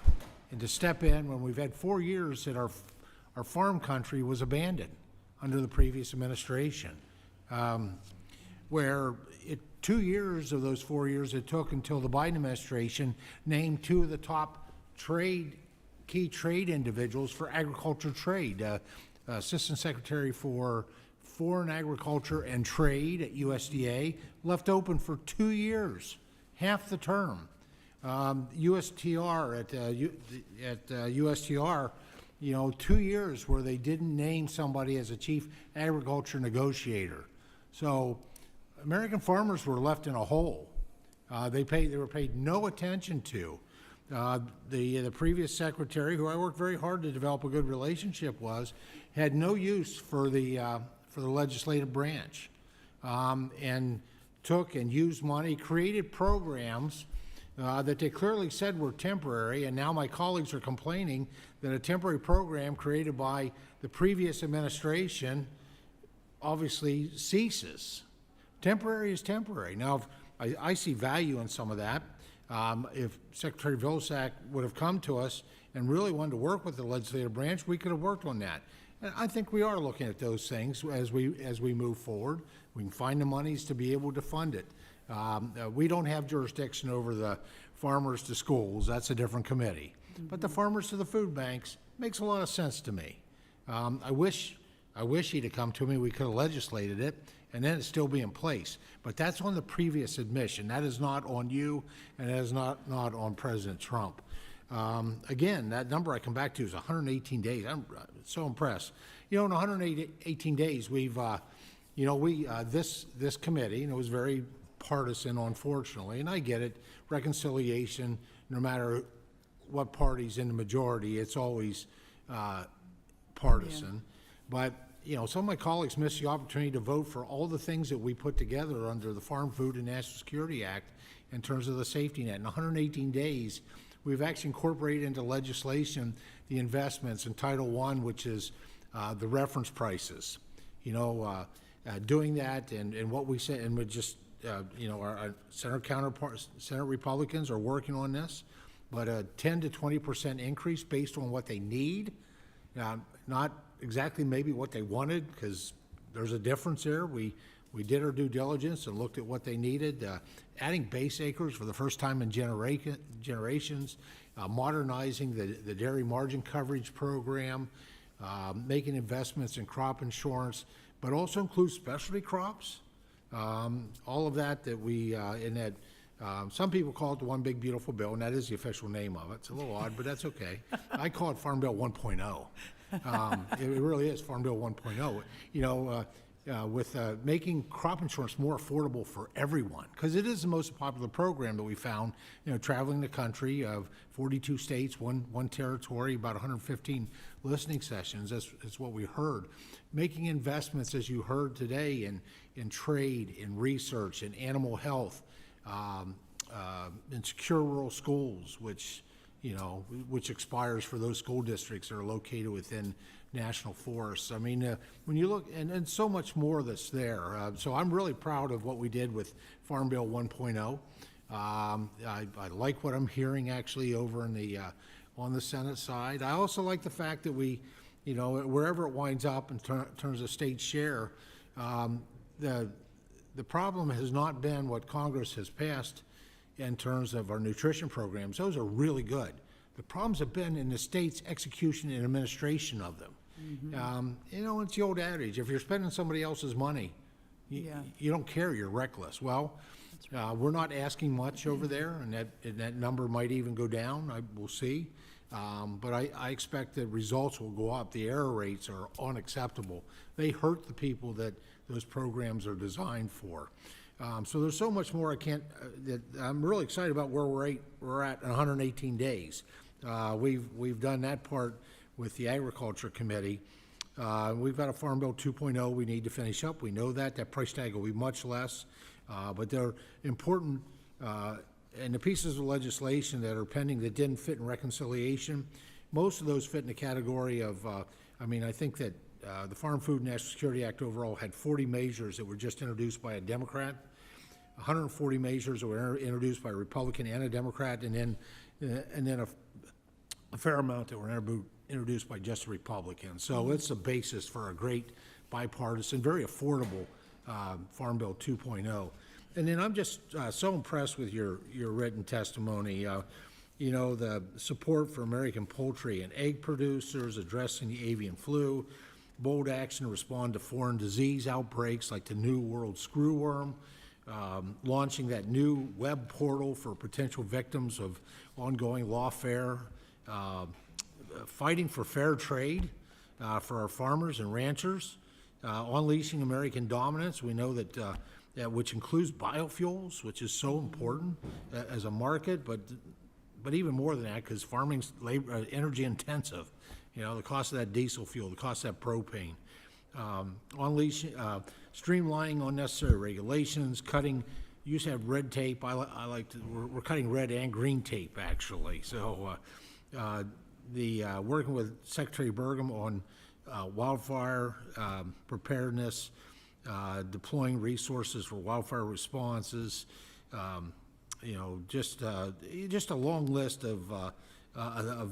And to step in when we've had 4 years that our farm country was abandoned under the previous administration, where 2 years of those 4 years it took until the Biden administration named 2 of the top key trade individuals for agriculture trade, Assistant Secretary for Foreign Agriculture and Trade at USDA, left open for 2 years, half the term. USTR at USTR, 2 years where they didn't name somebody as a chief agriculture negotiator. So American farmers were left in a hole. They were paid no attention to. The previous secretary, who I worked very hard to develop a good relationship with, had no use for the legislative branch, and took and used money, created programs that they clearly said were temporary, and now my colleagues are complaining that a temporary program created by the previous administration obviously ceases. Temporary is temporary. Now, I see value in some of that. If Secretary Vilsack would have come to us and really wanted to work with the legislative branch, we could have worked on that. And I think we are looking at those things as we move forward. We can find the monies to be able to fund it. We don't have jurisdiction over the farmers to schools. That's a different committee. But the farmers to the food banks makes a lot of sense to me. I wish he'd have come to me. We could have legislated it, and then it'd still be in place. But that's on the previous admission. That is not on you, and that is not on President Trump. Again, that number I come back to is 118 days. I'm so impressed. In 118 days, we've, this committee, and it was very partisan, unfortunately, and I get it, reconciliation, no matter what party's in the majority, it's always partisan. But, you know, some of my colleagues missed the opportunity to vote for all the things that we put together under the Farm, Food, and National Security Act in terms of the safety net. In 118 days, we've actually incorporated into legislation the investments in Title I, which is the reference prices. You know, doing that and what we said, and we just, you know, our Senate counterparts, Senate Republicans are working on this, but a 10 to 20% increase based on what they need, not exactly maybe what they wanted, because there's a difference there. We did our due diligence and looked at what they needed, adding base acres for the first time in generations, modernizing the dairy margin coverage program, making investments in crop insurance, but also includes specialty crops. All of that we, in that, some people call it the One Big Beautiful Bill, and that is the official name of it. It's a little odd, but that's okay. I call it Farm Bill 1.0. It really is Farm Bill 1.0. You know, with making crop insurance more affordable for everyone, because it is the most popular program that we found, you know, traveling the country of 42 states, one territory, about 115 listening sessions. That's what we heard. Making investments, as you heard today, in trade, in research, in animal health, in secure rural schools, which, you know, which expires for those school districts that are located within national forests. I mean, when you look, and so much more that's there. So I'm really proud of what we did with Farm Bill 1.0. I like what I'm hearing actually over in the on the Senate side. I also like the fact that we, you know, wherever it winds up in terms of state share, the problem has not been what Congress has passed in terms of our nutrition programs. Those are really good. The problems have been in the state's execution and administration of them. You know, it's the old adage, if you're spending somebody else's money, you don't care, you're reckless. Well, we're not asking much over there, and that number might even go down. We'll see. But I expect that results will go up. The error rates are unacceptable. They hurt the people that those programs are designed for. So there's so much more I can't, that I'm really excited about where we're at in 118 days. We've done that part with the Agriculture Committee. We've got a Farm Bill 2.0 we need to finish up. We know that price tag will be much less, but they're important, and the pieces of legislation that are pending that didn't fit in reconciliation, most of those fit in the category of, I mean, I think that the Farm, Food, and National Security Act overall had 40 measures that were just introduced by a Democrat, 140 measures that were introduced by a Republican and a Democrat, and then a fair amount that were introduced by just a Republican. So it's the basis for a great bipartisan, very affordable Farm Bill 2.0. And then I'm just so impressed with your written testimony. You know, the support for American poultry and egg producers, addressing the avian flu, bold action to respond to foreign disease outbreaks like the New World screworm, launching that new web portal for potential victims of ongoing lawfare, fighting for fair trade for our farmers and ranchers, unleashing American dominance. We know that, which includes biofuels, which is so important as a market, but even more than that, because farming's energy intensive. You know, the cost of that diesel fuel, the cost of that propane, unleashing, streamlining unnecessary regulations, cutting. You used to have red tape. I like to. We're cutting red and green tape actually. So, working with Secretary Burgum on wildfire preparedness, deploying resources for wildfire responses. You know, just a long list of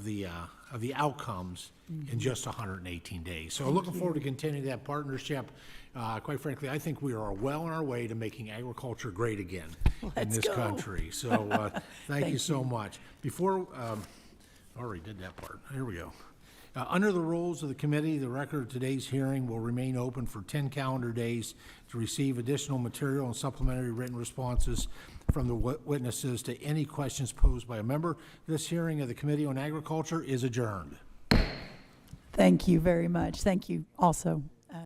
the outcomes in just 118 days. So looking forward to continuing that partnership. Quite frankly, I think we are well on our way to making agriculture great again in this country. So thank you so much. Before, I already did that part. Here we go. Under the rules of the committee, the record of today's hearing will remain open for 10 calendar days to receive additional material and supplementary written responses from the witnesses to any questions posed by a member. This hearing of the Committee on Agriculture is adjourned. Thank you very much. Thank you also.